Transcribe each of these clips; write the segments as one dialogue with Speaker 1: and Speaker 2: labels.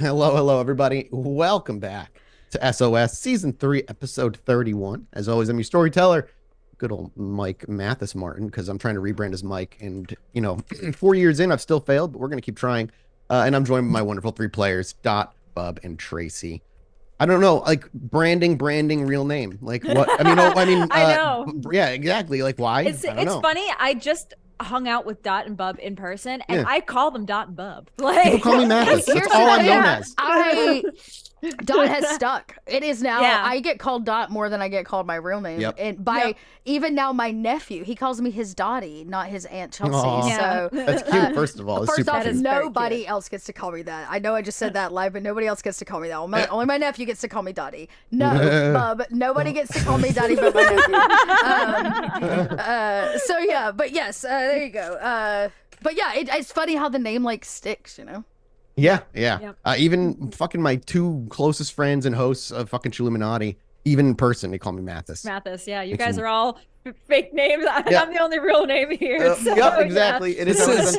Speaker 1: Hello, everybody. Welcome back to SOS Season 3, Episode 31. As always, I'm your storyteller, good old Mike Mathis Martin, because I'm trying to rebrand as Mike. And, 4 years in, I've still failed, but we're going to keep trying. And I'm joined by my wonderful three players, Dot, Bub, and Tracy. I don't know, like branding, real name. Like what?
Speaker 2: I know.
Speaker 1: Yeah, exactly. Like why? I don't
Speaker 2: It's
Speaker 1: know.
Speaker 2: funny. I just hung out with Dot and Bub in person, and
Speaker 1: Yeah.
Speaker 2: I call them Dot and Bub.
Speaker 1: People call me Mathis. That's all I'm known as.
Speaker 3: Dot has stuck. It is now.
Speaker 2: Yeah.
Speaker 3: I get called Dot more than I get called my real name.
Speaker 1: Yep.
Speaker 3: And even now my nephew, he calls me his Dottie, not his Aunt Chelsea.
Speaker 1: Aw.
Speaker 3: So
Speaker 1: That's cute, first of all. It's
Speaker 3: first
Speaker 1: super
Speaker 3: off,
Speaker 1: cute.
Speaker 3: nobody else gets to call me that. I know I just said that live, but nobody else gets to call me that. Only my nephew gets to call me Dottie. No, Bub, nobody gets to call me Dottie but my nephew. So yeah, but yes, there you go. But yeah, it's funny how the name like sticks, you know?
Speaker 1: Yeah.
Speaker 2: Yep.
Speaker 1: Even fucking my two closest friends and hosts of fucking Chilluminati, even in person, they call me Mathis.
Speaker 2: Mathis. Yeah, you
Speaker 1: Makes
Speaker 2: guys
Speaker 1: him-
Speaker 2: are all fake names.
Speaker 1: Yeah.
Speaker 2: I'm the only real name here. So,
Speaker 1: Yep, exactly.
Speaker 2: Yeah.
Speaker 1: It is.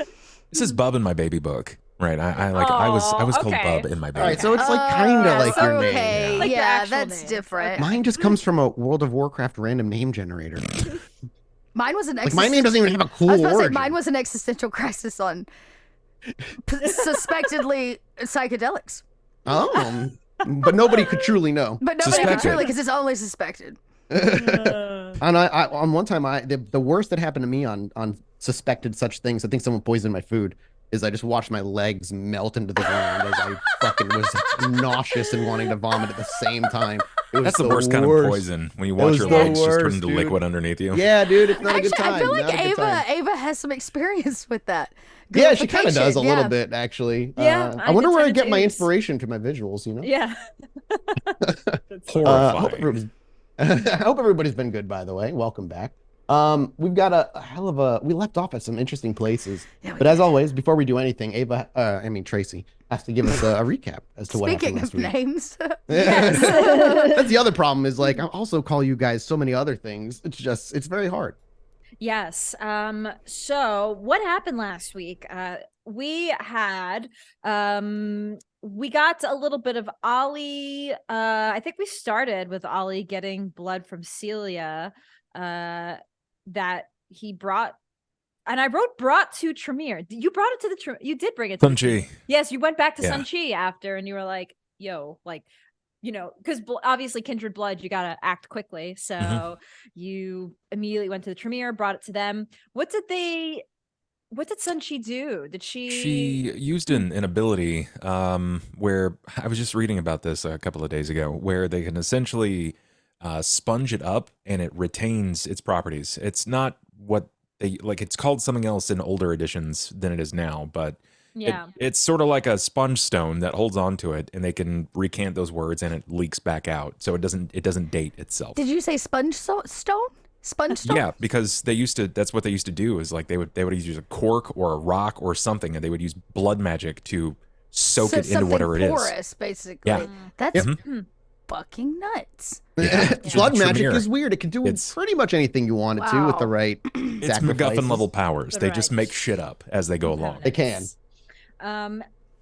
Speaker 4: This is Bub in my baby book, right? I was called
Speaker 2: okay.
Speaker 4: Bub in my baby.
Speaker 1: All right, so it's like kind of like your
Speaker 3: okay.
Speaker 1: name.
Speaker 2: Like the
Speaker 3: yeah,
Speaker 2: actual
Speaker 3: that's
Speaker 2: name.
Speaker 3: different.
Speaker 1: Mine just comes from a World of Warcraft random name generator.
Speaker 3: Mine was an
Speaker 1: Like my name doesn't even have a cool
Speaker 3: I was about to say
Speaker 1: origin.
Speaker 3: mine was an existential crisis on suspectedly psychedelics.
Speaker 1: But nobody could truly know.
Speaker 3: But nobody
Speaker 4: Suspected.
Speaker 3: can truly because it's only suspected.
Speaker 1: And I on one time, the worst that happened to me on suspected such things, I think someone poisoned my food, is I just watched my legs melt into the ground as I fucking was nauseous and wanting to vomit at the same time. It was
Speaker 4: That's the worst kind of poison when you watch
Speaker 1: was
Speaker 4: your
Speaker 1: the
Speaker 4: legs just turn
Speaker 1: worst,
Speaker 4: into
Speaker 1: dude.
Speaker 4: liquid underneath you.
Speaker 1: Yeah, dude, it's not a good
Speaker 3: Actually,
Speaker 1: time.
Speaker 3: I feel
Speaker 1: Not
Speaker 3: like
Speaker 1: a good time.
Speaker 3: Ava has some experience with that.
Speaker 1: Yeah, she kind of does a
Speaker 3: Gamification,
Speaker 1: little
Speaker 3: yeah.
Speaker 1: bit, actually.
Speaker 2: Yeah,
Speaker 1: I wonder
Speaker 2: did
Speaker 1: where I
Speaker 2: Tiny
Speaker 1: get my
Speaker 2: James.
Speaker 1: inspiration to my visuals, you know?
Speaker 2: Yeah.
Speaker 1: I hope
Speaker 4: Horrifying.
Speaker 1: I hope everybody's been good, by the way. Welcome back. We've got a hell of a, we left off at some interesting places.
Speaker 3: Yeah, we
Speaker 1: But as
Speaker 3: did.
Speaker 1: always, before we do anything, Tracy has to give us a recap as to what
Speaker 3: Speaking
Speaker 1: happened
Speaker 3: of
Speaker 1: last week.
Speaker 3: names,
Speaker 1: That's the other problem is like, I also call you guys so many other things. It's very hard.
Speaker 2: Yes. So what happened last week? We had we got a little bit of Ollie. I think we started with Ollie getting blood from Celia that he brought. And I wrote brought to Tremere. You brought it to the you did bring it to
Speaker 4: Sun
Speaker 2: the
Speaker 4: Chi.
Speaker 2: Yes, you went back to
Speaker 4: Yeah.
Speaker 2: Sun Chi after and you were like, yo, like, because obviously kindred blood, you got to act quickly. So you immediately went to the Tremere, brought it to them. What did Sun Chi do? Did
Speaker 4: She used an ability where I was just reading about this a couple of days ago, where they can essentially sponge it up and it retains its properties. It's not what they like. It's called something else in older editions than it is now, but
Speaker 2: Yeah.
Speaker 4: it's sort of like a sponge stone that holds onto it, and they can recant those words, and it leaks back out, so it doesn't date itself.
Speaker 3: did you say sponge stone? Sponge stone?
Speaker 4: Yeah, because they used to. That's what they used to do. Is like they would use a cork or a rock or something, and they would use blood magic to soak
Speaker 3: So
Speaker 4: it into
Speaker 3: something
Speaker 4: whatever it is.
Speaker 3: porous, basically.
Speaker 4: Yeah.
Speaker 3: That's
Speaker 4: Mhm.
Speaker 3: fucking nuts.
Speaker 4: Yeah.
Speaker 1: Blood
Speaker 4: Tremere.
Speaker 1: magic is weird. It can do
Speaker 4: It's-
Speaker 1: pretty much anything you want it to with the
Speaker 3: Wow.
Speaker 1: right
Speaker 4: It's
Speaker 1: sacrifices.
Speaker 4: MacGuffin level powers. They just
Speaker 2: Right.
Speaker 4: make shit up as they go along.
Speaker 1: They can.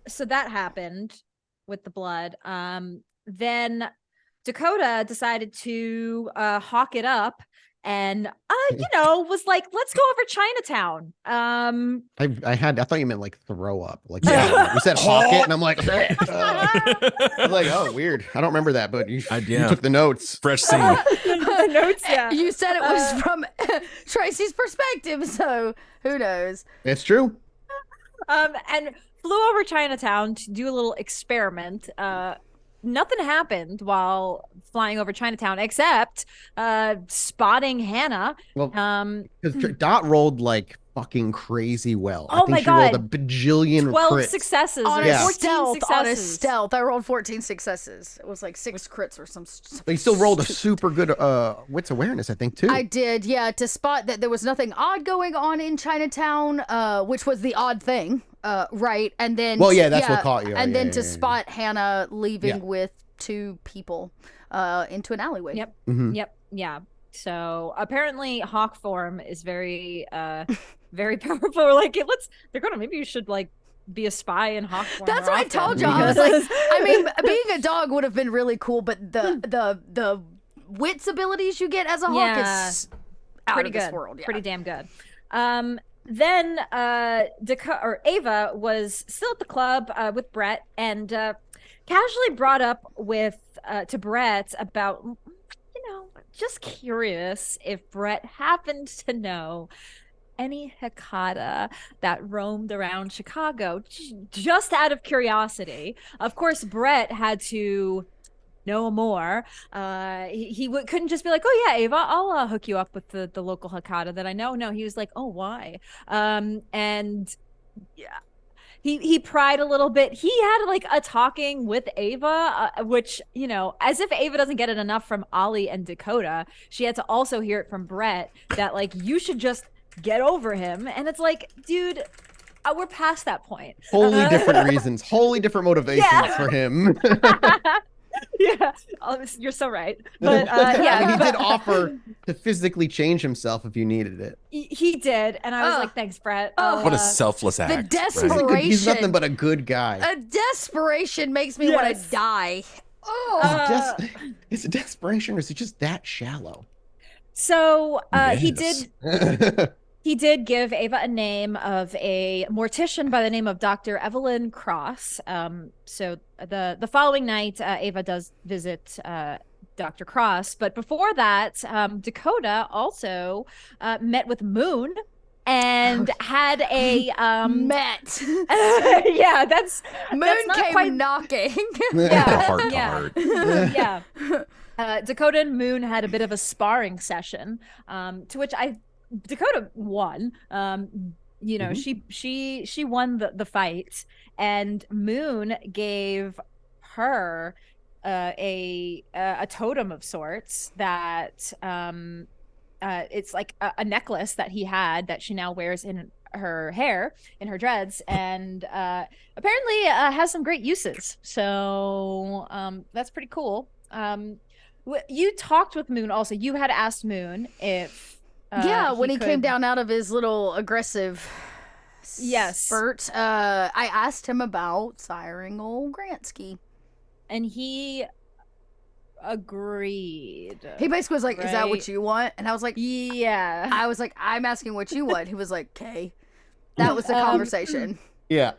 Speaker 2: So that happened with the blood. Then Dakota decided to hawk it up and was like, let's go over Chinatown.
Speaker 1: I thought you meant like throw up. Like
Speaker 4: Yeah.
Speaker 1: you said hawk it, and I'm like, I was like, oh, weird. I don't remember that, but you
Speaker 4: Yeah.
Speaker 1: took the notes.
Speaker 4: Fresh scene.
Speaker 2: the notes, yeah.
Speaker 3: You said it was from Tracy's perspective, so who knows?
Speaker 1: It's true.
Speaker 2: And flew over Chinatown to do a little experiment. Nothing happened while flying over Chinatown except spotting Hannah.
Speaker 1: Well,
Speaker 2: Um,
Speaker 1: because Dot rolled like fucking crazy well. I
Speaker 2: Oh
Speaker 1: think
Speaker 2: my
Speaker 1: she rolled a
Speaker 2: God.
Speaker 1: bajillion
Speaker 2: 12
Speaker 1: crits.
Speaker 2: successes
Speaker 3: On
Speaker 2: or
Speaker 3: a
Speaker 1: Yeah.
Speaker 2: 14
Speaker 3: stealth,
Speaker 2: successes.
Speaker 3: I rolled 14 successes. It was like 6 crits or some.
Speaker 1: But he still rolled a super good wits awareness, I think, too.
Speaker 3: I did, yeah, to spot that there was nothing odd going on in Chinatown, which was the odd thing, right? And then,
Speaker 1: Well, yeah, that's what caught you.
Speaker 3: And
Speaker 1: Yeah,
Speaker 3: then
Speaker 1: yeah,
Speaker 3: to
Speaker 1: yeah, yeah.
Speaker 3: spot Hannah leaving
Speaker 1: Yeah.
Speaker 3: with 2 people into an alleyway.
Speaker 2: Yep.
Speaker 1: Mhm.
Speaker 2: Yep. Yeah. So apparently hawk form is very very powerful. Like they're gonna maybe you should like be a spy in Hawkmoor.
Speaker 3: That's
Speaker 2: more
Speaker 3: what I
Speaker 2: often,
Speaker 3: told you. I was like,
Speaker 2: because-
Speaker 3: I mean, being a dog would have been really cool, but the wits abilities you get as a hawk
Speaker 2: Yeah.
Speaker 3: is out
Speaker 2: pretty
Speaker 3: of this
Speaker 2: good.
Speaker 3: world. Yeah.
Speaker 2: Pretty damn good. Then Ava was still at the club with Brett and casually brought up to Brett about, just curious if Brett happened to know any Hecata that roamed around Chicago, just out of curiosity. Of course, Brett had to know more. He couldn't just be like, oh yeah, Ava, I'll hook you up with the local Hecata that I know. No, he was like, oh, why? And yeah, he pried a little bit. He had like a talking with Ava, which, as if Ava doesn't get it enough from Ollie and Dakota, she had to also hear it from Brett that like, you should just get over him. And it's like, dude, we're past that point.
Speaker 1: Wholly different reasons, wholly different motivations for him.
Speaker 2: Yeah, you're so right. But yeah,
Speaker 1: he did offer to physically change himself if you needed it.
Speaker 2: he did, and I was like, thanks, Brett.
Speaker 4: What a selfless act.
Speaker 3: The
Speaker 4: right?
Speaker 3: desperation.
Speaker 1: He's nothing but a good guy.
Speaker 3: A desperation makes me want to die. Oh,
Speaker 1: Is it desperation, or is it just that shallow?
Speaker 2: So
Speaker 4: Yes.
Speaker 2: he did give Ava a name of a mortician by the name of Dr. Evelyn Cross. So the following night, Ava does visit Dr. Cross, but before that, Dakota also met with Moon and had a
Speaker 3: met.
Speaker 2: yeah, that's
Speaker 3: Moon
Speaker 2: not
Speaker 3: came
Speaker 2: quite-
Speaker 3: knocking.
Speaker 2: Yeah,
Speaker 4: Heart to
Speaker 2: yeah.
Speaker 4: heart.
Speaker 2: Yeah. Dakota and Moon had a bit of a sparring session, to which Dakota won. She won the fight, and Moon gave her a totem of sorts that it's like a necklace that he had that she now wears in her hair, in her dreads, and apparently has some great uses. So that's pretty cool. You talked with Moon also. You had asked Moon if
Speaker 3: when he came down out of his little aggressive spurt, I asked him about siring old Gransky.
Speaker 2: And he agreed.
Speaker 3: He basically was like,
Speaker 2: right?
Speaker 3: Is that what you want? And I was like,
Speaker 2: yeah.
Speaker 3: I was like, I'm asking what you want. He was like, okay. That was the conversation.
Speaker 1: Yeah.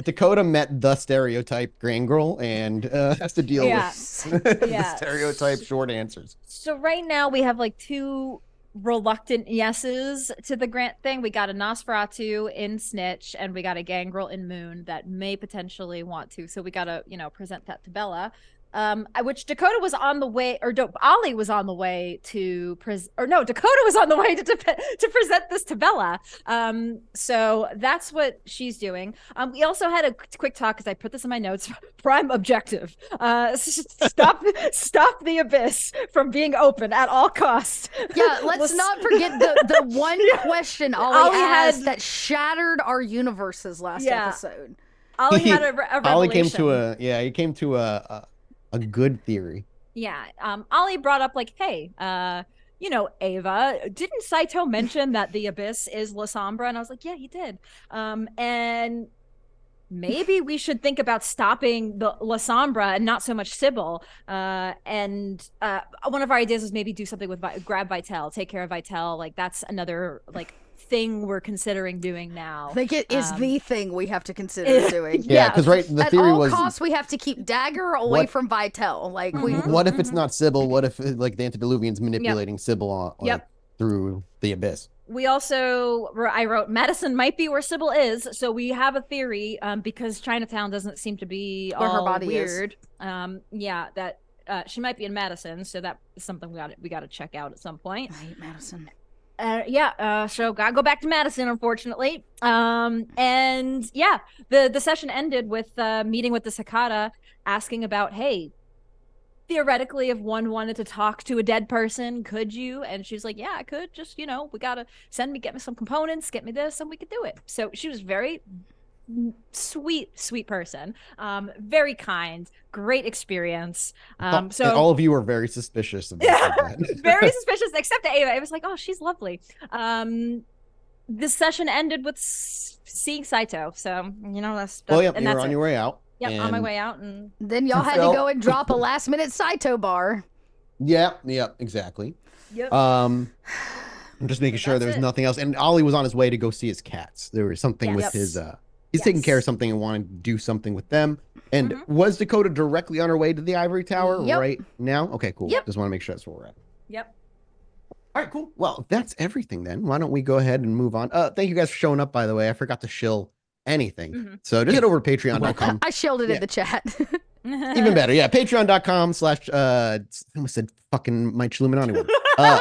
Speaker 1: Dakota met the stereotype grand girl and has to deal with the stereotype short answers.
Speaker 2: So right now we have like two reluctant yeses to the Grant thing. We got a Nosferatu in Snitch, and we got a Gangrel in Moon that may potentially want to. So we gotta, present that to Bella. Which Dakota was on the way, or Ollie was on the way to Dakota was on the way to present this to Bella. So that's what she's doing. We also had a quick talk, because I put this in my notes. Prime objective: stop the abyss from being open at all costs.
Speaker 3: Yeah, let's not forget the one question Ollie asked that shattered our universes last episode.
Speaker 2: Ollie had a revelation.
Speaker 1: Ollie came to a good theory.
Speaker 2: Yeah. Ollie brought up like, hey, Ava, didn't Saito mention that the abyss is La Sombra? And I was like, yeah, he did. And maybe we should think about stopping the La Sombra and not so much Sybil. And one of our ideas was maybe do something with grab Vitel, take care of Vitel. Like that's another thing we're considering doing now.
Speaker 3: I think it is the thing we have to consider doing.
Speaker 1: Yeah, because the theory was
Speaker 3: at all costs we have to keep Dagger away from Vitel. Like
Speaker 1: what if it's not Sybil? What if the antediluvians manipulating Sybil through the abyss? We
Speaker 2: also I wrote Madison might be where Sybil is, so we have a theory because Chinatown doesn't seem to be
Speaker 3: where
Speaker 2: all
Speaker 3: her body
Speaker 2: weird. That she might be in Madison, so that is something we got to check out at some point.
Speaker 3: I hate Madison.
Speaker 2: So gotta go back to Madison, unfortunately. The session ended with meeting with the Cicada, asking about, hey, theoretically, if one wanted to talk to a dead person, could you? And she's like, yeah, I could. Just, we gotta get me some components, get me this, and we could do it. So she was very sweet person, very kind, great experience. So
Speaker 1: all of you were very suspicious of that.
Speaker 2: very suspicious, except Ava. It was like, oh, she's lovely. this session ended with seeing Saito, so that's
Speaker 1: Well, yep,
Speaker 2: and
Speaker 1: you were
Speaker 2: that's
Speaker 1: on
Speaker 2: it.
Speaker 1: your way out.
Speaker 2: Yep, on my
Speaker 1: and
Speaker 2: way out, and
Speaker 3: Then y'all had to
Speaker 1: Phil-
Speaker 3: go and drop a last minute Saito bar.
Speaker 1: Yep, exactly.
Speaker 2: yep.
Speaker 1: I'm just making
Speaker 2: So
Speaker 1: sure
Speaker 2: that's
Speaker 1: there's
Speaker 2: it.
Speaker 1: nothing else. And Ollie was on his way to go see his cats. There was something with
Speaker 2: Yes.
Speaker 1: his he's taking care of
Speaker 2: Yes.
Speaker 1: something and wanted to do something with them. And
Speaker 2: Mhm.
Speaker 1: was Dakota directly on her way to the ivory tower
Speaker 3: Yep.
Speaker 1: right now? Okay, cool.
Speaker 3: Yep.
Speaker 1: Just want to make sure that's where we're at.
Speaker 2: Yep.
Speaker 1: All right, cool. Well, that's everything then. Why don't we go ahead and move on? Thank you guys for showing up, by the way. I forgot to shill anything.
Speaker 2: Mhm.
Speaker 1: So just head over to patreon.com.
Speaker 3: I shielded
Speaker 1: Yeah.
Speaker 3: in the chat.
Speaker 1: Even better. Yeah, patreon.com/ I almost said fucking my Illuminati word. Try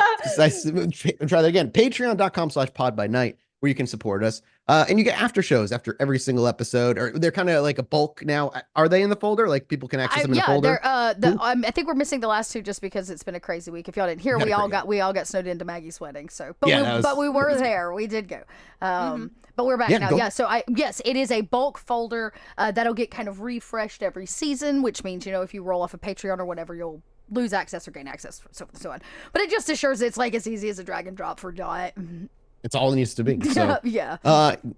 Speaker 1: that again. Patreon.com/pod by night, where you can support us. And you get after shows after every single episode, or they're kind of like a bulk now. Are they in the folder? Like people can access them in the folder?
Speaker 3: they're
Speaker 1: Cool.
Speaker 3: I think we're missing the last two just because it's been a crazy week. If y'all didn't hear,
Speaker 1: Had a
Speaker 3: we all
Speaker 1: great
Speaker 3: got snowed into Maggie's wedding. So,
Speaker 1: Yeah,
Speaker 3: but we were
Speaker 1: crazy.
Speaker 3: there. We did go.
Speaker 2: Mhm.
Speaker 3: But we're back
Speaker 1: Yeah,
Speaker 3: now.
Speaker 1: go.
Speaker 3: Yeah. So yes, it is a bulk folder that'll get kind of refreshed every season, which means if you roll off a Patreon or whatever, you'll lose access or gain access, so forth and so on. But it just assures it's like as easy as a drag and drop for Dot.
Speaker 1: It's all it needs to be. So,
Speaker 3: yeah.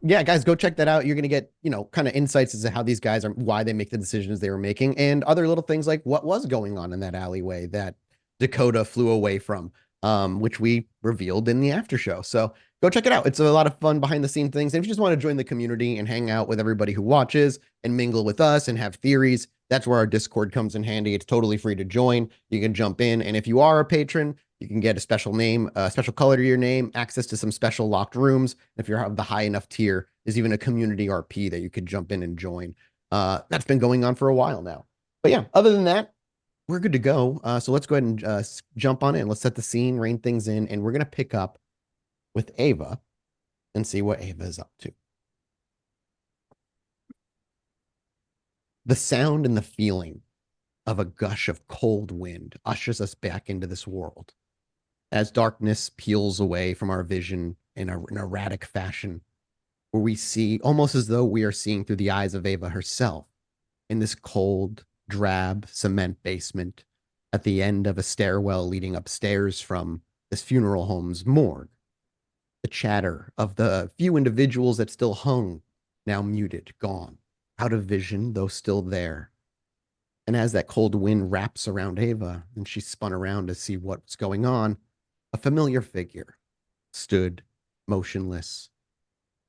Speaker 1: yeah, guys, go check that out. You're gonna get, kind of insights as to how these guys are, why they make the decisions they were making, and other little things like what was going on in that alleyway that Dakota flew away from, which we revealed in the after show. So go check it out. It's a lot of fun behind the scene things. And if you just want to join the community and hang out with everybody who watches and mingle with us and have theories, that's where our Discord comes in handy. It's totally free to join. You can jump in, and if you are a patron, you can get a special name, a special color to your name, access to some special locked rooms. If you're of the high enough tier, there's even a community RP that you could jump in and join. That's been going on for a while now. But yeah, other than that, we're good to go. So let's go ahead and jump on in. Let's set the scene, rein things in, and we're going to pick up with Ava and see what Ava is up to. The sound and the feeling of a gush of cold wind ushers us back into this world. As darkness peels away from our vision in an erratic fashion, where we see almost as though we are seeing through the eyes of Ava herself in this cold, drab cement basement at the end of a stairwell leading upstairs from this funeral home's morgue. The chatter of the few individuals that still hung, now muted, gone, out of vision, though still there. And as that cold wind wraps around Ava and she spun around to see what's going on, a familiar figure stood motionless,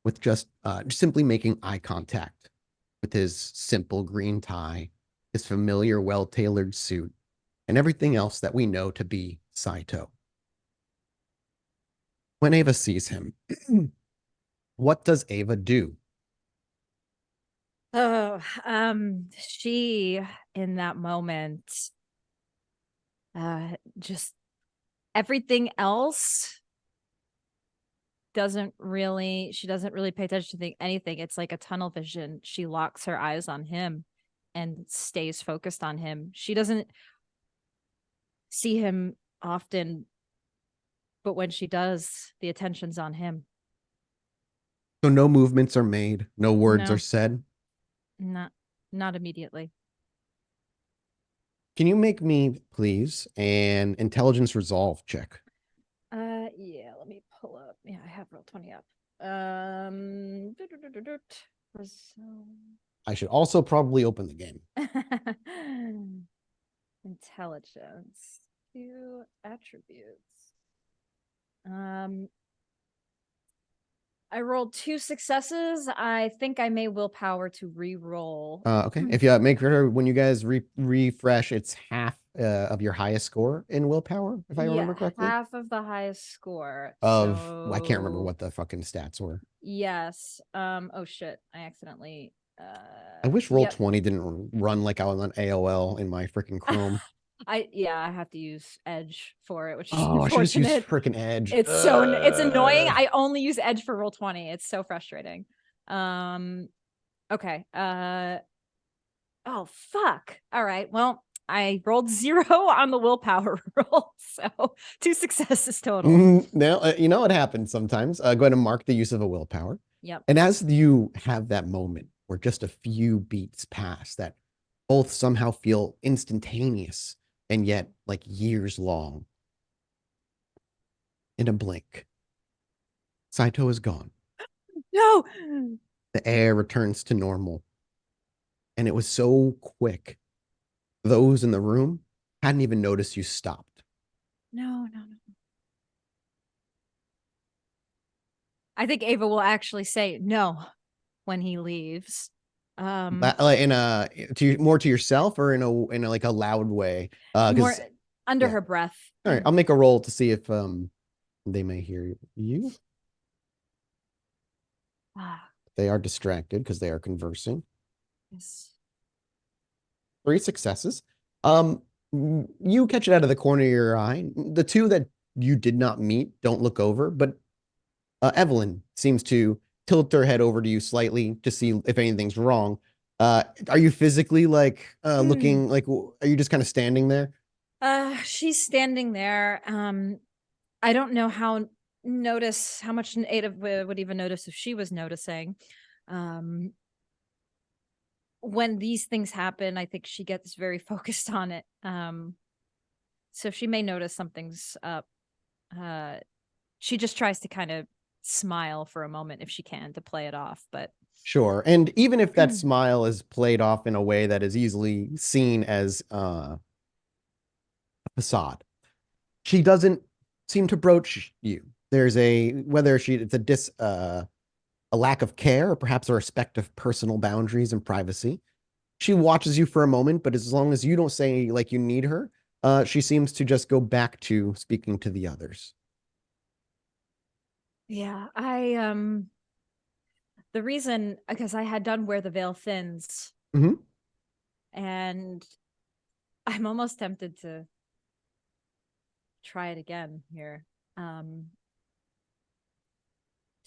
Speaker 1: with just simply making eye contact with his simple green tie, his familiar well-tailored suit, and everything else that we know to be Saito. When Ava sees him, what does Ava do?
Speaker 2: Oh, she in that moment, just everything else she doesn't really pay attention to anything. It's like a tunnel vision. She locks her eyes on him and stays focused on him. She doesn't see him often, but when she does, the attention's on him.
Speaker 1: So no movements are made, no words
Speaker 2: No.
Speaker 1: are said.
Speaker 2: Not immediately.
Speaker 1: Can you make me, please, an intelligence resolve check?
Speaker 2: Yeah, let me pull up. Yeah, I have roll 20 up.
Speaker 1: I should also probably open the game.
Speaker 2: Intelligence. 2 attributes. I rolled 2 successes. I think I may willpower to re-roll.
Speaker 1: Okay. If you make sure when you guys refresh, it's half of your highest score in willpower, if I remember correctly.
Speaker 2: Half of the highest score.
Speaker 1: I can't remember what the fucking stats were.
Speaker 2: Yes. Oh shit. I accidentally
Speaker 1: I wish Roll20 didn't run like I was on AOL in my freaking Chrome.
Speaker 2: I have to use Edge for it, which is
Speaker 1: I should just use
Speaker 2: unfortunate.
Speaker 1: freaking Edge.
Speaker 2: It's it's annoying. I only use Edge for Roll20. It's so frustrating. Okay. Oh fuck. All right. Well, I rolled 0 on the willpower roll, so 2 successes total.
Speaker 1: Now you know what happens sometimes. Go ahead and mark the use of a willpower.
Speaker 2: Yep.
Speaker 1: And as you have that moment where just a few beats pass that both somehow feel instantaneous and yet like years long, in a blink, Saito is gone.
Speaker 2: No.
Speaker 1: The air returns to normal. And it was so quick. Those in the room hadn't even noticed you stopped.
Speaker 2: No. I think Ava will actually say no when he leaves.
Speaker 1: Like in a more to yourself or in a like a loud way.
Speaker 2: More
Speaker 1: Because
Speaker 2: under
Speaker 1: yeah.
Speaker 2: her breath.
Speaker 1: All right, I'll make a roll to see if they may hear you. They are distracted because they are conversing.
Speaker 2: Yes.
Speaker 1: 3 successes. You catch it out of the corner of your eye. The two that you did not meet don't look over, but Evelyn seems to tilt her head over to you slightly to see if anything's wrong. Are you physically like looking like? Are you just kind of standing there?
Speaker 2: She's standing there. I don't know how much Ada would even notice if she was noticing. When these things happen, I think she gets very focused on it. So she may notice something's up. She just tries to kind of smile for a moment if she can to play it off, but
Speaker 1: Sure. And even if that smile is played off in a way that is easily seen as a facade, she doesn't seem to broach you. There's whether it's a lack of care or perhaps a respect of personal boundaries and privacy. She watches you for a moment, but as long as you don't say like you need her, she seems to just go back to speaking to the others.
Speaker 2: yeah, the reason, because I had done Where the Veil Thins, and I'm almost tempted to try it again here, to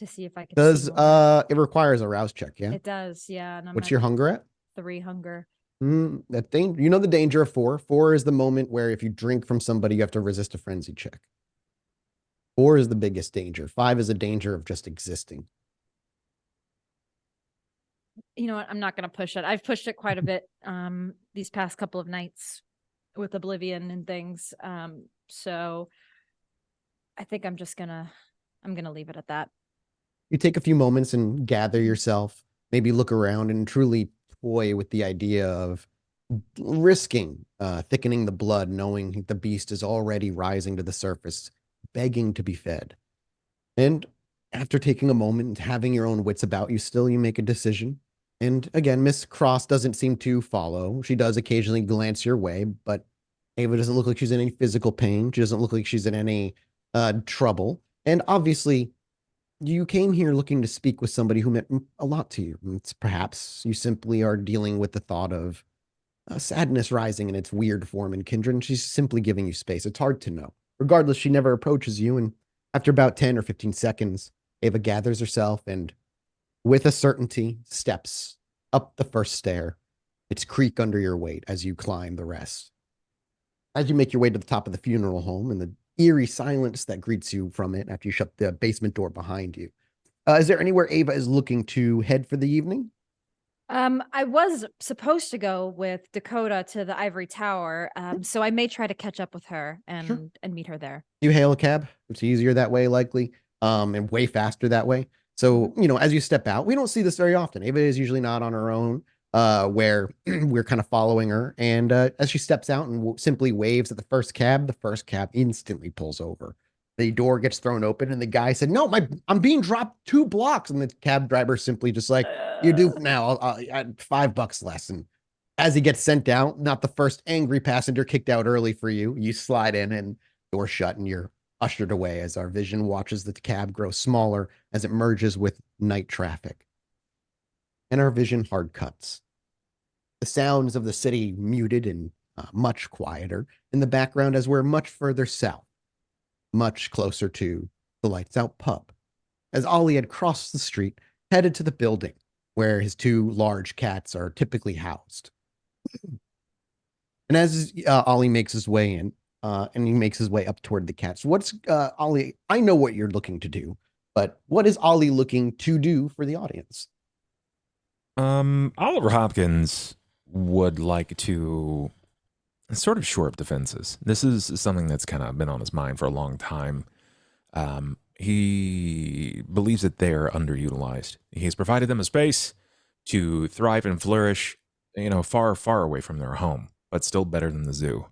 Speaker 2: see if I can
Speaker 1: Does
Speaker 2: see more.
Speaker 1: it requires a rouse check, yeah?
Speaker 2: It does, yeah. And I'm
Speaker 1: What's
Speaker 2: at
Speaker 1: your hunger at?
Speaker 2: 3 hunger.
Speaker 1: That thing, you know the danger of 4. 4 is the moment where if you drink from somebody, you have to resist a frenzy check. 4 is the biggest danger. 5 is a danger of just existing.
Speaker 2: You know what? I'm not going to push it. I've pushed it quite a bit these past couple of nights with Oblivion and things. So I think I'm going to leave it at that.
Speaker 1: You take a few moments and gather yourself, maybe look around and truly toy with the idea of risking thickening the blood, knowing the beast is already rising to the surface, begging to be fed. And after taking a moment and having your own wits about you, still you make a decision. And again, Miss Cross doesn't seem to follow. She does occasionally glance your way, but Ava doesn't look like she's in any physical pain. She doesn't look like she's in any trouble. And obviously, you came here looking to speak with somebody who meant a lot to you. It's perhaps you simply are dealing with the thought of sadness rising in its weird form in Kindred, and she's simply giving you space. It's hard to know. Regardless, she never approaches you, and after about 10 or 15 seconds, Ava gathers herself and, with a certainty, steps up the first stair. It's creak under your weight as you climb the rest. As you make your way to the top of the funeral home and the eerie silence that greets you from it after you shut the basement door behind you, is there anywhere Ava is looking to head for the evening?
Speaker 2: I was supposed to go with Dakota to the Ivory Tower, so I may try to catch up with her and meet her there.
Speaker 1: You hail a cab. It's easier that way, likely, and way faster that way. So, as you step out, we don't see this very often. Ava is usually not on her own, where we're kind of following her. And as she steps out and simply waves at the first cab instantly pulls over. The door gets thrown open, and the guy said, "No, I'm being dropped 2 blocks." And the cab driver simply just like, "You do now. I'll add $5 less." And as he gets sent out, not the first angry passenger kicked out early for you. You slide in and door shut, and you're ushered away as our vision watches the cab grow smaller as it merges with night traffic. And our vision hard cuts. The sounds of the city muted and much quieter in the background as we're much further south, much closer to the Lights Out pub. As Ollie had crossed the street, headed to the building where his 2 large cats are typically housed. And as Ollie makes his way in, and he makes his way up toward the cats, what's Ollie? I know what you're looking to do, but what is Ollie looking to do for the audience?
Speaker 4: Oliver Hopkins would like to sort of shore up defenses. This is something that's kind of been on his mind for a long time. he believes that they're underutilized. He's provided them a space to thrive and flourish, far, far away from their home, but still better than the zoo.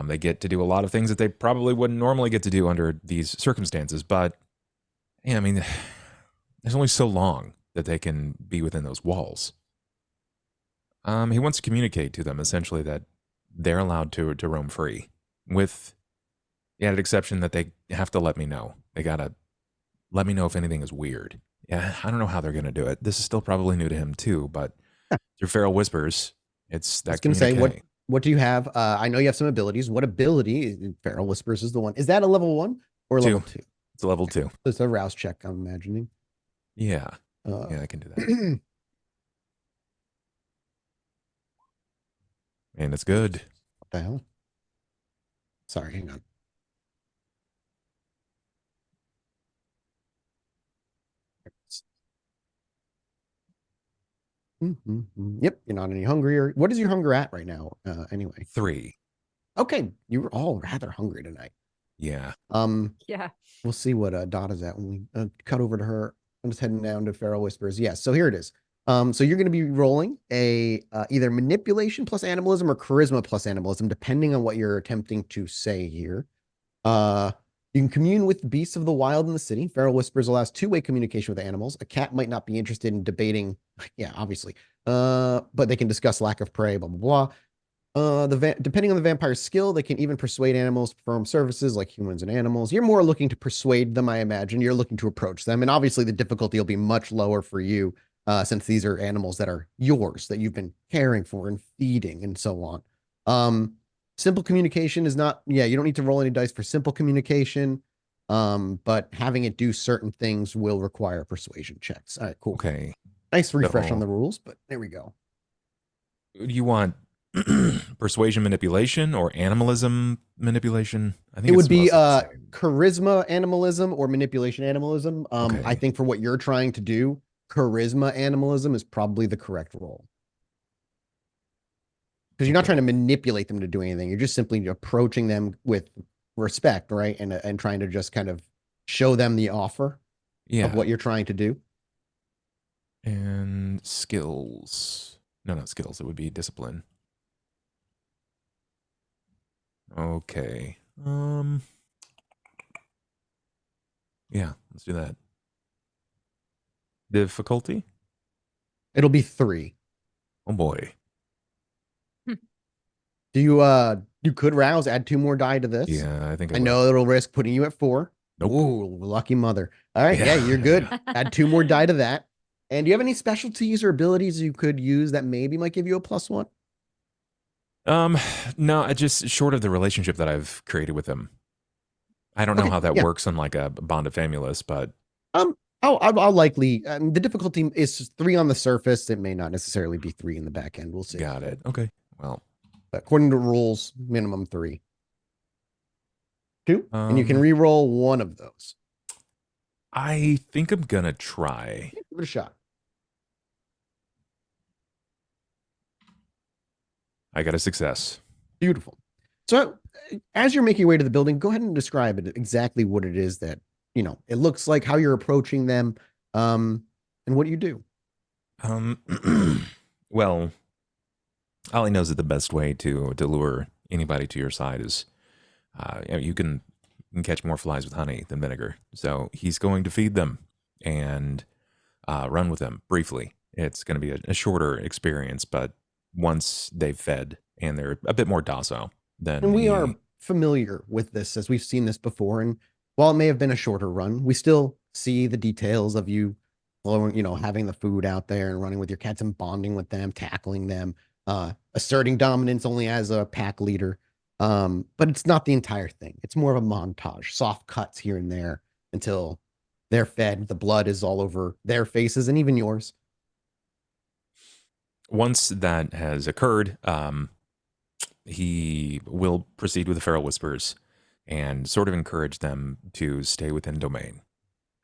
Speaker 4: They get to do a lot of things that they probably wouldn't normally get to do under these circumstances. But, yeah, I mean, there's only so long that they can be within those walls. He wants to communicate to them, essentially, that they're allowed to roam free, with the added exception that they have to let me know. They got to let me know if anything is weird. Yeah, I don't know how they're going to do it. This is still probably new to him, too, but through Feral Whispers, it's that
Speaker 1: I was going to say, what do you have? I know you have some abilities. What ability? Feral Whispers is the one. Is that a level 1 or level 2?
Speaker 4: It's a level 2.
Speaker 1: It's a rouse check, I'm imagining.
Speaker 4: Yeah. Yeah, I can do that. And it's good.
Speaker 1: What the hell? Sorry, hang on. Yep, you're not any hungrier. What is your hunger at right now? Anyway,
Speaker 4: 3.
Speaker 1: Okay, you were all rather hungry tonight.
Speaker 4: Yeah.
Speaker 2: Yeah.
Speaker 1: We'll see what Dot at when we cut over to her. I'm just heading down to Feral Whispers. Yes, so here it is. So you're going to be rolling a either manipulation plus animalism or charisma plus animalism, depending on what you're attempting to say here. You can commune with the beasts of the wild in the city. Feral Whispers allows two-way communication with animals. A cat might not be interested in debating, yeah, obviously, but they can discuss lack of prey, blah, blah, blah. Depending on the vampire's skill, they can even persuade animals to perform services like humans and animals. You're more looking to persuade them, I imagine. You're looking to approach them. And obviously the difficulty will be much lower for you since these are animals that are yours, that you've been caring for and feeding and so on. Simple communication is not, yeah, you don't need to roll any dice for simple communication, but having it do certain things will require persuasion checks. All right, cool.
Speaker 4: Okay.
Speaker 1: Nice refresh on the rules, but there we go.
Speaker 4: You want persuasion manipulation or animalism manipulation? I think
Speaker 1: it would be charisma animalism or manipulation animalism.
Speaker 4: Okay.
Speaker 1: I think for what you're trying to do, charisma animalism is probably the correct role. Because you're not trying to manipulate them to do anything. You're just simply approaching them with respect, right? And trying to just kind of show them the offer of what you're trying to do.
Speaker 4: And skills. No, not skills. It would be discipline. Okay. Yeah, let's do that. Difficulty?
Speaker 1: It'll be 3.
Speaker 4: Oh boy.
Speaker 1: Do you could rouse, add 2 more die to this?
Speaker 4: Yeah, I think
Speaker 1: I know it'll risk putting you at 4.
Speaker 4: Nope.
Speaker 1: Ooh, lucky mother. All right, yeah, you're good. Add 2 more die to that. And do you have any specialties or abilities you could use that maybe might give you a +1?
Speaker 4: No, I just short of the relationship that I've created with him. I don't know how that works on like a Bond of Famulus, but
Speaker 1: I'll likely the difficulty is 3 on the surface. It may not necessarily be 3 in the back end. We'll see.
Speaker 4: Got it. Okay. Well,
Speaker 1: according to rules, minimum 3. 2, and you can re-roll 1 of those.
Speaker 4: I think I'm gonna try.
Speaker 1: Give it a shot.
Speaker 4: I got a success.
Speaker 1: Beautiful. So as you're making your way to the building, go ahead and describe it exactly what it is that, it looks like, how you're approaching them, and what do you do?
Speaker 4: Well, Ollie knows that the best way to lure anybody to your side is you can catch more flies with honey than vinegar. So he's going to feed them and run with them briefly. It's going to be a shorter experience, but once they've fed and they're a bit more docile, then
Speaker 1: and we are familiar with this as we've seen this before. And while it may have been a shorter run, we still see the details of you having the food out there and running with your cats and bonding with them, tackling them, asserting dominance only as a pack leader. But it's not the entire thing. It's more of a montage, soft cuts here and there until they're fed. The blood is all over their faces and even yours.
Speaker 4: Once that has occurred, he will proceed with the Feral Whispers and sort of encourage them to stay within domain.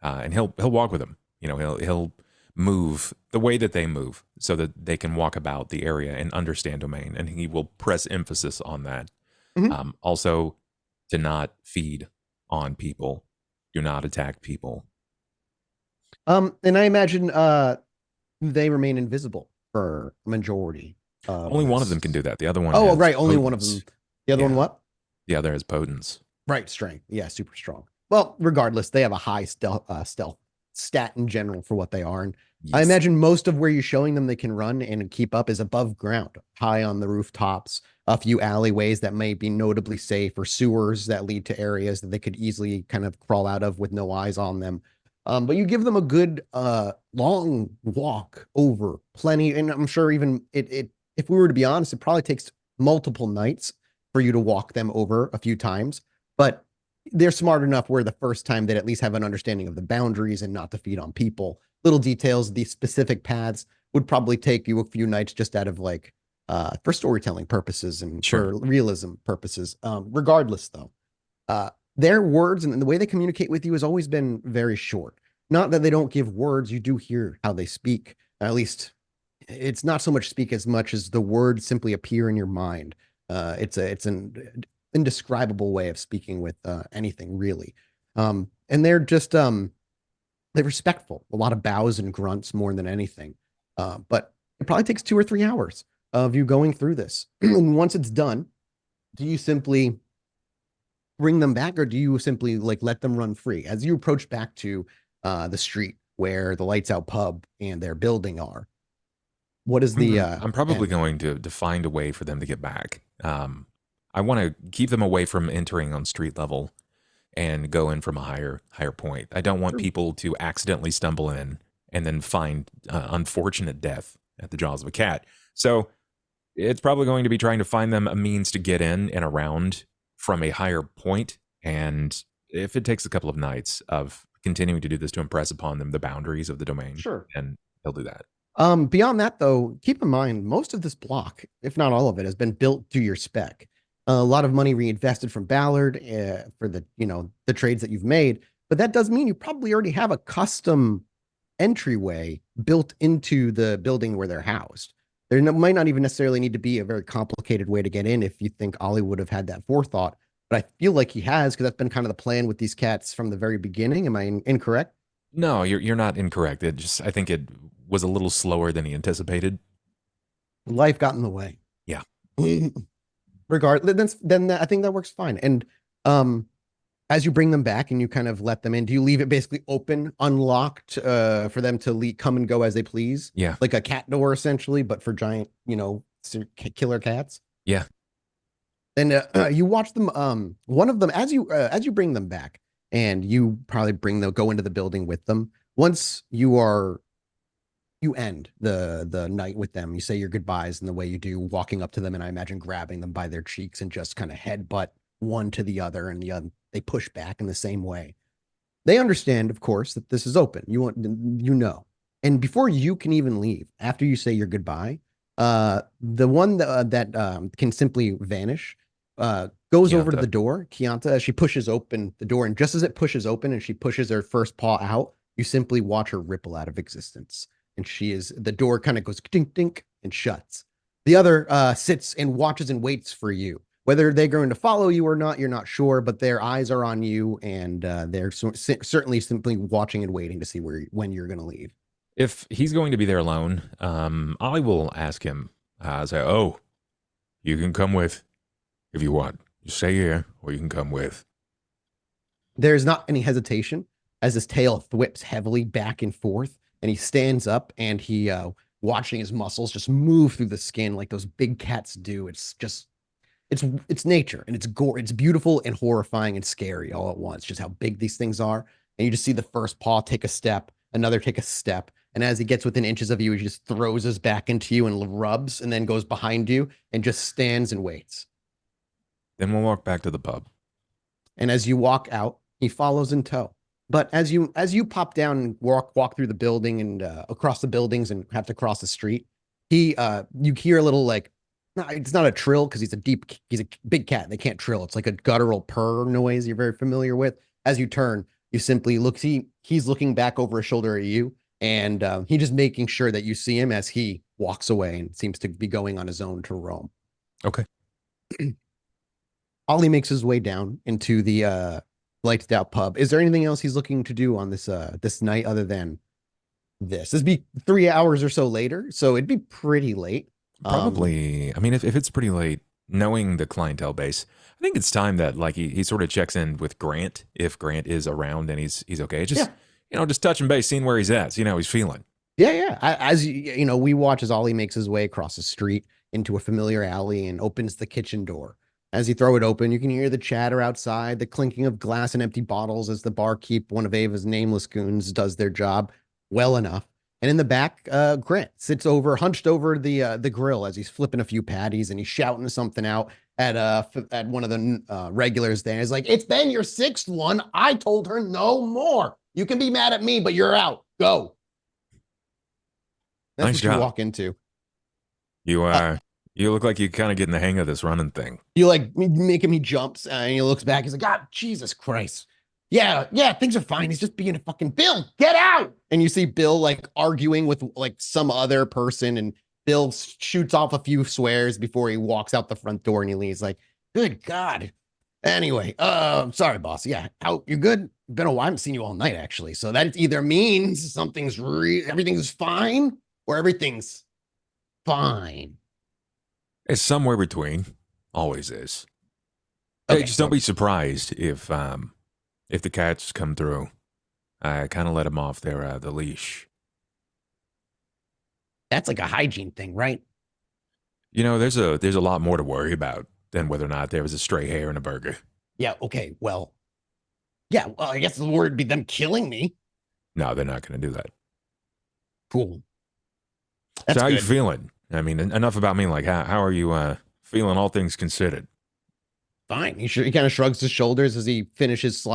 Speaker 4: And he'll walk with them. He'll move the way that they move so that they can walk about the area and understand domain. And he will press emphasis on that.
Speaker 1: Mm-hmm.
Speaker 4: Also, to not feed on people do not attack people.
Speaker 1: And I imagine they remain invisible for majority.
Speaker 4: Only one of them can do that. The other one.
Speaker 1: Oh,
Speaker 4: has
Speaker 1: right. Only one of
Speaker 4: potence.
Speaker 1: them. The other one,
Speaker 4: Yeah.
Speaker 1: what?
Speaker 4: The other has potence.
Speaker 1: Right, strength. Yeah, super strong. Well, regardless, they have a high stealth stat in general for what they are. And I
Speaker 4: Yes.
Speaker 1: imagine most of where you're showing them they can run and keep up is above ground, high on the rooftops, a few alleyways that may be notably safe, or sewers that lead to areas that they could easily kind of crawl out of with no eyes on them. But you give them a good long walk over plenty, and I'm sure even it if we were to be honest, it probably takes multiple nights for you to walk them over a few times. But they're smart enough where the first time they'd at least have an understanding of the boundaries and not to feed on people. Little details, the specific paths would probably take you a few nights just out of like for storytelling purposes and
Speaker 4: Sure.
Speaker 1: for realism purposes. Regardless, though, their words and the way they communicate with you has always been very short. Not that they don't give words, you do hear how they speak. At least it's not so much speak as much as the words simply appear in your mind. It's an indescribable way of speaking with anything really. And they're respectful. A lot of bows and grunts more than anything. But it probably takes 2 or 3 hours of you going through this. And once it's done, do you simply bring them back, or do you simply like let them run free as you approach back to the street where the lights out pub and their building are? What is the
Speaker 4: I'm probably
Speaker 1: end?
Speaker 4: going to find a way for them to get back. I want to keep them away from entering on street level and go in from a higher point. I don't want
Speaker 1: Sure.
Speaker 4: people to accidentally stumble in and then find unfortunate death at the jaws of a cat. So it's probably going to be trying to find them a means to get in and around from a higher point. And if it takes a couple of nights of continuing to do this to impress upon them the boundaries of the domain,
Speaker 1: Sure.
Speaker 4: and they'll do that.
Speaker 1: Beyond that, though, keep in mind most of this block, if not all of it, has been built to your spec. A lot of money reinvested from Ballard for the trades that you've made, but that does mean you probably already have a custom entryway built into the building where they're housed. Might not even necessarily need to be a very complicated way to get in if you think Ollie would have had that forethought, but I feel like he has, because that's been kind of the plan with these cats from the very beginning. Am I incorrect?
Speaker 4: No, you're not incorrect. I think it was a little slower than he anticipated.
Speaker 1: Life got in the way.
Speaker 4: Yeah.
Speaker 1: Regardless, then I think that works fine. And as you bring them back and you kind of let them in, do you leave it basically open, unlocked, for them to come and go as they please?
Speaker 4: Yeah.
Speaker 1: Like a cat door essentially, but for giant, killer cats.
Speaker 4: Yeah.
Speaker 1: And you watch them. One of them, as you bring them back, and you probably go into the building with them. Once you end the night with them, you say your goodbyes in the way you do, walking up to them, and I imagine grabbing them by their cheeks and just kind of headbutt one to the other, and they push back in the same way. They understand, of course, that this is open. And before you can even leave, after you say your goodbye, the one that can simply vanish goes over to
Speaker 4: Chianta.
Speaker 1: the door. Chianta, she pushes open the door, and just as it pushes open and she pushes her first paw out, you simply watch her ripple out of existence. And the door kind of goes dink dink and shuts. The other sits and watches and waits for you. Whether they're going to follow you or not, you're not sure, but their eyes are on you, and they're certainly simply watching and waiting to see when you're going to leave.
Speaker 4: If he's going to be there alone, I will ask him, say, oh, you can come with if you want. You stay here, or you can come with.
Speaker 1: There's not any hesitation as his tail whips heavily back and forth, and he stands up, and he watching his muscles just move through the skin like those big cats do. It's nature, and it's beautiful and horrifying and scary all at once, just how big these things are. And you just see the first paw take a step, another take a step, and as he gets within inches of you, he just throws his back into you and rubs, and then goes behind you and just stands and waits.
Speaker 4: Then we'll walk back to the pub.
Speaker 1: And as you walk out, he follows in tow. But as you pop down and walk through the building and across the buildings and have to cross the street, you hear a little like, no, it's not a trill because he's a big cat. They can't trill. It's like a guttural purr noise you're very familiar with. As you turn, you simply look. He's looking back over his shoulder at you, and he's just making sure that you see him as he walks away and seems to be going on his own to roam.
Speaker 4: Okay.
Speaker 1: Ollie makes his way down into the Lights out pub. Is there anything else he's looking to do on this night other than this? This would be 3 hours or so later, so it'd be pretty late.
Speaker 4: Probably. I mean, if it's pretty late, knowing the clientele base, I think it's time that like he sort of checks in with Grant if Grant is around and he's okay. Just just touching base, seeing where he's at, seeing how he's feeling.
Speaker 1: Yeah. As we watch as Ollie makes his way across the street into a familiar alley and opens the kitchen door. As he throw it open, you can hear the chatter outside, the clinking of glass and empty bottles as the barkeep, one of Ava's nameless goons, does their job well enough. And in the back, Grant sits hunched over the grill as he's flipping a few patties and he's shouting something out at one of the regulars there. He's like, "It's been your sixth one. I told her no more. You can be mad at me, but you're out. Go." That's
Speaker 4: Nice
Speaker 1: what
Speaker 4: job.
Speaker 1: you walk into.
Speaker 4: You look like you're kind of getting the hang of this running thing.
Speaker 1: You like making me jumps, and he looks back. He's like, "God, Jesus Christ. Yeah, things are fine. He's just being a fucking Bill. Get out!" And you see Bill like arguing with like some other person, and Bill shoots off a few swears before he walks out the front door and he leaves. Like, good God. Anyway, sorry, boss. Yeah, how you good? Been a while. I haven't seen you all night, actually. So that either means everything's fine or everything's fine.
Speaker 4: It's somewhere between. Always is. Hey,
Speaker 1: Okay,
Speaker 4: just don't be surprised if the cats come through. I kind of let them off their the leash.
Speaker 1: that's like a hygiene thing, right?
Speaker 4: There's a lot more to worry about than whether or not there was a stray hair in a burger.
Speaker 1: Yeah. Okay. Well, yeah. Well, I guess the word would be them killing me.
Speaker 4: No, they're not going to do that.
Speaker 1: Cool.
Speaker 4: So
Speaker 1: That's
Speaker 4: how you
Speaker 1: good.
Speaker 4: feeling? I mean, enough about me. Like, how are you feeling, all things considered?
Speaker 1: Fine. He kind of shrugs his shoulders as he finishes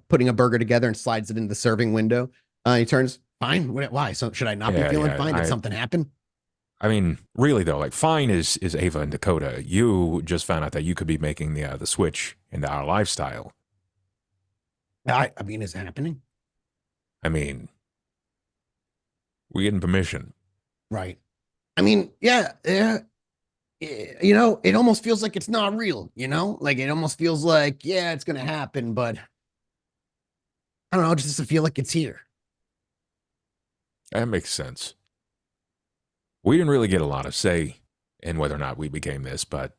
Speaker 1: putting a burger together and slides it in the serving window. He turns, fine. Why? So should I not be feeling fine? Did something happen?
Speaker 4: I mean, really though, like fine is Ava and Dakota. You just found out that you could be making the switch into our lifestyle.
Speaker 1: I mean, is it happening?
Speaker 4: I mean, we're getting permission.
Speaker 1: Right. I mean, yeah. It almost feels like it's not real, like it almost feels like, yeah, it's going to happen, but I don't know, just to feel like it's here.
Speaker 4: That makes sense. We didn't really get a lot of say in whether or not we became this, but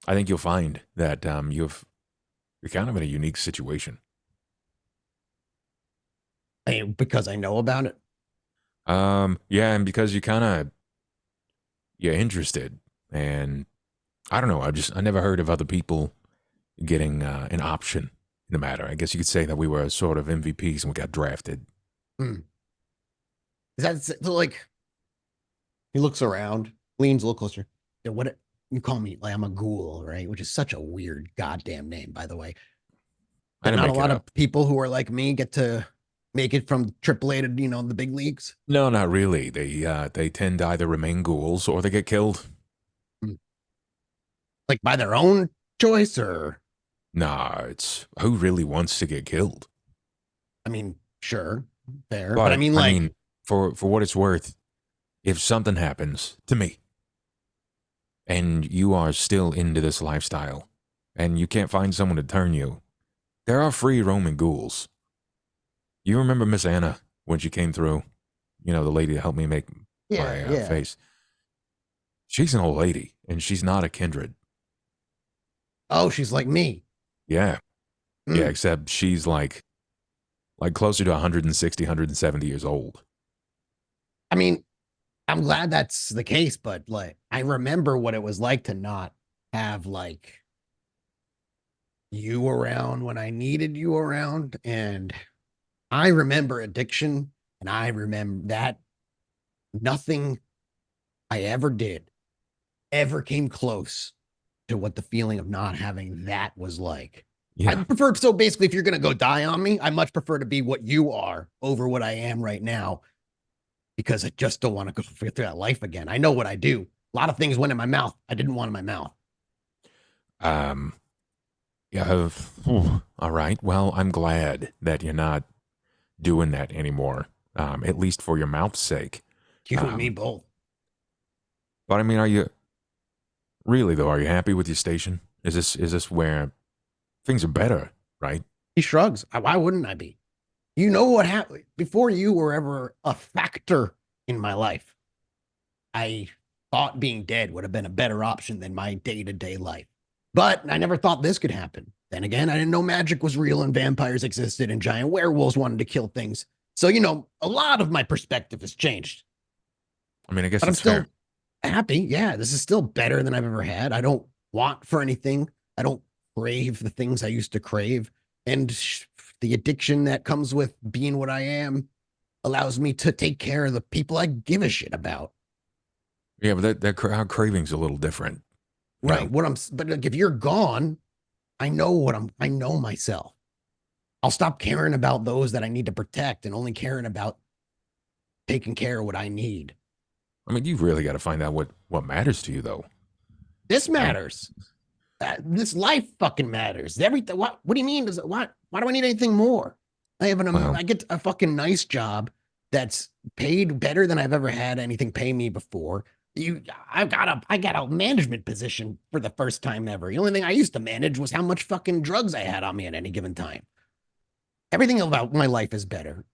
Speaker 4: I think you'll find that you're kind of in a unique situation.
Speaker 1: Because I know about it.
Speaker 4: Yeah, and because you're interested, and I don't know, I never heard of other people getting an option in the matter. I guess you could say that we were sort of MVPs and we got drafted.
Speaker 1: Is that so, like? He looks around, leans a little closer. Yeah, what you call me? Like I'm a ghoul, right? Which is such a weird goddamn name, by the way.
Speaker 4: I
Speaker 1: But
Speaker 4: didn't
Speaker 1: not a
Speaker 4: make it
Speaker 1: lot
Speaker 4: up.
Speaker 1: of people who are like me get to make it from AAA to the big leagues.
Speaker 4: No, not really. They tend to either remain ghouls or they get killed.
Speaker 1: Like by their own choice, or
Speaker 4: Nah, it's who really wants to get killed.
Speaker 1: I mean, sure, fair, but I mean,
Speaker 4: for what it's worth, if something happens to me and you are still into this lifestyle and you can't find someone to turn you, there are free roaming ghouls. You remember Miss Anna when she came through? The lady that helped me make my face. She's an old lady and she's not a kindred.
Speaker 1: Oh, she's like me.
Speaker 4: Yeah. Yeah, except she's like closer to 160, 170 years old.
Speaker 1: I mean, I'm glad that's the case, but like, I remember what it was like to not have like you around when I needed you around. And I remember addiction, and I remember that nothing I ever did ever came close to what the feeling of not having that was like.
Speaker 4: Yeah.
Speaker 1: I prefer, so basically, if you're going to go die on me, I much prefer to be what you are over what I am right now, because I just don't want to go through that life again. I know what I do. A lot of things went in my mouth I didn't want in my mouth.
Speaker 4: Yeah. All right. Well, I'm glad that you're not doing that anymore. At least for your mouth's sake.
Speaker 1: You and me both.
Speaker 4: But I mean, are you really though? Are you happy with your station? Is this where things are better right?
Speaker 1: He shrugs. Why wouldn't I be? You know what happened before you were ever a factor in my life. I thought being dead would have been a better option than my day-to-day life. But I never thought this could happen. Then again, I didn't know magic was real and vampires existed and giant werewolves wanted to kill things. So, a lot of my perspective has changed.
Speaker 4: I mean, I guess
Speaker 1: But I'm
Speaker 4: it's
Speaker 1: still
Speaker 4: fair.
Speaker 1: happy. Yeah, this is still better than I've ever had. I don't want for anything. I don't crave the things I used to crave. And the addiction that comes with being what I am allows me to take care of the people I give a shit about.
Speaker 4: Yeah, but our craving's a little different. you
Speaker 1: Right.
Speaker 4: know?
Speaker 1: But like, if you're gone, I know myself. I'll stop caring about those that I need to protect and only caring about taking care of what I need.
Speaker 4: I mean, you've really got to find out what matters to you, though.
Speaker 1: This matters. This life fucking matters. Everything. What do you mean? Why do I need anything more?
Speaker 4: Well,
Speaker 1: I get a fucking nice job that's paid better than I've ever had anything pay me before. I got a management position for the first time ever. The only thing I used to manage was how much fucking drugs I had on me at any given time. Everything about my life is better.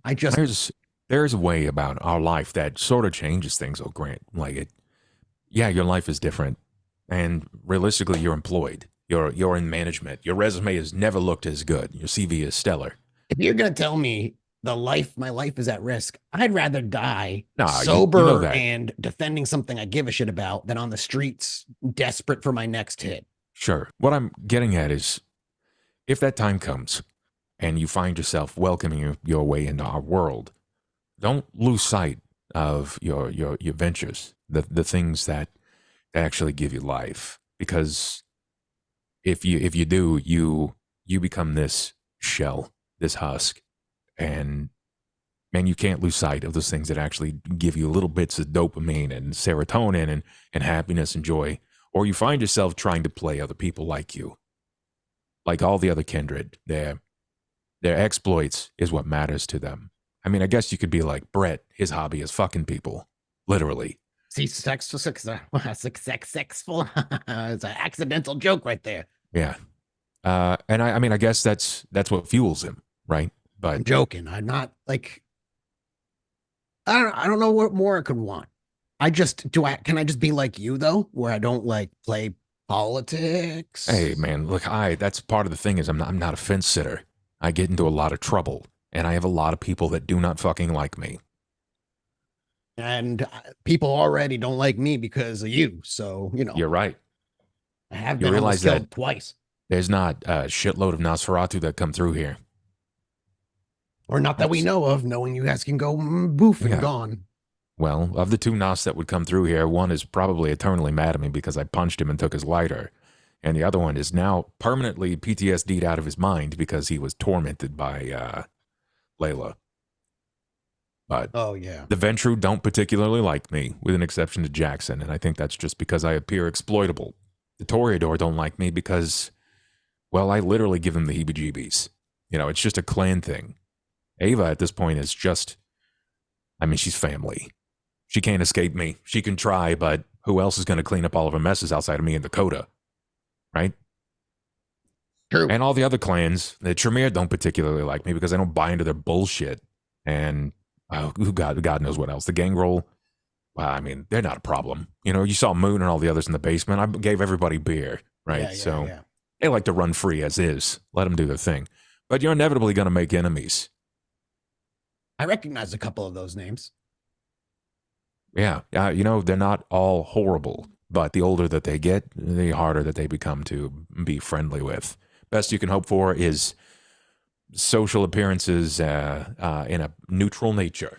Speaker 1: I just
Speaker 4: there's a way about our life that sort of changes things, oh Grant. Yeah, your life is different. And realistically, you're employed. You're in management. Your resume has never looked as good. Your CV is stellar.
Speaker 1: if you're gonna tell me my life is at risk, I'd rather die
Speaker 4: Nah,
Speaker 1: sober
Speaker 4: you know that.
Speaker 1: and defending something I give a shit about than on the streets desperate for my next hit.
Speaker 4: Sure. What I'm getting at is if that time comes and you find yourself welcoming your way into our world, don't lose sight of your ventures, the things that actually give you life. Because if you do, you become this shell, this husk, and you can't lose sight of those things that actually give you little bits of dopamine and serotonin and happiness and joy. Or you find yourself trying to play other people like you, like all the other kindred. Their exploits is what matters to them. I mean, I guess you could be like Brett. His hobby is fucking people, literally.
Speaker 1: See, successful. It's an accidental joke right there.
Speaker 4: Yeah. And I mean, I guess that's what fuels him, right?
Speaker 1: I'm
Speaker 4: But
Speaker 1: joking. I'm not like I don't know what more I could want. Can I just be like you though, where I don't like play politics?
Speaker 4: hey, man, look, that's part of the thing is I'm not a fence sitter. I get into a lot of trouble, and I have a lot of people that do not fucking like me.
Speaker 1: And people already don't like me because of you. So,
Speaker 4: You're right.
Speaker 1: I have
Speaker 4: You
Speaker 1: been
Speaker 4: realize
Speaker 1: almost killed
Speaker 4: that-
Speaker 1: twice.
Speaker 4: There's not a shitload of Nosferatu that come through here.
Speaker 1: Or not that we know of, knowing you guys can go boof and
Speaker 4: Yeah.
Speaker 1: gone.
Speaker 4: Well, of the two Nos that would come through here, one is probably eternally mad at me because I punched him and took his lighter. And the other one is now permanently PTSD'd out of his mind because he was tormented by Layla. But
Speaker 1: Oh yeah.
Speaker 4: the Ventru don't particularly like me, with an exception to Jackson, and I think that's just because I appear exploitable. The Toreador don't like me because, well, I literally give them the heebie-jeebies. It's just a clan thing. Ava at this point is just, I mean, she's family. She can't escape me. She can try, but who else is going to clean up all of her messes outside of me and Dakota? Right?
Speaker 1: True.
Speaker 4: And all the other clans, the Tremere don't particularly like me because I don't buy into their bullshit. And God knows what else. The Gangrel, well, I mean, they're not a problem. You saw Moon and all the others in the basement. I gave everybody beer, right?
Speaker 1: Yeah.
Speaker 4: They like to run free as is. Let them do their thing. But you're inevitably going to make enemies.
Speaker 1: I recognize a couple of those names.
Speaker 4: Yeah. They're not all horrible, but the older that they get, the harder that they become to be friendly with. Best you can hope for is social appearances in a neutral nature.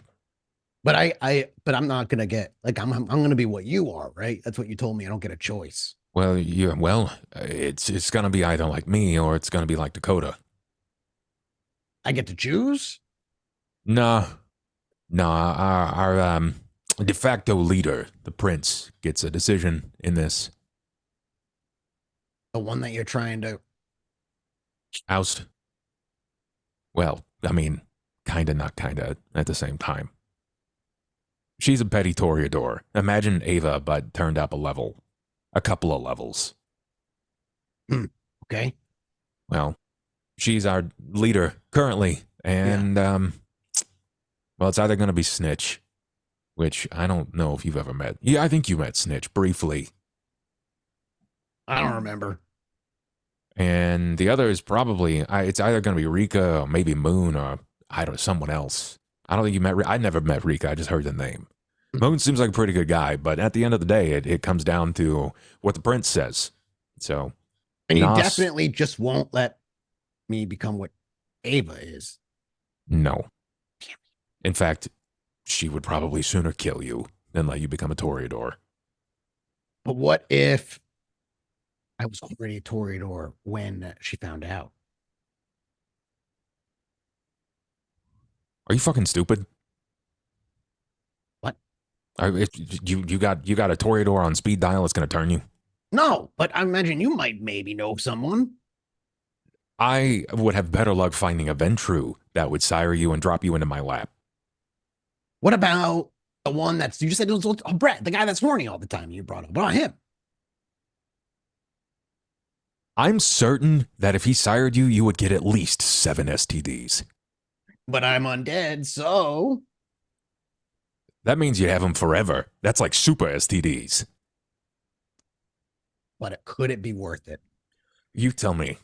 Speaker 1: But I'm not gonna get like I'm gonna be what you are, right? That's what you told me. I don't get a choice.
Speaker 4: Well, it's going to be either like me or it's going to be like Dakota.
Speaker 1: I get to choose.
Speaker 4: No, our de facto leader, the prince, gets a decision in this.
Speaker 1: The one that you're trying to.
Speaker 4: Oust. Well, I mean, kinda, not kinda, at the same time. She's a petty Toreador. Imagine Ava, but turned up a couple of levels.
Speaker 1: Okay.
Speaker 4: Well, She's our leader currently, and well, it's either going to be Snitch, which I don't know if you've ever met. Yeah, I think you met Snitch briefly.
Speaker 1: I don't remember.
Speaker 4: And the other is probably it's either going to be Rika or maybe Moon or someone else. I don't think you met. I never met Rika. I just heard the name. Moon seems like a pretty good guy, but at the end of the day, it comes down to what the prince says. So,
Speaker 1: And you
Speaker 4: Nas-
Speaker 1: definitely just won't let me become what Ava is.
Speaker 4: No. In fact, she would probably sooner kill you than let you become a Toreador.
Speaker 1: But what if I was already a Toreador when she found out?
Speaker 4: Are you fucking stupid?
Speaker 1: What?
Speaker 4: You got a Toreador on speed dial that's going to turn you?
Speaker 1: No, but I imagine you might maybe know someone.
Speaker 4: I would have better luck finding a Ventru that would sire you and drop you into my lap.
Speaker 1: What about the one that's, you just said it was Brett, the guy that's horny all the time you brought up? What about him?
Speaker 4: I'm certain that if he sired you, you would get at least 7 STDs.
Speaker 1: But I'm undead, so.
Speaker 4: That means you have them forever. That's like super STDs.
Speaker 1: But could it be worth it?
Speaker 4: You tell me.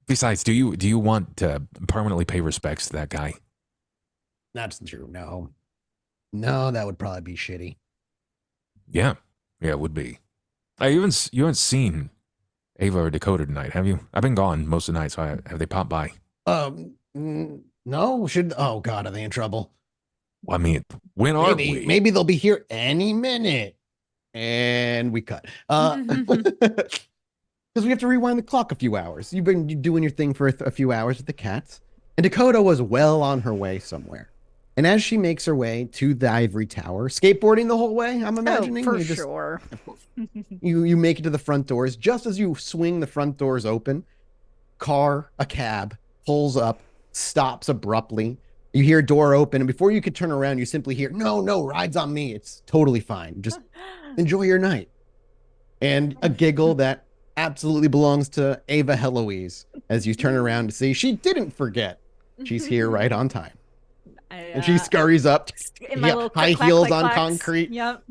Speaker 4: Besides, do you want to permanently pay respects to that guy?
Speaker 1: That's true. No. No, that would probably be shitty.
Speaker 4: Yeah, it would be. You haven't seen Ava or Dakota tonight, have you? I've been gone most of the night, so have they popped by?
Speaker 1: No. Oh God, are they in trouble?
Speaker 4: Well, I mean, when are we?
Speaker 1: Maybe they'll be here any minute. And we cut. Because we have to rewind the clock a few hours. You've been doing your thing for a few hours with the cats. And Dakota was well on her way somewhere. And as she makes her way to the ivory tower, skateboarding the whole way, I'm imagining.
Speaker 3: Oh, for sure.
Speaker 1: You make it to the front doors. Just as you swing the front doors open, a cab, pulls up, stops abruptly. You hear a door open, and before you could turn around, you simply hear, no, ride's on me. It's totally fine. Just enjoy your night. And a giggle that absolutely belongs to Ava Heloise as you turn around to see she didn't forget. She's here right on time. And she scurries up,
Speaker 2: in my little
Speaker 1: high heels on concrete.
Speaker 2: Yep.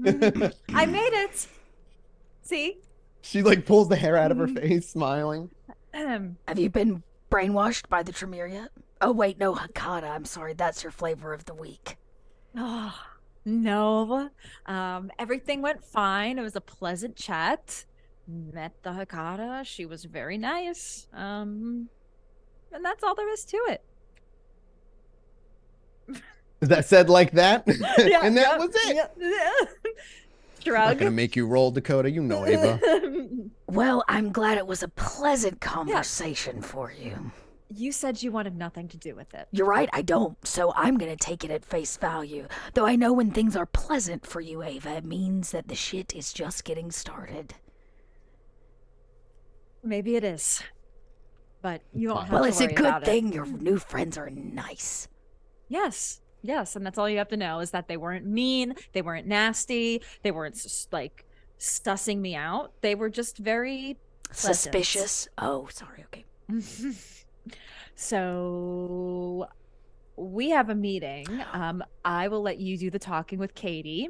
Speaker 2: I made it. See?
Speaker 1: She like pulls the hair out of her face, smiling.
Speaker 3: Have you been brainwashed by the Tremere yet? Oh, wait, no, Hakata. I'm sorry. That's your flavor of the week.
Speaker 2: Oh, no. Everything went fine. It was a pleasant chat. Met the Hakata. She was very nice. And that's all there is to it.
Speaker 1: Is that said like that?
Speaker 2: Yeah,
Speaker 1: and that was it.
Speaker 2: Yeah.
Speaker 1: I'm not gonna make you roll, Dakota. You know, Ava.
Speaker 3: Well, I'm glad it was a pleasant conversation for you.
Speaker 2: You said you wanted nothing to do with it.
Speaker 3: You're right, I don't, so I'm gonna take it at face value. Though I know when things are pleasant for you, Ava, it means that the shit is just getting started.
Speaker 2: Maybe it is. But you don't have
Speaker 3: well,
Speaker 2: to
Speaker 3: it's a
Speaker 2: worry
Speaker 3: good
Speaker 2: about
Speaker 3: thing
Speaker 2: it.
Speaker 3: your new friends are nice.
Speaker 2: Yes, and that's all you have to know is that they weren't mean, they weren't nasty, they weren't like sussing me out. They were just very pleasant.
Speaker 3: Suspicious. Oh, sorry, okay.
Speaker 2: So we have a meeting. I will let you do the talking with Katie.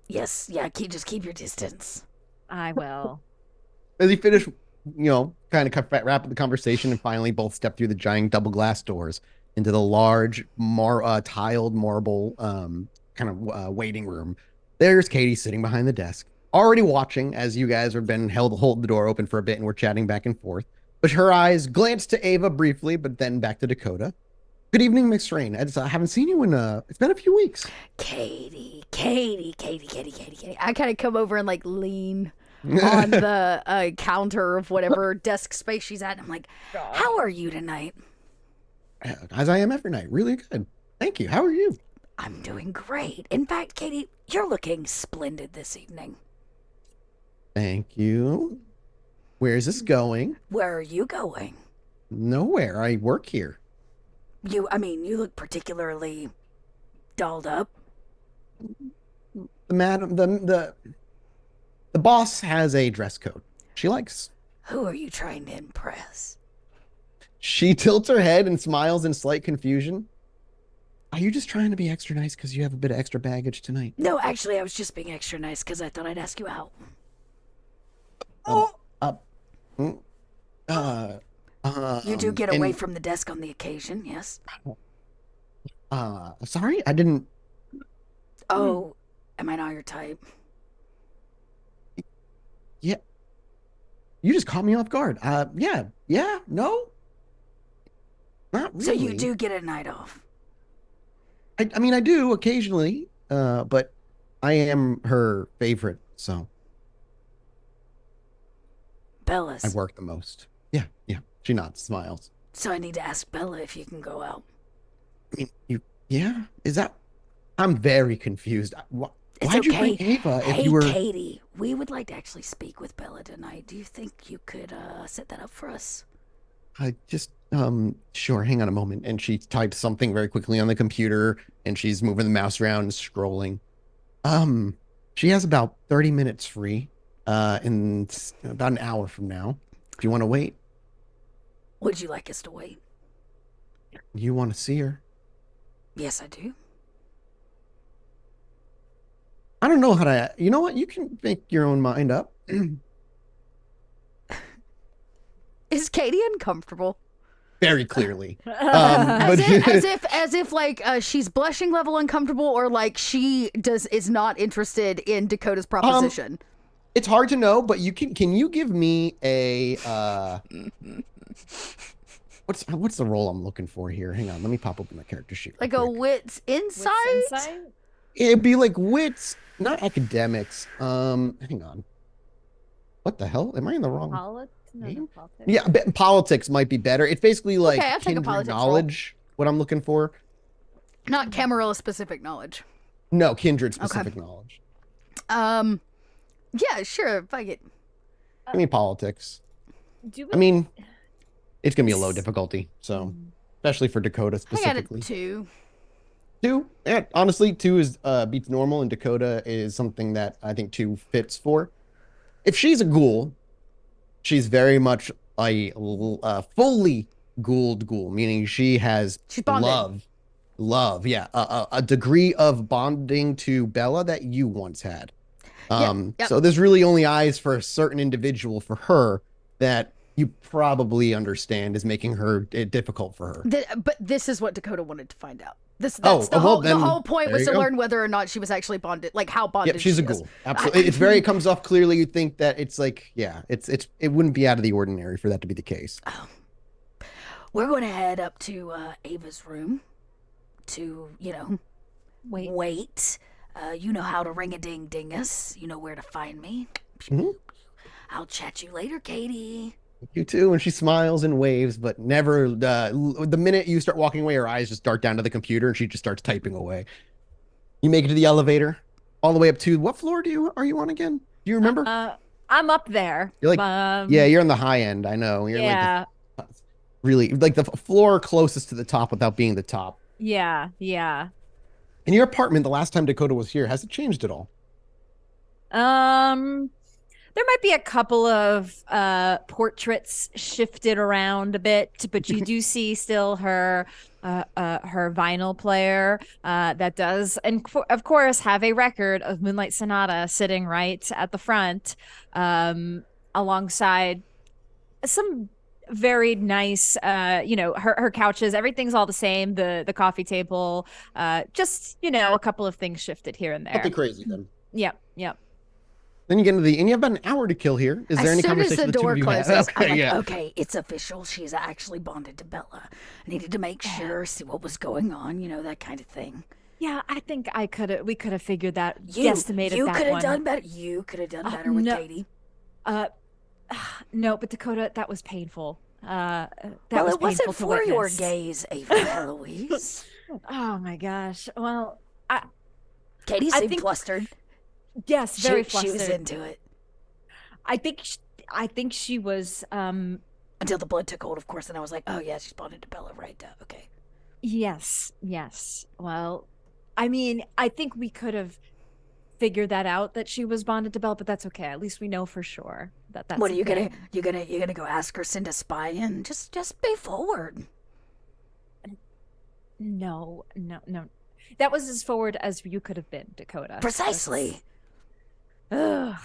Speaker 3: Yes, yeah, just keep your distance.
Speaker 2: I will.
Speaker 1: As you finish, kind of wrap up the conversation and finally both step through the giant double glass doors into the large tiled marble waiting room. There's Katie sitting behind the desk, already watching as you guys have been hold the door open for a bit and we're chatting back and forth. But her eyes glance to Ava briefly, but then back to Dakota. Good evening, Miss Rain. I haven't seen you in it's been a few weeks.
Speaker 3: Katie. I kind of come over and like lean on the counter of whatever desk space she's at. And I'm like, how are you tonight?
Speaker 1: As I am every night. Really good. Thank you. How are you?
Speaker 3: I'm doing great. In fact, Katie, you're looking splendid this evening.
Speaker 1: Thank you. Where's this going?
Speaker 3: Where are you going?
Speaker 1: Nowhere. I work here.
Speaker 3: You look particularly dolled up.
Speaker 1: The boss has a dress code she likes.
Speaker 3: Who are you trying to impress?
Speaker 1: She tilts her head and smiles in slight confusion. Are you just trying to be extra nice because you have a bit of extra baggage tonight?
Speaker 3: No, actually, I was just being extra nice because I thought I'd ask you out.
Speaker 1: Uh, mm,
Speaker 3: You do get away
Speaker 1: and,
Speaker 3: from the desk on the occasion, yes?
Speaker 1: sorry, I didn't.
Speaker 3: Oh, am I not your type?
Speaker 1: Yeah. You just caught me off guard. Yeah, no. Not really.
Speaker 3: So you do get a night off.
Speaker 1: I mean, I do occasionally, but I am her favorite, so
Speaker 3: Bella's.
Speaker 1: I work the most. Yeah. She nods, smiles.
Speaker 3: So I need to ask Bella if you can go out.
Speaker 1: I mean, yeah? Is that? I'm very confused.
Speaker 3: It's
Speaker 1: Why'd you
Speaker 3: okay.
Speaker 1: bring Ava if
Speaker 3: Hey,
Speaker 1: you were?
Speaker 3: Katie, we would like to actually speak with Bella tonight. Do you think you could set that up for us?
Speaker 1: I just, sure, hang on a moment. And she types something very quickly on the computer and she's moving the mouse around and scrolling. She has about 30 minutes free, in about an hour from now. Do you want to wait?
Speaker 3: Would you like us to wait?
Speaker 1: You want to see her?
Speaker 3: Yes, I do.
Speaker 1: I don't know how to, you know what? You can make your own mind up.
Speaker 3: Is Katie uncomfortable?
Speaker 1: Very clearly.
Speaker 3: As
Speaker 1: But
Speaker 3: if like she's blushing level uncomfortable, or like she is not interested in Dakota's proposition.
Speaker 1: it's hard to know, but can you give me a what's the role I'm looking for here? Hang on, let me pop open my character sheet.
Speaker 3: Like
Speaker 1: real
Speaker 3: a
Speaker 1: quick.
Speaker 3: wits insight?
Speaker 2: Insight?
Speaker 1: It'd be like wits, not academics. Hang on. What the hell? Am I in the wrong?
Speaker 2: No,
Speaker 1: Game?
Speaker 2: politics.
Speaker 1: Yeah, politics might be better. It's basically like
Speaker 3: Okay, I'll take a
Speaker 1: kindred
Speaker 3: politics roll.
Speaker 1: knowledge. What I'm looking for.
Speaker 3: Not Camarilla specific knowledge.
Speaker 1: No, kindred specific knowledge.
Speaker 3: Yeah, sure. If I get
Speaker 1: Give me politics.
Speaker 2: Do we,
Speaker 1: I mean, it's gonna be a low difficulty, so especially for Dakota
Speaker 3: I got
Speaker 1: specifically.
Speaker 3: a 2.
Speaker 1: 2, yeah, honestly, 2 is beats normal, and Dakota is something that I think 2 fits for. If she's a ghoul, she's very much a fully ghouled ghoul, meaning she has
Speaker 3: She's bonded.
Speaker 1: love, yeah, a degree of bonding to Bella that you once had.
Speaker 3: Yep.
Speaker 1: So there's really only eyes for a certain individual for her that you probably understand is making her difficult for her.
Speaker 3: But this is what Dakota wanted to find out. That's
Speaker 1: well,
Speaker 3: the
Speaker 1: then,
Speaker 3: whole point
Speaker 1: there
Speaker 3: was
Speaker 1: you
Speaker 3: to
Speaker 1: go.
Speaker 3: learn whether or not she was actually bonded, like how bonded
Speaker 1: Yep, she's
Speaker 3: she
Speaker 1: a
Speaker 3: is.
Speaker 1: ghoul. Absolutely. It comes off clearly. You think that it's like, yeah, it wouldn't be out of the ordinary for that to be the case.
Speaker 3: We're going to head up to Ava's room to, wait. You know how to ring-a-ding-ding us. You know where to find me.
Speaker 1: Mhm.
Speaker 3: I'll chat you later, Katie.
Speaker 1: You too. And she smiles and waves, but never. The minute you start walking away, her eyes just dart down to the computer, and she just starts typing away. You make it to the elevator, all the way up to what floor are you on again? Do you remember?
Speaker 2: I'm up there.
Speaker 1: You're like, yeah, you're on the high end. I know. You're
Speaker 2: Yeah.
Speaker 1: like really like the floor closest to the top without being the top.
Speaker 2: Yeah.
Speaker 1: In your apartment, the last time Dakota was here, has it changed at all?
Speaker 2: There might be a couple of portraits shifted around a bit, but you do see still her vinyl player that does, and of course, have a record of Moonlight Sonata sitting right at the front, alongside some very nice, her couches. Everything's all the same. The coffee table, just a couple of things shifted here and there.
Speaker 1: Nothing crazy then.
Speaker 2: Yep.
Speaker 1: Then you get into and you have about an hour to kill here. Is there any conversation
Speaker 3: the
Speaker 1: the two
Speaker 3: door
Speaker 1: of you
Speaker 3: closes,
Speaker 1: have?
Speaker 3: I'm like,
Speaker 1: yeah.
Speaker 3: okay, it's official. She's actually bonded to Bella. I needed to make sure, see what was going on, that kind of thing.
Speaker 2: Yeah, I think we could have figured that,
Speaker 3: You
Speaker 2: guesstimated
Speaker 3: could
Speaker 2: that
Speaker 3: have
Speaker 2: one.
Speaker 3: done better. You could have done better with
Speaker 2: no.
Speaker 3: Katie.
Speaker 2: No, but Dakota, that was painful. That
Speaker 3: Well,
Speaker 2: was
Speaker 3: it wasn't
Speaker 2: painful to
Speaker 3: for your
Speaker 2: witness.
Speaker 3: gaze, Ava Eloise.
Speaker 2: Oh my gosh. Well,
Speaker 3: Katie
Speaker 2: I
Speaker 3: seemed
Speaker 2: think-
Speaker 3: flustered.
Speaker 2: yes, very
Speaker 3: She
Speaker 2: flustered.
Speaker 3: was into it.
Speaker 2: I think she was.
Speaker 3: Until the blood took hold, of course, and I was like, oh, yeah, she's bonded to Bella, right? Okay.
Speaker 2: Yes. Well, I mean, I think we could have figured that out, that she was bonded to Bella, but that's okay. At least we know for sure. That's
Speaker 3: What are
Speaker 2: the
Speaker 3: you gonna?
Speaker 2: thing.
Speaker 3: You gonna go ask her, send a spy in? Just be forward.
Speaker 2: No. That was as forward as you could have been, Dakota.
Speaker 3: Precisely.
Speaker 2: Ugh.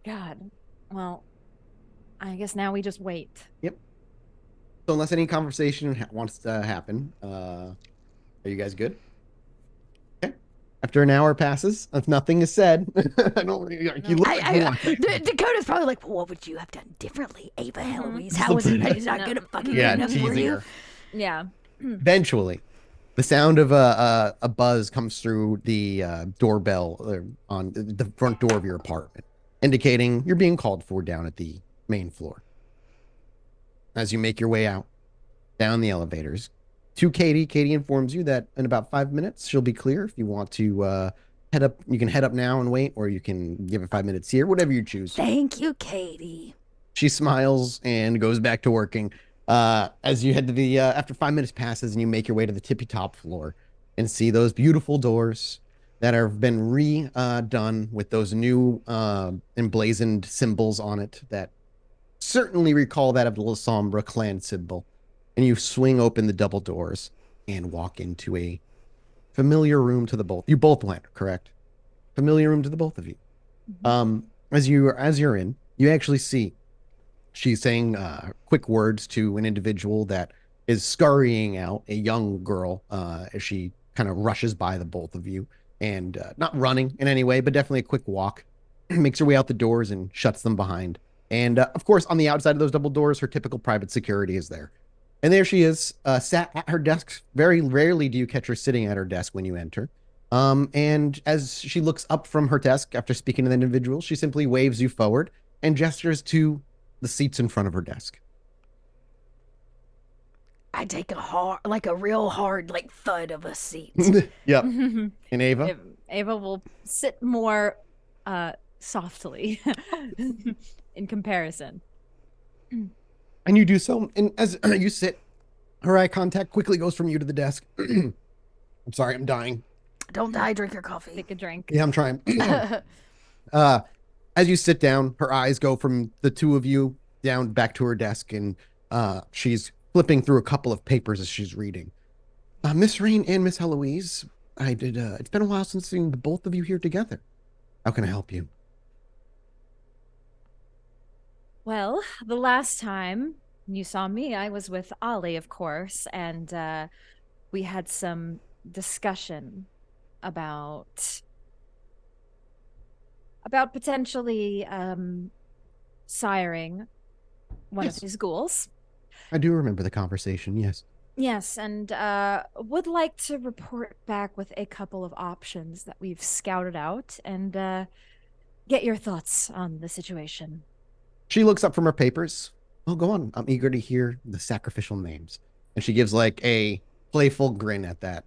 Speaker 2: God. Well, I guess now we just wait.
Speaker 1: Yep. So unless any conversation wants to happen, are you guys good? Okay. After an hour passes, if nothing is said, I don't. You look like you want to.
Speaker 3: Dakota's probably like, well, what would you have done differently, Ava
Speaker 2: Mhm.
Speaker 3: Heloise? How was it? He's not
Speaker 2: No.
Speaker 3: good at fucking
Speaker 1: Yeah,
Speaker 3: good enough for
Speaker 1: teasing
Speaker 3: you.
Speaker 1: her.
Speaker 2: Yeah.
Speaker 1: Eventually, the sound of a buzz comes through the doorbell on the front door of your apartment, indicating you're being called for down at the main floor. As you make your way out down the elevators to Katie, Katie informs you that in about 5 minutes she'll be clear. If you want to head up, you can head up now and wait, or you can give it 5 minutes here, whatever you choose.
Speaker 3: Thank you, Katie.
Speaker 1: She smiles and goes back to working. As you head to the after 5 minutes passes and you make your way to the tippy top floor and see those beautiful doors that have been redone with those new emblazoned symbols on it that certainly recall that of the La Sombra clan symbol. And you swing open the double doors and walk into a familiar room to the both. You both went, correct? Familiar room to the both of you. As you're in, you actually see she's saying quick words to an individual that is scurrying out, a young girl, as she kind of rushes by the both of you and not running in any way, but definitely a quick walk. Makes her way out the doors and shuts them behind. And of course, on the outside of those double doors, her typical private security is there. And there she is, sat at her desk. Very rarely do you catch her sitting at her desk when you enter. And as she looks up from her desk after speaking to the individual, she simply waves you forward and gestures to the seats in front of her desk.
Speaker 3: I take a real hard, like thud of a seat.
Speaker 1: Yep. And Ava?
Speaker 2: Ava will sit more softly in comparison.
Speaker 1: And you do so. And as you sit, her eye contact quickly goes from you to the desk. I'm sorry, I'm dying.
Speaker 3: Don't die, drink your coffee.
Speaker 2: Take a drink.
Speaker 1: Yeah, I'm trying. As you sit down, her eyes go from the two of you down back to her desk, and she's flipping through a couple of papers as she's reading. Miss Rain and Miss Heloise, it's been a while since seeing the both of you here together. How can I help you?
Speaker 2: Well, the last time you saw me, I was with Ollie, of course, and we had some discussion about potentially siring one
Speaker 1: Yes.
Speaker 2: of his ghouls.
Speaker 1: I do remember the conversation, yes.
Speaker 2: Yes, and would like to report back with a couple of options that we've scouted out and get your thoughts on the situation.
Speaker 1: She looks up from her papers. Oh, go on. I'm eager to hear the sacrificial names. And she gives like a playful grin at that.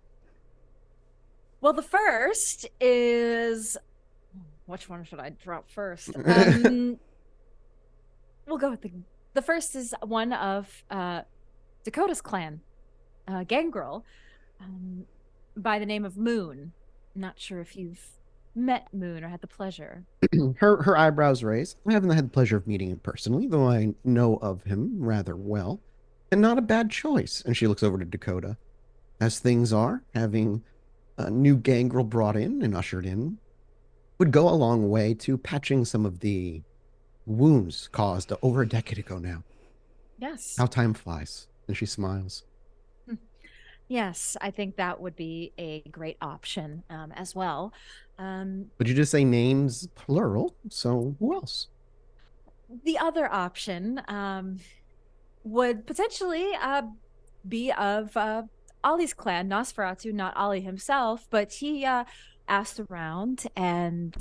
Speaker 2: Well, the first is... Which one should I drop first? We'll go with the first is one of Dakota's clan, Gangrel, by the name of Moon. Not sure if you've met Moon or had the pleasure.
Speaker 1: Her eyebrows raise. I haven't had the pleasure of meeting him personally, though I know of him rather well. And not a bad choice. And she looks over to Dakota. As things are, having a new Gangrel brought in and ushered in would go a long way to patching some of the wounds caused over a decade ago now.
Speaker 2: Yes.
Speaker 1: How time flies. And she smiles.
Speaker 2: Yes, I think that would be a great option as well.
Speaker 1: But you just say names plural, so who else?
Speaker 2: The other option would potentially be of Ollie's clan, Nosferatu, not Ollie himself, but he asked around, and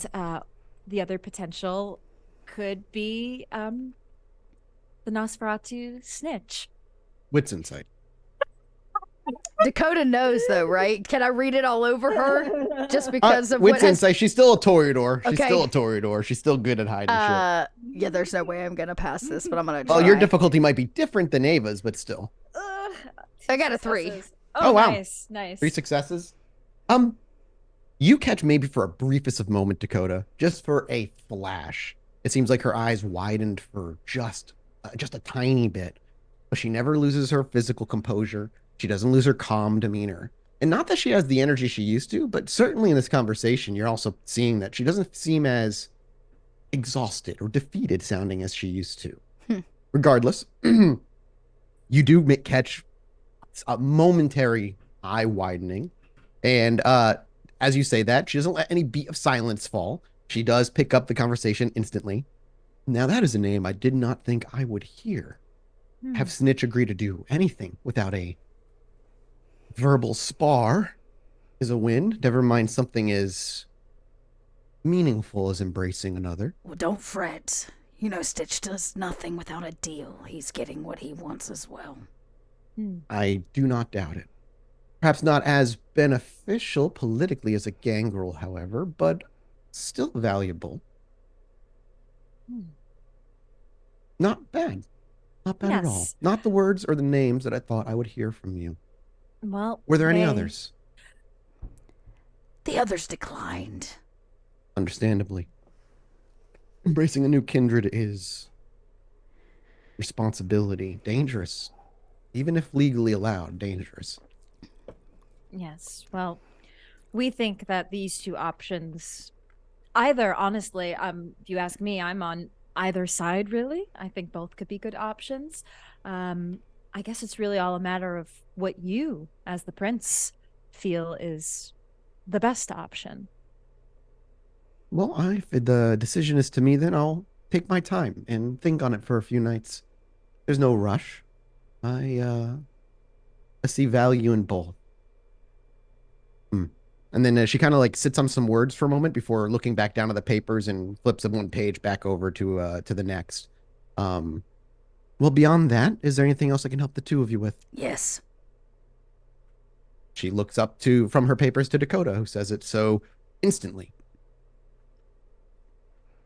Speaker 2: the other potential could be the Nosferatu snitch.
Speaker 1: Wits insight.
Speaker 3: Dakota knows, though, right? Can I read it all over her? Just because of
Speaker 1: Wits
Speaker 3: what has...
Speaker 1: insight. She's still a Toreador. She's
Speaker 3: Okay.
Speaker 1: still a Toreador. She's still good at hiding shit.
Speaker 3: Yeah, there's no way I'm gonna pass this, but I'm gonna try.
Speaker 1: Well, your difficulty might be different than Ava's, but still.
Speaker 3: I got a 3.
Speaker 2: Successes.
Speaker 1: Oh, wow.
Speaker 2: Nice.
Speaker 1: 3 successes. You catch maybe for a briefest of moment, Dakota, just for a flash, It seems like her eyes widened for just a tiny bit, but she never loses her physical composure. She doesn't lose her calm demeanor. And not that she has the energy she used to, but certainly in this conversation, you're also seeing that she doesn't seem as exhausted or defeated sounding as she used to. Regardless, you do catch a momentary eye widening. And as you say that, she doesn't let any beat of silence fall. She does pick up the conversation instantly. Now, that is a name I did not think I would hear. Have Snitch agree to do anything without a verbal spar is a win. Never mind something as meaningful as embracing another.
Speaker 3: Well, don't fret. You know, Stitch does nothing without a deal. He's getting what he wants as well.
Speaker 1: I do not doubt it. Perhaps not as beneficial politically as a gangrel, however, but still valuable. Not bad. Not bad at all.
Speaker 2: Yes.
Speaker 1: Not the words or the names that I thought I would hear from you.
Speaker 2: Well,
Speaker 1: Were there any others?
Speaker 3: The others declined.
Speaker 1: Understandably. Embracing a new kindred is responsibility, dangerous. Even if legally allowed, dangerous.
Speaker 2: Yes. Well, we think that these two options, either, honestly, if you ask me, I'm on either side, really. I think both could be good options. I guess it's really all a matter of what you, as the prince, feel is the best option.
Speaker 1: Well, if the decision is to me, then I'll take my time and think on it for a few nights. There's no rush. I see value in both. And then she kind of like sits on some words for a moment before looking back down at the papers and flips one page back over to the next. Well, beyond that, is there anything else I can help the two of you with?
Speaker 3: Yes.
Speaker 1: She looks up from her papers to Dakota, who says it so instantly.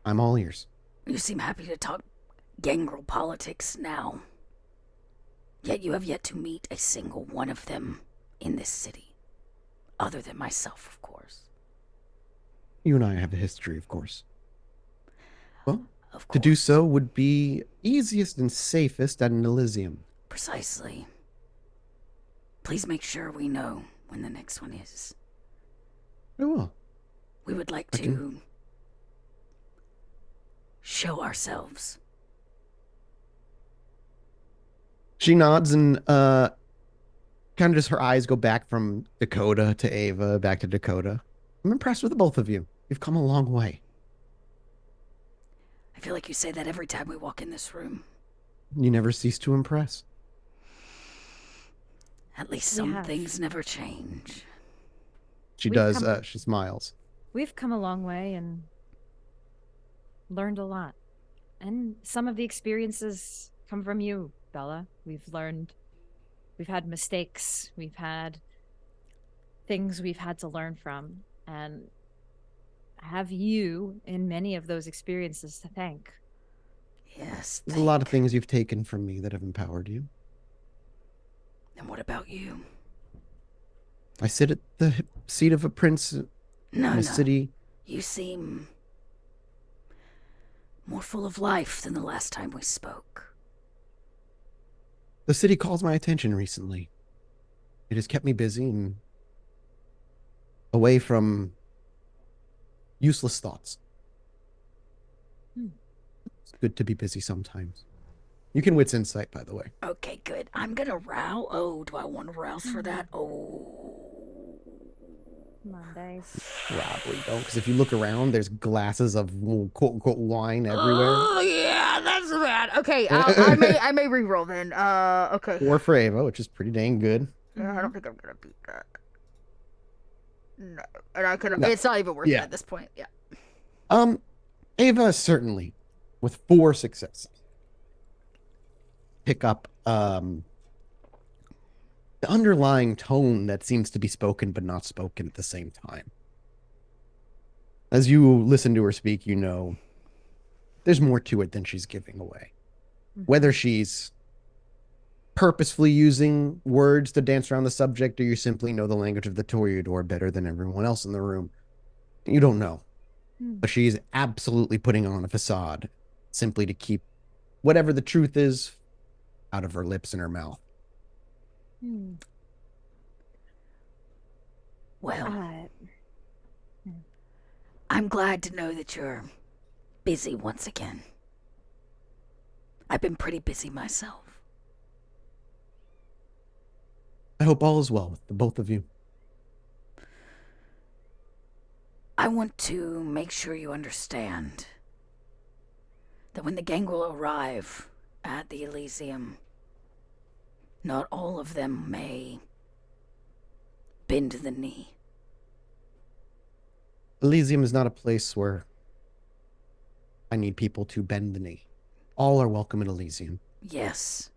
Speaker 1: I'm all ears.
Speaker 3: You seem happy to talk gangrel politics now. Yet you have yet to meet a single one of them in this city. Other than myself, of course.
Speaker 1: You and I have a history, of course. Well,
Speaker 3: Of course.
Speaker 1: to do so would be easiest and safest at an Elysium.
Speaker 3: Precisely. Please make sure we know when the next one is.
Speaker 1: I will.
Speaker 3: We would like
Speaker 1: I
Speaker 3: to
Speaker 1: can-
Speaker 3: show ourselves.
Speaker 1: She nods and kind of just her eyes go back from Dakota to Ava, back to Dakota. I'm impressed with the both of you. You've come a long way.
Speaker 3: I feel like you say that every time we walk in this room.
Speaker 1: You never cease to impress.
Speaker 3: At least
Speaker 2: We
Speaker 3: some
Speaker 2: have.
Speaker 3: things never change.
Speaker 1: She
Speaker 2: We've
Speaker 1: does.
Speaker 2: come-
Speaker 1: She smiles.
Speaker 2: We've come a long way and learned a lot. And some of the experiences come from you, Bella. We've had mistakes, we've had things we've had to learn from, and have you in many of those experiences to thank.
Speaker 3: Yes.
Speaker 1: There's a lot of things you've taken from me that have empowered you.
Speaker 3: And what about you?
Speaker 1: I sit at the seat of a prince in
Speaker 3: No,
Speaker 1: a
Speaker 3: no.
Speaker 1: city.
Speaker 3: You seem more full of life than the last time we spoke.
Speaker 1: The city calls my attention recently. It has kept me busy and away from useless thoughts. It's good to be busy sometimes. You can wits insight, by the way.
Speaker 3: Okay, good. I'm gonna rouse. Oh, do I want to rouse for that? Oh.
Speaker 2: Mondays.
Speaker 1: Probably don't, because if you look around, there's glasses of quote unquote wine everywhere.
Speaker 3: Oh yeah, that's bad. Okay, I may re-roll then. Okay.
Speaker 1: Or for Ava, which is pretty dang good.
Speaker 3: I don't think I'm gonna beat that. No, and I could.
Speaker 1: No.
Speaker 3: It's not even worth
Speaker 1: Yeah.
Speaker 3: it at this point. Yeah.
Speaker 1: Ava certainly, with 4 successes, pick up the underlying tone that seems to be spoken but not spoken at the same time. As you listen to her speak, you know there's more to it than she's giving away. Whether she's purposefully using words to dance around the subject or you simply know the language of the Toreador better than everyone else in the room, you don't know. but she's absolutely putting on a facade simply to keep whatever the truth is out of her lips and her mouth.
Speaker 3: Well,
Speaker 2: Uh,
Speaker 3: I'm glad to know that you're busy once again. I've been pretty busy myself.
Speaker 1: I hope all is well with the both of you.
Speaker 3: I want to make sure you understand that when the gang will arrive at the Elysium, not all of them may bend the knee.
Speaker 1: Elysium is not a place where I need people to bend the knee. All are welcome in Elysium.
Speaker 3: Yes,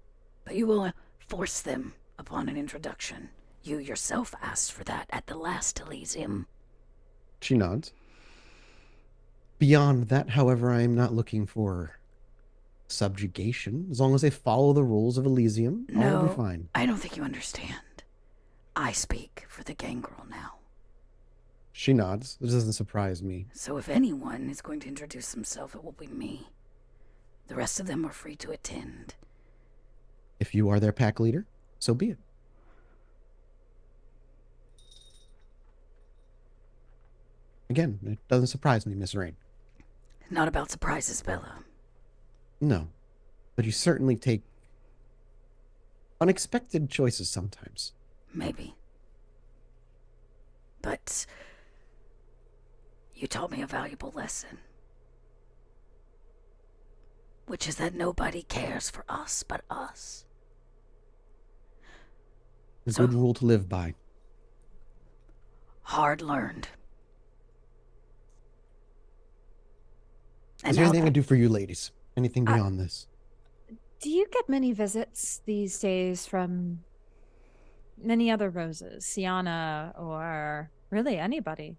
Speaker 3: but you will force them upon an introduction. You yourself asked for that at the last Elysium.
Speaker 1: She nods. Beyond that, however, I am not looking for subjugation. As long as they follow the rules of Elysium, all will
Speaker 3: No,
Speaker 1: be fine.
Speaker 3: I don't think you understand. I speak for the gang girl now.
Speaker 1: She nods. This doesn't surprise me.
Speaker 3: So if anyone is going to introduce himself, it will be me. The rest of them are free to attend.
Speaker 1: If you are their pack leader, so be it. Again, it doesn't surprise me, Miss Rain.
Speaker 3: Not about surprises, Bella.
Speaker 1: No, but you certainly take unexpected choices sometimes.
Speaker 3: Maybe. But you taught me a valuable lesson. Which is that nobody cares for us but us.
Speaker 1: A
Speaker 3: So-
Speaker 1: good rule to live by.
Speaker 3: Hard learned.
Speaker 1: Is there anything I can do for you ladies? Anything beyond this?
Speaker 2: do you get many visits these days from many other roses, Sienna, or really anybody?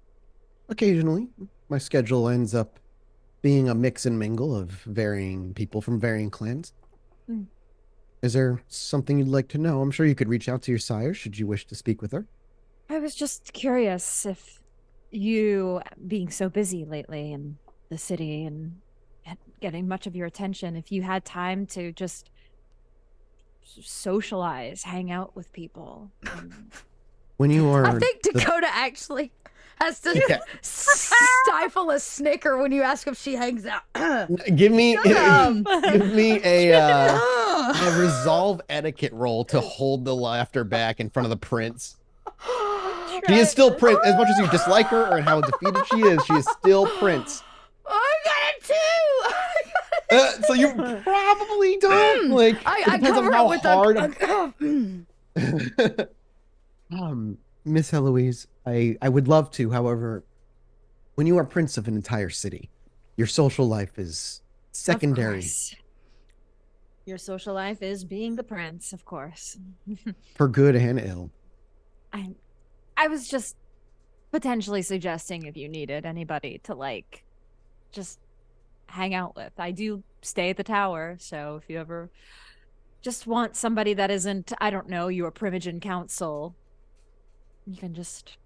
Speaker 1: Occasionally, my schedule ends up being a mix and mingle of varying people from varying clans.
Speaker 2: Hmm.
Speaker 1: Is there something you'd like to know? I'm sure you could reach out to your sire should you wish to speak with her.
Speaker 2: I was just curious if you, being so busy lately in the city and getting much of your attention, if you had time to just socialize, hang out with people.
Speaker 1: When you are,
Speaker 3: I think Dakota actually has to
Speaker 1: Yeah.
Speaker 3: stifle a snicker when you ask if she hangs out.
Speaker 1: give me
Speaker 2: up.
Speaker 1: give me a resolve etiquette roll to hold the laughter back in front of the prince. She is still prince. As much as you dislike her or how defeated she is still prince.
Speaker 3: I got it too.
Speaker 1: So you probably don't like. It
Speaker 3: I
Speaker 1: depends
Speaker 3: cover
Speaker 1: on how
Speaker 3: it with
Speaker 1: hard. Miss Eloise, I would love to. However, when you are prince of an entire city, your social life is secondary.
Speaker 2: Of course. Your social life is being the prince, of course.
Speaker 1: For good and ill.
Speaker 2: I was just potentially suggesting if you needed anybody to like just hang out with. I do stay at the tower, so if you ever just want somebody that isn't, I don't know, your Primogen Council, you can just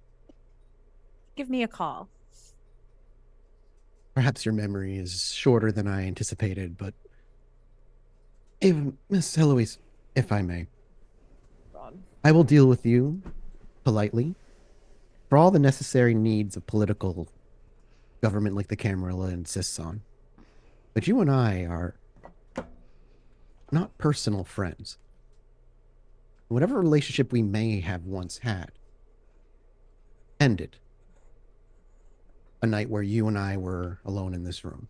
Speaker 2: give me a call.
Speaker 1: Perhaps your memory is shorter than I anticipated, but if Miss Eloise, if I may, I will deal with you politely for all the necessary needs of political government like the Camarilla insists on. But you and I are not personal friends. Whatever relationship we may have once had ended a night where you and I were alone in this room.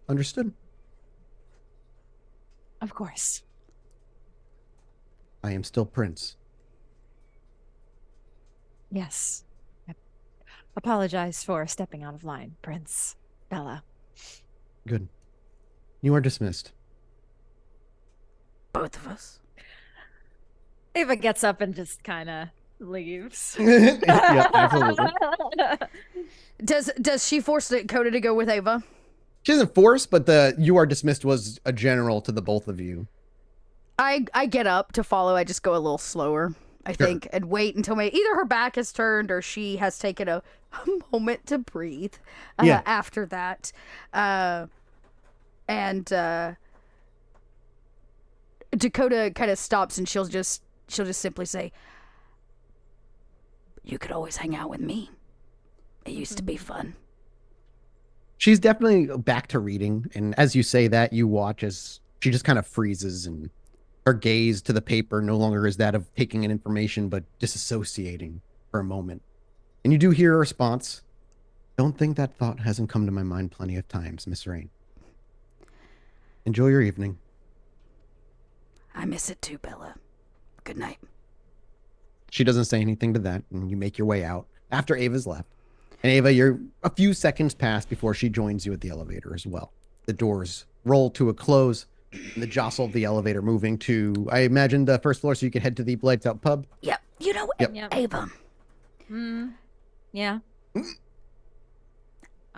Speaker 1: Understood?
Speaker 2: Of course.
Speaker 1: I am still Prince.
Speaker 2: Yes. I apologize for stepping out of line, Prince Bella.
Speaker 1: Good. You are dismissed.
Speaker 3: Both of us.
Speaker 2: Ava gets up and just kind of leaves.
Speaker 1: Yeah, absolutely.
Speaker 3: Does she force Dakota to go with Ava?
Speaker 1: She isn't forced, but the "you are dismissed" was a general to the both of you.
Speaker 3: I get up to follow. I just go a little slower I
Speaker 1: Sure.
Speaker 3: think, and wait until either her back is turned or she has taken a moment to breathe
Speaker 1: Yeah.
Speaker 3: after that. And Dakota kind of stops and she'll just simply say, "You could always hang out with me. It used to be fun."
Speaker 1: She's definitely back to reading. And as you say that, you watch as she just kind of freezes, and her gaze to the paper no longer is that of taking in information, but disassociating for a moment. And you do hear a response. Don't think that thought hasn't come to my mind plenty of times, Miss Rain. Enjoy your evening.
Speaker 3: I miss it too, Bella. Good night.
Speaker 1: She doesn't say anything to that, and you make your way out after Ava's left. And Ava, you're a few seconds past before she joins you at the elevator as well. The doors roll to a close, and the jostle of the elevator moving to, I imagine, the first floor so you can head to the Lights Out pub.
Speaker 3: Yep. You know,
Speaker 1: Yep.
Speaker 3: Ava,
Speaker 2: Yeah.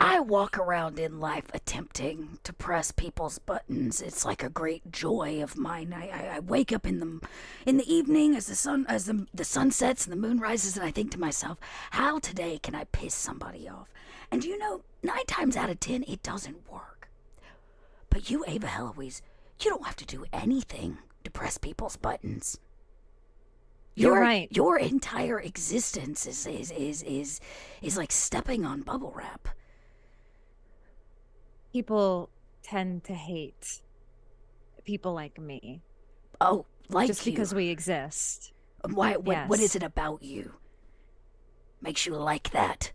Speaker 3: I walk around in life attempting to press people's buttons. It's like a great joy of mine. I wake up in the evening as the sun sets and the moon rises, and I think to myself, how today can I piss somebody off? And 9 times out of 10, it doesn't work. But you, Ava Heloise, you don't have to do anything to press people's buttons.
Speaker 2: You're right.
Speaker 3: Your entire existence is like stepping on bubble wrap.
Speaker 2: People tend to hate people like me
Speaker 3: Oh, like
Speaker 2: just
Speaker 3: you.
Speaker 2: because we exist.
Speaker 3: Why? What
Speaker 2: Yes.
Speaker 3: is it about you makes you like that?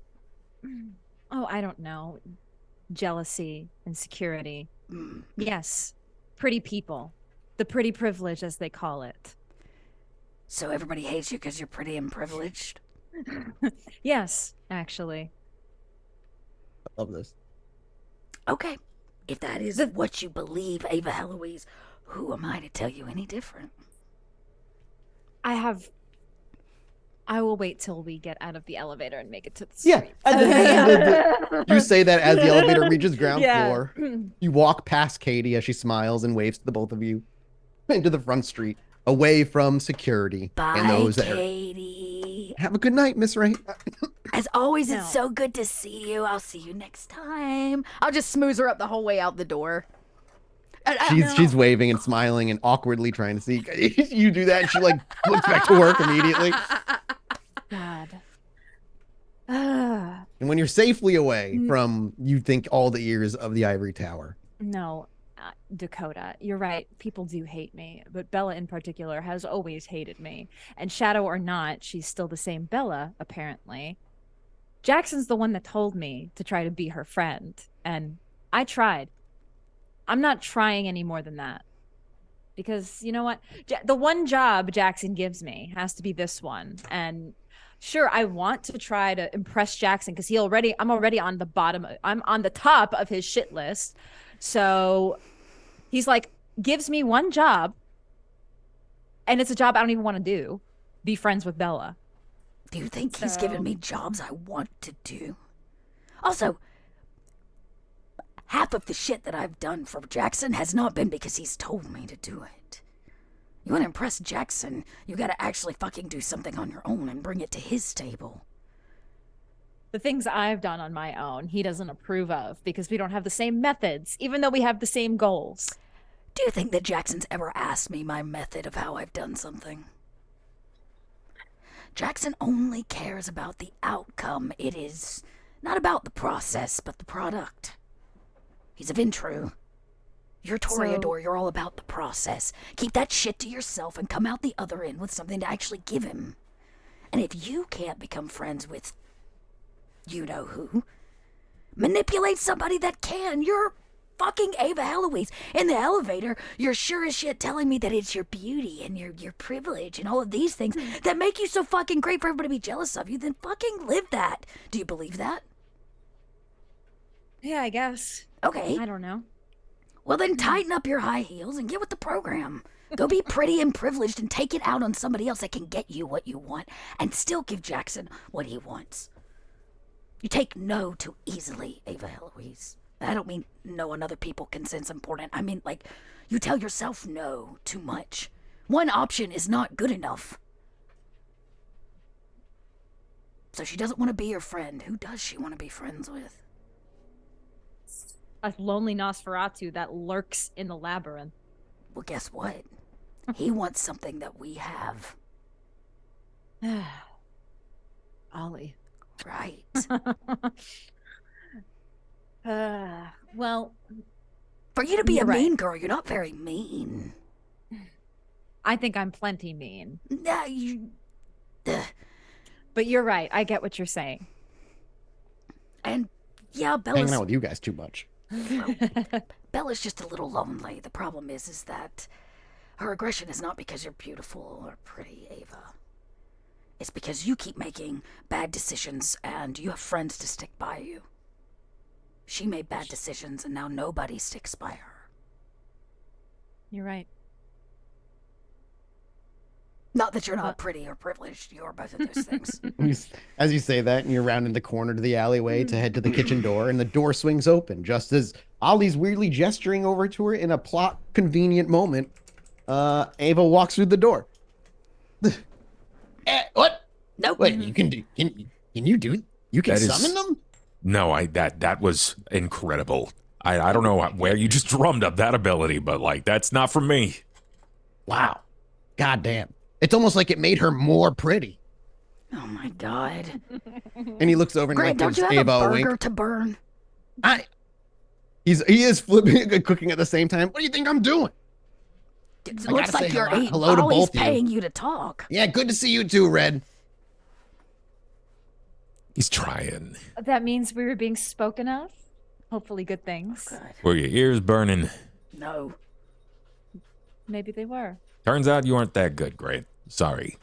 Speaker 2: Oh, I don't know. Jealousy, insecurity.
Speaker 3: Mm.
Speaker 2: Yes. Pretty people. The pretty privilege, as they call it.
Speaker 3: So everybody hates you because you're pretty and privileged?
Speaker 2: Yes, actually.
Speaker 1: I love this.
Speaker 3: Okay. If that is what you believe, Ava Heloise, who am I to tell you any different?
Speaker 2: I will wait till we get out of the elevator and make it to the
Speaker 1: Yeah.
Speaker 2: street.
Speaker 1: And you say that as the elevator reaches ground
Speaker 2: Yeah.
Speaker 1: floor. You walk past Katie as she smiles and waves to the both of you into the front street, away from security
Speaker 3: Bye,
Speaker 1: and those that
Speaker 3: Katie.
Speaker 1: have a good night, Miss Rain.
Speaker 3: As always,
Speaker 2: No.
Speaker 3: it's so good to see you. I'll see you next time. I'll just smooze her up the whole way out the door.
Speaker 1: She's waving and smiling and awkwardly trying to see. You do that, and she like looks back to work immediately.
Speaker 2: God.
Speaker 1: And when you're safely away from, you think, all the ears of the ivory tower.
Speaker 2: No, Dakota, you're right. People do hate me, but Bella in particular has always hated me. And Shadow or not, she's still the same Bella, apparently. Jackson's the one that told me to try to be her friend, and I tried. I'm not trying any more than that. Because you know what? The one job Jackson gives me has to be this one. And sure, I want to try to impress Jackson because I'm already on the bottom. I'm on the top of his shit list. So he's like, gives me one job. And it's a job I don't even want to do. Be friends with Bella.
Speaker 3: Do you think he's giving me jobs I want to do? Also, half of the shit that I've done for Jackson has not been because he's told me to do it. You want to impress Jackson, you gotta actually fucking do something on your own and bring it to his table.
Speaker 2: The things I've done on my own, he doesn't approve of because we don't have the same methods, even though we have the same goals.
Speaker 3: Do you think that Jackson's ever asked me my method of how I've done something? Jackson only cares about the outcome. It is not about the process, but the product. He's a Ventru. You're Toreador, you're all about the process. Keep that shit to yourself and come out the other end with something to actually give him. And if you can't become friends with you-know-who, manipulate somebody that can. You're fucking Ava Heloise. In the elevator, you're sure as shit telling me that it's your beauty and your privilege and all of these things that make you so fucking great for everybody to be jealous of you. Then fucking live that. Do you believe that?
Speaker 2: Yeah, I guess.
Speaker 3: Okay.
Speaker 2: I don't know.
Speaker 3: Well, then tighten up your high heels and get with the program. Go be pretty and privileged and take it out on somebody else that can get you what you want and still give Jackson what he wants. You take no too easily, Ava Heloise. I don't mean no on other people consent's important. I mean, like, you tell yourself no too much. One option is not good enough. So she doesn't want to be your friend. Who does she want to be friends with?
Speaker 2: A lonely Nosferatu that lurks in the labyrinth.
Speaker 3: Well, guess what? He wants something that we have.
Speaker 2: Ollie.
Speaker 3: Right.
Speaker 2: Well,
Speaker 3: For you to be
Speaker 2: You're
Speaker 3: a
Speaker 2: right.
Speaker 3: mean girl, you're not very mean.
Speaker 2: I think I'm plenty mean.
Speaker 3: Nah, you...
Speaker 2: But you're right. I get what you're saying.
Speaker 3: And yeah,
Speaker 1: Hanging out with you guys too much.
Speaker 3: Bella's just a little lonely. The problem is that her aggression is not because you're beautiful or pretty, Ava. It's because you keep making bad decisions and you have friends to stick by you. She made bad decisions and now nobody sticks by her.
Speaker 2: You're right.
Speaker 3: Not that you're not pretty or privileged. You're both of those things.
Speaker 1: As you say that, and you're rounding the corner to the alleyway to head to the kitchen door, and the door swings open just as Ollie's weirdly gesturing over to her in a plot convenient moment. Ava walks through the door. What?
Speaker 3: Nope.
Speaker 1: Wait, you can do? Can you do? You can
Speaker 4: That is-
Speaker 1: summon them?
Speaker 4: No, that was incredible. I don't know where you just drummed up that ability, but like that's not from me.
Speaker 1: Wow. God damn. It's almost like it made her more pretty.
Speaker 3: Oh my god.
Speaker 1: And he looks over and
Speaker 3: Grant,
Speaker 1: like
Speaker 3: don't
Speaker 1: gives
Speaker 3: you have
Speaker 1: Ava
Speaker 3: a
Speaker 1: a wink.
Speaker 3: burger to burn?
Speaker 1: He is flipping and cooking at the same time. What do you think I'm doing?
Speaker 3: It
Speaker 1: I
Speaker 3: looks
Speaker 1: gotta
Speaker 3: like
Speaker 1: say
Speaker 3: you're
Speaker 1: hello to
Speaker 3: Ollie's
Speaker 1: both of you.
Speaker 3: paying you to talk.
Speaker 1: Yeah, good to see you too, Red.
Speaker 4: He's trying.
Speaker 2: That means we were being spoken of. Hopefully good things.
Speaker 3: Good.
Speaker 4: Were your ears burning?
Speaker 3: No.
Speaker 2: Maybe they were.
Speaker 4: Turns out you aren't that good, Great. Sorry.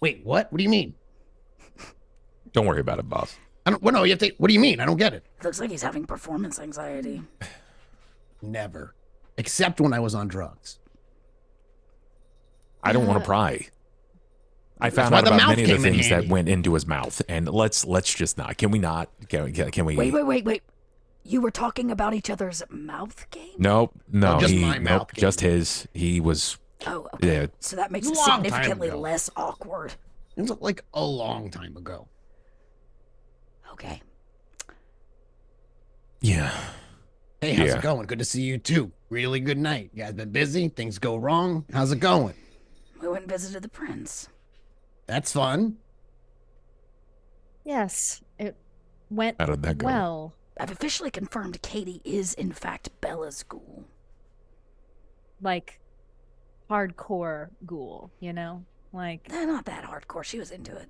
Speaker 1: Wait, what? What do you mean?
Speaker 4: Don't worry about it, boss.
Speaker 1: I don't. What? No, you have to. What do you mean? I don't get it.
Speaker 3: Looks like he's having performance anxiety.
Speaker 1: Never, except when I was on drugs.
Speaker 4: I don't want to pry. I found
Speaker 1: why
Speaker 4: out
Speaker 1: the
Speaker 4: about
Speaker 1: mouth
Speaker 4: many of the
Speaker 1: came in
Speaker 4: things that
Speaker 1: handy.
Speaker 4: went into his mouth, and let's just not. Can we not? Can we?
Speaker 3: Wait. You were talking about each other's mouth game?
Speaker 4: Nope. No.
Speaker 1: just
Speaker 4: he,
Speaker 1: my mouth
Speaker 4: nope.
Speaker 1: game.
Speaker 4: Just his. He was.
Speaker 3: Oh, okay.
Speaker 4: Yeah.
Speaker 3: So that makes it
Speaker 1: Long time
Speaker 3: significantly
Speaker 1: ago.
Speaker 3: less awkward.
Speaker 1: It was like a long time ago.
Speaker 3: Okay.
Speaker 4: Yeah.
Speaker 1: Hey, how's
Speaker 4: Yeah.
Speaker 1: it going? Good to see you too. Really good night. You guys been busy? Things go wrong? How's it going?
Speaker 3: We went and visited the prince.
Speaker 1: That's fun.
Speaker 2: Yes, it went
Speaker 4: How did that go?
Speaker 2: well.
Speaker 3: I've officially confirmed Katie is, in fact, Bella's ghoul.
Speaker 2: Like hardcore ghoul, you know? Like,
Speaker 3: Not that hardcore. She was into it.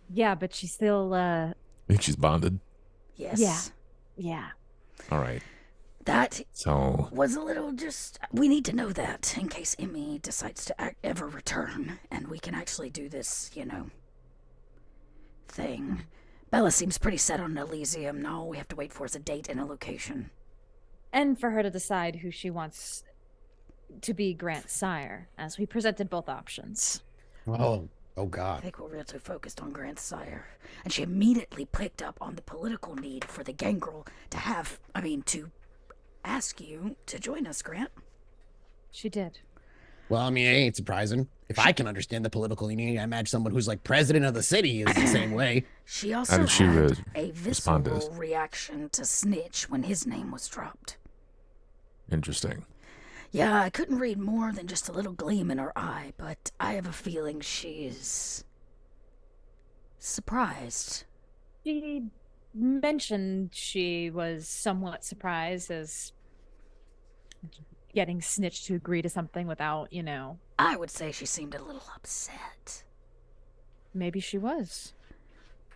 Speaker 2: yeah, but she's still,
Speaker 4: I think she's bonded.
Speaker 3: Yes.
Speaker 2: yeah.
Speaker 4: All right.
Speaker 3: That
Speaker 4: So
Speaker 3: was a little we need to know that in case Emmy decides to ever return and we can actually do this, thing. Bella seems pretty set on Elysium. No, we have to wait for is a date and a location.
Speaker 2: And for her to decide who she wants to be Grant's sire, as we presented both options.
Speaker 1: Oh
Speaker 3: I
Speaker 1: God.
Speaker 3: think we're real too focused on Grant's sire. And she immediately picked up on the political need for the gangrel to ask you to join us, Grant.
Speaker 2: She did.
Speaker 1: Well, I mean, it ain't surprising. If I can understand the political need, I imagine someone who's like president of the city is the same way.
Speaker 3: She also
Speaker 4: did she
Speaker 3: had a
Speaker 4: respond to
Speaker 3: visceral
Speaker 4: this?
Speaker 3: reaction to Snitch when his name was dropped.
Speaker 4: interesting.
Speaker 3: Yeah, I couldn't read more than just a little gleam in her eye, but I have a feeling she's surprised.
Speaker 2: She mentioned she was somewhat surprised as getting Snitch to agree to something without,
Speaker 3: I would say she seemed a little upset.
Speaker 2: maybe she was.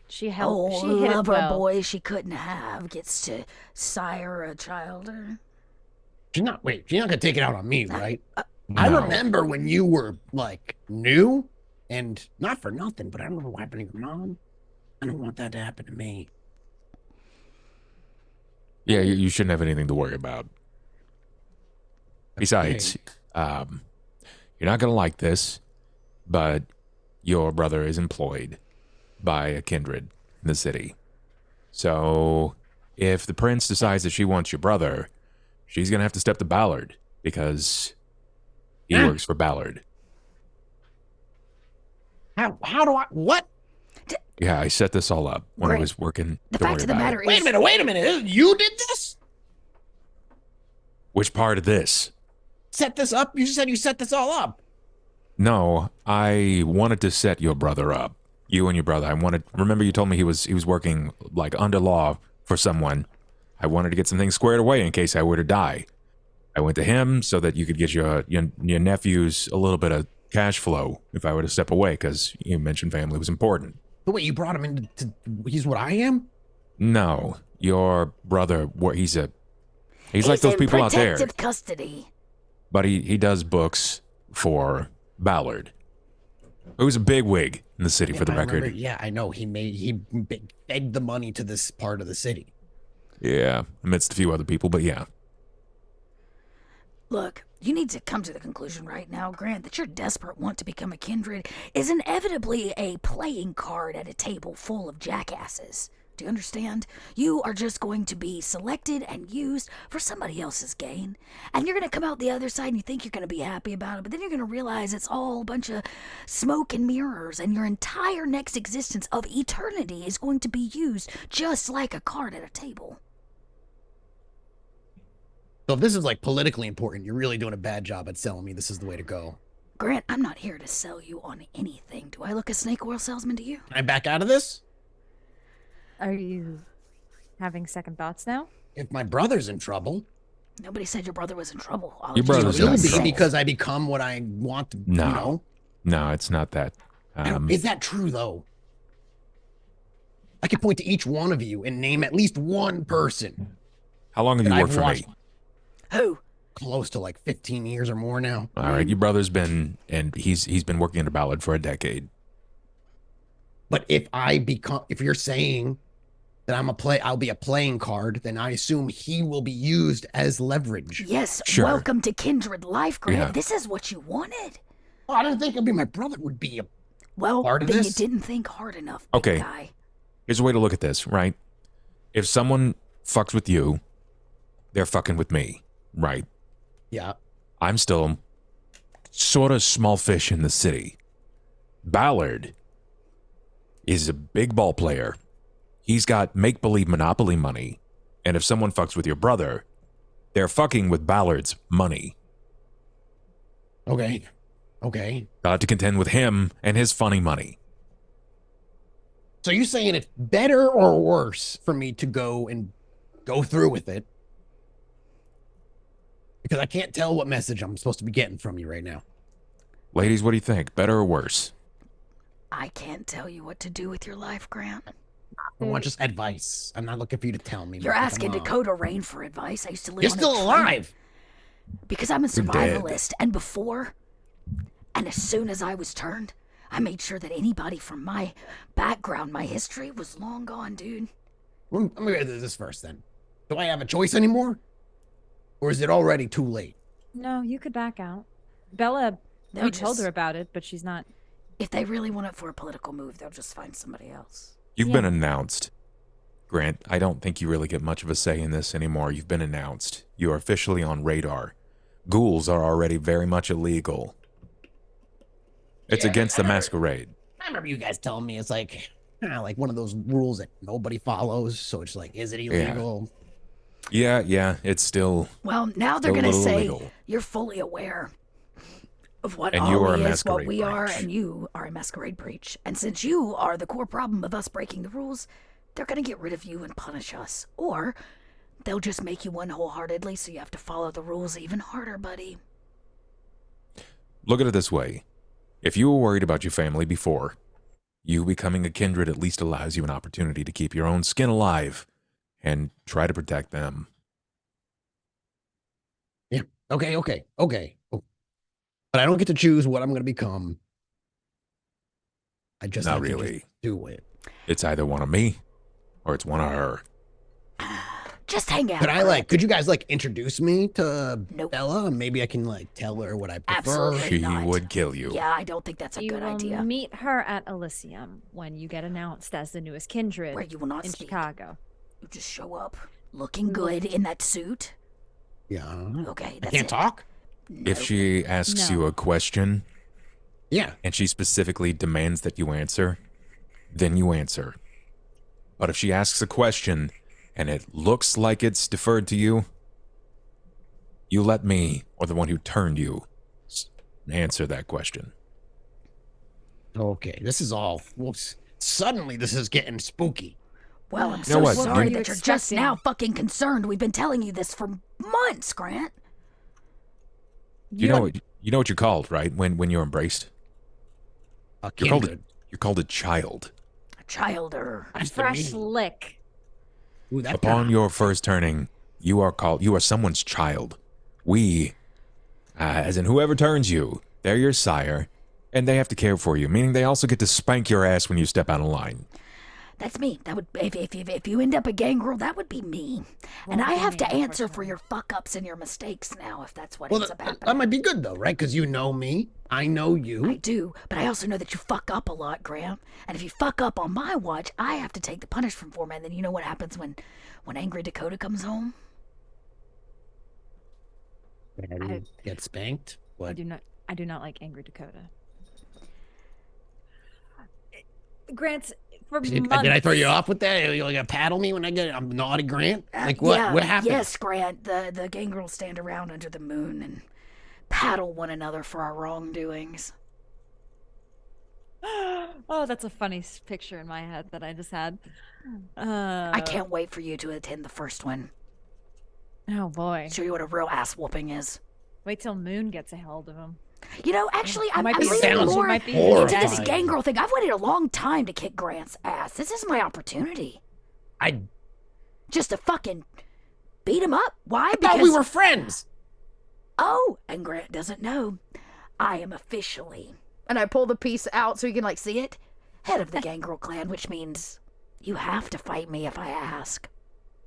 Speaker 2: She helped.
Speaker 3: Oh,
Speaker 2: She hit it
Speaker 3: lover
Speaker 2: well.
Speaker 3: boy she couldn't have gets to sire a child.
Speaker 1: She's not gonna take it out on me, right? I
Speaker 4: No.
Speaker 1: remember when you were like new, and not for nothing, but I remember what happened to your mom. I don't want that to happen to me.
Speaker 4: Yeah, you shouldn't have anything to worry about. Besides, you're not gonna like this, but your brother is employed by a kindred in the city. So if the prince decides that she wants your brother, she's gonna have to step to Ballard because he
Speaker 1: Huh?
Speaker 4: works for Ballard.
Speaker 1: How do I what?
Speaker 4: Yeah, I set this all up when I
Speaker 3: Great.
Speaker 4: was working.
Speaker 3: The
Speaker 4: Don't
Speaker 3: fact
Speaker 4: worry
Speaker 3: of the
Speaker 4: about
Speaker 3: matter
Speaker 4: it.
Speaker 3: is,
Speaker 1: Wait a minute. You did this?
Speaker 4: Which part of this?
Speaker 1: Set this up? You just said you set this all up.
Speaker 4: No, I wanted to set your brother up. You and your brother. Remember you told me he was working like under law for someone. I wanted to get some things squared away in case I were to die. I went to him so that you could get your nephews a little bit of cash flow if I were to step away, because you mentioned family was important.
Speaker 1: The way you brought him into, he's what I am?
Speaker 4: No, your brother, he's like those
Speaker 3: in
Speaker 4: people out there.
Speaker 3: protective custody.
Speaker 4: But he does books for Ballard, who's a bigwig in the city, for the
Speaker 1: I
Speaker 4: record.
Speaker 1: remember, yeah, I know. He begged the money to this part of the city.
Speaker 4: Yeah, amidst a few other people, but yeah.
Speaker 3: Look, you need to come to the conclusion right now, Grant, that your desperate want to become a kindred is inevitably a playing card at a table full of jackasses. Do you understand? You are just going to be selected and used for somebody else's gain. And you're going to come out the other side and you think you're going to be happy about it, but then you're going to realize it's all a bunch of smoke and mirrors, and your entire next existence of eternity is going to be used just like a card at a table.
Speaker 1: So if this is like politically important, you're really doing a bad job at selling me this is the way to go.
Speaker 3: Grant, I'm not here to sell you on anything. Do I look a snake oil salesman to you?
Speaker 1: Can I back out of this?
Speaker 2: Are you having second thoughts now?
Speaker 1: If my brother's in trouble,
Speaker 3: Nobody said your brother was in trouble. All
Speaker 4: Your
Speaker 3: of you
Speaker 4: brother's
Speaker 3: were
Speaker 1: will
Speaker 4: not in
Speaker 1: be
Speaker 4: trouble.
Speaker 1: because I become what I want to.
Speaker 4: No.
Speaker 1: You know?
Speaker 4: No, it's not that.
Speaker 1: Is that true though? I could point to each one of you and name at least one person.
Speaker 4: How long have you
Speaker 1: that
Speaker 4: worked
Speaker 1: I've
Speaker 4: for
Speaker 1: watched
Speaker 4: me?
Speaker 3: Who?
Speaker 1: Close to like 15 years or more now.
Speaker 4: All right, your brother's been, and he's been working under Ballard for a decade.
Speaker 1: But if you're saying that I'll be a playing card, then I assume he will be used as leverage.
Speaker 3: Yes,
Speaker 4: Sure.
Speaker 3: welcome to Kindred Life, Grant.
Speaker 4: Yeah.
Speaker 3: This is what you wanted.
Speaker 1: Oh, I didn't think it'd be my brother would be a.
Speaker 3: Well,
Speaker 1: Part of
Speaker 3: then
Speaker 1: this?
Speaker 3: you didn't think hard enough, big
Speaker 4: Okay.
Speaker 3: guy.
Speaker 4: Here's a way to look at this, right? If someone fucks with you, they're fucking with me, right?
Speaker 1: Yeah.
Speaker 4: I'm still sort of small fish in the city. Ballard is a big ball player. He's got make-believe Monopoly money. And if someone fucks with your brother, they're fucking with Ballard's money.
Speaker 1: Okay.
Speaker 4: I'll have to contend with him and his funny money.
Speaker 1: So you're saying it's better or worse for me to go through with it? Because I can't tell what message I'm supposed to be getting from you right now.
Speaker 4: Ladies, what do you think? Better or worse?
Speaker 3: I can't tell you what to do with your life, Grant.
Speaker 1: I want just advice. I'm not looking for you to tell me.
Speaker 3: You're
Speaker 1: like a
Speaker 3: asking
Speaker 1: mom.
Speaker 3: Dakota Rain for advice. I used to live
Speaker 1: You're
Speaker 3: on
Speaker 1: still
Speaker 3: a train.
Speaker 1: alive.
Speaker 3: Because I'm a
Speaker 4: You're dead.
Speaker 3: survivalist, and before, and as soon as I was turned, I made sure that anybody from my background, my history, was long gone, dude.
Speaker 1: Let me do this first then. Do I have a choice anymore? Or is it already too late?
Speaker 2: No, you could back out. Bella,
Speaker 3: They'll
Speaker 2: we told
Speaker 3: just-
Speaker 2: her about it, but she's not.
Speaker 3: If they really want it for a political move, they'll just find somebody else.
Speaker 4: You've
Speaker 2: Yeah.
Speaker 4: been announced. Grant, I don't think you really get much of a say in this anymore. You've been announced. You are officially on radar. Ghouls are already very much illegal. It's
Speaker 1: Yeah,
Speaker 4: against the
Speaker 1: I remember-
Speaker 4: Masquerade.
Speaker 1: I remember you guys telling me it's like one of those rules that nobody follows. So it's like, is it illegal?
Speaker 4: Yeah, it's still...
Speaker 3: Well, now they're
Speaker 4: Still a
Speaker 3: going to
Speaker 4: little
Speaker 3: say
Speaker 4: illegal.
Speaker 3: you're fully aware of what
Speaker 4: And you are a
Speaker 3: Ollie is, what
Speaker 4: masquerade
Speaker 3: we are,
Speaker 4: breach.
Speaker 3: and you are a masquerade breach. And since you are the core problem of us breaking the rules, they're going to get rid of you and punish us. Or they'll just make you one wholeheartedly, so you have to follow the rules even harder, buddy.
Speaker 4: Look at it this way. If you were worried about your family before, you becoming a kindred at least allows you an opportunity to keep your own skin alive and try to protect them.
Speaker 1: Yeah. Okay. But I don't get to choose what I'm going to become. I just
Speaker 4: Not
Speaker 1: have to
Speaker 4: really.
Speaker 1: just do it.
Speaker 4: It's either one of me or it's one of her.
Speaker 3: Just hang out.
Speaker 1: Could you guys introduce me to
Speaker 3: Nope.
Speaker 1: Bella? Maybe I can tell her what I prefer.
Speaker 3: Absolutely.
Speaker 4: She
Speaker 3: not.
Speaker 4: would kill you.
Speaker 3: Yeah, I don't think that's a
Speaker 2: You
Speaker 3: good
Speaker 2: will
Speaker 3: idea.
Speaker 2: meet her at Elysium when you get announced as the newest kindred
Speaker 3: Where you will not
Speaker 2: in
Speaker 3: speak.
Speaker 2: Chicago.
Speaker 3: You just show up looking good in that suit.
Speaker 1: Yeah.
Speaker 3: Okay,
Speaker 1: I
Speaker 3: that's
Speaker 1: can't
Speaker 3: it.
Speaker 1: talk?
Speaker 4: If she asks
Speaker 2: No.
Speaker 4: you a question
Speaker 1: Yeah.
Speaker 4: and she specifically demands that you answer, then you answer. But if she asks a question and it looks like it's deferred to you, you let me, or the one who turned you, answer that question.
Speaker 1: Okay, this is all. Whoops. Suddenly, this is getting spooky.
Speaker 3: Well, I'm
Speaker 4: know
Speaker 3: so
Speaker 4: what,
Speaker 3: sorry
Speaker 4: you-
Speaker 3: that you're just now fucking concerned. We've been telling you this for months, Grant.
Speaker 4: You know what you're called, right? When you're embraced,
Speaker 1: A
Speaker 4: you're called
Speaker 1: kindred.
Speaker 4: you're called a child.
Speaker 3: A childer.
Speaker 1: That's the
Speaker 2: Fresh
Speaker 1: meaning.
Speaker 2: lick.
Speaker 1: Ooh, that
Speaker 4: Upon
Speaker 1: kinda-
Speaker 4: your first turning, you are someone's child. We, as in whoever turns you, they're your sire, and they have to care for you, meaning they also get to spank your ass when you step out of line.
Speaker 3: That's me. That would if you end up a gangrel, that would be me. And I have to answer for your fuck ups and your mistakes now, if that's what
Speaker 1: Well,
Speaker 3: ends up happening.
Speaker 1: that might be good though, right? Because you know me, I know you.
Speaker 3: I do, but I also know that you fuck up a lot, Graham. And if you fuck up on my watch, I have to take the punishment for it. And then you know what happens when angry Dakota comes home?
Speaker 1: And you get spanked.
Speaker 2: I
Speaker 1: What?
Speaker 2: do not like angry Dakota. Grant, for
Speaker 1: Did
Speaker 2: months.
Speaker 1: I throw you off with that? You gonna paddle me when I'm naughty, Grant? Like what?
Speaker 3: Yeah,
Speaker 1: what happened?
Speaker 3: Yes, Grant. The gangrels stand around under the moon and paddle one another for our wrongdoings.
Speaker 2: Oh, that's a funny picture in my head that I just had.
Speaker 3: I can't wait for you to attend the first one.
Speaker 2: Oh boy!
Speaker 3: Show you what a real ass whooping is.
Speaker 2: Wait till Moon gets a hold of him.
Speaker 3: You know, actually, I'm
Speaker 2: Might be
Speaker 3: leaning
Speaker 1: sounds
Speaker 3: more
Speaker 2: might be
Speaker 3: into this
Speaker 1: horrifying.
Speaker 3: gangrel thing. I've waited a long time to kick Grant's ass. This is my opportunity.
Speaker 1: I
Speaker 3: Just to fucking beat him up. Why?
Speaker 1: thought we were friends.
Speaker 3: Oh, and Grant doesn't know. I am officially, and I pull the piece out so you can see it, head of the gangrel clan, which means you have to fight me if I ask.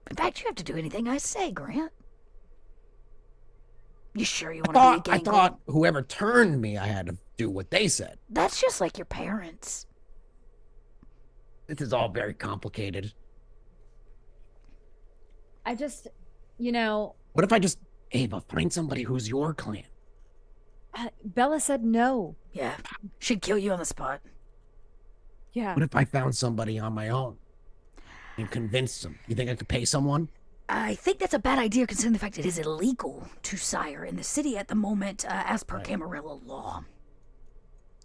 Speaker 3: In fact, you have to do anything I say, Grant. You sure you want to be a
Speaker 1: I
Speaker 3: gangrel?
Speaker 1: thought whoever turned me, I had to do what they said.
Speaker 3: That's just like your parents.
Speaker 1: This is all very complicated.
Speaker 2: I just, you know,
Speaker 1: What if I just, Ava, find somebody who's your clan?
Speaker 2: Bella said no.
Speaker 3: Yeah, she'd kill you on the spot.
Speaker 2: Yeah.
Speaker 1: What if I found somebody on my own and convinced them? You think I could pay someone?
Speaker 3: I think that's a bad idea considering the fact it is illegal to sire in the city at the moment as per
Speaker 1: Right.
Speaker 3: Camarilla law.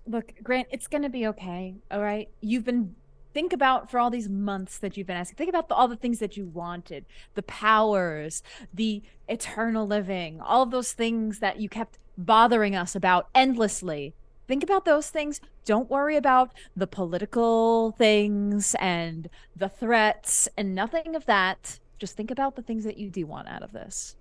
Speaker 2: Look, Grant, it's gonna be okay. All right. Think about for all these months that you've been asking. Think about all the things that you wanted, the powers, the eternal living, all of those things that you kept bothering us about endlessly. Think about those things. Don't worry about the political things and the threats and nothing of that. Just think about the things that you do want out of this.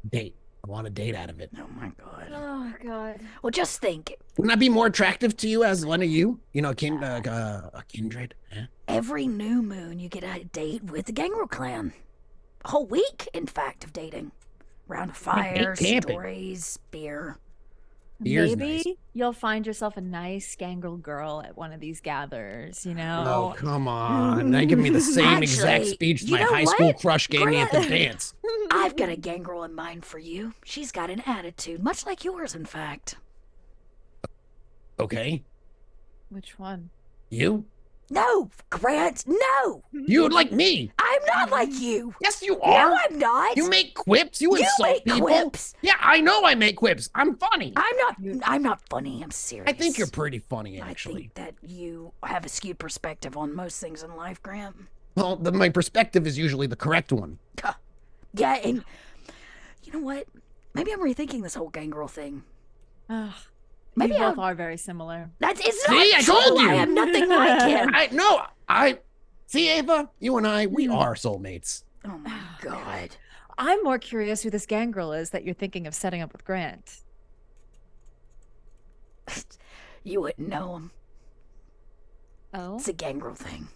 Speaker 1: Date. I want a date out of it.
Speaker 3: Oh my god.
Speaker 2: Oh God.
Speaker 3: Well, just think.
Speaker 1: Wouldn't that be more attractive to you as one of you? You know, a kindred? Yeah.
Speaker 3: Every new moon, you get a date with the gangrel clan. A whole week, in fact, of dating. Round of fires,
Speaker 1: camping.
Speaker 3: stories, beer.
Speaker 1: Beer's
Speaker 2: Maybe
Speaker 1: nice.
Speaker 2: you'll find yourself a nice gangrel girl at one of these gathers, you
Speaker 1: Oh,
Speaker 2: know?
Speaker 1: come on. Now give me the same exact
Speaker 3: Actually,
Speaker 1: speech
Speaker 3: you
Speaker 1: my
Speaker 3: know
Speaker 1: high school
Speaker 3: what?
Speaker 1: crush gave me at the dance.
Speaker 3: I've got a gangrel in mind for you. She's got an attitude, much like yours, in fact.
Speaker 1: Okay.
Speaker 2: Which one?
Speaker 1: You?
Speaker 3: No, Grant, no!
Speaker 1: You like me.
Speaker 3: I'm not like you!
Speaker 1: Yes, you are.
Speaker 3: No, I'm not!
Speaker 1: You make quips. You
Speaker 3: You
Speaker 1: insult
Speaker 3: make
Speaker 1: people.
Speaker 3: quips.
Speaker 1: Yeah, I know I make quips. I'm funny.
Speaker 3: I'm not funny, I'm serious.
Speaker 1: I think you're pretty funny,
Speaker 3: I
Speaker 1: actually.
Speaker 3: think that you have a skewed perspective on most things in life, Grant.
Speaker 1: Well, my perspective is usually the correct one.
Speaker 3: Yeah, and you know what? Maybe I'm rethinking this whole gangrel thing.
Speaker 2: Ugh,
Speaker 3: Maybe
Speaker 2: you both
Speaker 3: I'm-
Speaker 2: are very similar.
Speaker 3: It's
Speaker 1: See,
Speaker 3: not
Speaker 1: I
Speaker 3: true.
Speaker 1: told you.
Speaker 3: I am nothing like him.
Speaker 1: I see, Ava, you and I,
Speaker 3: Hmm.
Speaker 1: we are soulmates.
Speaker 3: Oh my god.
Speaker 2: I'm more curious who this gangrel is that you're thinking of setting up with Grant.
Speaker 3: You wouldn't know him.
Speaker 2: Oh,
Speaker 3: It's a gangrel thing.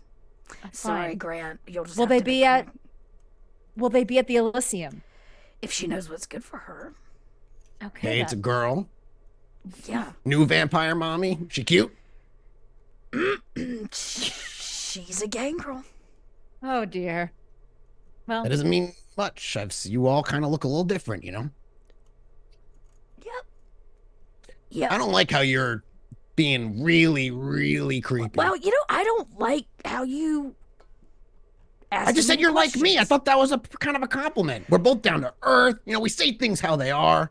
Speaker 2: fine.
Speaker 3: Sorry, Grant. You'll just
Speaker 2: Will
Speaker 3: have
Speaker 2: they
Speaker 3: to
Speaker 2: be
Speaker 3: become-
Speaker 2: at- Will they be at the Elysium?
Speaker 3: if she knows what's good for her.
Speaker 2: Okay.
Speaker 1: Hey, it's a
Speaker 2: then.
Speaker 1: girl.
Speaker 3: Yeah.
Speaker 1: New vampire mommy. She cute?
Speaker 3: She's a gangrel.
Speaker 2: Oh dear. Well,
Speaker 1: That doesn't mean much. You all kind of look a little different, you know?
Speaker 3: Yep.
Speaker 1: I don't like how you're being really, really creepy.
Speaker 3: Well, I don't like how you.
Speaker 1: I just said you're like me. I thought that was a kind of a compliment. We're both down to earth. We say things how they are.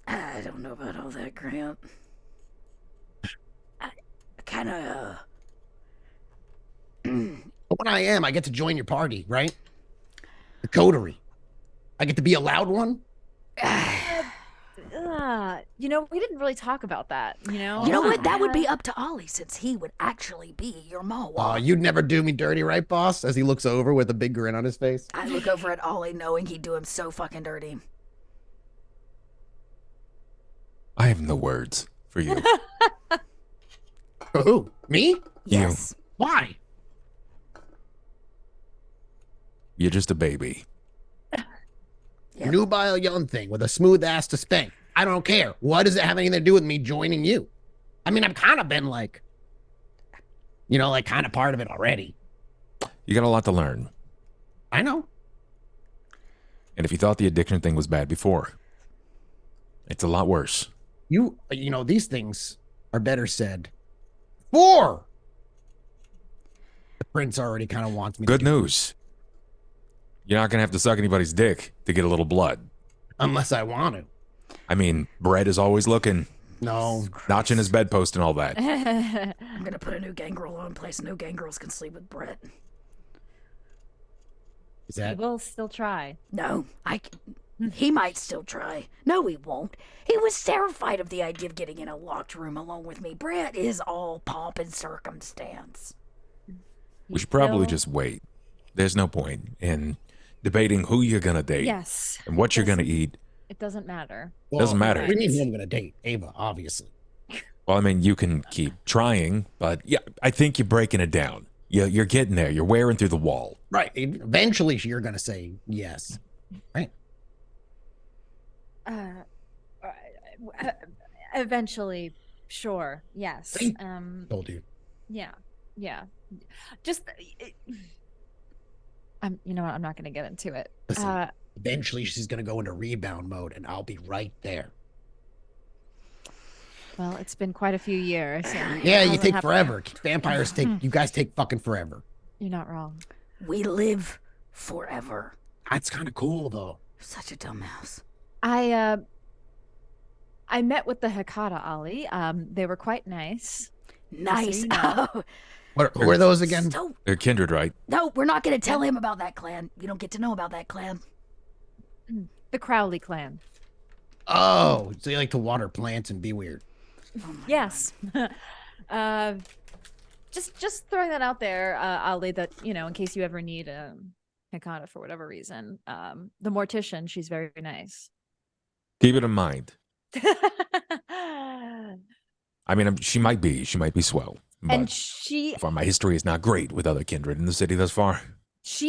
Speaker 3: I don't know about all that, Grant. I kind of.
Speaker 1: But when I am, I get to join your party, right? The coterie. I get to be a loud one.
Speaker 2: We didn't really talk about that,
Speaker 3: You know what? That would be up to Ollie, since he would actually be your Mawa.
Speaker 1: You'd never do me dirty, right, boss? As he looks over with a big grin on his face.
Speaker 3: I look over at Ollie knowing he'd do him so fucking dirty.
Speaker 4: I have no words for you.
Speaker 1: Who? Me?
Speaker 3: Yes.
Speaker 1: Why?
Speaker 4: You're just a baby.
Speaker 3: Yep.
Speaker 1: Nubile young thing with a smooth ass to spank. I don't care. What does it have anything to do with me joining you? I mean, I've kind of been like kind of part of it already.
Speaker 4: You got a lot to learn.
Speaker 1: I know.
Speaker 4: And if you thought the addiction thing was bad before, it's a lot worse.
Speaker 1: These things are better said. The prince already kind of wants me
Speaker 4: Good
Speaker 1: to do
Speaker 4: news. You're not going to have to suck anybody's dick to get a little blood.
Speaker 1: unless I want to.
Speaker 4: I mean, Brett is always looking,
Speaker 1: No.
Speaker 4: notching his bedpost and all that.
Speaker 3: I'm gonna put a new gangrel in place. No gangrels can sleep with Brett.
Speaker 1: Is that
Speaker 2: We'll still try.
Speaker 3: No, he might still try. No, he won't. He was terrified of the idea of getting in a locked room alone with me. Brett is all pomp and circumstance.
Speaker 4: We should probably just wait. There's no point in debating who you're going to date
Speaker 2: Yes.
Speaker 4: and what you're going to eat.
Speaker 2: It doesn't matter.
Speaker 4: Doesn't matter.
Speaker 1: We need who I'm going to date. Ava, obviously.
Speaker 4: Well, I mean, you can keep trying, but yeah, I think you're breaking it down. You're getting there. You're wearing through the wall.
Speaker 1: Right. Eventually, you're going to say yes. Right.
Speaker 2: Eventually, sure. Yes.
Speaker 1: See? Told you.
Speaker 2: Yeah. Just, you know what? I'm not going to get into it.
Speaker 1: Listen, eventually, she's going to go into rebound mode, and I'll be right there.
Speaker 2: Well, it's been quite a few years. and
Speaker 1: Yeah,
Speaker 2: it
Speaker 1: you
Speaker 2: hasn't
Speaker 1: take
Speaker 2: happened
Speaker 1: forever. Vampires take. You guys take fucking forever.
Speaker 2: You're not wrong.
Speaker 3: We live forever.
Speaker 1: That's kind of cool, though.
Speaker 3: Such a dumbass.
Speaker 2: I met with the Hekata Ali. They were quite nice.
Speaker 3: Nice.
Speaker 2: you know.
Speaker 3: Oh,
Speaker 1: Who are those again?
Speaker 3: so,
Speaker 4: They're kindred, right?
Speaker 3: no, we're not going to tell him about that clan. You don't get to know about that clan.
Speaker 2: The Crowley clan.
Speaker 1: Oh, so you like to water plants and be weird.
Speaker 2: Yes. Just throwing that out there, Ali, that, in case you ever need Hekata for whatever reason. The mortician, she's very nice.
Speaker 4: Keep it in mind. I mean, she might be swell. But
Speaker 2: And she
Speaker 4: my history is not great with other kindred in the city thus far.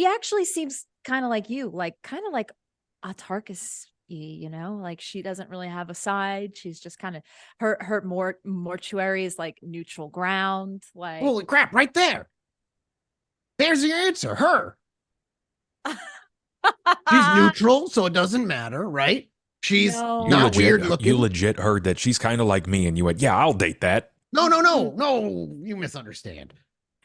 Speaker 2: actually seems kind of like you, kind of like Autarchus, like she doesn't really have a side. She's just kind of her mortuary is like neutral ground. Like
Speaker 1: Holy crap! Right there. There's the answer. Her. She's neutral, so it doesn't matter, right? She's
Speaker 2: No.
Speaker 1: not weird looking.
Speaker 4: You legit heard that she's kind of like me, and you went, "Yeah, I'll date that."
Speaker 1: No. You misunderstand.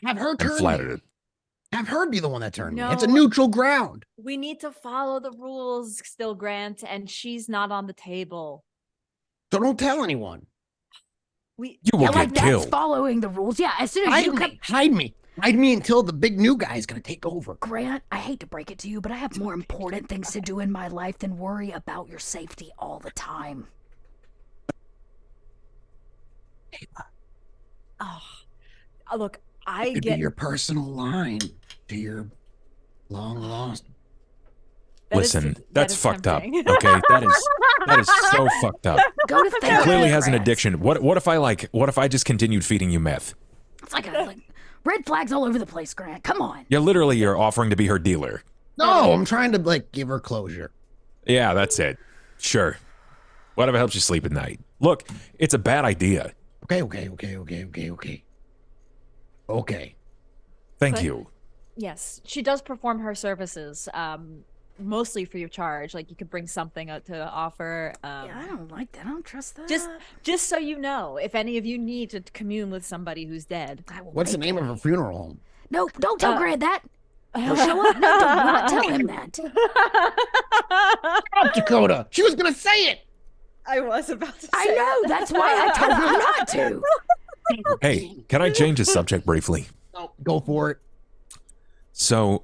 Speaker 1: Have her
Speaker 4: I'm
Speaker 1: turn.
Speaker 4: flattered.
Speaker 1: Me. Have her be the one that turned me.
Speaker 2: No.
Speaker 1: It's a neutral ground.
Speaker 2: we need to follow the rules still, Grant, and she's not on the table.
Speaker 1: So don't tell anyone.
Speaker 2: We
Speaker 4: You will
Speaker 3: Yeah, like
Speaker 4: get
Speaker 3: that's
Speaker 4: killed.
Speaker 3: following the rules. Yeah, as soon as you come.
Speaker 1: Hide me until the big new guy is gonna take over.
Speaker 3: Grant, I hate to break it to you, but I have more important things to do in my life than worry about your safety all the time.
Speaker 2: oh, look, I
Speaker 1: Could be
Speaker 2: get
Speaker 1: your personal line to your long lost.
Speaker 2: that is-
Speaker 4: Listen,
Speaker 2: that
Speaker 4: that's
Speaker 2: is
Speaker 4: fucked up.
Speaker 2: tempting.
Speaker 4: Okay, that is so fucked up.
Speaker 3: Go to
Speaker 4: He
Speaker 3: therapy.
Speaker 4: clearly has an
Speaker 3: Grant.
Speaker 4: addiction. What if I just continued feeding you meth?
Speaker 3: It's like red flags all over the place, Grant. Come on.
Speaker 4: You're offering to be her dealer.
Speaker 1: No, I'm trying to give her closure.
Speaker 4: Yeah, that's it. Sure. Whatever helps you sleep at night. Look, it's a bad idea.
Speaker 1: Okay.
Speaker 4: Thank
Speaker 2: But-
Speaker 4: you.
Speaker 2: Yes, she does perform her services mostly free of charge. Like you could bring something out to offer.
Speaker 3: Yeah, I don't like that. I don't trust that.
Speaker 2: Just so you know, if any of you need to commune with somebody who's dead.
Speaker 1: What's the name of a funeral home?
Speaker 3: No, don't tell Grant that. He'll show up. No, do not tell him that.
Speaker 1: Stop, Dakota. She was gonna say it.
Speaker 2: I was about to say
Speaker 3: I know. That's why I told her not to.
Speaker 4: Hey, can I change the subject briefly?
Speaker 1: No, go for it.
Speaker 4: So,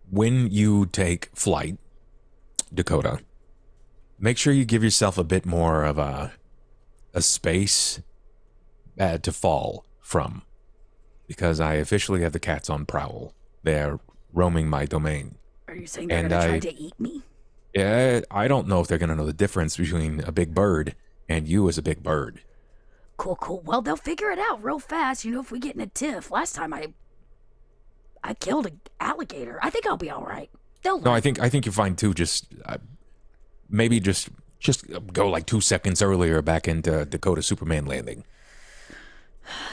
Speaker 4: when you take flight, Dakota, make sure you give yourself a bit more of a space to fall from, because I officially have the cats on prowl. They're roaming my domain.
Speaker 3: Are you saying they're gonna try to eat me?
Speaker 4: Yeah, I don't know if they're gonna know the difference between a big bird and you as a big bird.
Speaker 3: Cool. Well, they'll figure it out real fast. You know, if we get in a tiff. Last time I killed an alligator. I think I'll be all right. They'll
Speaker 4: No, I think you're fine too. Just maybe just go like 2 seconds earlier back into Dakota Superman landing.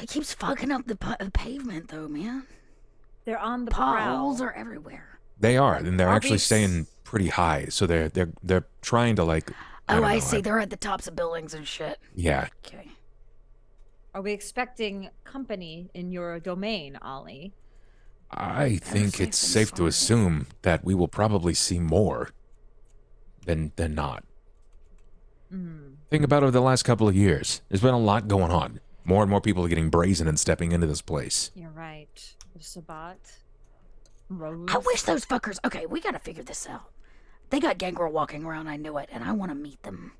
Speaker 3: It keeps fucking up the pavement, though, man.
Speaker 2: they're on the
Speaker 3: Potholes
Speaker 2: prowl.
Speaker 3: are everywhere.
Speaker 4: They are, and they're
Speaker 2: Are
Speaker 4: actually
Speaker 2: we
Speaker 4: staying pretty high. So they're trying to like.
Speaker 3: Oh,
Speaker 4: don't
Speaker 3: I
Speaker 4: know,
Speaker 3: see. They're at the tops of buildings and shit.
Speaker 4: Yeah.
Speaker 3: Okay.
Speaker 2: Are we expecting company in your domain, Ollie?
Speaker 4: I think
Speaker 3: safe
Speaker 4: it's
Speaker 3: than
Speaker 4: safe to
Speaker 3: sorry.
Speaker 4: assume that we will probably see more than not. Think about it over the last couple of years. There's been a lot going on. More and more people are getting brazen and stepping into this place.
Speaker 2: You're right. Sabat. Rose.
Speaker 3: I wish those fuckers. Okay, we gotta figure this out. They got Gangrel walking around. I knew it, and I want to meet them.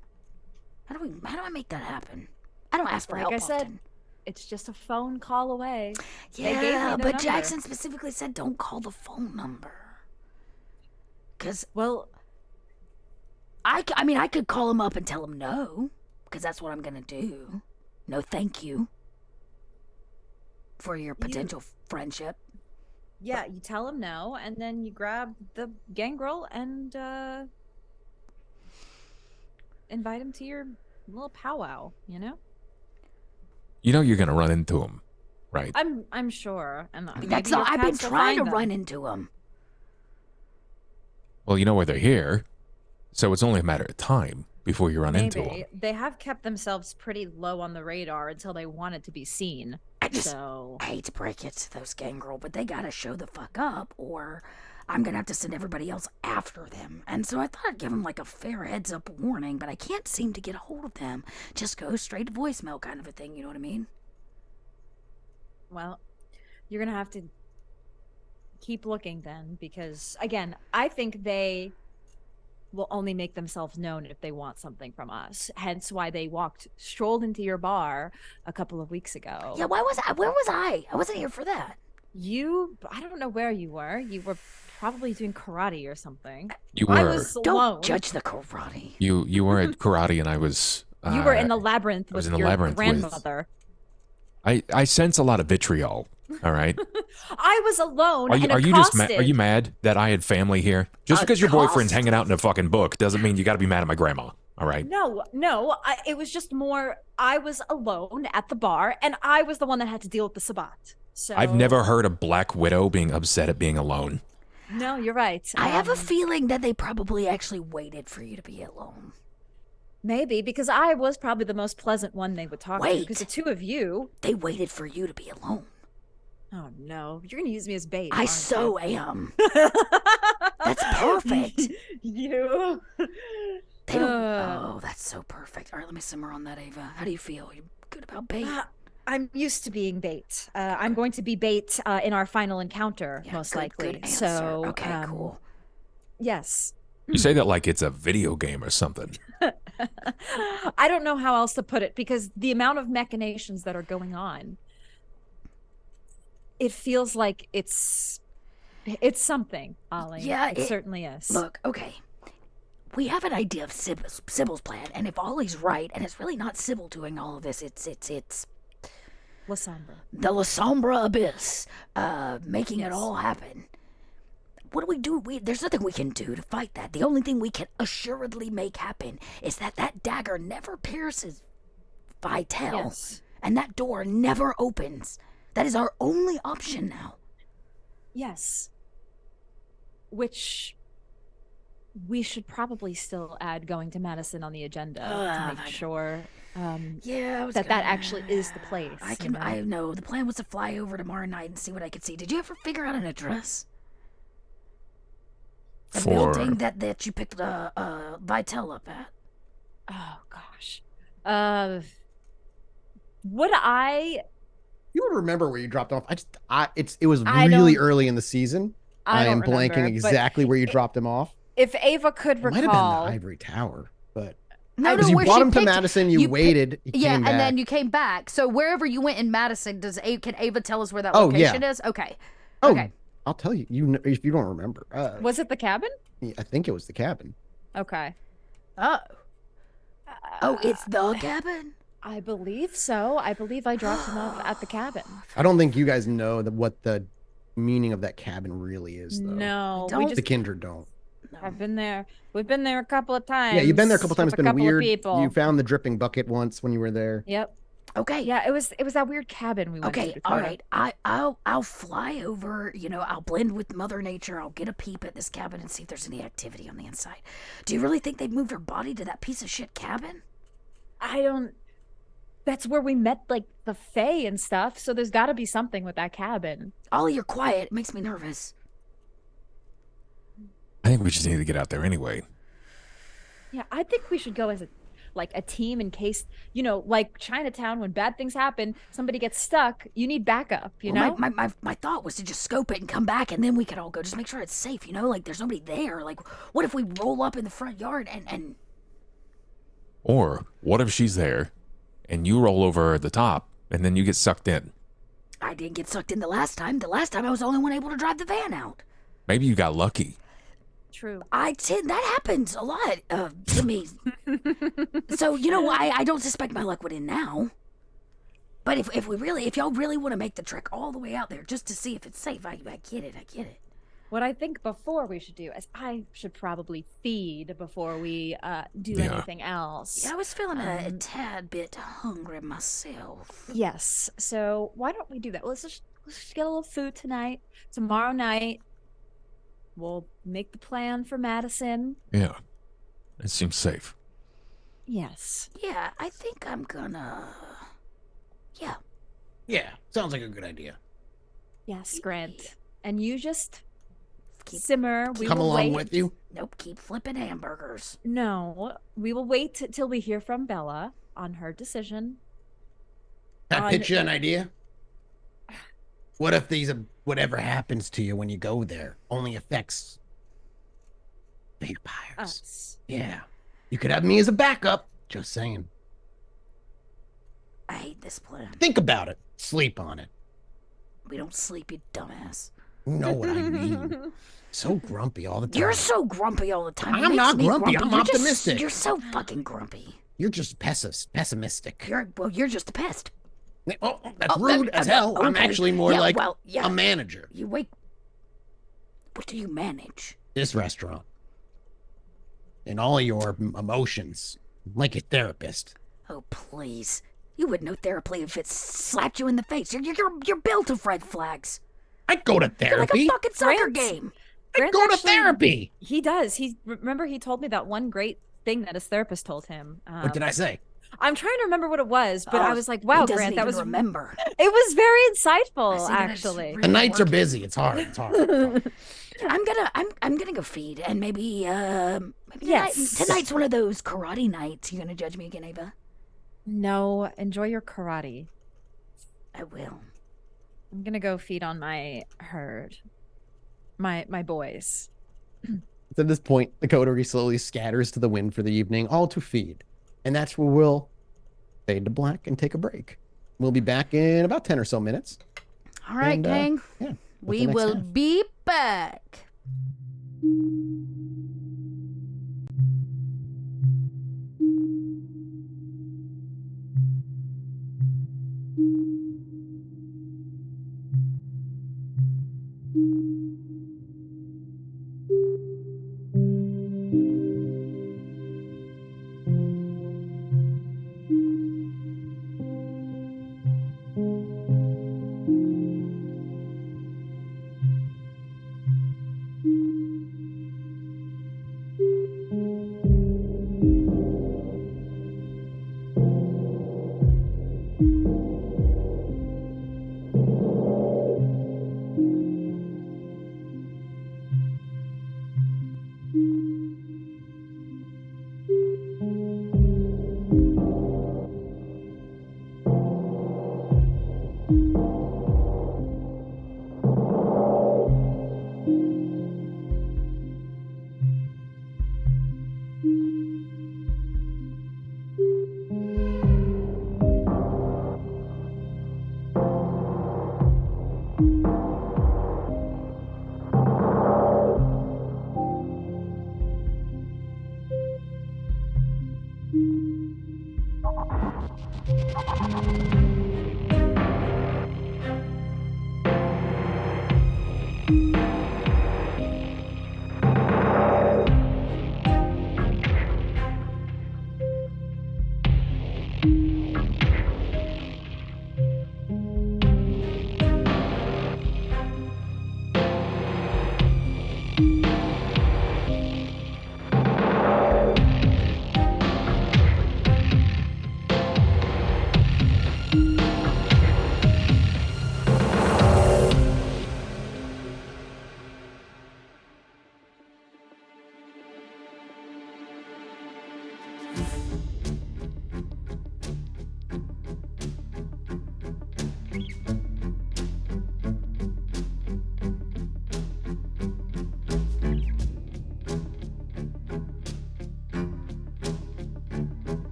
Speaker 3: How do I make that happen? I don't ask for
Speaker 2: Like
Speaker 3: help
Speaker 2: I said,
Speaker 3: often.
Speaker 2: it's just a phone call away. They gave me
Speaker 3: Yeah,
Speaker 2: their
Speaker 3: but
Speaker 2: number.
Speaker 3: Jackson specifically said don't call the phone number. Cause
Speaker 2: Well,
Speaker 3: I could call him up and tell him no, because that's what I'm gonna do. No, thank you for your potential friendship.
Speaker 2: yeah, you tell him no, and then you grab the gangrel and invite him to your little powwow. You know,
Speaker 4: You know you're gonna run into them, right?
Speaker 2: I'm sure. And
Speaker 3: I mean, that's all. I've been trying to run into him.
Speaker 4: Well, you know where they're here, so it's only a matter of time before you run into them.
Speaker 2: Maybe they have kept themselves pretty low on the radar until they wanted to be seen.
Speaker 3: I hate to break it to those gangrel, but they gotta show the fuck up, or I'm gonna have to send everybody else after them. And so I thought I'd give them like a fair heads up warning, but I can't seem to get a hold of them. Just go straight to voicemail kind of a thing, you know what I mean?
Speaker 2: Well, you're gonna have to keep looking then, because again, I think they will only make themselves known if they want something from us. Hence why they strolled into your bar a couple of weeks ago.
Speaker 3: Yeah, where was I? I wasn't here for that.
Speaker 2: I don't know where you were. You were probably doing karate or something.
Speaker 4: You
Speaker 2: I
Speaker 4: were
Speaker 2: was
Speaker 3: Don't
Speaker 2: alone.
Speaker 3: judge the karate.
Speaker 4: you were at karate, and I was.
Speaker 2: You were in the labyrinth
Speaker 4: I was
Speaker 2: with
Speaker 4: in the
Speaker 2: your
Speaker 4: labyrinth with-
Speaker 2: grandmother.
Speaker 4: I sense a lot of vitriol. All right.
Speaker 2: I was alone.
Speaker 4: Are you
Speaker 2: and
Speaker 4: are you just
Speaker 2: accosted.
Speaker 4: are you mad that I had family here? Just because your boyfriend's hanging out in a fucking book doesn't mean you got to be mad at my grandma. All right.
Speaker 2: No. It was just more. I was alone at the bar, and I was the one that had to deal with the Sabat. So
Speaker 4: I've never heard a Black Widow being upset at being alone.
Speaker 2: No, you're right.
Speaker 3: I have a feeling that they probably actually waited for you to be alone.
Speaker 2: Maybe because I was probably the most pleasant one they would talk to.
Speaker 3: Wait.
Speaker 2: Because the two of you.
Speaker 3: They waited for you to be alone.
Speaker 2: Oh no, you're gonna use me as bait.
Speaker 3: I
Speaker 2: aren't
Speaker 3: so
Speaker 2: you?
Speaker 3: am. That's perfect.
Speaker 2: You.
Speaker 3: They don't. Oh, that's so perfect. All right, let me simmer on that, Ava. How do you feel? You good about bait?
Speaker 2: I'm used to being bait. I'm going to be bait in our final encounter,
Speaker 3: Yeah,
Speaker 2: most
Speaker 3: good-
Speaker 2: likely.
Speaker 3: good answer.
Speaker 2: So,
Speaker 3: Okay, cool.
Speaker 2: Yes.
Speaker 4: You say that like it's a video game or something.
Speaker 2: I don't know how else to put it because the amount of machinations that are going on, it feels like it's something, Ollie.
Speaker 3: Yeah,
Speaker 2: it certainly is.
Speaker 3: Look, okay. We have an idea of Sybil's plan, and if Ollie's right, and it's really not Sybil doing all of this, it's
Speaker 2: Lasombra.
Speaker 3: the La Sombra Abyss, making it
Speaker 2: Yes.
Speaker 3: all happen. What do we do? There's nothing we can do to fight that. The only thing we can assuredly make happen is that dagger never pierces Vitel,
Speaker 2: Yes.
Speaker 3: and that door never opens. That is our only option now.
Speaker 2: Yes. Which we should probably still add going to Madison on the agenda to
Speaker 3: that-
Speaker 2: make sure
Speaker 3: Yeah, I was
Speaker 2: that
Speaker 3: gonna,
Speaker 2: actually is the place.
Speaker 3: I
Speaker 2: you
Speaker 3: can.
Speaker 2: know?
Speaker 3: I know the plan was to fly over tomorrow night and see what I could see. Did you ever figure out an address? The building that you picked Vitel up at.
Speaker 2: Oh gosh. Would I?
Speaker 1: You would remember where you dropped off. It was
Speaker 2: I
Speaker 1: really
Speaker 2: don't-
Speaker 1: early in the season.
Speaker 2: I
Speaker 1: am
Speaker 2: don't
Speaker 1: blanking
Speaker 2: remember, but
Speaker 1: exactly where you dropped him off.
Speaker 2: If Ava could
Speaker 1: It might have been the
Speaker 2: recall,
Speaker 1: Ivory Tower, but
Speaker 3: No,
Speaker 1: because you
Speaker 3: where
Speaker 1: brought
Speaker 3: she
Speaker 1: him to
Speaker 3: picked-
Speaker 1: Madison, you
Speaker 3: you
Speaker 1: waited, you
Speaker 3: Yeah,
Speaker 1: came back.
Speaker 3: and then you came back. So wherever you went in Madison, can Ava tell us where that
Speaker 1: Oh, yeah.
Speaker 3: location is? Okay.
Speaker 1: Oh,
Speaker 3: Okay.
Speaker 1: I'll tell you. If you don't remember,
Speaker 2: was it the cabin?
Speaker 1: I think it was the cabin.
Speaker 2: Okay.
Speaker 3: Oh. Oh, it's the cabin.
Speaker 2: I believe so. I believe I dropped him off at the cabin.
Speaker 1: I don't think you guys know what the meaning of that cabin really is, though.
Speaker 2: No,
Speaker 3: Don't-
Speaker 2: we
Speaker 1: The
Speaker 2: just
Speaker 1: Kindred don't.
Speaker 2: have been there. We've been there a couple of times.
Speaker 1: Yeah, you've been there a couple times.
Speaker 2: with
Speaker 1: It's been
Speaker 2: couple of
Speaker 1: weird.
Speaker 2: people.
Speaker 1: You found the dripping bucket once when you were there.
Speaker 2: Yep.
Speaker 3: Okay.
Speaker 2: Yeah, it was that weird cabin we went to.
Speaker 3: Okay,
Speaker 2: to
Speaker 3: all
Speaker 2: tour.
Speaker 3: right. I'll fly over. I'll blend with Mother Nature. I'll get a peep at this cabin and see if there's any activity on the inside. Do you really think they moved her body to that piece of shit cabin?
Speaker 2: I don't. That's where we met like the Fae and stuff. So there's got to be something with that cabin.
Speaker 3: Ollie, you're quiet. It makes me nervous.
Speaker 4: I think we just need to get out there anyway.
Speaker 2: Yeah, I think we should go as a team in case like Chinatown, when bad things happen, somebody gets stuck. You need backup. You
Speaker 3: Well,
Speaker 2: know.
Speaker 3: my thought was to just scope it and come back, and then we could all go. Just make sure it's safe. Like there's nobody there. Like, what if we roll up in the front yard and
Speaker 4: Or what if she's there and you roll over the top and then you get sucked in?
Speaker 3: I didn't get sucked in the last time. The last time I was the only one able to drive the van out.
Speaker 4: Maybe you got lucky.
Speaker 2: True.
Speaker 3: That happens a lot to me. So I don't suspect my luck would end now. But if y'all really want to make the trek all the way out there just to see if it's safe, I get it.
Speaker 2: What I think before we should do is I should probably feed before we do
Speaker 4: Yeah.
Speaker 2: anything else.
Speaker 3: Yeah, I was feeling a tad bit hungry myself.
Speaker 2: Yes. So why don't we do that? Let's just get a little food tonight. Tomorrow night, we'll make the plan for Madison.
Speaker 4: Yeah. It seems safe.
Speaker 2: Yes.
Speaker 3: Yeah, I think I'm gonna. Yeah.
Speaker 1: Yeah, sounds like a good idea.
Speaker 2: Yes, Grant. And you just
Speaker 3: Keep-
Speaker 2: simmer. We
Speaker 1: Come
Speaker 2: will
Speaker 1: along
Speaker 2: wait.
Speaker 1: with you.
Speaker 3: Nope. Keep flipping hamburgers.
Speaker 2: No, we will wait till we hear from Bella on her decision.
Speaker 1: Can I
Speaker 2: On-
Speaker 1: pitch you an idea? What if whatever happens to you when you go there only affects vampires?
Speaker 2: Us.
Speaker 1: Yeah. You could have me as a backup. Just saying.
Speaker 3: I hate this plan.
Speaker 1: Think about it. Sleep on it.
Speaker 3: We don't sleep, you dumbass.
Speaker 1: You know what I mean. So grumpy all the time.
Speaker 3: You're so grumpy all the time. It
Speaker 1: I'm
Speaker 3: makes
Speaker 1: not
Speaker 3: me
Speaker 1: grumpy, I'm
Speaker 3: You're just-
Speaker 1: optimistic.
Speaker 3: You're so fucking grumpy.
Speaker 1: You're just pessimistic.
Speaker 3: You're just a pest.
Speaker 1: Oh, that's
Speaker 3: Oh,
Speaker 1: rude as hell. I'm
Speaker 3: okay.
Speaker 1: actually more
Speaker 3: Yeah,
Speaker 1: like
Speaker 3: well, yeah.
Speaker 1: a manager.
Speaker 3: You wait. What do you manage?
Speaker 1: This restaurant. And all your emotions. Like a therapist.
Speaker 3: Oh, please. You would know therapy if it slapped you in the face. You're built of red flags.
Speaker 1: I'd go to
Speaker 3: You're like
Speaker 1: therapy.
Speaker 3: a fucking soccer
Speaker 2: Grant.
Speaker 3: game.
Speaker 1: I'd
Speaker 2: Grant
Speaker 1: go to
Speaker 2: actually-
Speaker 1: therapy.
Speaker 2: He does. Remember he told me that one great thing that his therapist told him.
Speaker 1: What did I say?
Speaker 2: I'm trying to remember what it was, but I
Speaker 3: Oh,
Speaker 2: was like,
Speaker 3: he
Speaker 2: "Wow,
Speaker 3: doesn't
Speaker 2: Grant, that
Speaker 3: even
Speaker 2: was
Speaker 3: remember.
Speaker 2: it was very
Speaker 3: I
Speaker 2: insightful,
Speaker 3: see that it's
Speaker 2: actually."
Speaker 3: really
Speaker 1: The nights are
Speaker 3: working.
Speaker 1: busy. It's hard. It's hard. It's hard.
Speaker 3: I'm gonna go feed and maybe
Speaker 2: Yes.
Speaker 3: tonight's one of those karate nights. You gonna judge me again, Ava?
Speaker 2: No, enjoy your karate.
Speaker 3: I will.
Speaker 2: I'm gonna go feed on my herd, my boys.
Speaker 1: At this point, the coterie slowly scatters to the wind for the evening, all to feed. And that's where we'll fade to black and take a break. We'll be back in about 10 or so minutes.
Speaker 3: All right,
Speaker 1: And,
Speaker 3: gang.
Speaker 1: Yeah. with
Speaker 3: We
Speaker 1: the next
Speaker 3: will
Speaker 1: half.
Speaker 3: be back.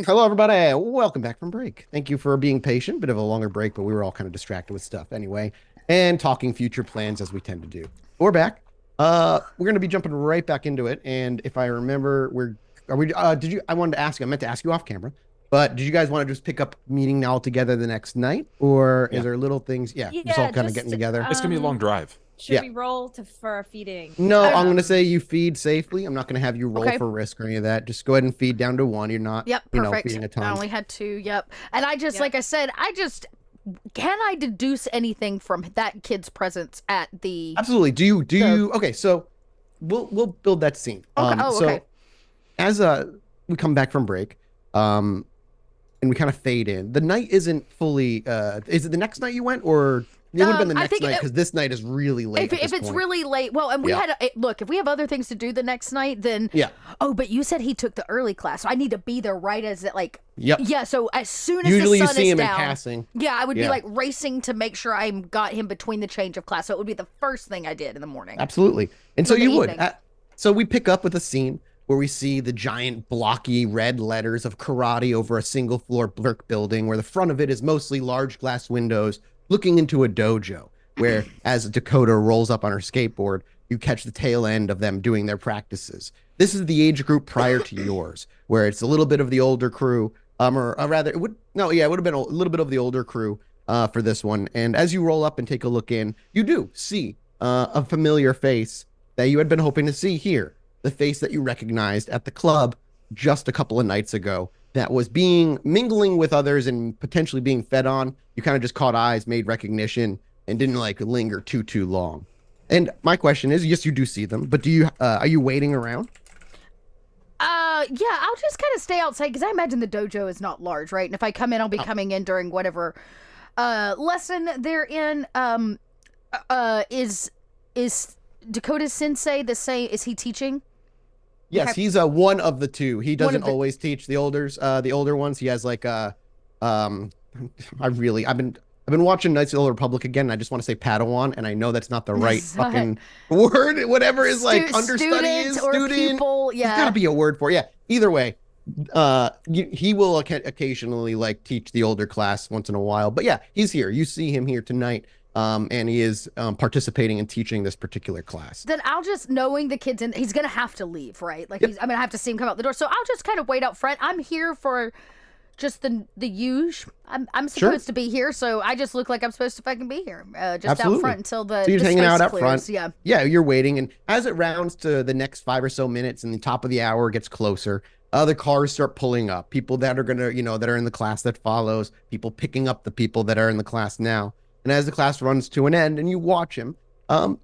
Speaker 1: Hello, everybody. Welcome back from break. Thank you for being patient. Bit of a longer break, but we were all kind of distracted with stuff anyway, and talking future plans as we tend to do. We're back. We're going to be jumping right back into it. And if I remember, I wanted to ask you, I meant to ask you off camera, but did you guys want to just pick up meeting all together the next night? Or is there little things? Yeah, just all kind of getting together.
Speaker 4: It's gonna be a long drive.
Speaker 2: Should
Speaker 1: Yeah.
Speaker 2: we roll for feeding?
Speaker 1: No, I'm going to say you feed safely. I'm not going to have you roll
Speaker 3: Okay.
Speaker 1: for risk or any of that. Just go ahead and feed down to 1. You're not,
Speaker 3: Yep,
Speaker 1: you know,
Speaker 3: perfect.
Speaker 1: feeding a
Speaker 3: I
Speaker 1: ton.
Speaker 3: only had 2. Yep. And I just,
Speaker 2: Yep.
Speaker 3: like I said, can I deduce anything from that kid's presence at the?
Speaker 1: Absolutely. Do you? Okay, so we'll build that scene.
Speaker 3: Okay.
Speaker 1: So
Speaker 3: Okay.
Speaker 1: as we come back from break, and we kind of fade in. The night isn't fully. Is it the next night you went, or it would have been the
Speaker 3: I
Speaker 1: next
Speaker 3: think
Speaker 1: night because this night is really late.
Speaker 3: If it's really late, well, and we
Speaker 1: Yeah.
Speaker 3: look, if we have other things to do the next night, then
Speaker 1: Yeah.
Speaker 3: Oh, but you said he took the early class, so I need to be there right as it like.
Speaker 1: Yep.
Speaker 3: Yeah, so as soon as
Speaker 1: Usually
Speaker 3: the
Speaker 1: you
Speaker 3: sun
Speaker 1: see
Speaker 3: is
Speaker 1: him in
Speaker 3: down,
Speaker 1: passing.
Speaker 3: yeah, I would be
Speaker 1: Yeah.
Speaker 3: like racing to make sure I got him between the change of class. So it would be the first thing I did in the morning.
Speaker 1: Absolutely. And so
Speaker 3: Or the
Speaker 1: you would.
Speaker 3: evening.
Speaker 1: So we pick up with a scene where we see the giant blocky red letters of karate over a single floor brick building where the front of it is mostly large glass windows looking into a dojo where as Dakota rolls up on her skateboard, you catch the tail end of them doing their practices. This is the age group prior to yours, where it's a little bit of the older crew, or rather, it would have been a little bit of the older crew for this one. And as you roll up and take a look in, you do see a familiar face that you had been hoping to see here, the face that you recognized at the club just a couple of nights ago that was mingling with others and potentially being fed on. You kind of just caught eyes, made recognition, and didn't like linger too long. And my question is, yes, you do see them, but are you waiting around?
Speaker 3: Yeah, I'll just kind of stay outside because I imagine the dojo is not large, right? And if I come in, I'll be coming in during whatever lesson they're in. Is Dakota Sensei the same? Is he teaching?
Speaker 1: Yes,
Speaker 3: Okay.
Speaker 1: he's one of the two. He
Speaker 3: One of
Speaker 1: doesn't
Speaker 3: the-
Speaker 1: always teach the older ones. He has like I've been watching Knights of the Old Republic again, and I just want to say Padawan, and I know that's not the right
Speaker 3: It's not.
Speaker 1: fucking word. Whatever is like understudy
Speaker 3: student
Speaker 1: is
Speaker 3: or
Speaker 1: student.
Speaker 3: pupil,
Speaker 1: There's
Speaker 3: yeah.
Speaker 1: gotta be a word for it. Yeah. Either way, he will occasionally like teach the older class once in a while. But yeah, he's here. You see him here tonight, and he is participating in teaching this particular class.
Speaker 3: Then I'll just, knowing the kid's in, he's gonna have to leave, right? Like
Speaker 1: Yep.
Speaker 3: I'm gonna have to see him come out the door. So I'll just kind of wait out front. I'm here for just the huge. I'm supposed to be here, so I just look like I'm supposed to fucking be here. Just
Speaker 1: Absolutely.
Speaker 3: out front until the
Speaker 1: So you're
Speaker 3: the
Speaker 1: hanging
Speaker 3: space
Speaker 1: out out
Speaker 3: clears.
Speaker 1: front.
Speaker 3: Yeah.
Speaker 1: Yeah, you're waiting, and as it rounds to the next 5 or so minutes, and the top of the hour gets closer, other cars start pulling up. People that are gonna, that are in the class that follows. People picking up the people that are in the class now. And as the class runs to an end, and you watch him,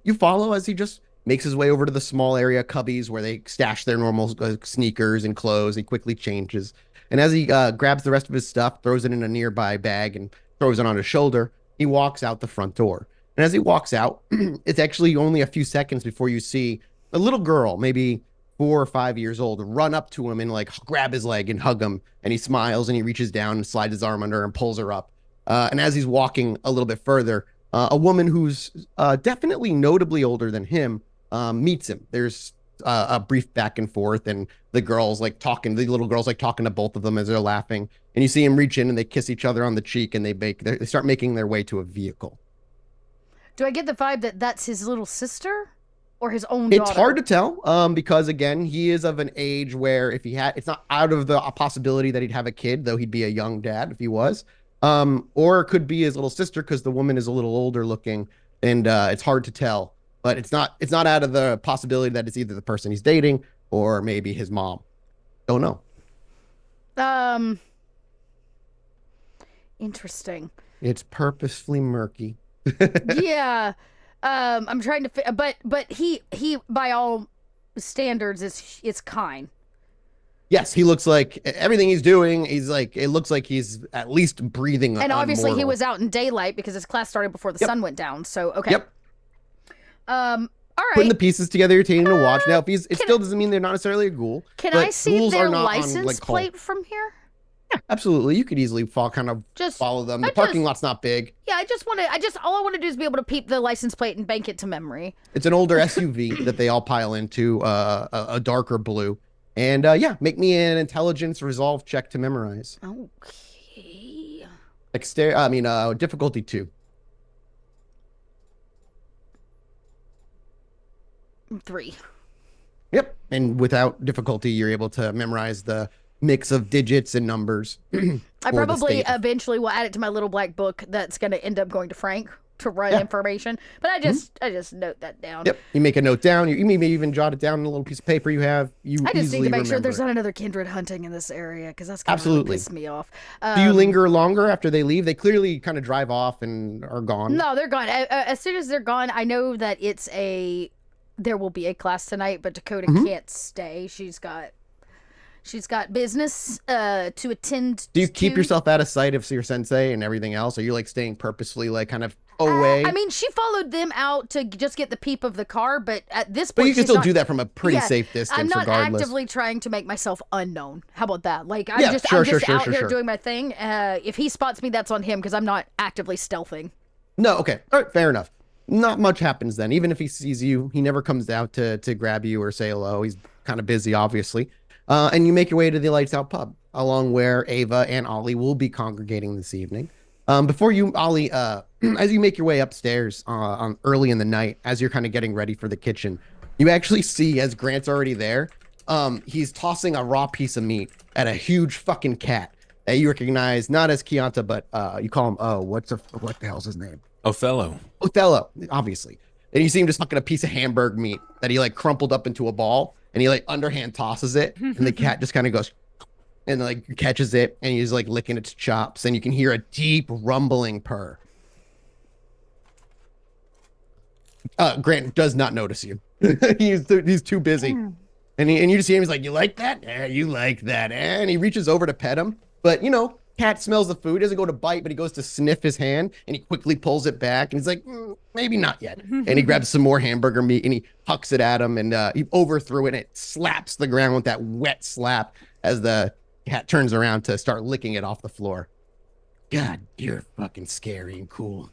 Speaker 1: you follow as he just makes his way over to the small area cubbies where they stash their normal sneakers and clothes. He quickly changes. And as he grabs the rest of his stuff, throws it in a nearby bag, and throws it on his shoulder, he walks out the front door. And as he walks out, it's actually only a few seconds before you see a little girl, maybe 4 or 5 years old, run up to him and like grab his leg and hug him. And he smiles and he reaches down and slides his arm under her and pulls her up. And as he's walking a little bit further, a woman who's definitely notably older than him meets him. There's a brief back and forth, and the little girl's like talking to both of them as they're laughing. And you see him reach in and they kiss each other on the cheek, and they start making their way to a vehicle.
Speaker 3: Do I get the vibe that that's his little sister or his own daughter?
Speaker 1: It's hard to tell because again, he is of an age where it's not out of the possibility that he'd have a kid, though he'd be a young dad if he was. Or it could be his little sister because the woman is a little older looking, and it's hard to tell. But it's not out of the possibility that it's either the person he's dating or maybe his mom. Don't know.
Speaker 3: Interesting.
Speaker 1: It's purposefully murky.
Speaker 3: Yeah. I'm trying to but he by all standards is kind.
Speaker 1: Yes, he looks like everything he's doing. It looks like he's at least breathing.
Speaker 3: And obviously he
Speaker 1: mortal.
Speaker 3: was out in daylight because his class started before the sun went down. So okay.
Speaker 1: Yep.
Speaker 3: All right.
Speaker 1: Putting the pieces together, you're taking a watch. Now, if it still doesn't mean they're not necessarily a ghoul.
Speaker 3: Can
Speaker 1: but
Speaker 3: I see
Speaker 1: ghouls
Speaker 3: their
Speaker 1: are not on,
Speaker 3: license
Speaker 1: like, call.
Speaker 3: plate from here?
Speaker 1: Yeah, absolutely. You could easily follow them. The parking lot's not big.
Speaker 3: Yeah, all I want to do is be able to peep the license plate and bank it to memory.
Speaker 1: It's an older SUV that they all pile into, a darker blue. And make me an intelligence resolve check to memorize.
Speaker 3: Okay.
Speaker 1: Difficulty 2.
Speaker 3: 3.
Speaker 1: Yep. And without difficulty, you're able to memorize the mix of digits and numbers.
Speaker 3: I
Speaker 1: for the
Speaker 3: probably
Speaker 1: state.
Speaker 3: eventually will add it to my little black book that's going to end up going to Frank to run
Speaker 1: Yeah.
Speaker 3: information. But I just note that down.
Speaker 1: Yep. You make a note down. You may even jot it down on a little piece of paper you have. You
Speaker 3: I just need
Speaker 1: easily
Speaker 3: to make sure
Speaker 1: remember
Speaker 3: there's
Speaker 1: it.
Speaker 3: not another kindred hunting in this area because that's gonna really
Speaker 1: Absolutely.
Speaker 3: piss me off.
Speaker 1: Do you linger longer after they leave? They clearly kind of drive off and are gone.
Speaker 3: No, they're gone. As soon as they're gone, I know that there will be a class tonight, but Dakota can't stay. She's got business to attend.
Speaker 1: Do you keep
Speaker 3: to.
Speaker 1: yourself out of sight of your sensei and everything else? Are you like staying purposefully like kind of away?
Speaker 3: I mean, she followed them out to just get the peep of the car, but at this point,
Speaker 1: But you can
Speaker 3: she's
Speaker 1: still
Speaker 3: not-
Speaker 1: do that from a pretty
Speaker 3: Yeah,
Speaker 1: safe distance
Speaker 3: I'm not
Speaker 1: regardless.
Speaker 3: actively trying to make myself unknown. How about that? Like, I'm
Speaker 1: Yeah,
Speaker 3: just
Speaker 1: sure,
Speaker 3: out
Speaker 1: sure.
Speaker 3: here doing my thing. If he spots me, that's on him because I'm not actively stealthing.
Speaker 1: No, okay. All right, fair enough. Not much happens then. Even if he sees you, he never comes out to grab you or say hello. He's kind of busy, obviously. And you make your way to the Lights Out pub, along where Ava and Ollie will be congregating this evening. Before you, Ollie, as you make your way upstairs on early in the night, as you're kind of getting ready for the kitchen, you actually see, as Grant's already there, he's tossing a raw piece of meat at a huge fucking cat that you recognize not as Chianta, but you call him, what the hell's his name?
Speaker 4: Othello.
Speaker 1: Othello, obviously. And you see him just fucking a piece of hamburg meat that he like crumpled up into a ball and he like underhand tosses it. And the cat just kind of goes and like catches it and he's like licking its chops and you can hear a deep rumbling purr. Grant does not notice you. he's too busy. And you just see him, he's like, you like that? Yeah, you like that. And he reaches over to pet him. But, cat smells the food, doesn't go to bite, but he goes to sniff his hand and he quickly pulls it back. And he's like, maybe not yet. And he grabs some more hamburger meat and he hucks it at him and he overthrew it and it slaps the ground with that wet slap as the cat turns around to start licking it off the floor. God, you're fucking scary and cool.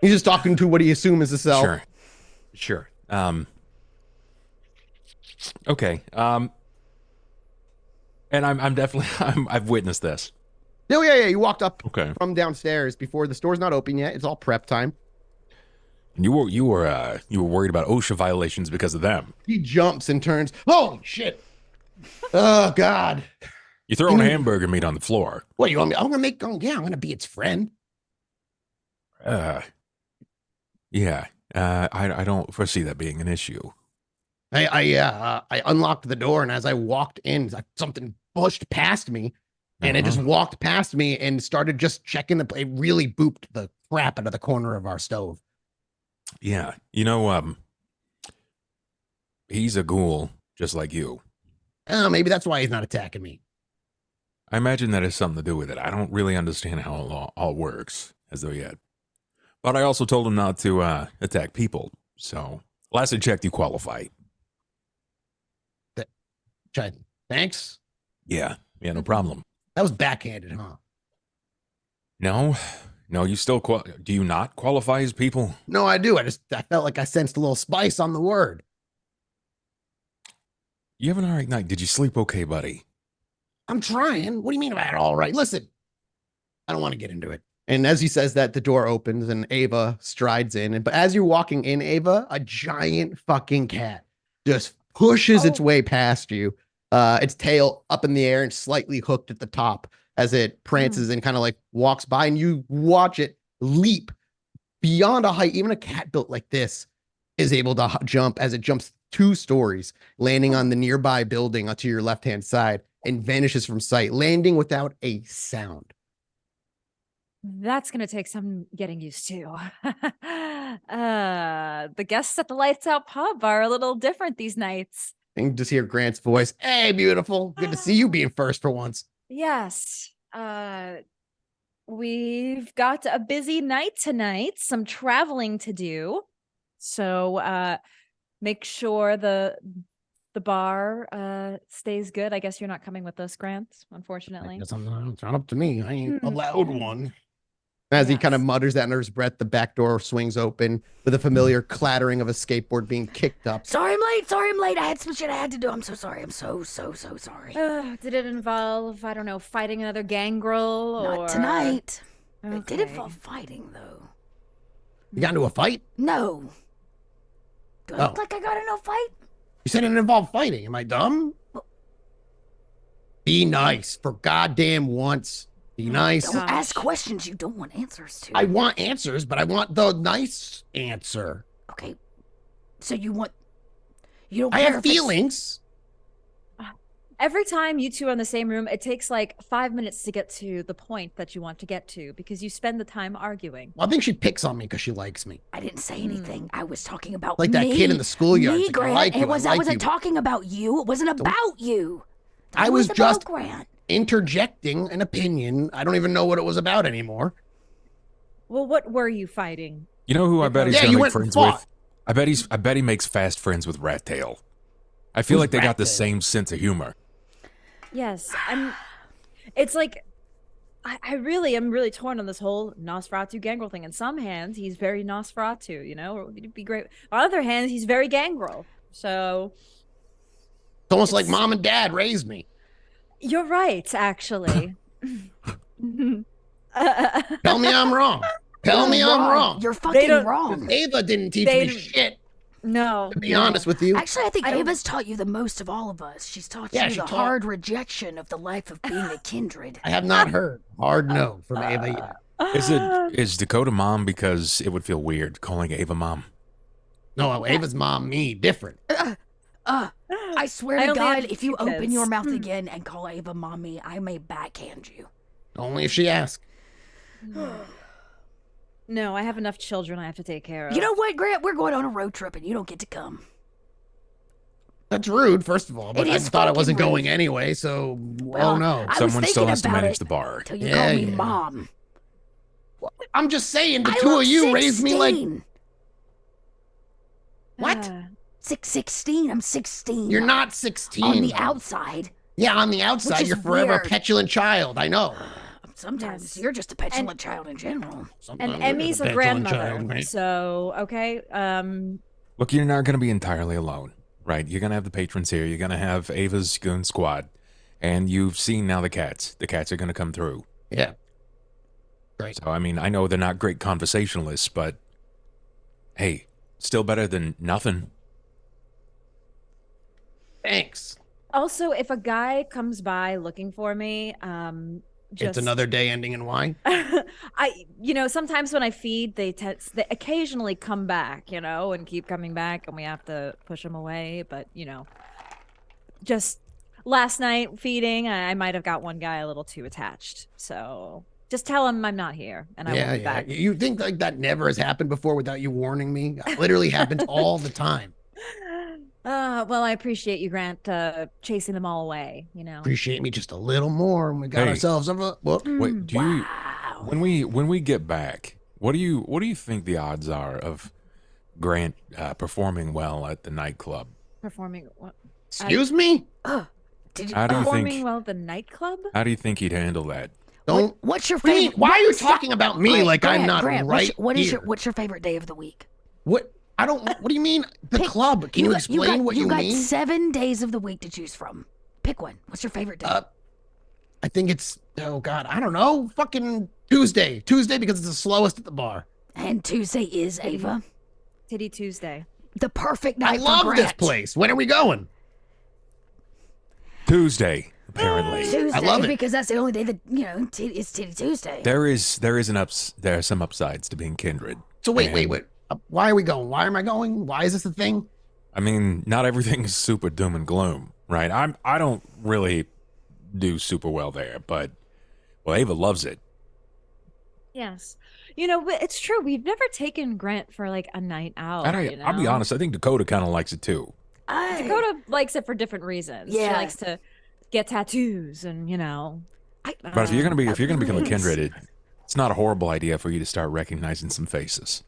Speaker 1: He's just talking to what he assumes is the self.
Speaker 4: Sure. Okay. And I'm definitely I've witnessed this.
Speaker 1: Oh yeah. You walked up
Speaker 4: Okay.
Speaker 1: from downstairs before the store's not open yet. It's all prep time.
Speaker 4: You were worried about OSHA violations because of them.
Speaker 1: He jumps and turns. Holy shit! Oh God!
Speaker 4: You throwing hamburger meat on the floor.
Speaker 1: What do you want me? I'm gonna be its friend.
Speaker 4: Yeah. I don't foresee that being an issue.
Speaker 1: I unlocked the door and as I walked in, something pushed past me, and it just walked past me and started just checking the. It really booped the crap out of the corner of our stove.
Speaker 4: Yeah. He's a ghoul just like you.
Speaker 1: Oh, maybe that's why he's not attacking me.
Speaker 4: I imagine that has something to do with it. I don't really understand how it all works as though yet. But I also told him not to attack people. So last I checked, you qualify.
Speaker 1: Thanks.
Speaker 4: Yeah, no problem.
Speaker 1: That was backhanded, huh?
Speaker 4: No, you still do you not qualify as people?
Speaker 1: No, I do. I felt like I sensed a little spice on the word.
Speaker 4: You have an all right night. Did you sleep okay, buddy?
Speaker 1: I'm trying. What do you mean about all right? Listen, I don't want to get into it. And as he says that, the door opens and Ava strides in. But as you're walking in, Ava, a giant fucking cat just pushes its way past you. Its tail up in the air and slightly hooked at the top as it prances and kind of like walks by, and you watch it leap beyond a height. Even a cat built like this is able to jump as it jumps 2 stories, landing on the nearby building to your left-hand side and vanishes from sight, landing without a sound.
Speaker 2: That's going to take some getting used to. The guests at the Lights Out pub are a little different these nights.
Speaker 1: And you just hear Grant's voice. Hey, beautiful. Good to see you being first for once.
Speaker 2: Yes. We've got a busy night tonight, some traveling to do. So make sure the bar stays good. I guess you're not coming with us, Grant, unfortunately.
Speaker 1: It's not up to me. I ain't allowed one. As he kind of mutters that under his breath, the back door swings open with a familiar clattering of a skateboard being kicked up.
Speaker 3: Sorry I'm late. I had some shit I had to do. I'm so sorry. I'm so sorry.
Speaker 2: Did it involve, I don't know, fighting another gangrel?
Speaker 3: Not tonight.
Speaker 2: Okay.
Speaker 3: It did involve fighting, though.
Speaker 1: You got into a fight?
Speaker 3: No. Do I look like I got into a fight?
Speaker 1: You said it involved fighting. Am I dumb? Be nice for goddamn once. Be nice.
Speaker 3: Don't ask questions you don't want answers to.
Speaker 1: I want answers, but I want the nice answer.
Speaker 3: Okay. So you don't
Speaker 1: I
Speaker 3: care
Speaker 1: have
Speaker 3: if it's-
Speaker 1: feelings.
Speaker 2: Every time you two are in the same room, it takes like 5 minutes to get to the point that you want to get to because you spend the time arguing.
Speaker 1: Well, I think she picks on me because she likes me.
Speaker 3: I didn't say anything. I was talking about
Speaker 1: Like that
Speaker 3: me.
Speaker 1: kid in the schoolyard.
Speaker 3: Me,
Speaker 1: It's like, I
Speaker 3: Grant.
Speaker 1: like you,
Speaker 3: I wasn't
Speaker 1: like you.
Speaker 3: talking about you. It wasn't about you.
Speaker 1: I
Speaker 3: It
Speaker 1: was
Speaker 3: about
Speaker 1: just
Speaker 3: Grant.
Speaker 1: interjecting an opinion. I don't even know what it was about anymore.
Speaker 2: Well, what were you fighting?
Speaker 4: You know who I bet he's
Speaker 1: Yeah,
Speaker 4: gonna
Speaker 1: you
Speaker 4: make
Speaker 1: went and
Speaker 4: friends
Speaker 1: fought.
Speaker 4: with? I bet he makes fast friends with Rat Tail. I feel
Speaker 1: Who's
Speaker 4: like they got the
Speaker 1: Rat Tail?
Speaker 4: same sense of humor.
Speaker 2: Yes, it's like I really am really torn on this whole Nosferatu gangrel thing. In some hands, he's very Nosferatu, you know, it'd be great. On other hands, he's very gangrel. So
Speaker 1: It's almost like mom and dad raised me.
Speaker 2: you're right, actually.
Speaker 1: Tell me I'm wrong. Tell me I'm wrong.
Speaker 3: You're fucking
Speaker 2: don't-
Speaker 3: wrong.
Speaker 1: Ava didn't teach
Speaker 2: They
Speaker 1: me
Speaker 2: don't-
Speaker 1: shit,
Speaker 2: No.
Speaker 1: to be honest with you.
Speaker 3: Actually, I think
Speaker 2: I don't-
Speaker 3: Ava's taught you the most of all of us. She's taught
Speaker 1: Yeah,
Speaker 3: you
Speaker 1: she
Speaker 3: the
Speaker 1: taught-
Speaker 3: hard rejection of the life of being a kindred.
Speaker 1: I have not heard hard no from Ava yet.
Speaker 4: Is Dakota mom because it would feel weird calling Ava mom?
Speaker 1: No, Ava's mom, me, different.
Speaker 3: I swear
Speaker 2: I
Speaker 3: to
Speaker 2: only
Speaker 3: God,
Speaker 2: have
Speaker 3: if you
Speaker 2: 2
Speaker 3: open
Speaker 2: kids.
Speaker 3: your mouth again and call Ava mommy, I may backhand you.
Speaker 1: Only if she asks.
Speaker 2: No, I have enough children I have to take care of.
Speaker 3: You know what, Grant? We're going on a road trip and you don't get to come.
Speaker 1: That's rude, first of all, but
Speaker 3: It
Speaker 1: I
Speaker 3: is
Speaker 1: thought I
Speaker 3: fucking
Speaker 1: wasn't going
Speaker 3: rude.
Speaker 1: anyway, so,
Speaker 3: Well,
Speaker 1: oh no.
Speaker 3: I was
Speaker 4: Someone still
Speaker 3: thinking
Speaker 4: has to
Speaker 3: about
Speaker 4: manage
Speaker 3: it
Speaker 4: the bar.
Speaker 3: Till you
Speaker 1: Yeah,
Speaker 3: call me
Speaker 1: yeah.
Speaker 3: mom.
Speaker 1: I'm just saying, the
Speaker 3: I
Speaker 1: two
Speaker 3: look
Speaker 1: of you raised me like,
Speaker 3: 16.
Speaker 1: what?
Speaker 3: 16. I'm 16.
Speaker 1: You're not 16.
Speaker 3: On the
Speaker 1: though.
Speaker 3: outside.
Speaker 1: Yeah, on the outside,
Speaker 3: is
Speaker 1: you're forever a
Speaker 3: weird.
Speaker 1: petulant child. I know.
Speaker 3: Sometimes
Speaker 2: Yes.
Speaker 3: you're just a petulant child in general.
Speaker 1: Sometimes
Speaker 2: and
Speaker 1: you're
Speaker 2: Emmy's
Speaker 1: a
Speaker 2: a
Speaker 1: petulant
Speaker 2: grandmother.
Speaker 1: child, right?
Speaker 2: So, okay.
Speaker 4: Look, you're not going to be entirely alone, right? You're going to have the patrons here. You're going to have Ava's goon squad. And you've seen now the cats. The cats are going to come through.
Speaker 1: Yeah. Great.
Speaker 4: So, I mean, I know they're not great conversationalists, but hey, still better than nothing.
Speaker 1: Thanks.
Speaker 2: Also, if a guy comes by looking for me, just
Speaker 1: It's another day ending in Y.
Speaker 2: sometimes when I feed, they occasionally come back, and keep coming back, and we have to push them away. But just last night feeding, I might have got one guy a little too attached. So just tell him I'm not here, and I won't be back.
Speaker 1: You think like that never has happened before without you warning me? It literally happens all the time.
Speaker 2: Well, I appreciate you, Grant, chasing them all away.
Speaker 1: Appreciate me just a little more, and we got
Speaker 4: Hey.
Speaker 1: ourselves a well.
Speaker 4: Wait, do you
Speaker 3: Wow.
Speaker 4: when we get back, what do you think the odds are of Grant performing well at the nightclub?
Speaker 2: Performing what?
Speaker 1: Excuse me.
Speaker 3: Did you,
Speaker 4: How do you
Speaker 2: Performing
Speaker 4: think
Speaker 2: well at the nightclub?
Speaker 4: how do you think he'd handle that?
Speaker 1: Don't.
Speaker 3: what's your
Speaker 1: What do you mean?
Speaker 3: favorite?
Speaker 1: Why are you
Speaker 3: what's-
Speaker 1: talking about me
Speaker 3: Grant,
Speaker 1: like I'm
Speaker 3: Grant,
Speaker 1: not
Speaker 3: Grant,
Speaker 1: right here?
Speaker 3: What's your favorite day of the week?
Speaker 1: What? I don't. What do you mean? The
Speaker 3: Pick-
Speaker 1: club? Can you explain what you
Speaker 3: got
Speaker 1: mean?
Speaker 3: 7 days of the week to choose from. Pick one. What's your favorite day?
Speaker 1: I think it's. Oh God, I don't know. Fucking Tuesday. Tuesday because it's the slowest at the bar.
Speaker 3: And Tuesday is Ava.
Speaker 2: Titty Tuesday.
Speaker 3: The perfect
Speaker 1: I
Speaker 3: night for
Speaker 1: love
Speaker 3: Grant.
Speaker 1: this place. When are we going?
Speaker 4: Tuesday, apparently.
Speaker 3: Tuesday,
Speaker 1: I love it.
Speaker 3: because that's the only day that it's Titty Tuesday.
Speaker 4: There are some upsides to being kindred.
Speaker 1: So wait.
Speaker 4: And,
Speaker 1: Why are we going? Why am I going? Why is this a thing?
Speaker 4: I mean, not everything is super doom and gloom, right? I don't really do super well there, but Ava loves it.
Speaker 2: Yes. But it's true. We've never taken Grant for like a night out.
Speaker 4: And I'll be honest, I think Dakota kind of likes it too.
Speaker 2: Dakota likes it for different reasons. She
Speaker 3: Yeah.
Speaker 2: likes to get tattoos and
Speaker 4: But if you're gonna become a kindred, it's not a horrible idea for you to start recognizing some faces.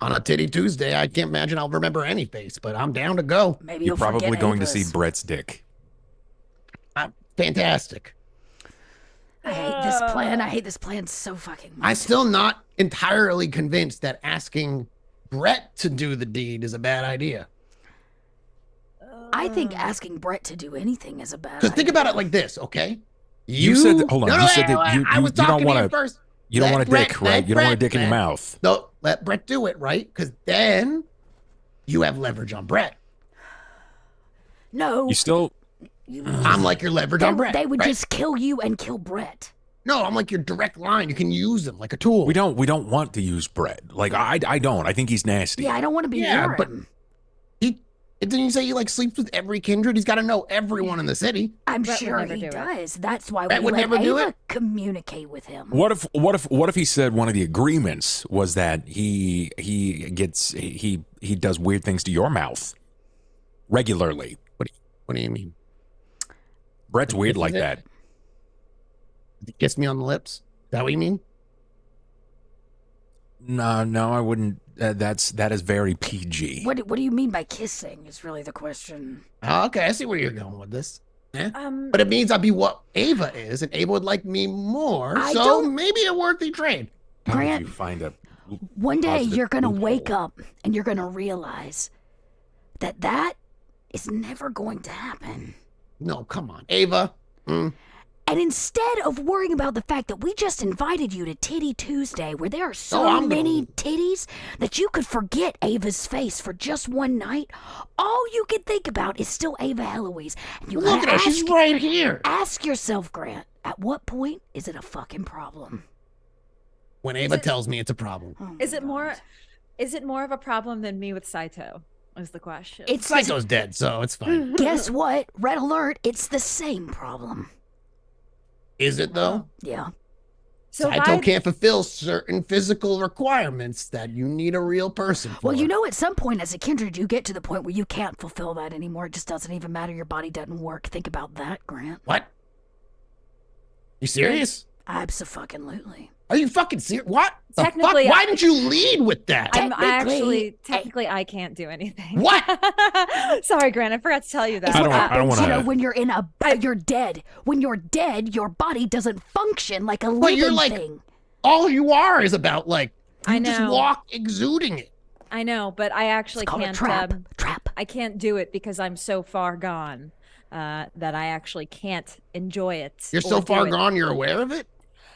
Speaker 1: On a Titty Tuesday, I can't imagine I'll remember any face, but I'm down to go.
Speaker 3: Maybe
Speaker 4: You're
Speaker 3: you'll forget
Speaker 4: probably going to see
Speaker 3: Ava's.
Speaker 4: Brett's dick.
Speaker 1: Fantastic.
Speaker 3: I hate this plan. I hate this plan so fucking much.
Speaker 1: I'm still not entirely convinced that asking Brett to do the deed is a bad idea.
Speaker 3: I think asking Brett to do anything is a bad
Speaker 1: Because
Speaker 3: idea.
Speaker 1: think about it like this, okay?
Speaker 4: You said that- hold on,
Speaker 1: No,
Speaker 4: you
Speaker 1: no,
Speaker 4: said that
Speaker 1: wait,
Speaker 4: you-
Speaker 1: I
Speaker 4: you
Speaker 1: was
Speaker 4: don't
Speaker 1: talking to
Speaker 4: wanna-
Speaker 1: you first.
Speaker 4: You don't
Speaker 1: Let
Speaker 4: want a
Speaker 1: Brett-
Speaker 4: dick, right?
Speaker 1: let
Speaker 4: You don't want a
Speaker 1: Brett-
Speaker 4: dick in your
Speaker 1: let-
Speaker 4: mouth.
Speaker 1: No, let Brett do it, right? Because then you have leverage on Brett.
Speaker 3: No,
Speaker 4: You still
Speaker 1: I'm like your leverage on Brett.
Speaker 3: they would
Speaker 1: right?
Speaker 3: just kill you and kill Brett.
Speaker 1: No, I'm like your direct line. You can use him like a tool.
Speaker 5: We don't want to use Brett. Like I don't. I think he's nasty.
Speaker 3: Yeah, I don't want to be
Speaker 1: Yeah,
Speaker 3: near
Speaker 1: but-
Speaker 3: him.
Speaker 1: Didn't you say he like sleeps with every kindred? He's got to know everyone in the city.
Speaker 3: I'm
Speaker 2: Brett would
Speaker 3: sure
Speaker 2: never
Speaker 3: he
Speaker 2: do it.
Speaker 3: does. That's why
Speaker 1: Brett
Speaker 3: we
Speaker 1: would
Speaker 3: let
Speaker 1: never do
Speaker 3: Ava
Speaker 1: it?
Speaker 3: communicate with him.
Speaker 5: What if he said one of the agreements was that he does weird things to your mouth regularly?
Speaker 1: What do you mean?
Speaker 5: Brett's weird
Speaker 1: This
Speaker 5: like
Speaker 1: is it?
Speaker 5: that.
Speaker 1: Did he kiss me on the lips? Is that what you mean?
Speaker 5: No, I wouldn't. That is very PG.
Speaker 3: What do you mean by kissing? Is really the question.
Speaker 1: Oh, okay, I see where you're going with this.
Speaker 2: Um,
Speaker 1: But it means I'd be what Ava is, and Ava would like me more.
Speaker 3: I
Speaker 1: So
Speaker 3: don't-
Speaker 1: maybe a worthy trade.
Speaker 5: How did
Speaker 3: Grant,
Speaker 5: you find a
Speaker 3: One day
Speaker 5: positive
Speaker 3: you're gonna
Speaker 5: loophole?
Speaker 3: wake up and you're gonna realize that is never going to happen.
Speaker 1: No, come on, Ava.
Speaker 3: And instead of worrying about the fact that we just invited you to Titty Tuesday, where there are so
Speaker 1: I'm
Speaker 3: many
Speaker 1: gonna-
Speaker 3: titties that you could forget Ava's face for just one night, all you can think about is still Ava Heloise. And you
Speaker 1: Look
Speaker 3: gotta
Speaker 1: at her, she's right here.
Speaker 3: ask yourself, Grant, at what point is it a fucking problem?
Speaker 1: When Ava
Speaker 2: it-
Speaker 1: tells me it's a problem.
Speaker 3: Oh
Speaker 2: is
Speaker 3: my
Speaker 2: it more?
Speaker 3: God.
Speaker 2: Is it more of a problem than me with Saito? Is the question.
Speaker 3: It's
Speaker 1: Psycho's dead, so it's fine.
Speaker 3: guess what? Red alert, it's the same problem.
Speaker 1: Is it though?
Speaker 3: Yeah.
Speaker 2: so if
Speaker 1: Saito
Speaker 2: I-
Speaker 1: can't fulfill certain physical requirements that you need a real person for.
Speaker 3: Well, you know, at some point as a kindred, you get to the point where you can't fulfill that anymore. It just doesn't even matter. Your body doesn't work. Think about that, Grant.
Speaker 1: What? You serious?
Speaker 3: Absolutely.
Speaker 1: Are you fucking serious? What? The fuck?
Speaker 2: Technically,
Speaker 1: Why didn't you lead with that?
Speaker 2: Technically, I can't do anything.
Speaker 1: What?
Speaker 2: Sorry, Grant. I forgot to tell you that.
Speaker 3: It's
Speaker 5: I
Speaker 3: what
Speaker 5: don't
Speaker 3: happens,
Speaker 5: wanna-
Speaker 3: you know, when you're in you're dead. When you're dead, your body doesn't function like a
Speaker 1: But
Speaker 3: living
Speaker 1: you're like-
Speaker 3: thing.
Speaker 1: All you are is about like you
Speaker 2: I
Speaker 1: just
Speaker 2: know.
Speaker 1: walk exuding it.
Speaker 2: I know, but I actually
Speaker 3: It's called a
Speaker 2: can't.
Speaker 3: trap. Trap.
Speaker 2: I can't do it because I'm so far gone that I actually can't enjoy it.
Speaker 1: You're
Speaker 2: or
Speaker 1: so
Speaker 2: do
Speaker 1: far
Speaker 2: it.
Speaker 1: gone, you're aware of it?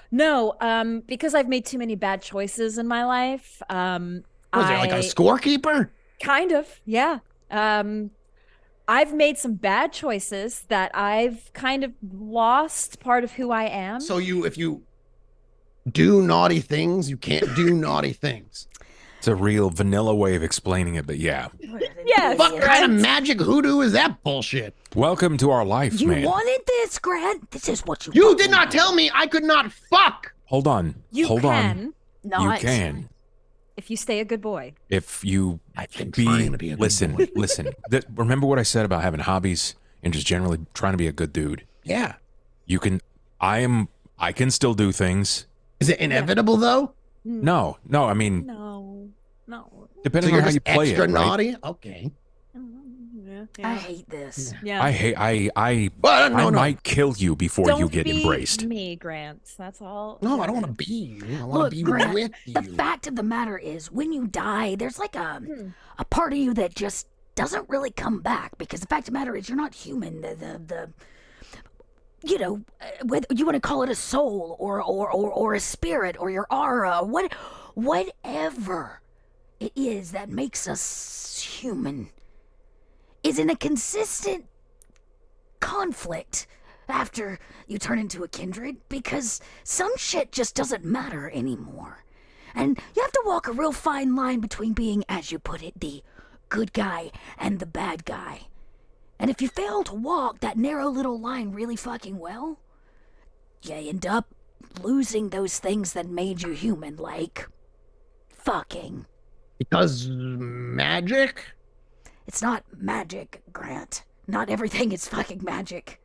Speaker 2: No, because I've made too many bad choices in my life.
Speaker 1: Was there like a
Speaker 2: I-
Speaker 1: scorekeeper?
Speaker 2: Kind of, yeah. I've made some bad choices that I've kind of lost part of who I am.
Speaker 1: So if you do naughty things, you can't do naughty things.
Speaker 5: It's a real vanilla way of explaining it, but yeah.
Speaker 2: Yes.
Speaker 1: What
Speaker 2: Yes.
Speaker 1: kind of magic hoodoo is that bullshit?
Speaker 5: Welcome to our life,
Speaker 3: You
Speaker 5: man.
Speaker 3: wanted this, Grant. This is what you
Speaker 1: You
Speaker 3: wanted.
Speaker 1: did not tell me I could not fuck.
Speaker 5: Hold on.
Speaker 2: You
Speaker 5: Hold
Speaker 2: can
Speaker 5: on.
Speaker 3: Not.
Speaker 5: You can.
Speaker 2: if you stay a good boy.
Speaker 5: If you
Speaker 1: I've been trying to be a good
Speaker 5: listen,
Speaker 1: boy.
Speaker 5: listen. Remember what I said about having hobbies and just generally trying to be a good dude.
Speaker 1: Yeah.
Speaker 5: You can. I can still do things.
Speaker 1: Is it inevitable though?
Speaker 5: No. I mean,
Speaker 2: No.
Speaker 1: So
Speaker 5: depending
Speaker 1: you're
Speaker 5: on how
Speaker 1: just
Speaker 5: you play
Speaker 1: extra
Speaker 5: it, right?
Speaker 1: naughty? Okay.
Speaker 3: I hate this.
Speaker 2: Yeah.
Speaker 5: I hate. I
Speaker 1: But no, no.
Speaker 5: might kill you before you
Speaker 2: Don't
Speaker 5: get
Speaker 2: be
Speaker 5: embraced.
Speaker 2: me, Grant. That's all.
Speaker 1: No, I don't want to be you. I want to
Speaker 3: Look,
Speaker 1: be
Speaker 3: Grant,
Speaker 1: with you.
Speaker 3: the fact of the matter is, when you die, there's like a part of you that just doesn't really come back, because the fact of the matter is, you're not human. The you know, whether you want to call it a soul or a spirit or your aura, whatever it is that makes us human, is in a consistent conflict after you turn into a kindred, because some shit just doesn't matter anymore. And you have to walk a real fine line between being, as you put it, the good guy and the bad guy. And if you fail to walk that narrow little line really fucking well, you end up losing those things that made you human, like fucking.
Speaker 1: Because magic?
Speaker 3: It's not magic, Grant. Not everything is fucking magic.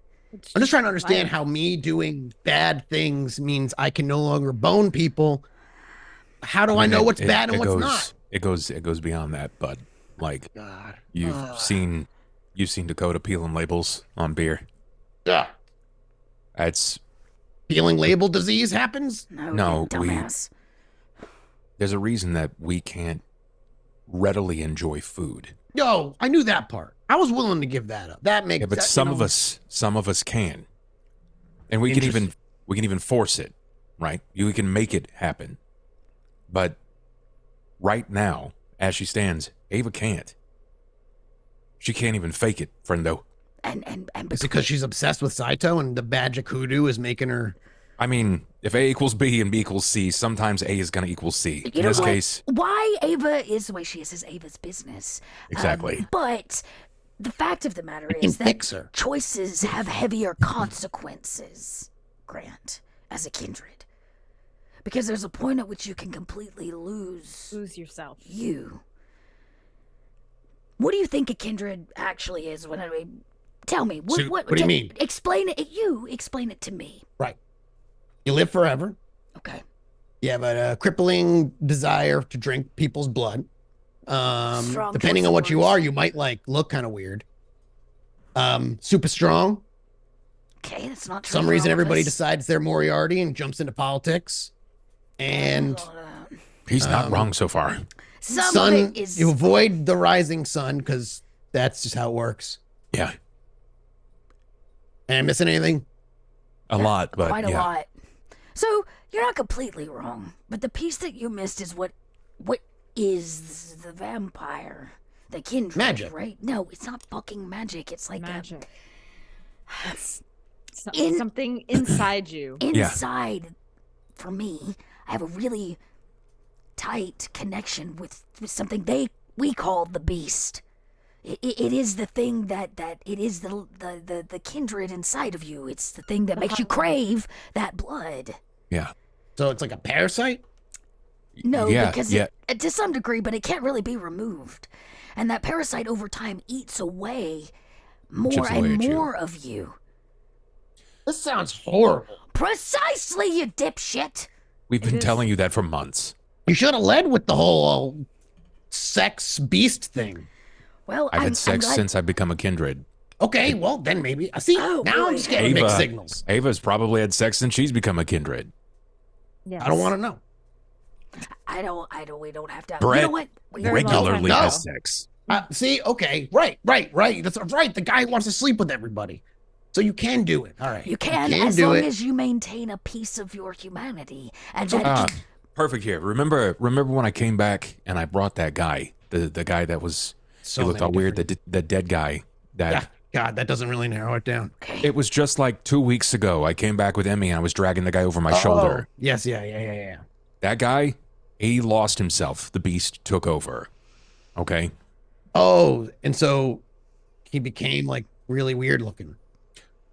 Speaker 1: I'm just trying to understand how me doing bad things means I can no longer bone people. How do I know what's bad and what's not?
Speaker 5: It goes beyond that, bud. Like
Speaker 1: God.
Speaker 5: you've seen Dakota peeling labels on beer.
Speaker 1: Ugh.
Speaker 5: It's
Speaker 1: Peeling label disease happens?
Speaker 5: No,
Speaker 3: you dumbass.
Speaker 5: there's a reason that we can't readily enjoy food.
Speaker 1: Yo, I knew that part. I was willing to give that up. That makes
Speaker 5: Yeah, but
Speaker 1: that,
Speaker 5: some
Speaker 1: you
Speaker 5: of
Speaker 1: know,
Speaker 5: us can, and we can even force it, right? We can make it happen. But right now, as she stands, Ava can't. She can't even fake it, friendo.
Speaker 3: And
Speaker 1: Is it because she's obsessed with Saito and the magic hoodoo is making her
Speaker 5: I mean, if A equals B and B equals C, sometimes A is going to equal C.
Speaker 3: You
Speaker 5: In
Speaker 3: know
Speaker 5: this
Speaker 3: what?
Speaker 5: case,
Speaker 3: Why Ava is the way she is Ava's business.
Speaker 5: Exactly.
Speaker 3: But the fact of the matter
Speaker 1: I can
Speaker 3: is that
Speaker 1: fix her.
Speaker 3: choices have heavier consequences, Grant, as a kindred. Because there's a point at which you can completely lose
Speaker 2: yourself.
Speaker 3: you. What do you think a kindred actually is? Tell me.
Speaker 1: So, what do you mean?
Speaker 3: Explain it. You explain it to me.
Speaker 1: Right. You live forever.
Speaker 3: Okay.
Speaker 1: You have a crippling desire to drink people's blood.
Speaker 3: Strong
Speaker 1: Depending
Speaker 3: choice
Speaker 1: on
Speaker 3: of
Speaker 1: what you
Speaker 3: words.
Speaker 1: are, you might look kind of weird. Super strong.
Speaker 3: Okay, that's not
Speaker 1: For
Speaker 3: true.
Speaker 1: some
Speaker 3: for
Speaker 1: reason,
Speaker 3: all of
Speaker 1: everybody
Speaker 3: us.
Speaker 1: decides they're Moriarty and jumps into politics. And
Speaker 5: he's not wrong so far.
Speaker 3: Some
Speaker 1: sun,
Speaker 3: of it is.
Speaker 1: you avoid the rising sun because that's just how it works.
Speaker 5: Yeah,
Speaker 1: Am I missing anything?
Speaker 5: a lot, but
Speaker 3: quite a
Speaker 5: yeah.
Speaker 3: lot. So you're not completely wrong, but the piece that you missed is what is the vampire, the kindred,
Speaker 1: Magic.
Speaker 3: right? No, it's not fucking magic. It's like
Speaker 2: Magic. It's
Speaker 3: In-
Speaker 2: something inside you.
Speaker 3: inside. For me, I have a really tight connection with something we call the beast. It is the thing that it is the kindred inside of you. It's the thing that makes you crave that blood.
Speaker 5: Yeah.
Speaker 1: So it's like a parasite?
Speaker 3: No,
Speaker 5: Yeah,
Speaker 3: because
Speaker 5: yeah.
Speaker 3: to some degree, but it can't really be removed. And that parasite over time eats away more
Speaker 5: Chips away
Speaker 3: and
Speaker 5: at you.
Speaker 3: more of you.
Speaker 1: This sounds horrible.
Speaker 3: Precisely, you dipshit.
Speaker 5: We've
Speaker 2: It
Speaker 5: been
Speaker 2: is-
Speaker 5: telling you that for months.
Speaker 1: You should have led with the whole sex beast thing.
Speaker 3: Well,
Speaker 5: I've
Speaker 3: I'm
Speaker 5: had sex
Speaker 3: glad-
Speaker 5: since I've become a kindred.
Speaker 1: Okay, well, then maybe. See,
Speaker 3: Oh,
Speaker 1: now
Speaker 3: really?
Speaker 1: I'm just getting mixed
Speaker 5: Ava.
Speaker 1: signals.
Speaker 5: Ava's probably had sex since she's become a kindred.
Speaker 2: Yes.
Speaker 1: I don't want to know.
Speaker 3: I don't. We don't have to. You
Speaker 5: Brett
Speaker 3: know what?
Speaker 2: Very long
Speaker 5: Regularly
Speaker 1: time
Speaker 5: has
Speaker 1: ago.
Speaker 5: sex.
Speaker 1: See, okay, right. That's right. The guy wants to sleep with everybody. So you can do it. All right.
Speaker 3: You can as
Speaker 1: do
Speaker 3: long
Speaker 1: it.
Speaker 3: as you maintain a piece of your humanity, and
Speaker 5: So,
Speaker 3: that
Speaker 5: perfect here. Remember when I came back and I brought that guy, the guy that was
Speaker 1: So
Speaker 5: he looked
Speaker 1: many
Speaker 5: all weird,
Speaker 1: different-
Speaker 5: the dead guy. That
Speaker 1: Yeah, God, that doesn't really narrow it down.
Speaker 3: okay.
Speaker 5: it was just like 2 weeks ago. I came back with Emmy and I was dragging the guy over my shoulder.
Speaker 1: Oh, yes, yeah.
Speaker 5: That guy, he lost himself. The beast took over. Okay.
Speaker 1: Oh, and so he became like really weird looking.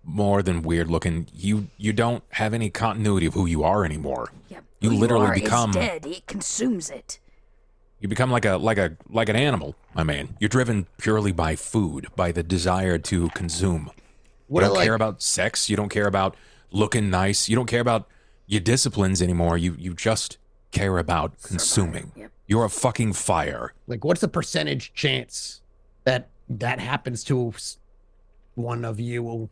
Speaker 5: More than weird looking. You don't have any continuity of who you are anymore.
Speaker 3: Yep.
Speaker 5: You
Speaker 3: Who
Speaker 5: literally
Speaker 3: are is
Speaker 5: become-
Speaker 3: dead. It consumes it.
Speaker 5: You become like an animal, my man. You're driven purely by food, by the desire to consume.
Speaker 1: What
Speaker 5: You
Speaker 1: I
Speaker 5: don't
Speaker 1: like,
Speaker 5: care about sex. You don't care about looking nice. You don't care about your disciplines anymore. You just care about consuming.
Speaker 3: Yep.
Speaker 5: You're a fucking fire.
Speaker 1: like, what's the percentage chance that happens to one of you?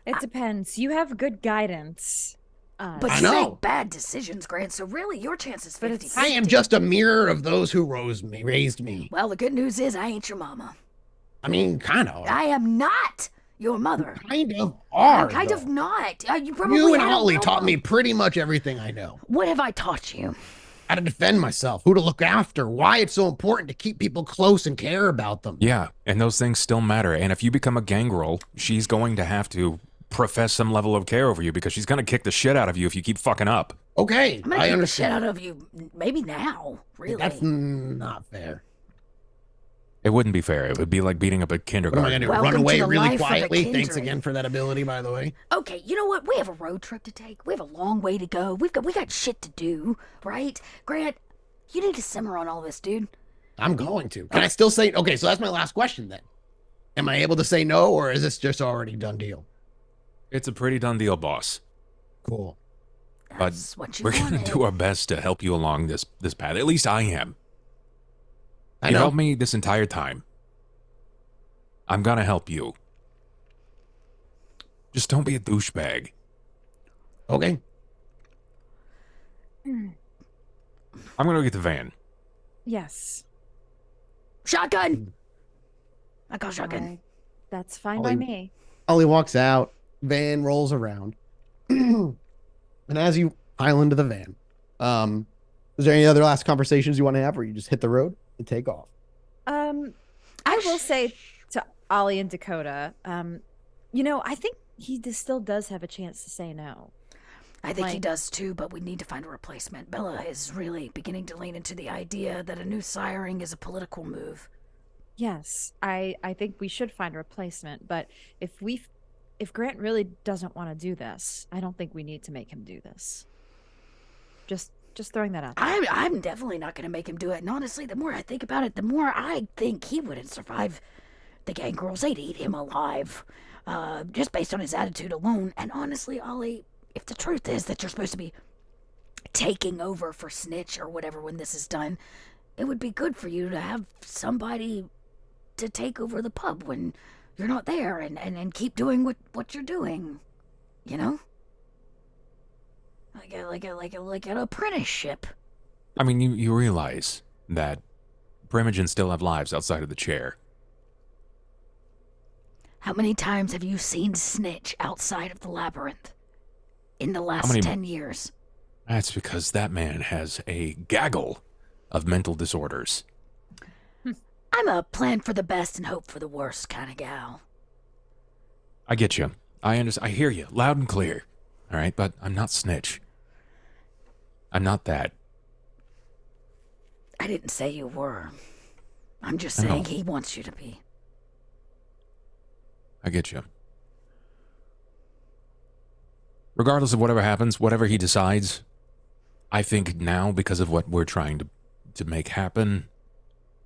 Speaker 2: It depends. You have good guidance.
Speaker 3: But
Speaker 1: I
Speaker 3: you
Speaker 1: know.
Speaker 3: make bad decisions, Grant. So really, your chance is
Speaker 2: But
Speaker 3: 50.
Speaker 2: it's-
Speaker 1: I am just a mirror of those who raised me.
Speaker 3: Well, the good news is I ain't your mama.
Speaker 1: I mean, kind of.
Speaker 3: I am not your mother.
Speaker 1: Kind of are.
Speaker 3: I'm kind of
Speaker 1: though.
Speaker 3: not. You probably
Speaker 1: You and
Speaker 3: had a
Speaker 1: Ollie
Speaker 3: mama.
Speaker 1: taught me pretty much everything I know.
Speaker 3: What have I taught you?
Speaker 1: How to defend myself, who to look after, why it's so important to keep people close and care about them.
Speaker 5: Yeah, and those things still matter. And if you become a gangrel, she's going to have to profess some level of care over you because she's going to kick the shit out of you if you keep fucking up.
Speaker 1: Okay,
Speaker 3: I'm gonna
Speaker 1: I
Speaker 3: kick the shit
Speaker 1: understand.
Speaker 3: out of you. Maybe now. Really.
Speaker 1: That's not fair.
Speaker 5: It wouldn't be fair. It would be like beating up a
Speaker 1: What am I
Speaker 5: kindergarten.
Speaker 1: going to do?
Speaker 3: Welcome
Speaker 1: Run
Speaker 3: to
Speaker 1: away
Speaker 3: the
Speaker 1: really
Speaker 3: life of a
Speaker 1: quietly? Thanks
Speaker 3: kindred.
Speaker 1: again for that ability, by the way.
Speaker 3: Okay, you know what? We have a road trip to take. We have a long way to go. We got shit to do, right? Grant, you need to simmer on all this, dude.
Speaker 1: I'm going to. Can I still say? Okay, so that's my last question then. Am I able to say no, or is this just already done deal?
Speaker 5: It's a pretty done deal, boss.
Speaker 1: Cool.
Speaker 5: But
Speaker 3: That's what you
Speaker 5: we're going
Speaker 3: wanted.
Speaker 5: to do our best to help you along this path. At least I am.
Speaker 1: I
Speaker 5: You
Speaker 1: know.
Speaker 5: helped me this entire time. I'm going to help you. Just don't be a douchebag.
Speaker 1: Okay.
Speaker 5: I'm going to go get the van.
Speaker 2: Yes.
Speaker 3: Shotgun! I call shotgun.
Speaker 2: That's fine
Speaker 1: Ollie-
Speaker 2: by me.
Speaker 1: Ollie walks out. Van rolls around, and as you pile into the van, is there any other last conversations you want to have, or you just hit the road and take off?
Speaker 2: I will say to Ollie and Dakota, I think he still does have a chance to say no.
Speaker 3: I think he
Speaker 2: Like-
Speaker 3: does too, but we need to find a replacement. Bella is really beginning to lean into the idea that a new siring is a political move.
Speaker 2: Yes, I think we should find a replacement, but if Grant really doesn't want to do this, I don't think we need to make him do this. Just throwing that out there.
Speaker 3: I'm definitely not going to make him do it. And honestly, the more I think about it, the more I think he wouldn't survive the gangrels. They'd eat him alive, just based on his attitude alone. And honestly, Ollie, if the truth is that you're supposed to be taking over for Snitch or whatever when this is done, it would be good for you to have somebody to take over the pub when you're not there and keep doing what you're doing, you know? Like an apprenticeship.
Speaker 5: I mean, you realize that Primogens still have lives outside of the chair.
Speaker 3: How many times have you seen Snitch outside of the labyrinth in the last
Speaker 5: many-
Speaker 3: 10 years?
Speaker 5: That's because that man has a gaggle of mental disorders.
Speaker 3: I'm a plan for the best and hope for the worst kind of gal.
Speaker 5: I get you. I understand. I hear you loud and clear. All right, but I'm not Snitch. I'm not that.
Speaker 3: I didn't say you were. I'm just
Speaker 5: I know.
Speaker 3: saying he wants you to be.
Speaker 5: I get you. Regardless of whatever happens, whatever he decides, I think now, because of what we're trying to make happen,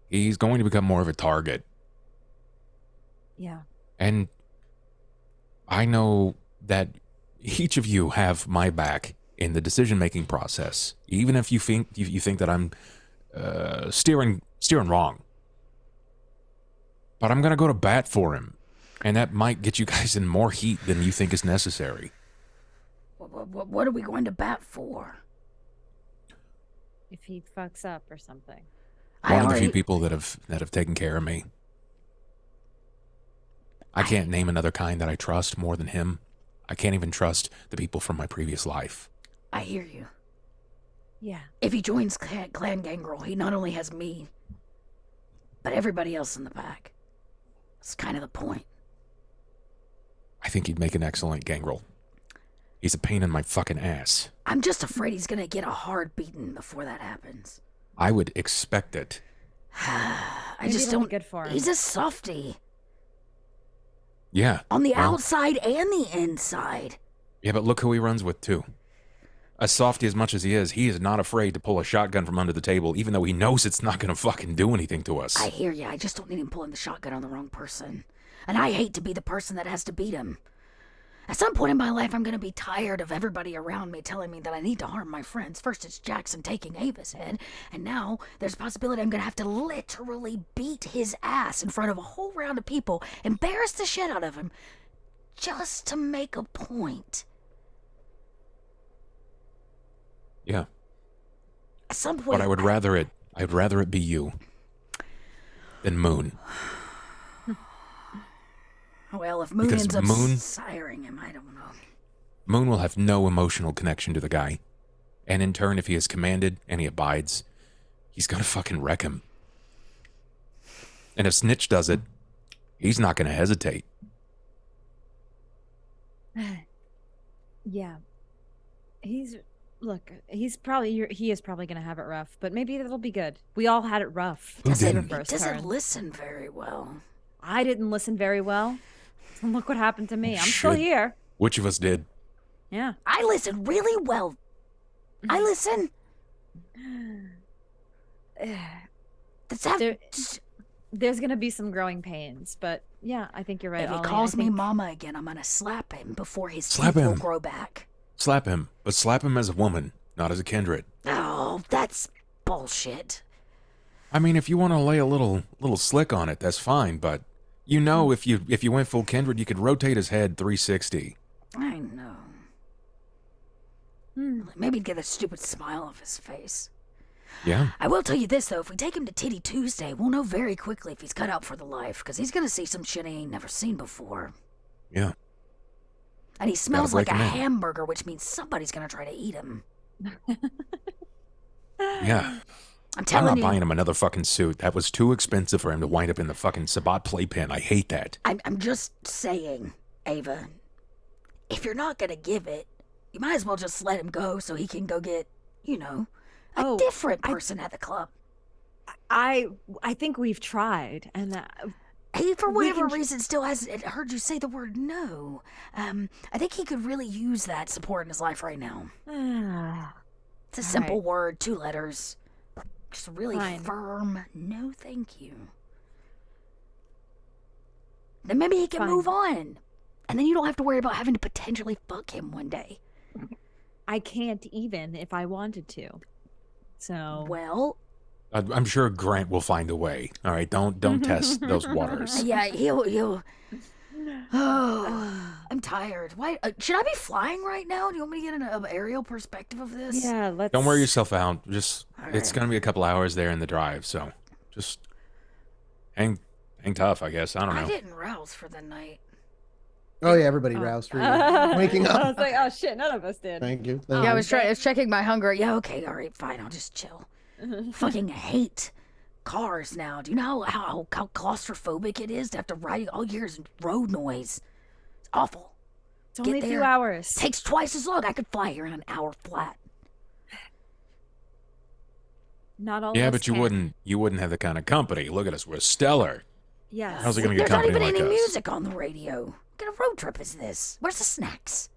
Speaker 5: he's going to become more of a target.
Speaker 2: Yeah.
Speaker 5: And I know that each of you have my back in the decision-making process, even if you think that I'm steering wrong. But I'm gonna go to bat for him, and that might get you guys in more heat than you think is necessary.
Speaker 3: What are we going to bat for?
Speaker 2: If he fucks up or something.
Speaker 5: One of the few people that have taken care of me. I can't name another kind that I trust more than him. I can't even trust the people from my previous life.
Speaker 3: I hear you.
Speaker 2: Yeah.
Speaker 3: If he joins Clan Gangrel, he not only has me, but everybody else in the pack. That's kind of the point.
Speaker 5: I think he'd make an excellent gangrel. He's a pain in my fucking ass.
Speaker 3: I'm just afraid he's gonna get a hard beating before that happens.
Speaker 5: I would expect it.
Speaker 3: I
Speaker 2: Maybe
Speaker 3: just
Speaker 2: it'll be
Speaker 3: don't.
Speaker 2: good for him.
Speaker 3: He's a softie
Speaker 5: Yeah.
Speaker 3: on the
Speaker 5: well,
Speaker 3: outside and the inside.
Speaker 5: Yeah, but look who he runs with, too. As softy as much as he is not afraid to pull a shotgun from under the table, even though he knows it's not going to fucking do anything to us.
Speaker 3: I hear ya. I just don't need him pulling the shotgun on the wrong person. And I hate to be the person that has to beat him. At some point in my life, I'm going to be tired of everybody around me telling me that I need to harm my friends. First, it's Jackson taking Ava's head, and now there's a possibility I'm going to have to literally beat his ass in front of a whole round of people, embarrass the shit out of him, just to make a point.
Speaker 5: Yeah.
Speaker 3: At some point,
Speaker 5: But I'd rather it be you than Moon.
Speaker 3: well, if Moon
Speaker 5: because
Speaker 3: ends up
Speaker 5: Moon-
Speaker 3: siring him, I don't know.
Speaker 5: Moon will have no emotional connection to the guy. And in turn, if he is commanded and he abides, he's going to fucking wreck him. And if Snitch does it, he's not going to hesitate.
Speaker 2: Yeah. He is probably going to have it rough, but maybe it'll be good. We all had it rough.
Speaker 5: Who
Speaker 2: This is our
Speaker 5: didn't?
Speaker 3: He
Speaker 2: first
Speaker 3: doesn't
Speaker 2: turn.
Speaker 3: listen very well.
Speaker 2: I didn't listen very well. And look what happened to me. I'm still
Speaker 5: Should.
Speaker 2: here.
Speaker 5: Which of us did?
Speaker 2: Yeah.
Speaker 3: I listen really well. I listen. That's
Speaker 2: There- There's going to be some growing pains, but yeah, I think you're right.
Speaker 3: If he
Speaker 2: Ollie.
Speaker 3: calls
Speaker 2: I
Speaker 3: me
Speaker 2: think-
Speaker 3: mama again, I'm gonna slap him before his
Speaker 5: Slap
Speaker 3: teeth will
Speaker 5: him.
Speaker 3: grow back.
Speaker 5: Slap him. But slap him as a woman, not as a kindred.
Speaker 3: Oh, that's bullshit.
Speaker 5: I mean, if you want to lay a little slick on it, that's fine. But you know, if you went full kindred, you could rotate his head 360.
Speaker 3: I know.
Speaker 2: Hmm.
Speaker 3: Maybe get a stupid smile off his face.
Speaker 5: Yeah.
Speaker 3: I will tell you this, though. If we take him to Titty Tuesday, we'll know very quickly if he's cut out for the life, because he's going to see some shit he ain't never seen before.
Speaker 5: Yeah.
Speaker 3: And he smells like
Speaker 5: break
Speaker 3: a
Speaker 5: him in.
Speaker 3: hamburger, which means somebody's going to try to eat him.
Speaker 5: Yeah.
Speaker 3: I'm
Speaker 5: I'm
Speaker 3: telling
Speaker 5: not
Speaker 3: you.
Speaker 5: buying him another fucking suit. That was too expensive for him to wind up in the fucking Sabat playpen. I hate that.
Speaker 3: I'm just saying, Ava, if you're not going to give it, you might as well just let him go so he can go get, a
Speaker 2: Oh,
Speaker 3: different person at the club.
Speaker 2: I think we've tried, and
Speaker 3: He, for
Speaker 2: We
Speaker 3: whatever
Speaker 2: can-
Speaker 3: reason, still hasn't heard you say the word no. I think he could really use that support in his life right now. It's a
Speaker 2: All
Speaker 3: simple
Speaker 2: right.
Speaker 3: word, 2 letters. Just a really
Speaker 2: Fine.
Speaker 3: firm no thank you. Then maybe he can
Speaker 2: Fine.
Speaker 3: move on. And then you don't have to worry about having to potentially fuck him one day.
Speaker 2: I can't even if I wanted to. So
Speaker 3: Well,
Speaker 5: I'm sure Grant will find a way. All right, don't test those waters.
Speaker 3: yeah, he'll. Oh, I'm tired. Why should I be flying right now? Do you want me to get an aerial perspective of this?
Speaker 2: yeah, let's.
Speaker 5: Don't wear yourself out. Just
Speaker 3: All
Speaker 5: it's
Speaker 3: right.
Speaker 5: gonna be a couple hours there in the drive, so just hang tough, I guess. I don't
Speaker 3: I
Speaker 5: know.
Speaker 3: didn't rouse for the night.
Speaker 1: Oh yeah, everybody
Speaker 2: Oh.
Speaker 1: roused for waking
Speaker 2: I
Speaker 1: up.
Speaker 2: was like, oh shit, none of us did.
Speaker 1: Thank you.
Speaker 2: Oh,
Speaker 3: Yeah, I
Speaker 1: Thank
Speaker 3: was checking my hunger. Yeah, okay, all right, fine. I'll just chill. Fucking hate cars now. Do you know how claustrophobic it is to have to ride all years in road noise? It's awful.
Speaker 2: It's only a
Speaker 3: Get
Speaker 2: few
Speaker 3: there.
Speaker 2: hours.
Speaker 3: Takes twice as long. I could fly here in an hour flat.
Speaker 2: Not all.
Speaker 5: Yeah,
Speaker 2: of us
Speaker 5: but you
Speaker 2: can.
Speaker 5: wouldn't have the kind of company. Look at us, we're stellar.
Speaker 2: Yes.
Speaker 5: How's it gonna get
Speaker 3: There's not
Speaker 5: company
Speaker 3: even
Speaker 5: like
Speaker 3: any
Speaker 5: us?
Speaker 3: music on the radio. What kind of road trip is this? Where's the snacks?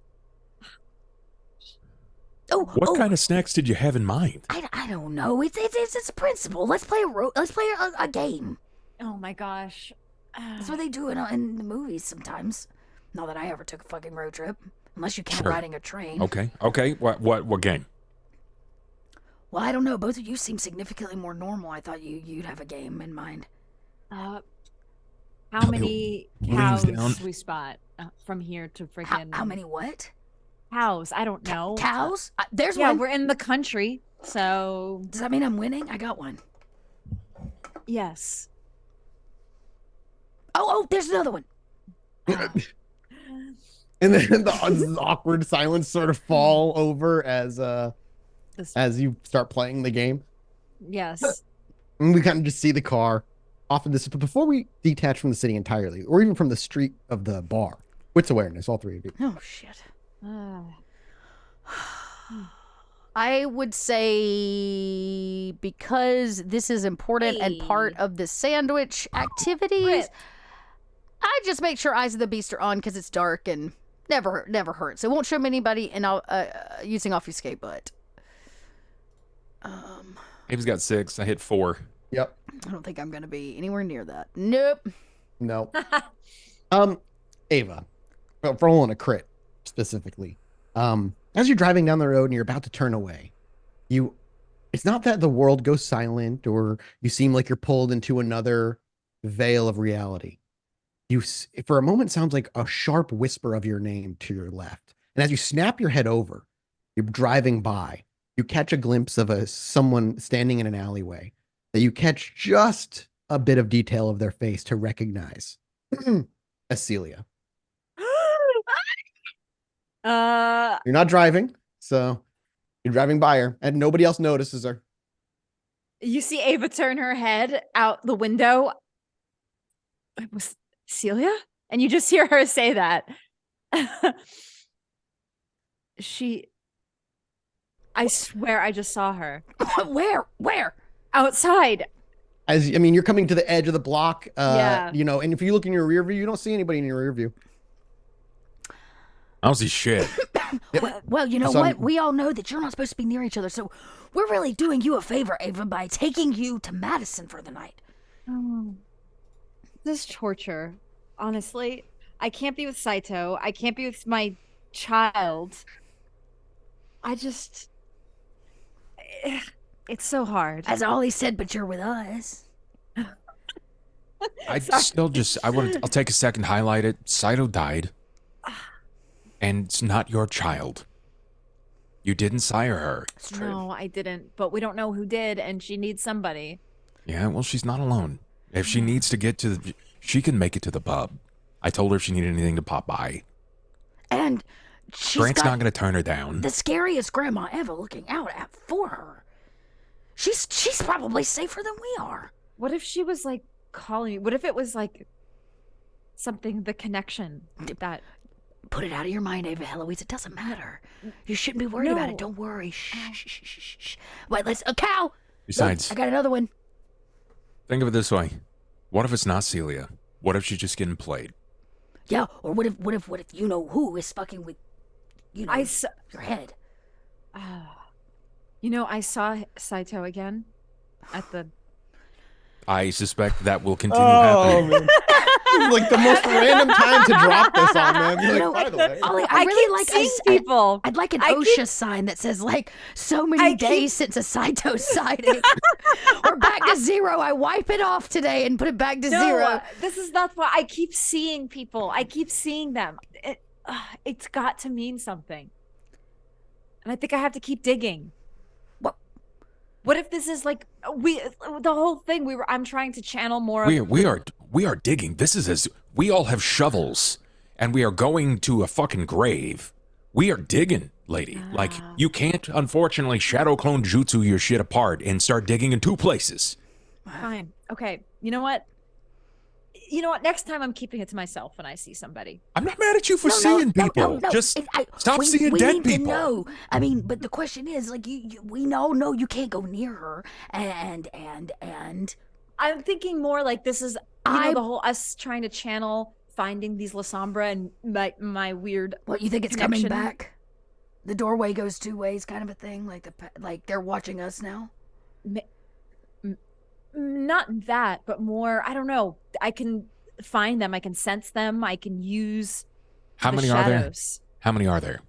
Speaker 3: Oh,
Speaker 5: What kind of snacks did you have in mind?
Speaker 3: I don't know. It's a principle. Let's play a game.
Speaker 2: Oh my gosh.
Speaker 3: That's what they do in the movies sometimes. Not that I ever took a fucking road trip, unless you count
Speaker 5: Sure.
Speaker 3: riding a train.
Speaker 5: Okay. What game?
Speaker 3: Well, I don't know. Both of you seem significantly more normal. I thought you'd have a game in mind.
Speaker 2: How
Speaker 5: No, it
Speaker 2: many
Speaker 5: leans
Speaker 2: cows
Speaker 5: down.
Speaker 2: we spot from here to
Speaker 3: How,
Speaker 2: freaking
Speaker 3: how many what?
Speaker 2: cows? I don't know.
Speaker 3: Cows? There's
Speaker 2: Yeah,
Speaker 3: one.
Speaker 2: we're in the country, so
Speaker 3: Does that mean I'm winning? I got one.
Speaker 2: yes.
Speaker 3: Oh, there's another one.
Speaker 1: And then the awkward silence sort of fall over as you start playing the game.
Speaker 2: Yes.
Speaker 1: And we kind of just see the car off in this. But before we detach from the city entirely, or even from the street of the bar, wits awareness, all three of you.
Speaker 3: Oh shit.
Speaker 2: Ah.
Speaker 3: I would say because this is important and part
Speaker 2: Hey.
Speaker 3: of the sandwich activities,
Speaker 2: Brit.
Speaker 3: I just make sure Eyes of the Beast are on because it's dark and never hurts. It won't show me anybody, and I'll using obfuscate, but
Speaker 5: Abe's got 6. I hit 4.
Speaker 1: Yep.
Speaker 3: I don't think I'm gonna be anywhere near that. Nope.
Speaker 1: No. Ava, for rolling a crit specifically, as you're driving down the road and you're about to turn away, it's not that the world goes silent or you seem like you're pulled into another veil of reality. For a moment, sounds like a sharp whisper of your name to your left. And as you snap your head over, you're driving by, you catch a glimpse of someone standing in an alleyway that you catch just a bit of detail of their face to recognize. Acelia. You're not driving, so you're driving by her, and nobody else notices her.
Speaker 2: You see Ava turn her head out the window. It was Celia? And you just hear her say that. I swear I just saw her
Speaker 3: Where?
Speaker 2: outside.
Speaker 1: You're coming to the edge of the block,
Speaker 2: Yeah.
Speaker 1: And if you look in your rear view, you don't see anybody in your rear view.
Speaker 5: I don't see shit.
Speaker 3: Well, you know
Speaker 1: So
Speaker 3: what? We all know that you're not supposed to be near each other, so we're really doing you a favor, Ava, by taking you to Madison for the night.
Speaker 2: Oh, this is torture. Honestly, I can't be with Saito. I can't be with my child. It's so hard.
Speaker 3: As Ollie said, but you're with us.
Speaker 5: I'll take a second, highlight it. Saito died. And it's not your child. You didn't sire her.
Speaker 3: It's true.
Speaker 2: No, I didn't. But we don't know who did, and she needs somebody.
Speaker 5: Yeah, well, she's not alone. If she needs to get to she can make it to the pub. I told her if she needed anything to pop by.
Speaker 3: And she's
Speaker 5: Grant's
Speaker 3: got
Speaker 5: not going to turn her down.
Speaker 3: the scariest grandma ever looking out for her. She's probably safer than we are.
Speaker 2: What if she was like calling me? What if it was like something, the connection that
Speaker 3: Put it out of your mind, Ava Heloise. It doesn't matter. You shouldn't be worried about it.
Speaker 2: No.
Speaker 3: Don't worry. Shh, shh, shh, shh, shh, shh. Wait, let's... A cow!
Speaker 5: Besides,
Speaker 3: I got another one.
Speaker 5: think of it this way. What if it's not Celia? What if she's just getting played?
Speaker 3: Yeah, or what if you know who is fucking with, you know, your head?
Speaker 2: I saw Saito again at the.
Speaker 5: I suspect that will continue
Speaker 1: Oh
Speaker 5: happening.
Speaker 1: man, this is like the most random time to drop this on, man. You're
Speaker 3: You
Speaker 1: like,
Speaker 3: know,
Speaker 1: by the way,
Speaker 3: Ollie,
Speaker 2: I
Speaker 3: really
Speaker 2: keep
Speaker 3: like
Speaker 2: seeing people.
Speaker 3: I'd like an
Speaker 2: I
Speaker 3: OSHA
Speaker 2: keep-
Speaker 3: sign that says like so many
Speaker 2: I
Speaker 3: days since a Saito sighting. Or back to zero. I wipe it off today and put it back to zero.
Speaker 2: This is not why I keep seeing people. I keep seeing them. It's got to mean something, and I think I have to keep digging. What if this is like the whole thing? I'm trying to channel more.
Speaker 5: We are digging. This is as we all have shovels, and we are going to a fucking grave. We are digging, lady. Like you can't, unfortunately, shadow clone jutsu your shit apart and start digging in two places.
Speaker 2: Fine. Okay. You know what? Next time I'm keeping it to myself when I see somebody.
Speaker 5: I'm not mad at you for seeing people. Just stop seeing dead
Speaker 3: We need
Speaker 5: people.
Speaker 3: to know. I mean, but the question is, like, we all know you can't go near her, and
Speaker 2: I'm thinking more like this is the whole us trying to channel finding these La Sombra and my weird.
Speaker 3: what, you think it's coming
Speaker 2: connection.
Speaker 3: back? The doorway goes two ways, kind of a thing. Like they're watching us now.
Speaker 2: Not that, but more. I don't know. I can find them. I can sense them. I can use.
Speaker 5: How
Speaker 2: the
Speaker 5: many are there?
Speaker 2: shadows.
Speaker 5: How many are there?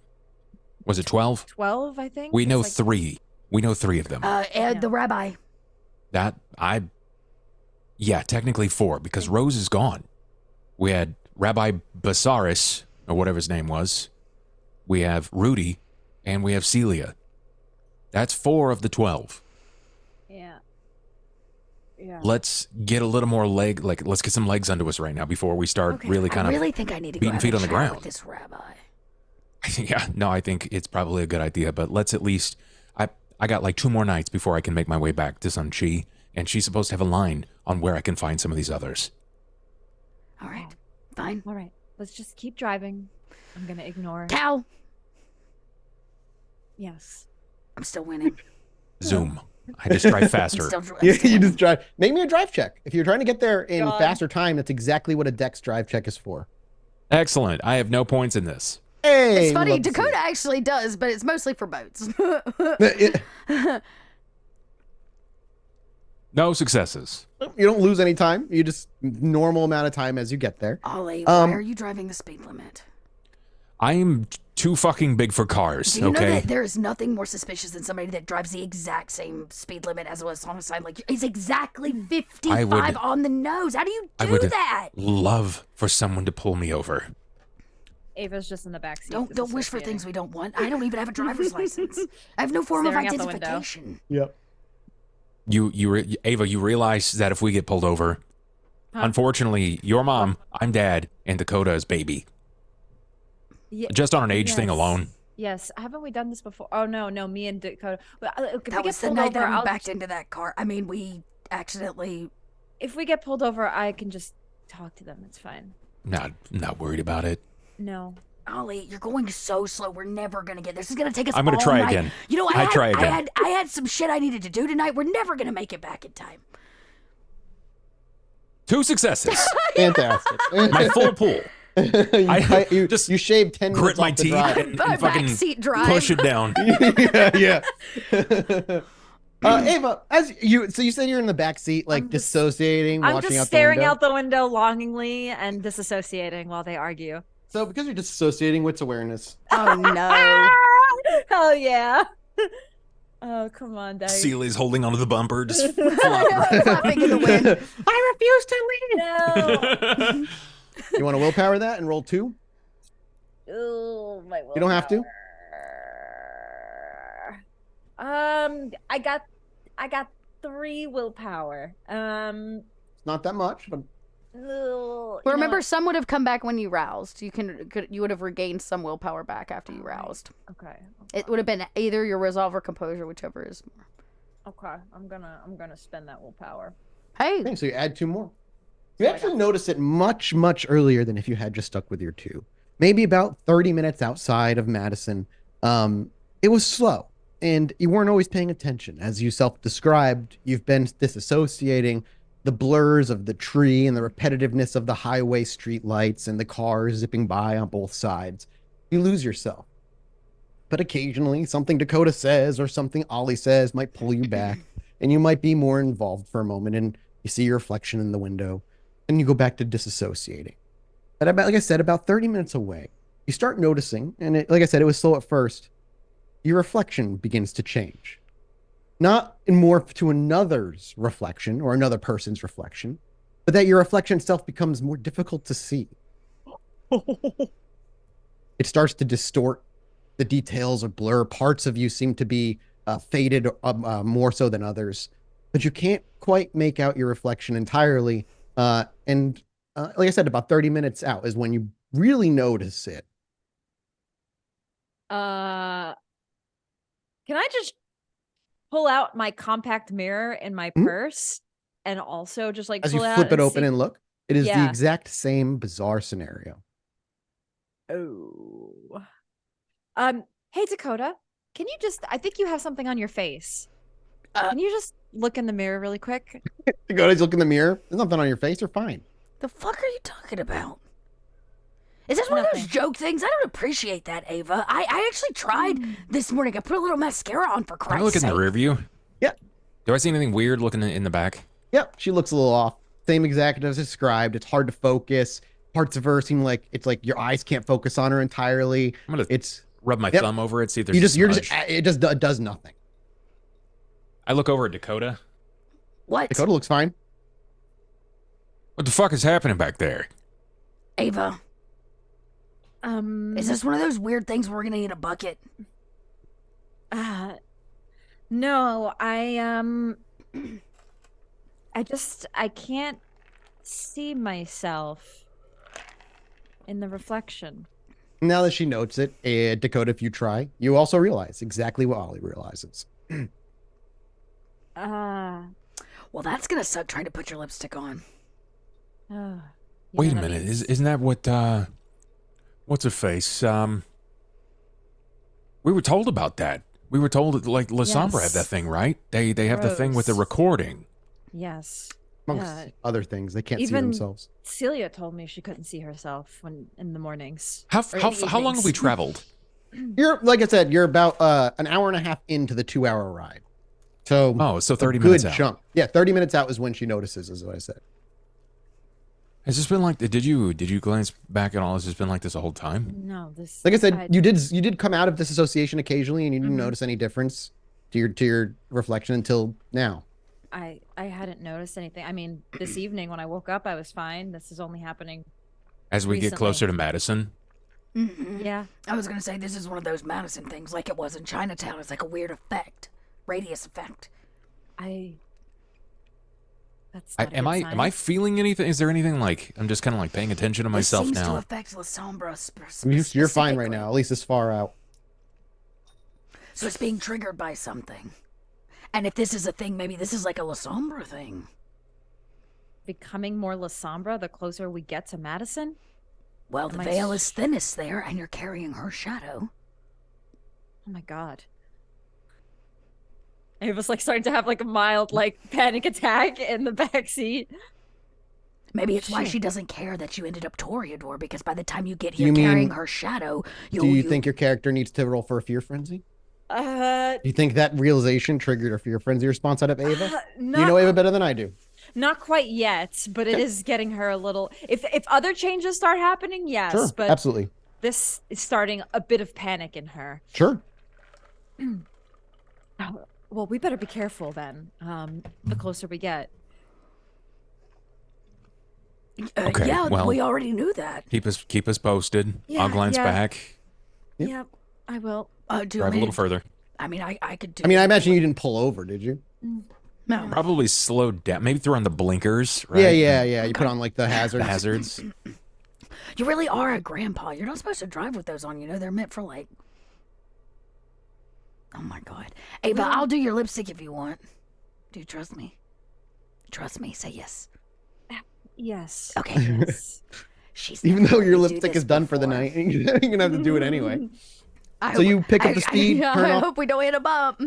Speaker 5: Was it 12?
Speaker 2: 12, I think.
Speaker 5: We
Speaker 2: It's
Speaker 5: know
Speaker 2: like-
Speaker 5: 3. We know 3 of them.
Speaker 3: The rabbi.
Speaker 5: Yeah, technically 4 because Rose is gone. We had Rabbi Basaris, or whatever his name was. We have Rudy, and we have Celia. That's 4 of the 12.
Speaker 2: Yeah. Yeah.
Speaker 5: Let's get a little more let's get some legs under us right now before we start
Speaker 2: Okay,
Speaker 5: really kind
Speaker 3: I
Speaker 5: of
Speaker 3: really think I need to go
Speaker 5: beating
Speaker 3: have
Speaker 5: feet
Speaker 3: a
Speaker 5: on the
Speaker 3: chat
Speaker 5: ground.
Speaker 3: with this rabbi.
Speaker 5: Yeah, no, I think it's probably a good idea, but let's at least I got like 2 more nights before I can make my way back to Sun Chi, and she's supposed to have a line on where I can find some of these others.
Speaker 3: All right, fine.
Speaker 2: All right. Let's just keep driving. I'm gonna ignore.
Speaker 3: Cow.
Speaker 2: Yes.
Speaker 3: I'm still winning.
Speaker 5: Zoom. I just drive
Speaker 3: I'm
Speaker 5: faster.
Speaker 3: still, I'm
Speaker 1: you
Speaker 3: still
Speaker 1: just
Speaker 3: winning.
Speaker 1: drive. Make me a drive check. If you're trying to get there in
Speaker 2: God.
Speaker 1: faster time, that's exactly what a Dex drive check is for.
Speaker 5: Excellent. I have no points in this.
Speaker 1: Hey,
Speaker 3: It's funny,
Speaker 1: love to see
Speaker 3: Dakota actually does, but it's mostly for boats.
Speaker 1: it.
Speaker 5: No successes.
Speaker 1: You don't lose any time. You just normal amount of time as you get there.
Speaker 3: Ollie,
Speaker 1: Um,
Speaker 3: why are you driving the speed limit?
Speaker 5: I'm too fucking big for cars,
Speaker 3: Do you know
Speaker 5: okay?
Speaker 3: that there is nothing more suspicious than somebody that drives the exact same speed limit as was on the sign? Like, it's exactly 55 on the nose. How do you
Speaker 5: I
Speaker 3: do
Speaker 5: would
Speaker 3: that?
Speaker 5: love for someone to pull me over.
Speaker 2: Ava's just in the backseat.
Speaker 3: Don't wish for things we don't want. I don't even have a driver's license. I have no form of
Speaker 2: Staring out the window.
Speaker 3: identification.
Speaker 1: Yep.
Speaker 5: Ava, you realize that if we get pulled over, unfortunately, your mom, I'm dad, and Dakota is baby.
Speaker 2: Yeah,
Speaker 5: Just on an age thing
Speaker 2: yes.
Speaker 5: alone.
Speaker 2: Yes. Haven't we done this before? Oh no, me and Dakota. Well, if we
Speaker 3: That
Speaker 2: get
Speaker 3: was the
Speaker 2: pulled
Speaker 3: night
Speaker 2: over,
Speaker 3: that we
Speaker 2: I'll
Speaker 3: backed into that car. I mean, we accidentally...
Speaker 2: if we get pulled over, I can just talk to them. It's fine.
Speaker 5: Not worried about it.
Speaker 2: No.
Speaker 3: Ollie, you're going so slow. We're never gonna get. This is gonna take us.
Speaker 5: I'm gonna
Speaker 3: all
Speaker 5: try
Speaker 3: night.
Speaker 5: again.
Speaker 3: You know,
Speaker 5: I try again.
Speaker 3: I had some shit I needed to do tonight. We're never gonna make it back in time.
Speaker 5: 2 successes.
Speaker 1: Fantastic.
Speaker 5: My full pool.
Speaker 1: you
Speaker 5: just
Speaker 1: you shaved 10
Speaker 5: Grit
Speaker 1: minutes
Speaker 5: my
Speaker 1: off the
Speaker 5: teeth
Speaker 1: drive.
Speaker 5: and
Speaker 3: Backseat
Speaker 5: fucking
Speaker 3: drive.
Speaker 5: push it down.
Speaker 1: yeah. Ava, so you said you're in the back seat, like
Speaker 2: I'm just-
Speaker 1: dissociating,
Speaker 2: I'm
Speaker 1: watching
Speaker 2: just
Speaker 1: out
Speaker 2: staring
Speaker 1: the window.
Speaker 2: out the window longingly and disassociating while they argue.
Speaker 1: So because you're disassociating, what's awareness?
Speaker 3: Oh no!
Speaker 2: Hell yeah. Oh, come on, Daddy.
Speaker 5: Celia's holding onto the bumper, just flopping.
Speaker 3: Flapping in the wind.
Speaker 1: I refuse to leave.
Speaker 2: No.
Speaker 1: You want to willpower that and roll 2?
Speaker 2: Ooh, my
Speaker 1: You don't have to.
Speaker 2: I got 3 willpower.
Speaker 1: It's not that much, but
Speaker 2: Well,
Speaker 3: Well, remember, some would have come back when you roused. You would have regained some willpower back after you roused.
Speaker 2: Okay.
Speaker 3: It would have been either your resolve or composure, whichever is more.
Speaker 2: Okay. I'm gonna spend that willpower.
Speaker 3: Hey,
Speaker 1: okay, so you add 2 more. You actually notice it much, much earlier than if you had just stuck with your 2. maybe about 30 minutes outside of Madison. It was slow, and you weren't always paying attention. As you self-described, you've been disassociating the blurs of the tree and the repetitiveness of the highway street lights and the cars zipping by on both sides. You lose yourself. But occasionally, something Dakota says or something Ollie says might pull you back, and you might be more involved for a moment, and you see your reflection in the window, and you go back to disassociating. But about, like I said, about 30 minutes away, you start noticing, and like I said, it was slow at first, your reflection begins to change. Not in more to another's reflection or another person's reflection, but that your reflection itself becomes more difficult to see. It starts to distort. The details or blur. Parts of you seem to be faded more so than others, but you can't quite make out your reflection entirely. And like I said, about 30 minutes out is when you really notice it.
Speaker 2: Can I just pull out my compact mirror in my purse and also just like
Speaker 1: As you
Speaker 2: pull
Speaker 1: flip
Speaker 2: out
Speaker 1: it open
Speaker 2: see...
Speaker 1: and look, it is the
Speaker 2: Yeah.
Speaker 1: exact same bizarre scenario.
Speaker 2: Oh. Hey Dakota, can you just, I think you have something on your face. Can you just look in the mirror really quick?
Speaker 1: Dakota's look in the mirror. There's nothing on your face. You're fine.
Speaker 3: The fuck are you talking about? Is this one of those
Speaker 2: Nothing.
Speaker 3: joke things? I don't appreciate that, Ava. I actually tried this morning. I put a little mascara on for
Speaker 5: Can I
Speaker 3: Christ's
Speaker 5: look in
Speaker 3: sake.
Speaker 5: the rear view?
Speaker 1: Yeah.
Speaker 5: Do I see anything weird looking in the back?
Speaker 1: Yep. She looks a little off. Same exact as described. It's hard to focus. Parts of her seem like it's like your eyes can't focus on her entirely.
Speaker 5: I'm gonna
Speaker 1: It's
Speaker 5: rub my
Speaker 1: Yep.
Speaker 5: thumb over it, see if there's
Speaker 1: you're
Speaker 5: a
Speaker 1: just
Speaker 5: smudge.
Speaker 1: it does nothing.
Speaker 5: I look over at Dakota.
Speaker 3: What?
Speaker 1: Dakota looks fine.
Speaker 5: What the fuck is happening back there?
Speaker 3: Ava, is this one of those weird things where we're gonna need a bucket?
Speaker 2: No, I can't see myself in the reflection.
Speaker 1: Now that she notes it, Dakota, if you try, you also realize exactly what Ollie realizes.
Speaker 3: Well, that's gonna suck trying to put your lipstick on.
Speaker 5: Wait a minute, isn't that what what's her face? We were told about that. We were told that, like, La Sombra
Speaker 2: Yes.
Speaker 5: had that thing, right? They have the thing with the
Speaker 2: Gross.
Speaker 5: recording.
Speaker 2: Yes.
Speaker 1: Amongst other things, they can't see
Speaker 2: even
Speaker 1: themselves.
Speaker 2: Celia told me she couldn't see herself when in the mornings.
Speaker 5: How
Speaker 2: or in the
Speaker 5: long have we
Speaker 2: evenings.
Speaker 5: traveled?
Speaker 1: You're like I said, you're about an hour and a half into the 2-hour ride. So
Speaker 5: Oh, so
Speaker 1: a
Speaker 5: 30
Speaker 1: good
Speaker 5: minutes out.
Speaker 1: chunk. Yeah, 30 minutes out is when she notices, is what I said.
Speaker 5: Has this been like? Did you glance back at all? Has this been like this the whole time?
Speaker 2: No, this.
Speaker 1: Like I said, you did come out of disassociation occasionally, and you didn't
Speaker 2: Mhm.
Speaker 1: notice any difference to your reflection until now.
Speaker 2: I hadn't noticed anything. I mean, this evening when I woke up, I was fine. This is only happening.
Speaker 5: As we get
Speaker 2: Recently.
Speaker 5: closer to Madison,
Speaker 2: Yeah.
Speaker 3: I was gonna say this is one of those Madison things, like it was in Chinatown. It's like a weird effect, radius effect.
Speaker 2: That's not a
Speaker 5: am
Speaker 2: good
Speaker 5: I
Speaker 2: sign.
Speaker 5: am I feeling anything? Is there anything like I'm just kind of like paying attention to myself
Speaker 3: this seems to
Speaker 5: now?
Speaker 3: affect La Sombra
Speaker 1: You're fine right
Speaker 3: specifically.
Speaker 1: now, at least this far out.
Speaker 3: So it's being triggered by something. And if this is a thing, maybe this is like a La Sombra thing.
Speaker 2: becoming more La Sombra the closer we get to Madison?
Speaker 3: Well, the
Speaker 2: Am I
Speaker 3: veil
Speaker 2: s-
Speaker 3: is thinnest there, and you're carrying her shadow.
Speaker 2: Oh my god. Ava's like starting to have like a mild like panic attack in the back seat.
Speaker 3: Maybe it's why
Speaker 2: Shit.
Speaker 3: she doesn't care that you ended up Toreador, because by the time you get
Speaker 1: Do
Speaker 3: here
Speaker 1: you
Speaker 3: carrying
Speaker 1: mean-
Speaker 3: her shadow,
Speaker 1: Do you think your character needs to roll for a fear frenzy?
Speaker 2: Uh,
Speaker 1: Do you think that realization triggered a fear frenzy response out of Ava?
Speaker 2: not,
Speaker 1: You know Ava better than I do.
Speaker 2: not quite yet, but it is getting her a little. If other changes start happening, yes,
Speaker 1: Sure,
Speaker 2: but
Speaker 1: absolutely.
Speaker 2: this is starting a bit of panic in her.
Speaker 1: Sure.
Speaker 2: Well, we better be careful then. The closer we get.
Speaker 5: Okay,
Speaker 3: yeah,
Speaker 5: well-
Speaker 3: we already knew that.
Speaker 5: Keep us posted.
Speaker 2: Yeah,
Speaker 5: I'll glance
Speaker 2: yeah.
Speaker 5: back.
Speaker 1: Yep.
Speaker 2: Yep, I will.
Speaker 3: Do you
Speaker 5: Drive
Speaker 3: want
Speaker 5: a
Speaker 3: me
Speaker 5: little
Speaker 3: to-
Speaker 5: further.
Speaker 3: I mean, I could do.
Speaker 1: I mean, I imagine you didn't pull over, did you?
Speaker 3: No.
Speaker 5: Probably slow down. Maybe throw on the blinkers. Right?
Speaker 1: Yeah. You put on like the hazards.
Speaker 5: The hazards.
Speaker 3: You really are a grandpa. You're not supposed to drive with those on. You know, they're meant for like. Oh my god, Ava, I'll do your lipstick if you want. Do you trust me? Trust me. Say yes.
Speaker 2: Yes.
Speaker 3: Okay.
Speaker 2: Yes.
Speaker 3: She's
Speaker 1: Even
Speaker 3: never
Speaker 1: though
Speaker 3: let
Speaker 1: your
Speaker 3: me do
Speaker 1: lipstick
Speaker 3: this
Speaker 1: is done for the
Speaker 3: before.
Speaker 1: night, you're gonna have to do it anyway.
Speaker 3: I
Speaker 1: So
Speaker 3: hope-
Speaker 1: you pick up the speed,
Speaker 3: I
Speaker 1: turn off.
Speaker 3: hope we don't hit a bump.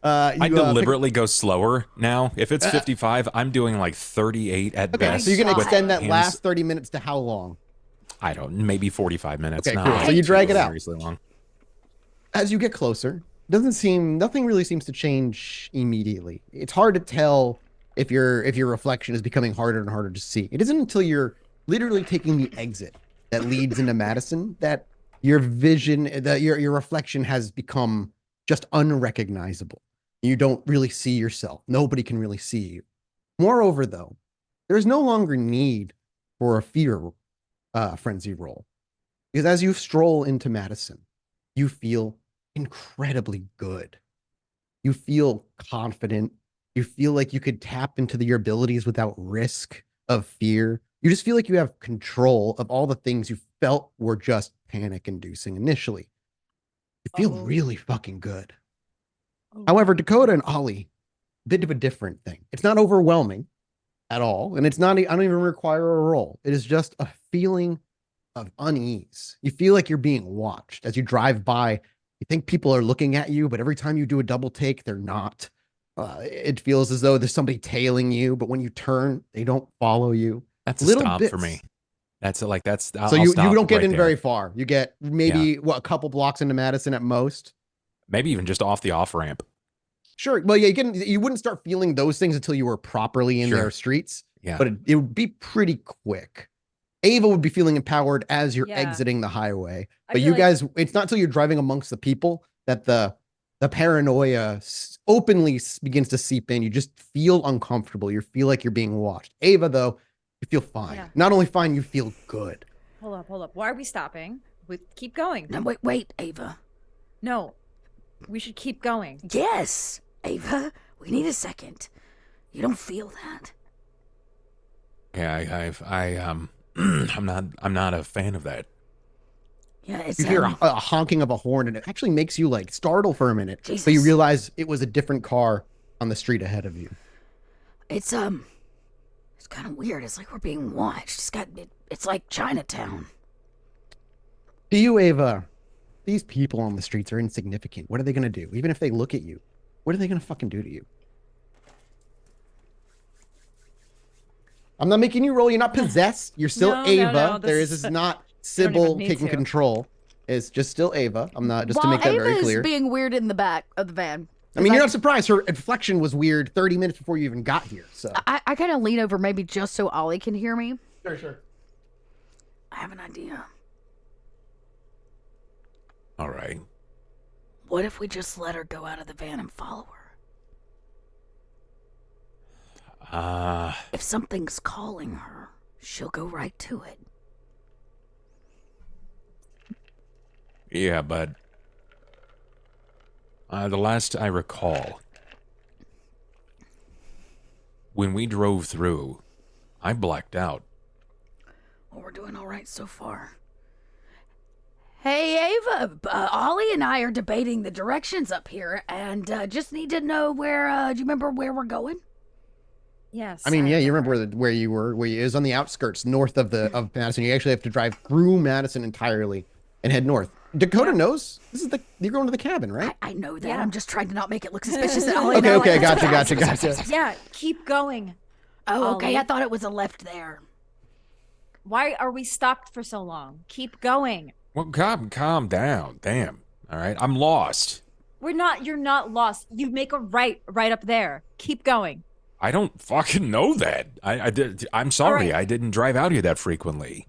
Speaker 5: I deliberately go slower now. If it's 55, I'm doing like 38 at
Speaker 1: Okay,
Speaker 5: best.
Speaker 1: so you're gonna
Speaker 3: God.
Speaker 1: extend that
Speaker 5: hands-
Speaker 1: last 30 minutes to how long?
Speaker 5: I don't, maybe 45 minutes.
Speaker 1: Okay,
Speaker 5: not
Speaker 1: cool.
Speaker 5: like
Speaker 1: So you drag it out.
Speaker 5: seriously long.
Speaker 1: As you get closer, nothing really seems to change immediately. It's hard to tell if your reflection is becoming harder and harder to see. It isn't until you're literally taking the exit that leads into Madison that your vision, that your reflection has become just unrecognizable. You don't really see yourself. Nobody can really see you. Moreover, though, there is no longer need for a fear frenzy roll, because as you stroll into Madison, you feel incredibly good. You feel confident. You feel like you could tap into your abilities without risk of fear. You just feel like you have control of all the things you felt were just panic inducing initially. You feel really fucking good. However, Dakota and Ollie, bit of a different thing. It's not overwhelming at all. And it's not, I don't even require a roll. It is just a feeling of unease. You feel like you're being watched as you drive by. You think people are looking at you, but every time you do a double take, they're not. It feels as though there's somebody tailing you, but when you turn, they don't follow you.
Speaker 5: That's a
Speaker 1: Little
Speaker 5: stop
Speaker 1: bits.
Speaker 5: for me. That's like, that's,
Speaker 1: So you don't get
Speaker 5: right
Speaker 1: in
Speaker 5: there.
Speaker 1: very far. You get maybe a couple blocks into Madison at most.
Speaker 5: Maybe even just off the off ramp.
Speaker 1: Sure. Well, yeah, you wouldn't start feeling those things until you were properly in
Speaker 5: Sure.
Speaker 1: their streets,
Speaker 5: Yeah.
Speaker 1: but it would be pretty quick. Ava would be feeling empowered as you're
Speaker 2: Yeah.
Speaker 1: exiting the highway.
Speaker 2: I
Speaker 1: But
Speaker 2: feel
Speaker 1: you
Speaker 2: like-
Speaker 1: guys, it's not until you're driving amongst the people that the paranoia openly begins to seep in. You just feel uncomfortable. You feel like you're being watched. Ava, though, you feel fine.
Speaker 2: Yeah.
Speaker 1: Not only fine, you feel good.
Speaker 2: Hold up. Why are we stopping? We keep going.
Speaker 3: No, wait, Ava.
Speaker 2: No, we should keep going.
Speaker 3: Yes, Ava. We need a second. You don't feel that?
Speaker 5: Yeah, I'm not a fan of that.
Speaker 3: Yeah, it's
Speaker 1: You hear a honking of a horn, and it actually makes you like startle for a minute. But you
Speaker 3: Jesus.
Speaker 1: realize it was a different car on the street ahead of you.
Speaker 3: it's kind of weird. It's like we're being watched. It's like Chinatown.
Speaker 1: To you, Ava, these people on the streets are insignificant. What are they going to do? Even if they look at you, what are they going to fucking do to you? I'm not making you roll. You're not possessed. You're still
Speaker 2: No,
Speaker 1: Ava.
Speaker 2: no,
Speaker 1: There
Speaker 2: this
Speaker 1: is
Speaker 2: is-
Speaker 1: not
Speaker 2: don't even
Speaker 1: Sybil
Speaker 2: need
Speaker 1: taking
Speaker 2: to.
Speaker 1: control. It's just still Ava. I'm not, just to
Speaker 3: While
Speaker 1: make that
Speaker 3: Ava
Speaker 1: very
Speaker 3: is
Speaker 1: clear.
Speaker 3: being weird in the back of the van.
Speaker 1: I mean, you're not surprised. Her inflection was weird 30 minutes before you even got here. So
Speaker 3: I kind of lean over maybe just so Ollie can hear me.
Speaker 1: sure.
Speaker 3: I have an idea.
Speaker 5: All right.
Speaker 3: What if we just let her go out of the van and follow her? If something's calling her, she'll go right to it.
Speaker 5: Yeah, but the last I recall, when we drove through, I blacked out.
Speaker 3: Well, we're doing all right so far. Hey, Ava, Ollie and I are debating the directions up here, and just need to know where, do you remember where we're going?
Speaker 2: Yes.
Speaker 1: I mean, yeah, you remember where you were. Where it was on the outskirts, north of Madison. You actually have to drive through Madison entirely and head north. Dakota knows this is you're going to the cabin, right?
Speaker 3: I know that.
Speaker 2: Yeah.
Speaker 3: I'm just trying to not make it look suspicious that Ollie and I
Speaker 1: Okay,
Speaker 3: are like,
Speaker 1: gotcha.
Speaker 2: Yeah, keep going.
Speaker 3: Oh, okay.
Speaker 2: Ollie.
Speaker 3: I thought it was a left there.
Speaker 2: Why are we stopped for so long? Keep going.
Speaker 5: Well, calm down. Damn. All right. I'm lost.
Speaker 2: You're not lost. You make a right up there. Keep going.
Speaker 5: I don't fucking know that. I'm sorry.
Speaker 2: right.
Speaker 5: I didn't drive out here that frequently.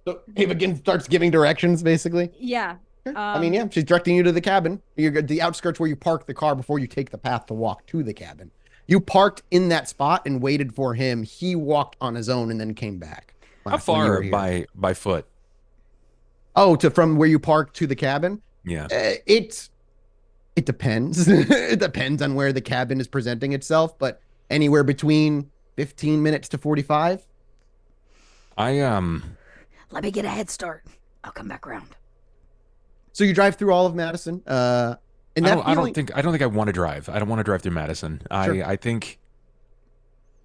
Speaker 1: So Ava again starts giving directions, basically.
Speaker 2: Yeah.
Speaker 1: I mean, yeah, she's directing you to the cabin. You're at the outskirts where you park the car before you take the path to walk to the cabin. You parked in that spot and waited for him. He walked on his own and then came back.
Speaker 5: How
Speaker 1: last when you
Speaker 5: far
Speaker 1: were here.
Speaker 5: by foot?
Speaker 1: Oh, from where you parked to the cabin?
Speaker 5: Yeah.
Speaker 1: It depends. It depends on where the cabin is presenting itself, but anywhere between 15 minutes to 45.
Speaker 3: Let me get a head start. I'll come back around.
Speaker 1: So you drive through all of Madison. And
Speaker 5: I don't think I want to drive. I don't want to drive through Madison.
Speaker 1: Sure.
Speaker 5: I think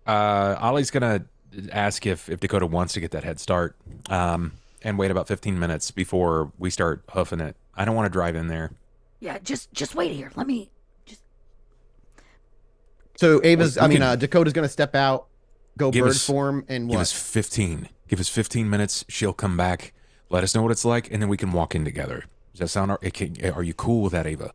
Speaker 5: Ollie's gonna ask if Dakota wants to get that head start, and wait about 15 minutes before we start hoofing it. I don't want to drive in there.
Speaker 3: Yeah, just wait here. Let me.
Speaker 1: So
Speaker 5: We
Speaker 1: Dakota's gonna step out, go
Speaker 5: Give
Speaker 1: bird
Speaker 5: us-
Speaker 1: form, and
Speaker 5: Give
Speaker 1: what?
Speaker 5: us 15. Give us 15 minutes. She'll come back. Let us know what it's like, and then we can walk in together. Does that sound? Are you cool with that, Ava?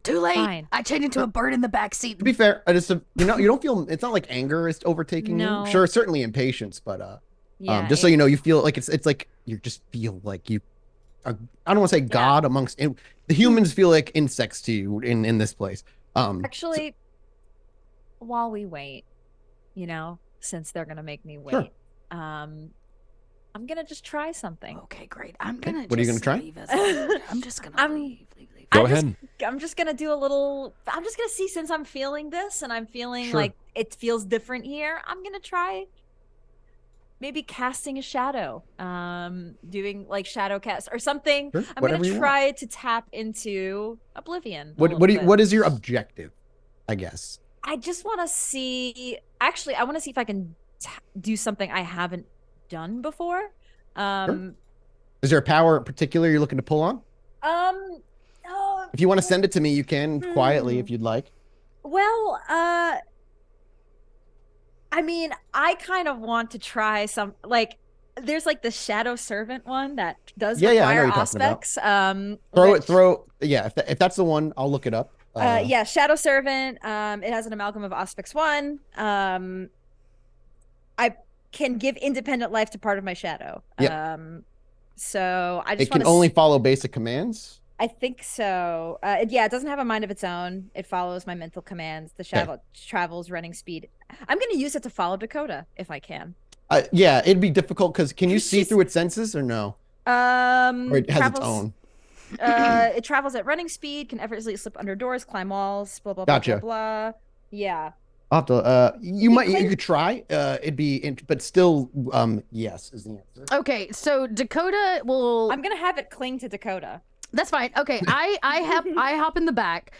Speaker 3: Too late.
Speaker 2: Fine.
Speaker 3: I changed into a bird in the back seat.
Speaker 1: To be fair, you don't feel. It's not like anger is overtaking
Speaker 2: No.
Speaker 1: you. Sure, certainly impatience, but
Speaker 2: Yeah.
Speaker 1: just so you know, you feel like it's like you just feel like you. I don't want to say God amongst the humans feel like insects to you in this place.
Speaker 2: Actually, while we wait, since they're gonna make me wait,
Speaker 1: Sure.
Speaker 2: I'm gonna just try something.
Speaker 3: Okay, great. I'm gonna.
Speaker 1: What are you
Speaker 3: just
Speaker 1: gonna try?
Speaker 3: leave as a- I'm just gonna
Speaker 2: I'm-
Speaker 3: leave.
Speaker 5: Go
Speaker 2: I'm just-
Speaker 5: ahead.
Speaker 2: I'm just gonna do a little. I'm just gonna see, since I'm feeling this and I'm feeling
Speaker 1: Sure.
Speaker 2: like it feels different here. I'm gonna try maybe casting a shadow, doing like shadow cast or something.
Speaker 1: Sure,
Speaker 2: I'm
Speaker 1: whatever
Speaker 2: gonna
Speaker 1: you
Speaker 2: try to tap into oblivion.
Speaker 1: What is your objective? I guess.
Speaker 2: I just want to see. Actually, I want to see if I can do something I haven't done before.
Speaker 1: Is there a power in particular you're looking to pull on?
Speaker 2: No.
Speaker 1: If you want to send it to me, you can quietly if you'd like.
Speaker 2: Well, I mean, I kind of want to try some, like, there's like the shadow servant one that does
Speaker 1: Yeah, I know
Speaker 2: require
Speaker 1: what you're talking about.
Speaker 2: aspects.
Speaker 1: If that's the one, I'll look it up.
Speaker 2: Yeah, shadow servant. It has an amalgam of aspects 1. I can give independent life to part of my shadow.
Speaker 1: Yep.
Speaker 2: So I just
Speaker 1: It can
Speaker 2: want
Speaker 1: only follow basic commands.
Speaker 2: I think so. It doesn't have a mind of its own. It follows my mental commands. The shadow travels running speed. I'm going to use it to follow Dakota if I can.
Speaker 1: Yeah, it'd be difficult because can you see
Speaker 2: She's-
Speaker 1: through its senses or no? Or it has its
Speaker 2: travels-
Speaker 1: own.
Speaker 2: It travels at running speed, can effortlessly slip under doors, climb walls, blah blah
Speaker 1: Gotcha.
Speaker 2: blah blah blah. Yeah.
Speaker 1: I'll have to, you
Speaker 2: claim-
Speaker 1: could try. It'd be, but still, yes is the answer.
Speaker 3: Okay, so Dakota will.
Speaker 2: I'm gonna have it cling to Dakota.
Speaker 3: That's fine. Okay, I hop in the back.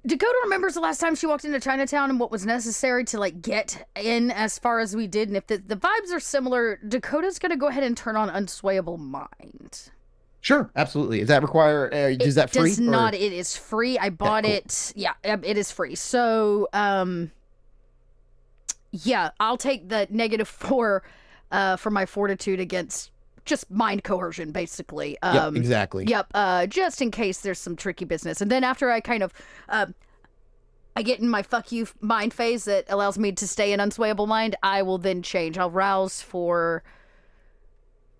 Speaker 3: Dakota remembers the last time she walked into Chinatown and what was necessary to like get in as far as we did, and if the vibes are similar, Dakota's gonna go ahead and turn on Unswayable Mind.
Speaker 1: Sure, absolutely. Does that require? Is that free?
Speaker 3: Does not. It is free. I bought
Speaker 1: cool.
Speaker 3: it. Yeah, it is free. So, yeah, I'll take the -4 for my fortitude against just mind coercion, basically.
Speaker 1: Yep, exactly.
Speaker 3: Yep. Just in case there's some tricky business, and then after I kind of, I get in my fuck you mind phase that allows me to stay in Unswayable Mind. I will then change. I'll rouse for.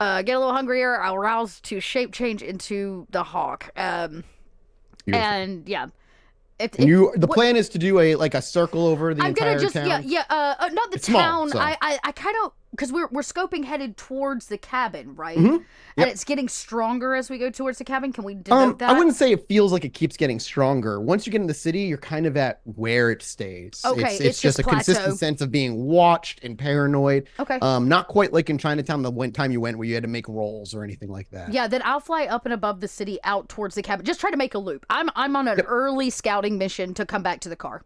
Speaker 3: Get a little hungrier. I'll rouse to shape change into the hawk.
Speaker 1: Beautiful.
Speaker 3: And yeah,
Speaker 1: The plan is to do a circle over the
Speaker 3: I'm
Speaker 1: entire
Speaker 3: gonna just
Speaker 1: town.
Speaker 3: not the
Speaker 1: It's small,
Speaker 3: town.
Speaker 1: so-
Speaker 3: I kind of because we're scoping headed towards the cabin, right?
Speaker 1: Mhm. Yep.
Speaker 3: And it's getting stronger as we go towards the cabin. Can we denote that?
Speaker 1: I wouldn't say it feels like it keeps getting stronger. Once you get in the city, you're kind of at where it stays.
Speaker 3: Okay,
Speaker 1: it's just a
Speaker 3: plateau.
Speaker 1: consistent sense of being watched and paranoid.
Speaker 3: Okay.
Speaker 1: Not quite like in Chinatown the one time you went where you had to make rolls or anything like that.
Speaker 3: Yeah, then I'll fly up and above the city out towards the cabin. Just try to make a loop. I'm on an early scouting mission to come back to the car.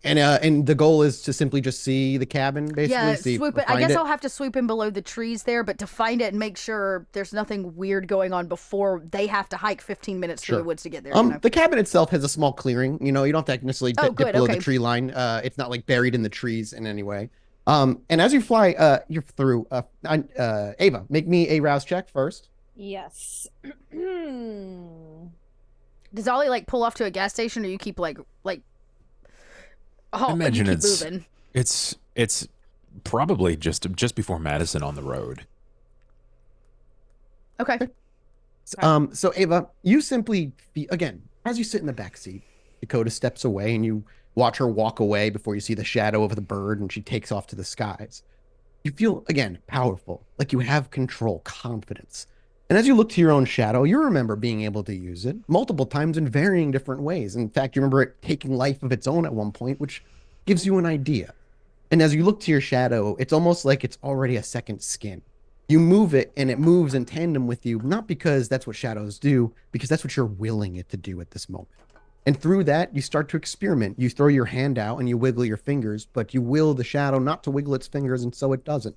Speaker 1: And the goal is to simply just see the cabin, basically.
Speaker 3: Yeah,
Speaker 1: see,
Speaker 3: swoop it. I
Speaker 1: find
Speaker 3: guess
Speaker 1: it.
Speaker 3: I'll have to swoop in below the trees there, but to find it and make sure there's nothing weird going on before they have to hike 15 minutes through
Speaker 1: Sure.
Speaker 3: the woods to get there. You know?
Speaker 1: The cabin itself has a small clearing. You don't have to necessarily
Speaker 3: Oh,
Speaker 1: dip
Speaker 3: good,
Speaker 1: below
Speaker 3: okay.
Speaker 1: the tree line. It's not like buried in the trees in any way. And as you fly, you're through. Ava, make me a rouse check first.
Speaker 2: Yes.
Speaker 3: Does Ollie like pull off to a gas station, or you keep like
Speaker 5: I imagine
Speaker 3: you keep
Speaker 5: it's
Speaker 3: moving?
Speaker 5: it's probably just before Madison on the road.
Speaker 3: Okay.
Speaker 1: So Ava, you simply again, as you sit in the back seat, Dakota steps away and you watch her walk away before you see the shadow of the bird and she takes off to the skies. You feel again powerful, like you have control, confidence. And as you look to your own shadow, you remember being able to use it multiple times in varying different ways. In fact, you remember it taking life of its own at one point, which gives you an idea. And as you look to your shadow, it's almost like it's already a second skin. You move it and it moves in tandem with you, not because that's what shadows do, because that's what you're willing it to do at this moment. And through that, you start to experiment. You throw your hand out and you wiggle your fingers, but you will the shadow not to wiggle its fingers, and so it doesn't.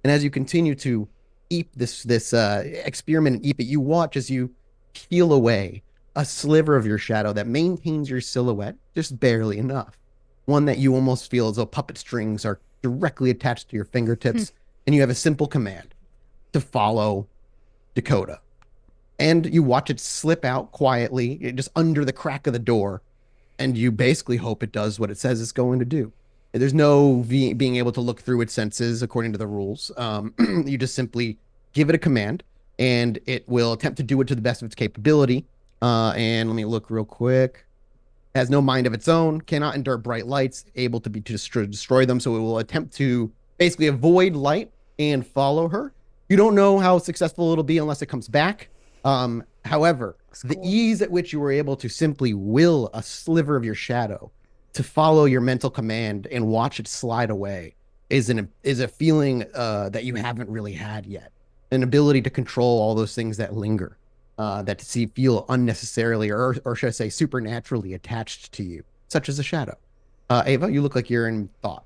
Speaker 1: And as you continue to eat this experiment and eat it, you watch as you peel away a sliver of your shadow that maintains your silhouette just barely enough. One that you almost feel as though puppet strings are directly attached to your fingertips, and you have a simple command to follow Dakota. And you watch it slip out quietly, just under the crack of the door, and you basically hope it does what it says it's going to do. There's no being able to look through its senses according to the rules. You just simply give it a command, and it will attempt to do it to the best of its capability. And let me look real quick. Has no mind of its own, cannot endure bright lights, able to destroy them, so it will attempt to basically avoid light and follow her. You don't know how successful it'll be unless it comes back. However, the ease at which you were able to simply will a sliver of your shadow to follow your mental command and watch it slide away is a feeling that you haven't really had yet. An ability to control all those things that linger, that feel unnecessarily or should I say supernaturally attached to you, such as a shadow. Ava, you look like you're in thought.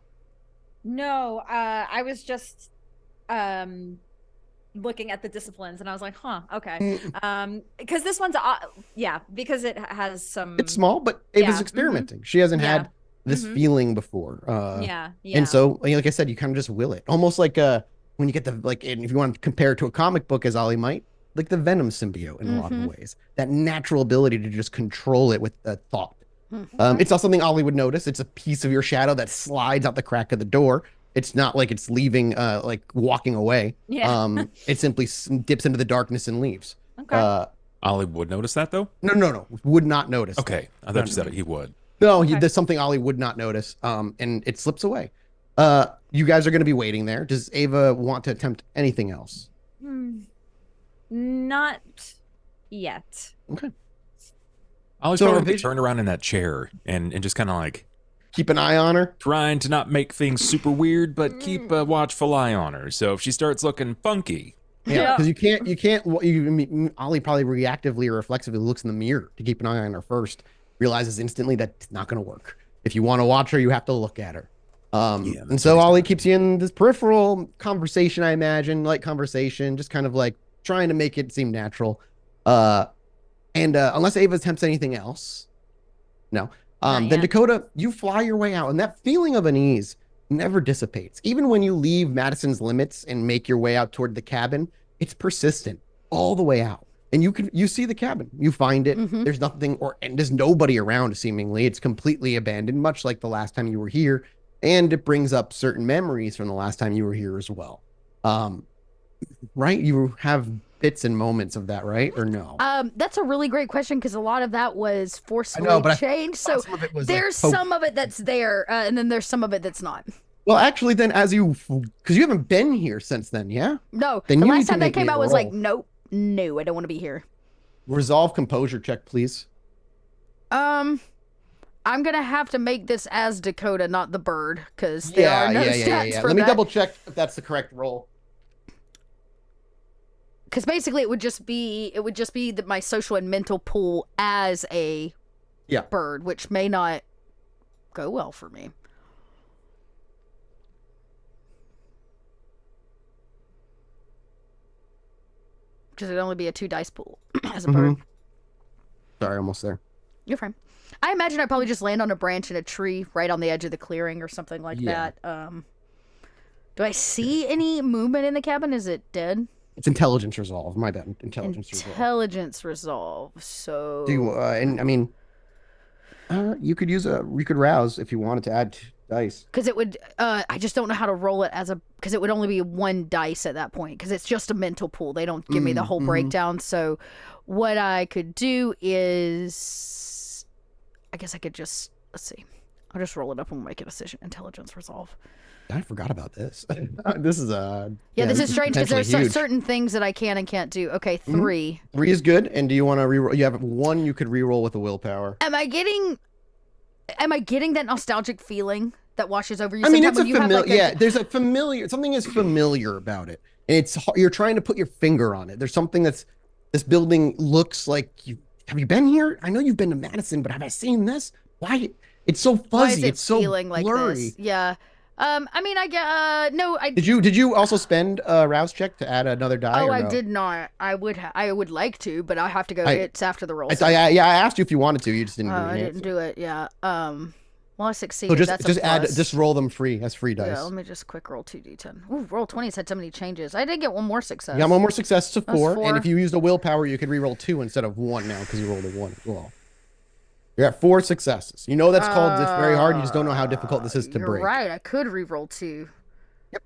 Speaker 2: No, I was just looking at the disciplines and I was like, okay. Because this one's because it has some,
Speaker 1: it's small, but Ava's experimenting. She hasn't had this feeling before. And so, like I said, you kind of just will it, almost like when you get and if you want to compare it to a comic book, as Ollie might, like the Venom symbiote in a lot of ways, that natural ability to just control it with a thought. It's not something Ollie would notice. It's a piece of your shadow that slides out the crack of the door. It's not like it's leaving, like walking away. It simply dips into the darkness and leaves.
Speaker 2: Okay.
Speaker 5: Ollie would notice that, though?
Speaker 1: No. Would not notice.
Speaker 5: Okay. I thought you said he would.
Speaker 1: No, there's something Ollie would not notice. And it slips away. You guys are going to be waiting there. Does Ava want to attempt anything else?
Speaker 2: Not yet.
Speaker 1: Okay.
Speaker 5: Ollie's probably turned around in that chair and just kind of like,
Speaker 1: keep an eye on her,
Speaker 5: trying to not make things super weird, but keep a watchful eye on her. So if she starts looking funky,
Speaker 1: because Ollie probably reactively or reflexively looks in the mirror to keep an eye on her first, realizes instantly that it's not going to work. If you want to watch her, you have to look at her. And so Ollie keeps you in this peripheral conversation, I imagine, light conversation, just kind of like trying to make it seem natural. And unless Ava attempts anything else, no. Then Dakota, you fly your way out, and that feeling of unease never dissipates. Even when you leave Madison's limits and make your way out toward the cabin, it's persistent all the way out. And you see the cabin, you find it. There's nothing, and there's nobody around. Seemingly, it's completely abandoned, much like the last time you were here. And it brings up certain memories from the last time you were here as well. Right? You have bits and moments of that, right? Or no?
Speaker 3: That's a really great question because a lot of that was forcefully changed. So there's some of it that's there, and then there's some of it that's not.
Speaker 1: Well, actually, then because you haven't been here since then, yeah?
Speaker 3: No.
Speaker 1: Then
Speaker 3: the last time they came out was like, nope, no, I don't want to be here.
Speaker 1: Resolve composure check, please.
Speaker 3: I'm gonna have to make this as Dakota, not the bird, because there are no stats for
Speaker 1: Let me
Speaker 3: that.
Speaker 1: double check if that's the correct roll.
Speaker 3: Because basically, it would just be that my social and mental pool as a bird, which may not go well for me. Because it'd only be a 2 dice pool as a bird.
Speaker 1: Sorry, almost there.
Speaker 3: You're fine. I imagine I'd probably just land on a branch in a tree right on the edge of the clearing or something like that. Do I see any movement in the cabin? Is it dead?
Speaker 1: It's intelligence resolve. My bad.
Speaker 3: Intelligence resolve. So.
Speaker 1: Do you, and I mean, you could rouse if you wanted to add dice.
Speaker 3: Because it would. I just don't know how to roll it because it would only be 1 dice at that point. Because it's just a mental pool. They don't give me the whole breakdown. So, what I could do is, I guess I could just I'll just roll it up and make a decision. Intelligence resolve.
Speaker 1: I forgot about this. This is
Speaker 3: this is strange because there's certain things that I can and can't do. Okay, 3.
Speaker 1: 3 is good. And do you want to reroll? You have 1 you could reroll with a willpower.
Speaker 3: Am I getting that nostalgic feeling that washes over you?
Speaker 1: I mean, it's a
Speaker 3: familiar.
Speaker 1: Like there's a familiar. Something is familiar about it, and you're trying to put your finger on it. There's something this building looks like you have you been here? I know you've been to Madison, but have I seen this? Why? It's so fuzzy.
Speaker 3: Why is it
Speaker 1: it's so
Speaker 3: feeling like
Speaker 1: blurry.
Speaker 3: this? Yeah. I mean, I get. No, I.
Speaker 1: Did you also spend a rouse check to add another die?
Speaker 3: Oh,
Speaker 1: or
Speaker 3: I
Speaker 1: no?
Speaker 3: did not. I would like to, but I have to go. It's after the roll.
Speaker 1: I asked you if you wanted to. You just didn't.
Speaker 3: I didn't do it. Yeah. Well, I succeeded.
Speaker 1: So
Speaker 3: That's
Speaker 1: just
Speaker 3: a
Speaker 1: add,
Speaker 3: plus.
Speaker 1: just roll them free as free dice.
Speaker 3: Yeah, let me just quick roll 2d10. Ooh, roll 20's had so many changes. I did get one more success.
Speaker 1: You got one more success to
Speaker 3: That's
Speaker 1: 4,
Speaker 3: four.
Speaker 1: and if you used a willpower, you could re-roll 2 instead of 1 now because you rolled a 1 as well. You're at 4 successes. You know that's called. It's very hard. You just don't know how difficult this is to
Speaker 3: You're
Speaker 1: break.
Speaker 3: right. I could re-roll 2.
Speaker 1: Yep.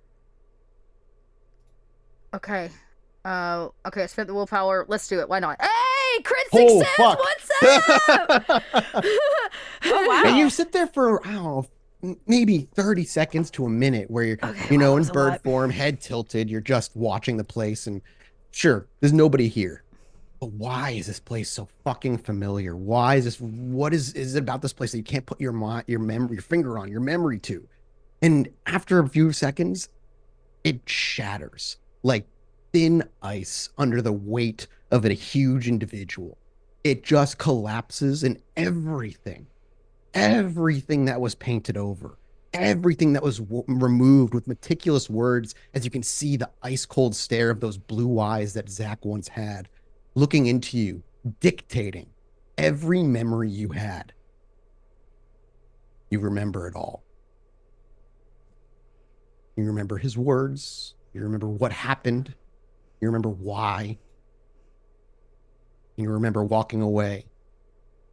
Speaker 3: Okay. Okay. I spent the willpower. Let's do it. Why not? Hey, crit
Speaker 1: Oh,
Speaker 3: success!
Speaker 1: fuck.
Speaker 3: What's up?
Speaker 2: Oh, wow.
Speaker 1: And you sit there for, I don't know, maybe 30 seconds to a minute where you're,
Speaker 3: Okay,
Speaker 1: you know,
Speaker 3: wow,
Speaker 1: in
Speaker 3: that was a
Speaker 1: bird
Speaker 3: lot.
Speaker 1: form, head tilted. You're just watching the place, and sure, there's nobody here. But why is this place so fucking familiar? Why is this? What is it about this place that you can't put your finger on, your memory to? And after a few seconds, it shatters like thin ice under the weight of a huge individual. It just collapses, and everything that was painted over, everything that was removed with meticulous words, as you can see the ice cold stare of those blue eyes that Zach once had, looking into you, dictating every memory you had. You remember it all. You remember his words. You remember what happened. You remember why. You remember walking away,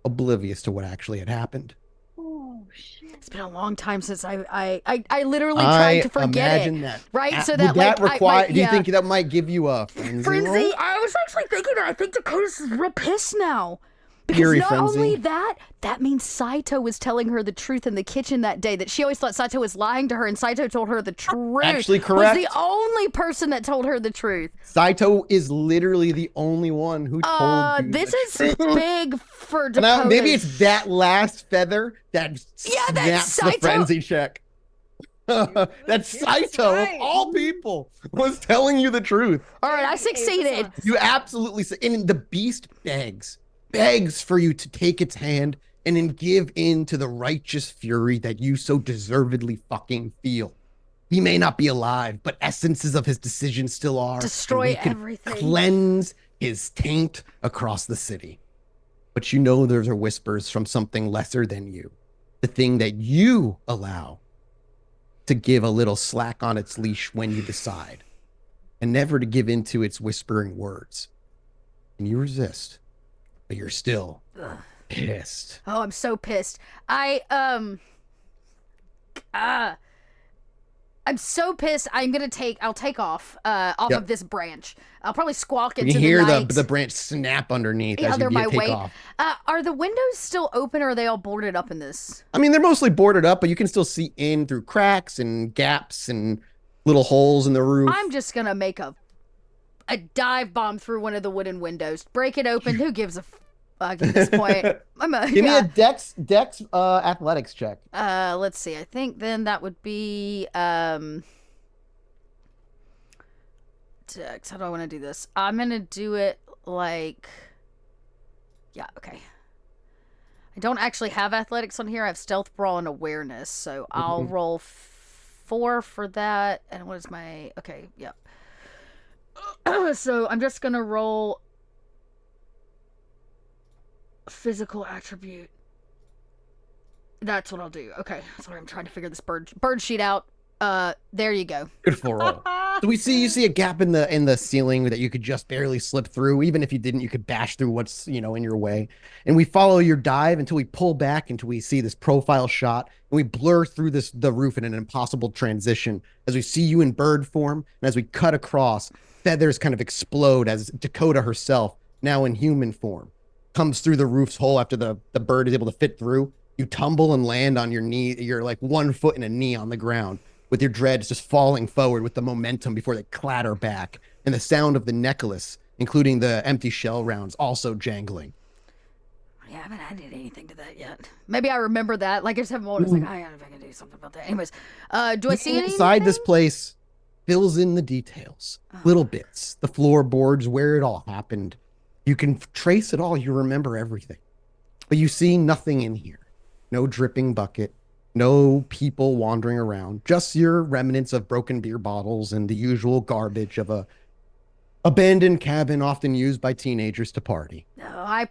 Speaker 1: oblivious to what actually had happened.
Speaker 2: Oh, shit.
Speaker 3: It's been a long time since I literally tried to forget
Speaker 1: imagine
Speaker 3: it.
Speaker 1: that.
Speaker 3: Right? So
Speaker 1: Would
Speaker 3: that, like,
Speaker 1: require? Do you
Speaker 3: yeah.
Speaker 1: think that might give you a frenzy?
Speaker 3: Frenzy?
Speaker 1: roll?
Speaker 3: I was actually thinking that. I think Dakota's real pissed now. Because
Speaker 1: Fury
Speaker 3: not
Speaker 1: frenzy.
Speaker 3: only that means Saito was telling her the truth in the kitchen that day, that she always thought Saito was lying to her, and Saito told her the truth.
Speaker 1: Actually correct.
Speaker 3: Was the only person that told her the truth.
Speaker 1: Saito is literally the only one who told you.
Speaker 3: This
Speaker 1: the
Speaker 3: is
Speaker 1: truth.
Speaker 3: big for
Speaker 1: Now,
Speaker 3: Dakota.
Speaker 1: maybe it's that last feather that
Speaker 3: Yeah, that's
Speaker 1: snaps the
Speaker 3: Saito.
Speaker 1: frenzy check. That Saito, of
Speaker 2: right.
Speaker 1: all people, was telling you the truth.
Speaker 3: All right, I succeeded.
Speaker 1: You absolutely, and the beast begs for you to take its hand and then give in to the righteous fury that you so deservedly fucking feel. He may not be alive, but essences of his decision still are.
Speaker 3: Destroy
Speaker 1: and we could
Speaker 3: everything.
Speaker 1: Cleanse his taint across the city. But you know those are whispers from something lesser than you. The thing that you allow to give a little slack on its leash when you decide. And never to give in to its whispering words. And you resist. But you're still pissed.
Speaker 3: Oh, I'm so pissed. I'm so pissed. I'll take off
Speaker 1: Yep.
Speaker 3: of this branch. I'll probably squawk into
Speaker 1: You hear
Speaker 3: the night.
Speaker 1: the branch snap underneath as
Speaker 3: under
Speaker 1: you
Speaker 3: my
Speaker 1: take
Speaker 3: weight.
Speaker 1: off.
Speaker 3: Are the windows still open, or are they all boarded up in this?
Speaker 1: I mean, they're mostly boarded up, but you can still see in through cracks and gaps and little holes in the roof.
Speaker 3: I'm just gonna make a dive bomb through one of the wooden windows, break it open. Who gives a fuck at this point?
Speaker 1: Give me a dex athletics check.
Speaker 3: Let's see. I think then that would be dex. How do I want to do this? I'm gonna do it like, yeah, okay. I don't actually have athletics on here. I have stealth, brawl, and awareness. So I'll roll 4 for that. And what is my, okay, yep. So I'm just gonna roll physical attribute. That's what I'll do. Okay, sorry, I'm trying to figure this bird sheet out. There you go.
Speaker 1: Beautiful roll. So you see a gap in the ceiling that you could just barely slip through. Even if you didn't, you could bash through what's in your way. And we follow your dive until we pull back, until we see this profile shot, and we blur through the roof in an impossible transition as we see you in bird form, and as we cut across, feathers kind of explode as Dakota herself, now in human form, comes through the roof's hole after the bird is able to fit through. You tumble and land on your knee. You're like 1 foot and a knee on the ground, with your dreads just falling forward with the momentum before they clatter back, and the sound of the necklace, including the empty shell rounds, also jangling.
Speaker 3: Yeah, I haven't added anything to that yet. Maybe I remember that. Like, I just have moments like, I don't know if I can do something about that. Anyways, do I see anything?
Speaker 1: Inside this place fills in the details, little bits, the floorboards, where it all happened. You can trace it all. You remember everything. But you see nothing in here. No dripping bucket. No people wandering around. Just your remnants of broken beer bottles and the usual garbage of a abandoned cabin often used by teenagers to party.
Speaker 3: No, I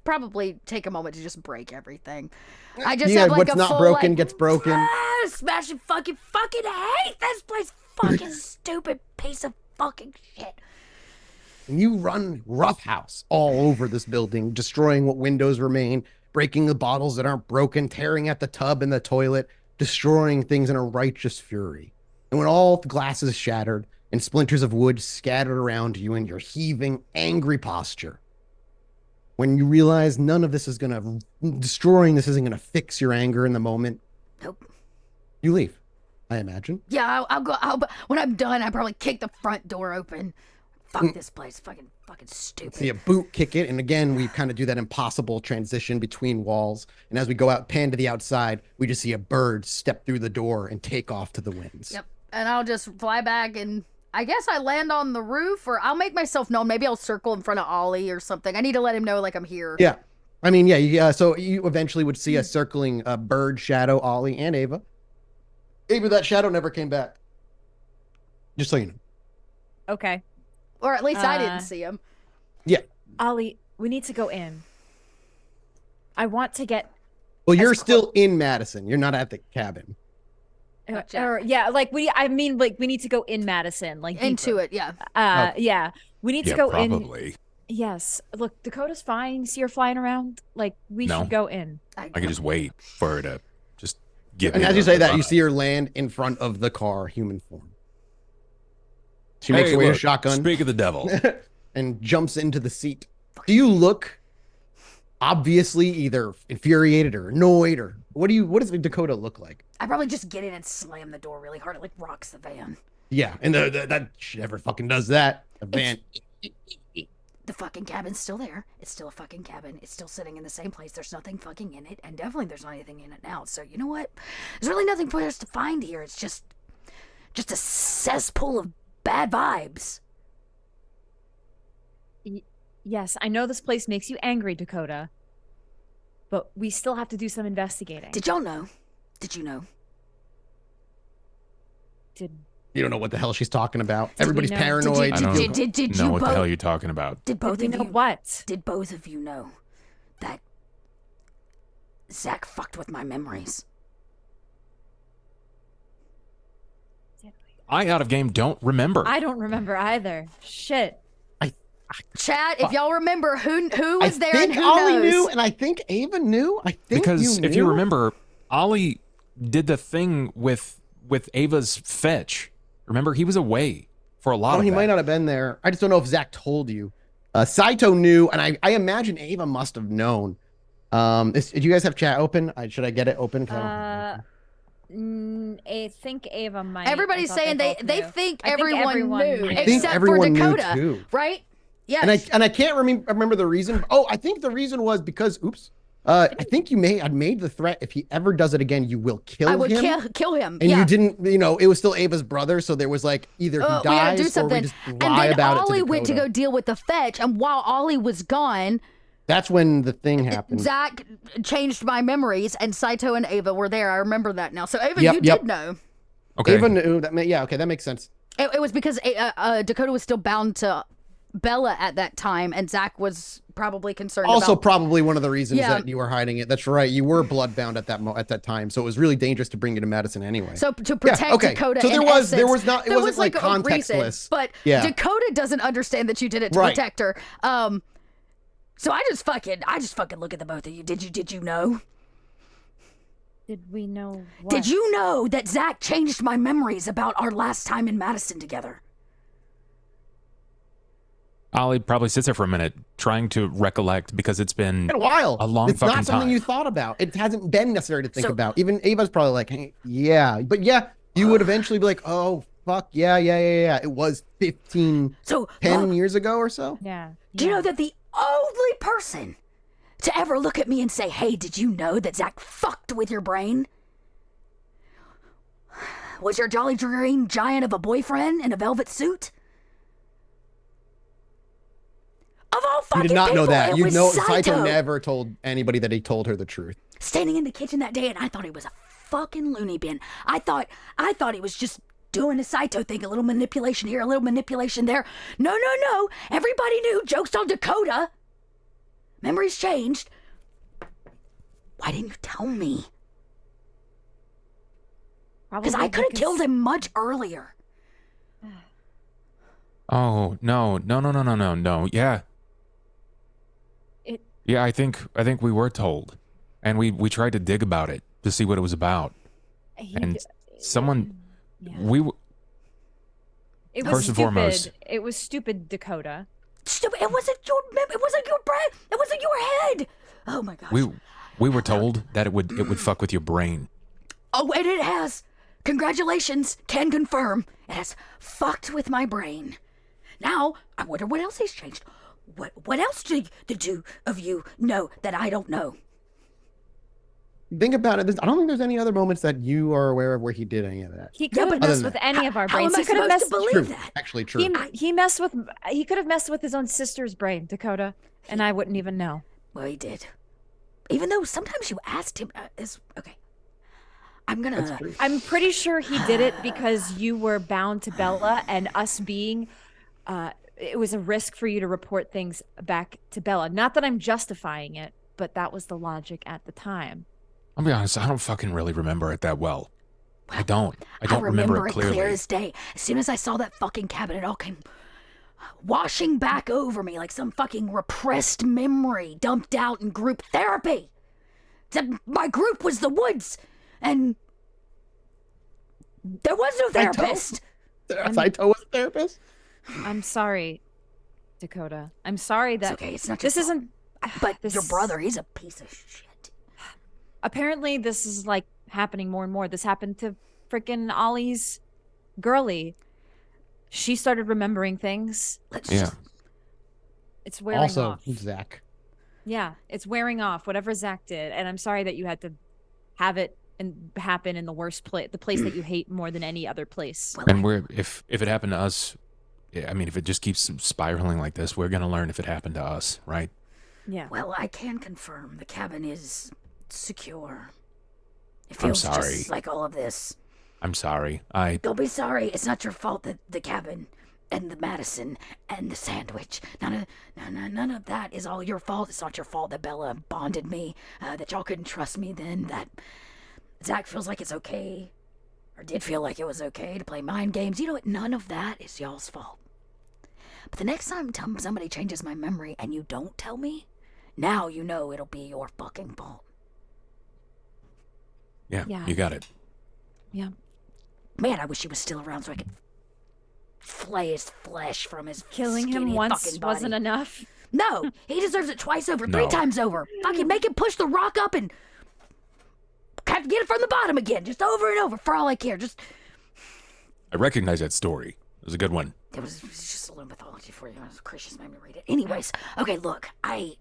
Speaker 3: probably take a moment to just break everything. I just
Speaker 1: Yeah,
Speaker 3: have like
Speaker 1: what's
Speaker 3: a
Speaker 1: not
Speaker 3: full,
Speaker 1: broken
Speaker 3: like,
Speaker 1: gets broken.
Speaker 3: Smashing fucking hate this place. Fucking stupid piece of fucking shit.
Speaker 1: And you run roughhouse all over this building, destroying what windows remain, breaking the bottles that aren't broken, tearing at the tub in the toilet, destroying things in a righteous fury. And when all the glass is shattered and splinters of wood scattered around you in your heaving, angry posture, when you realize none of this is destroying this isn't going to fix your anger in the moment,
Speaker 3: Nope.
Speaker 1: you leave, I imagine.
Speaker 3: Yeah, I'll go. When I'm done, I probably kick the front door open. Fuck this place. Fucking stupid.
Speaker 1: See a boot kick it, and again we kind of do that impossible transition between walls. And as we go out, pan to the outside, we just see a bird step through the door and take off to the winds.
Speaker 3: Yep. And I'll just fly back, and I guess I land on the roof, or I'll make myself known. Maybe I'll circle in front of Ollie or something. I need to let him know, like, I'm here.
Speaker 1: Yeah, I mean, yeah. So you eventually would see a circling bird shadow, Ollie and Ava. Ava, that shadow never came back. Just so you know.
Speaker 2: Okay.
Speaker 3: Or at least I didn't see him.
Speaker 1: Yeah.
Speaker 2: Ollie, we need to go in. I want to get
Speaker 1: Well, you're
Speaker 2: As
Speaker 1: still in Madison. You're not at the cabin.
Speaker 3: Gotcha.
Speaker 2: or yeah, like we need to go in Madison, like
Speaker 3: Into
Speaker 2: deeper.
Speaker 3: it, yeah.
Speaker 1: Okay.
Speaker 2: Yeah. We need
Speaker 5: Yeah,
Speaker 2: to go in.
Speaker 5: probably.
Speaker 2: Yes. Look, Dakota's fine. You see her flying around? Like we
Speaker 5: No.
Speaker 2: should go in.
Speaker 5: I can just wait for her to just get
Speaker 1: And
Speaker 5: me
Speaker 1: as you
Speaker 5: the
Speaker 1: say that, you
Speaker 5: vibe.
Speaker 1: see her land in front of the car, human form. She makes
Speaker 5: Hey,
Speaker 1: her way to
Speaker 5: look,
Speaker 1: shotgun
Speaker 5: Speak of the devil.
Speaker 1: and jumps into the seat. Do you look obviously either infuriated or annoyed, or what does Dakota look like?
Speaker 3: I probably just get in and slam the door really hard. It like rocks the van.
Speaker 1: Yeah, and that she never fucking does that. The van.
Speaker 3: The fucking cabin's still there. It's still a fucking cabin. It's still sitting in the same place. There's nothing fucking in it, and definitely there's not anything in it now. So you know what? There's really nothing for us to find here. It's just a cesspool of bad vibes.
Speaker 2: Yes, I know this place makes you angry, Dakota. But we still have to do some investigating.
Speaker 3: Did y'all know? Did you know?
Speaker 2: Did
Speaker 1: You don't know what the hell she's talking about.
Speaker 2: we
Speaker 1: Everybody's
Speaker 2: know-
Speaker 1: paranoid.
Speaker 5: I don't
Speaker 3: Did you
Speaker 5: know what the
Speaker 3: both?
Speaker 5: hell you're talking about.
Speaker 3: Did both
Speaker 2: we
Speaker 3: of
Speaker 2: know
Speaker 3: you?
Speaker 2: what?
Speaker 3: Did both of you know that Zach fucked with my memories?
Speaker 2: Did we?
Speaker 5: I out of game don't remember.
Speaker 2: I don't remember either. Shit.
Speaker 3: Chat, if y'all remember who
Speaker 1: I
Speaker 3: was there
Speaker 1: think
Speaker 3: and who
Speaker 1: Ollie
Speaker 3: knows.
Speaker 1: knew, and I think Ava knew. I think
Speaker 5: Because
Speaker 1: you
Speaker 5: if you
Speaker 1: knew.
Speaker 5: remember, Ollie did the thing with Ava's fetch. Remember, he was away for a lot
Speaker 1: Oh,
Speaker 5: of
Speaker 1: he
Speaker 5: that.
Speaker 1: might not have been there. I just don't know if Zach told you. Saito knew, and I imagine Ava must have known. Do you guys have chat open? Should I get it open? 'Cause I don't-
Speaker 2: I think Ava might.
Speaker 3: Everybody's
Speaker 2: I thought
Speaker 3: saying they
Speaker 2: both knew.
Speaker 3: think
Speaker 2: I think
Speaker 3: everyone
Speaker 2: everyone
Speaker 3: knew,
Speaker 2: knew.
Speaker 1: I think
Speaker 3: except
Speaker 1: everyone
Speaker 3: for
Speaker 1: knew
Speaker 3: Dakota,
Speaker 1: too.
Speaker 3: right? Yeah.
Speaker 1: And I can't remember the reason. Oh, I think the reason was because I think I'd made the threat. If he ever does it again, you will kill
Speaker 3: I would
Speaker 1: him.
Speaker 3: kill him.
Speaker 1: And
Speaker 3: yeah.
Speaker 1: you didn't, it was still Ava's brother, so there was like either he
Speaker 3: We had
Speaker 1: dies
Speaker 3: to do
Speaker 1: or we
Speaker 3: something.
Speaker 1: just
Speaker 3: And
Speaker 1: lie
Speaker 3: then
Speaker 1: about
Speaker 3: Ollie
Speaker 1: it to
Speaker 3: went to
Speaker 1: Dakota.
Speaker 3: go deal with the fetch, and while Ollie was gone,
Speaker 1: That's when the thing happened.
Speaker 3: Zach changed my memories, and Saito and Ava were there. I remember that now. So Ava,
Speaker 1: Yep,
Speaker 3: you
Speaker 1: yep.
Speaker 3: did know.
Speaker 5: Okay.
Speaker 1: Ava knew that. Okay, that makes sense.
Speaker 3: It was because Dakota was still bound to Bella at that time, and Zach was probably concerned
Speaker 1: Also,
Speaker 3: about.
Speaker 1: probably one of the reasons
Speaker 3: Yeah.
Speaker 1: that you were hiding it. That's right. You were bloodbound at that time, so it was really dangerous to bring you to Madison anyway.
Speaker 3: So to protect
Speaker 1: okay.
Speaker 3: Dakota,
Speaker 1: So there
Speaker 3: in
Speaker 1: was
Speaker 3: essence,
Speaker 1: not it
Speaker 3: there
Speaker 1: wasn't like
Speaker 3: a reason,
Speaker 1: contextless.
Speaker 3: but
Speaker 1: Yeah.
Speaker 3: Dakota doesn't understand that you did it to
Speaker 1: Right.
Speaker 3: protect her. So I just fucking look at the both of you. Did you know?
Speaker 2: Did we know? What?
Speaker 3: Did you know that Zach changed my memories about our last time in Madison together?
Speaker 5: Ollie probably sits there for a minute trying to recollect because it's been
Speaker 1: Been a while.
Speaker 5: A long
Speaker 1: It's not
Speaker 5: fucking
Speaker 1: something
Speaker 5: time.
Speaker 1: you thought about. It hasn't been necessary to think
Speaker 3: So-
Speaker 1: about. Even Ava's probably like, hey, yeah, but yeah, you would eventually be like, oh fuck, yeah. It was 10
Speaker 3: So
Speaker 1: years ago or so.
Speaker 2: Yeah.
Speaker 3: do you know that the only person to ever look at me and say, "Hey, did you know that Zach fucked with your brain?" was your Jolly Green Giant of a boyfriend in a velvet suit? Of all fucking
Speaker 1: did not know
Speaker 3: people.
Speaker 1: that.
Speaker 3: It
Speaker 1: You
Speaker 3: was
Speaker 1: know,
Speaker 3: Saito.
Speaker 1: Saito never told anybody that he told her the truth.
Speaker 3: Standing in the kitchen that day, and I thought he was a fucking loony bin. I thought he was just doing a Saito thing, a little manipulation here, a little manipulation there. No. Everybody knew. Joke's on Dakota. Memories changed. Why didn't you tell me? Because I could have killed him much earlier.
Speaker 5: Oh, no. Yeah. Yeah, I think we were told. And we tried to dig about it to see what it was about. And someone
Speaker 2: Yeah. It was
Speaker 5: First and
Speaker 2: stupid.
Speaker 5: foremost-
Speaker 2: It was stupid, Dakota.
Speaker 3: Stupid. It wasn't your brain. It wasn't your head. Oh my gosh.
Speaker 5: we were told that it would fuck with your brain.
Speaker 3: Oh, and it has. Congratulations. Can confirm. It has fucked with my brain. Now, I wonder what else has changed. What else do the two of you know that I don't know?
Speaker 1: Think about it. I don't think there's any other moments that you are aware of where he did any of that.
Speaker 2: He could have
Speaker 3: but-
Speaker 2: messed
Speaker 1: Other
Speaker 2: with
Speaker 1: than
Speaker 2: any of our
Speaker 3: How
Speaker 2: brains.
Speaker 3: am I
Speaker 2: He could have
Speaker 3: supposed to
Speaker 2: messed.
Speaker 3: believe
Speaker 1: True.
Speaker 3: that?
Speaker 1: Actually, true.
Speaker 2: He messed with. He could have messed with his own sister's brain, Dakota, and I wouldn't even know.
Speaker 3: Well, he did. Even though sometimes you asked him. Okay. I'm
Speaker 1: That's
Speaker 3: gonna.
Speaker 1: true.
Speaker 2: I'm pretty sure he did it because you were bound to Bella, and us being. It was a risk for you to report things back to Bella. Not that I'm justifying it, but that was the logic at the time.
Speaker 5: I'll be honest, I don't fucking really remember it that well. I don't
Speaker 3: remember
Speaker 5: it
Speaker 3: it
Speaker 5: clearly.
Speaker 3: clear as day. As soon as I saw that fucking cabin, it all came washing back over me like some fucking repressed memory dumped out in group therapy. My group was the woods, and there was no
Speaker 1: Saito?
Speaker 3: therapist.
Speaker 1: Saito was a therapist?
Speaker 2: I'm sorry, Dakota. I'm sorry
Speaker 3: It's
Speaker 2: that
Speaker 3: okay, it's not your
Speaker 2: this
Speaker 3: fault.
Speaker 2: isn't.
Speaker 3: But
Speaker 2: this
Speaker 3: your brother, he's a piece of shit.
Speaker 2: Apparently, this is like happening more and more. This happened to freaking Ollie's girlie. She started remembering things.
Speaker 3: Let's
Speaker 5: Yeah.
Speaker 3: just
Speaker 2: It's wearing
Speaker 1: Also,
Speaker 2: off.
Speaker 1: Zach.
Speaker 2: Yeah, it's wearing off. Whatever Zach did, and I'm sorry that you had to have it and happen in the worst place, the place that you hate more than any other place.
Speaker 3: well,
Speaker 5: And if it happened to us, yeah, I mean, if it just keeps spiraling like this, we're gonna learn if it happened to us, right?
Speaker 2: Yeah.
Speaker 3: Well, I can confirm the cabin is secure. It
Speaker 5: I'm
Speaker 3: feels
Speaker 5: sorry.
Speaker 3: just like all of this.
Speaker 5: I'm sorry.
Speaker 3: Don't be sorry. It's not your fault that the cabin and the Madison and the sandwich. None of that is all your fault. It's not your fault that Bella bonded me, that y'all couldn't trust me then, that Zach feels like it's okay, or did feel like it was okay to play mind games. You know what? None of that is y'all's fault. But the next time somebody changes my memory and you don't tell me, now you know it'll be your fucking fault.
Speaker 5: Yeah,
Speaker 2: Yeah.
Speaker 5: you got it.
Speaker 2: Yeah.
Speaker 3: Man, I wish he was still around so I could flay his flesh from his
Speaker 2: Killing him
Speaker 3: skinny
Speaker 2: once
Speaker 3: fucking
Speaker 2: wasn't
Speaker 3: body.
Speaker 2: enough.
Speaker 3: No, he deserves it twice over,
Speaker 5: No.
Speaker 3: 3 times over. Fucking make him push the rock up and have to get it from the bottom again, just over and over. For all I care, just
Speaker 5: I recognize that story. It was a good one.
Speaker 3: it was just a little mythology for you. Christians made me read it. Anyways, okay, look,
Speaker 2: I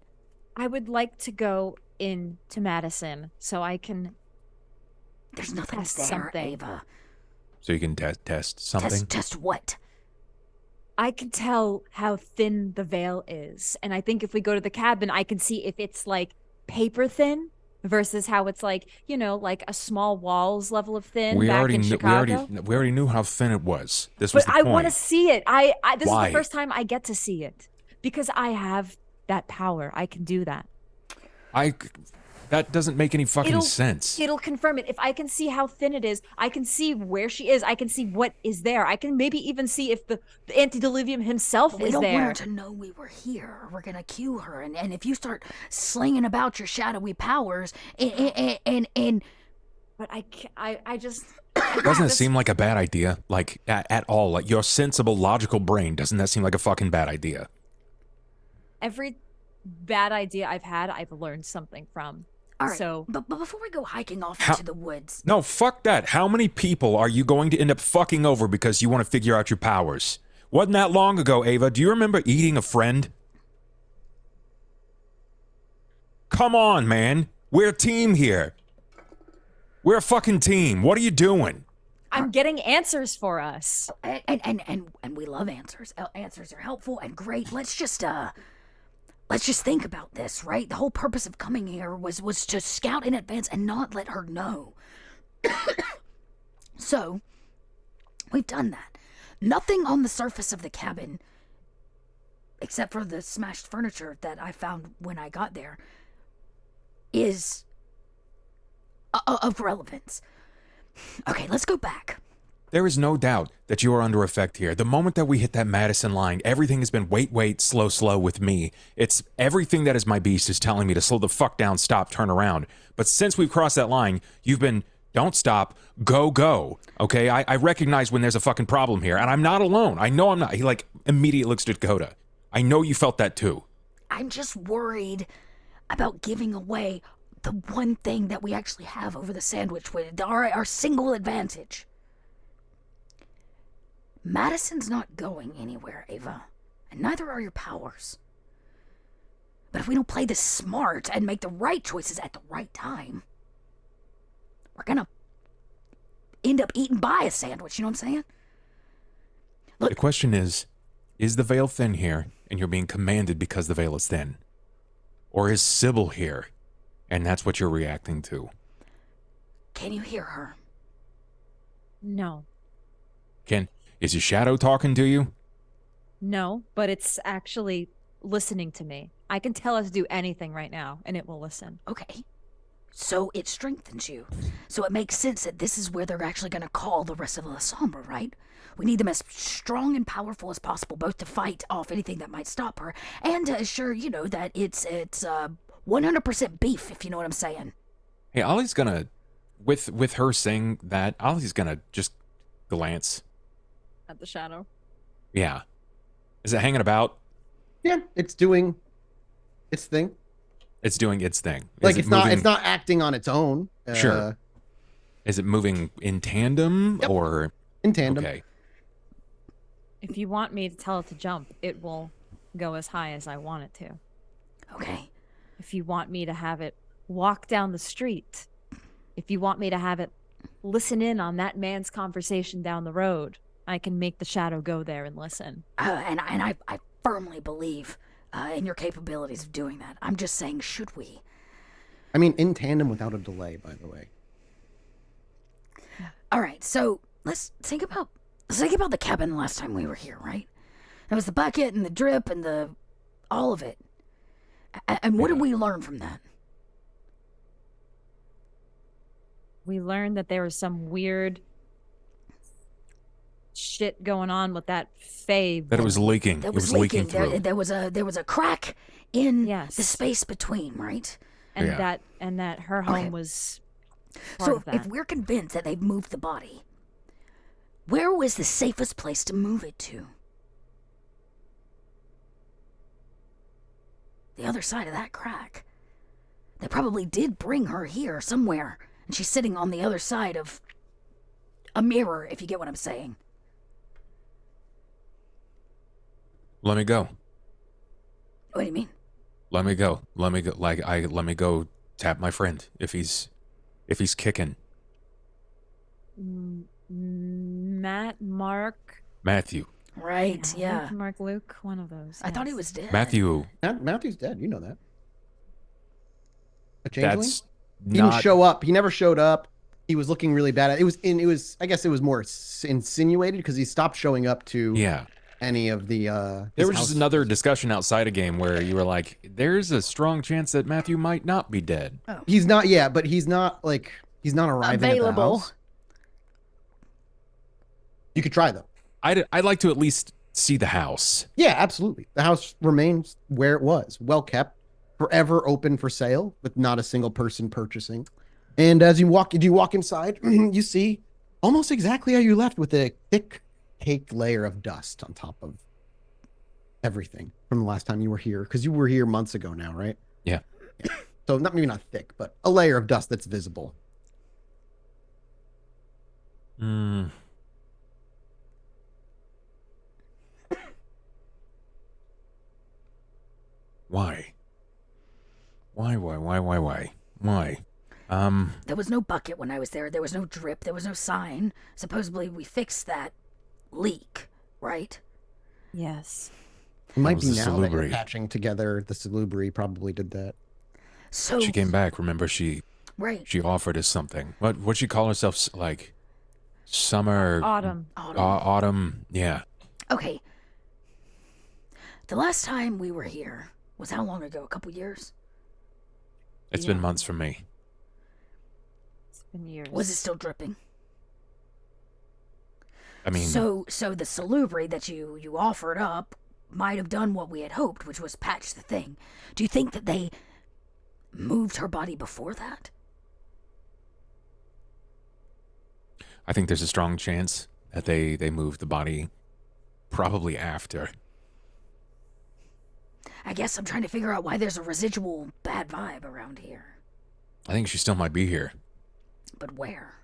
Speaker 2: would like to go into Madison so I can.
Speaker 3: there's nothing
Speaker 2: Test
Speaker 3: there,
Speaker 2: something.
Speaker 3: Ava.
Speaker 5: So you can test something.
Speaker 3: Test what?
Speaker 2: I can tell how thin the veil is, and I think if we go to the cabin, I can see if it's like paper thin versus how it's like like a small walls level of thin.
Speaker 5: We
Speaker 2: back
Speaker 5: already
Speaker 2: in
Speaker 5: knew.
Speaker 2: Chicago.
Speaker 5: We already knew how thin it was. This was
Speaker 2: But
Speaker 5: the
Speaker 2: I
Speaker 5: point.
Speaker 2: want to see it. I this is
Speaker 5: Why?
Speaker 2: the first time I get to see it because I have that power. I can do that.
Speaker 5: That doesn't make any fucking sense.
Speaker 2: It'll confirm it. If I can see how thin it is, I can see where she is. I can see what is there. I can maybe even see if the antediluvium himself
Speaker 3: We
Speaker 2: is
Speaker 3: don't
Speaker 2: there.
Speaker 3: want her to know we were here. We're gonna cue her, and if you start slinging about your shadowy powers, and
Speaker 2: But I just
Speaker 5: Doesn't it seem like a bad idea? Like at all? Like your sensible, logical brain, doesn't that seem like a fucking bad idea?
Speaker 2: every bad idea I've had, I've learned something from.
Speaker 3: all right.
Speaker 2: So
Speaker 3: but before we go hiking off
Speaker 5: How-
Speaker 3: into the woods,
Speaker 5: No, fuck that. How many people are you going to end up fucking over because you want to figure out your powers? Wasn't that long ago, Ava? Do you remember eating a friend? Come on, man. We're a team here. We're a fucking team. What are you doing?
Speaker 2: I'm getting answers for us.
Speaker 3: and we love answers. Answers are helpful and great. Let's just let's just think about this, right? The whole purpose of coming here was to scout in advance and not let her know. So, we've done that. Nothing on the surface of the cabin, except for the smashed furniture that I found when I got there, is of relevance. Okay, let's go back.
Speaker 5: There is no doubt that you are under effect here. The moment that we hit that Madison line, everything has been wait, slow with me. It's everything that is my beast is telling me to slow the fuck down, stop, turn around. But since we've crossed that line, you've been, don't stop, go. Okay, I recognize when there's a fucking problem here, and I'm not alone. I know I'm not. He like immediately looks at Dakota. I know you felt that too.
Speaker 3: I'm just worried about giving away the one thing that we actually have over the sandwich with our single advantage. Madison's not going anywhere, Ava, and neither are your powers. But if we don't play this smart and make the right choices at the right time, we're gonna end up eating by a sandwich, you know what I'm saying? Look,
Speaker 5: The question is the veil thin here, and you're being commanded because the veil is thin? Or is Sybil here, and that's what you're reacting to?
Speaker 3: can you hear her?
Speaker 2: No.
Speaker 5: Is your shadow talking to you?
Speaker 2: No, but it's actually listening to me. I can tell it to do anything right now, and it will listen.
Speaker 3: Okay. So it strengthens you. So it makes sense that this is where they're actually going to call the rest of the Sombra, right? We need them as strong and powerful as possible, both to fight off anything that might stop her, and to assure, that it's 100% beef, if you know what I'm saying.
Speaker 5: Hey, Ollie's gonna, with her saying that, Ollie's gonna just glance.
Speaker 2: At the shadow.
Speaker 5: Yeah. Is it hanging about?
Speaker 1: Yeah, it's doing its thing.
Speaker 5: It's doing its thing.
Speaker 1: Like
Speaker 5: Is
Speaker 1: it's
Speaker 5: it
Speaker 1: not
Speaker 5: moving-
Speaker 1: it's not acting on its own.
Speaker 5: Sure. Is it moving in tandem
Speaker 1: Yep.
Speaker 5: or
Speaker 1: In tandem.
Speaker 5: okay?
Speaker 2: If you want me to tell it to jump, it will go as high as I want it to.
Speaker 3: Okay.
Speaker 2: If you want me to have it walk down the street, if you want me to have it listen in on that man's conversation down the road, I can make the shadow go there and listen.
Speaker 3: And I firmly believe in your capabilities of doing that. I'm just saying, should we?
Speaker 1: I mean, in tandem without a delay, by the way.
Speaker 3: All right, so let's think about the cabin the last time we were here, right? There was the bucket and the drip and all of it. And what did we learn from that?
Speaker 2: We learned that there was some weird shit going on with that Fae.
Speaker 5: That it was leaking.
Speaker 3: That
Speaker 5: It was leaking through.
Speaker 3: There was a crack in
Speaker 2: Yes.
Speaker 3: the space between, right?
Speaker 2: and
Speaker 5: Yeah.
Speaker 2: that her home
Speaker 3: Okay.
Speaker 2: was part
Speaker 3: So
Speaker 2: of that.
Speaker 3: if we're convinced that they've moved the body, where was the safest place to move it to? The other side of that crack. They probably did bring her here somewhere, and she's sitting on the other side of a mirror, if you get what I'm saying.
Speaker 5: Let me go.
Speaker 3: What do you mean?
Speaker 5: Let me go. Let me go. Let me go tap my friend if he's kicking.
Speaker 2: Mark.
Speaker 5: Matthew.
Speaker 3: Right, yeah.
Speaker 2: Mark, Luke, one of those.
Speaker 3: I thought he
Speaker 2: yes.
Speaker 3: was dead.
Speaker 5: Matthew.
Speaker 1: Matthew's dead. You know that. A changeling?
Speaker 5: That's
Speaker 1: He didn't
Speaker 5: not.
Speaker 1: show up. He never showed up. He was looking really bad. I guess it was more insinuated because he stopped showing up to
Speaker 5: Yeah.
Speaker 1: any of the
Speaker 5: There
Speaker 1: his
Speaker 5: was just
Speaker 1: house.
Speaker 5: another discussion outside a game where you were like, "There's a strong chance that Matthew might not be dead."
Speaker 1: He's not but he's not arriving at the
Speaker 3: Available.
Speaker 1: house. You could try though.
Speaker 5: I'd like to at least see the house.
Speaker 1: Yeah, absolutely. The house remains where it was, well kept, forever open for sale, with not a single person purchasing. And as you walk inside, you see almost exactly how you left, with a thick caked layer of dust on top of everything from the last time you were here, because you were here months ago now, right?
Speaker 5: Yeah.
Speaker 1: So maybe not thick, but a layer of dust that's visible.
Speaker 5: Hmm. Why? Why?
Speaker 3: There was no bucket when I was there. There was no drip. There was no sign. Supposedly we fixed that leak, right?
Speaker 2: Yes.
Speaker 1: It might
Speaker 5: was
Speaker 1: be
Speaker 5: the
Speaker 1: now that you're
Speaker 5: salubri.
Speaker 1: patching together. The salubri probably did that.
Speaker 3: So
Speaker 5: She came back. Remember, she
Speaker 3: right,
Speaker 5: offered us something. What'd she call herself? Like summer,
Speaker 2: Autumn.
Speaker 5: autumn. Yeah.
Speaker 3: okay. The last time we were here was how long ago? A couple years?
Speaker 5: It's been
Speaker 2: Yeah.
Speaker 5: months for me.
Speaker 2: It's been years.
Speaker 3: Was it still dripping?
Speaker 5: I mean,
Speaker 3: So the salubri that you offered up might have done what we had hoped, which was patch the thing. Do you think that they moved her body before that?
Speaker 5: I think there's a strong chance that they moved the body probably after.
Speaker 3: I guess I'm trying to figure out why there's a residual bad vibe around here.
Speaker 5: I think she still might be here.
Speaker 3: But where?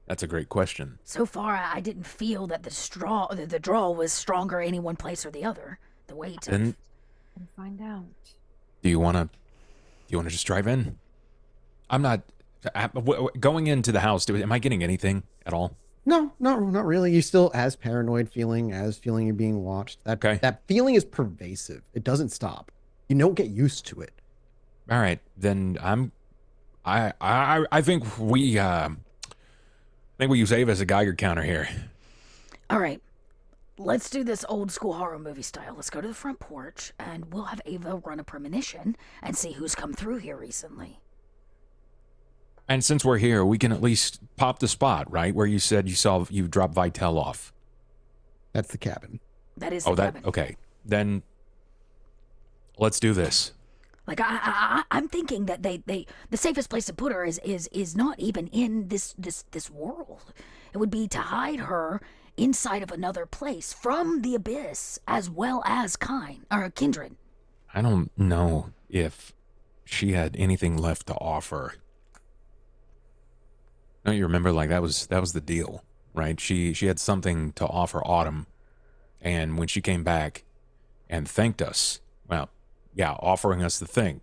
Speaker 5: That's a great question.
Speaker 3: So far, I didn't feel that the draw was stronger any one place or the other. The weight.
Speaker 5: Then
Speaker 2: And find out.
Speaker 5: do you want to just drive in? I'm not going into the house. Am I getting anything at all?
Speaker 1: No, not really. You're still as paranoid feeling, as feeling you're being watched.
Speaker 5: Okay.
Speaker 1: That feeling is pervasive. It doesn't stop. You don't get used to it.
Speaker 5: All right, then I think we use Ava as a Geiger counter here.
Speaker 3: All right. Let's do this old school horror movie style. Let's go to the front porch and we'll have Ava run a premonition and see who's come through here recently.
Speaker 5: And since we're here, we can at least pop the spot, right? Where you said you dropped Vitel off.
Speaker 1: That's the cabin.
Speaker 3: That is the cabin.
Speaker 5: Okay. Then let's do this.
Speaker 3: Like I'm thinking that the safest place to put her is not even in this world. It would be to hide her inside of another place from the abyss as well as kindred.
Speaker 5: I don't know if she had anything left to offer. Don't you remember, like, that was the deal, right? She had something to offer Autumn, and when she came back and thanked us, well, yeah, offering us the thing,